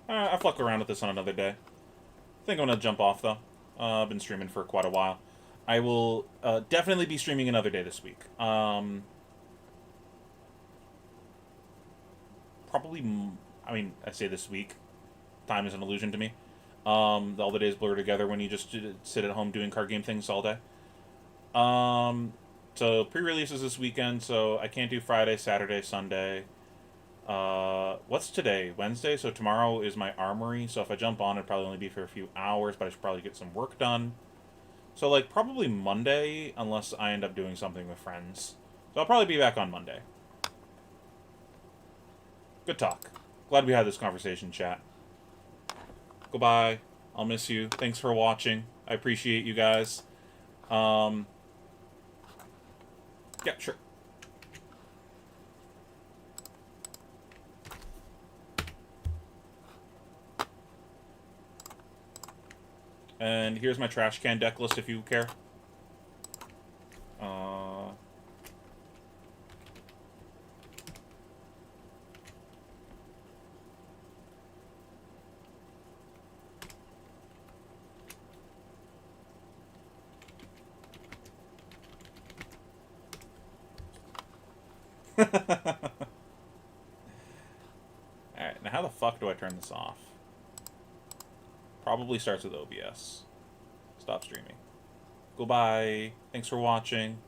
I'll fuck around with this on another day. I think I'm gonna jump off though. I've been streaming for quite a while. I will definitely be streaming another day this week. Probably, I mean, I say this week. Time is an illusion to me. All the days blur together when you just sit at home doing card game things all day. So pre-releases this weekend, so I can't do Friday, Saturday, Sunday. What's today? Wednesday? So tomorrow is my armory, so if I jump on, it'd probably only be for a few hours, but I should probably get some work done. So, like, probably Monday, unless I end up doing something with friends. So I'll probably be back on Monday. Good talk. Glad we had this conversation, chat. Goodbye. I'll miss you. Thanks for watching. I appreciate you guys. Yeah, sure. And here's my trash can deck list if you care. Alright, now how the fuck do I turn this off? Probably starts with OBS. Stop streaming. Goodbye. Thanks for watching.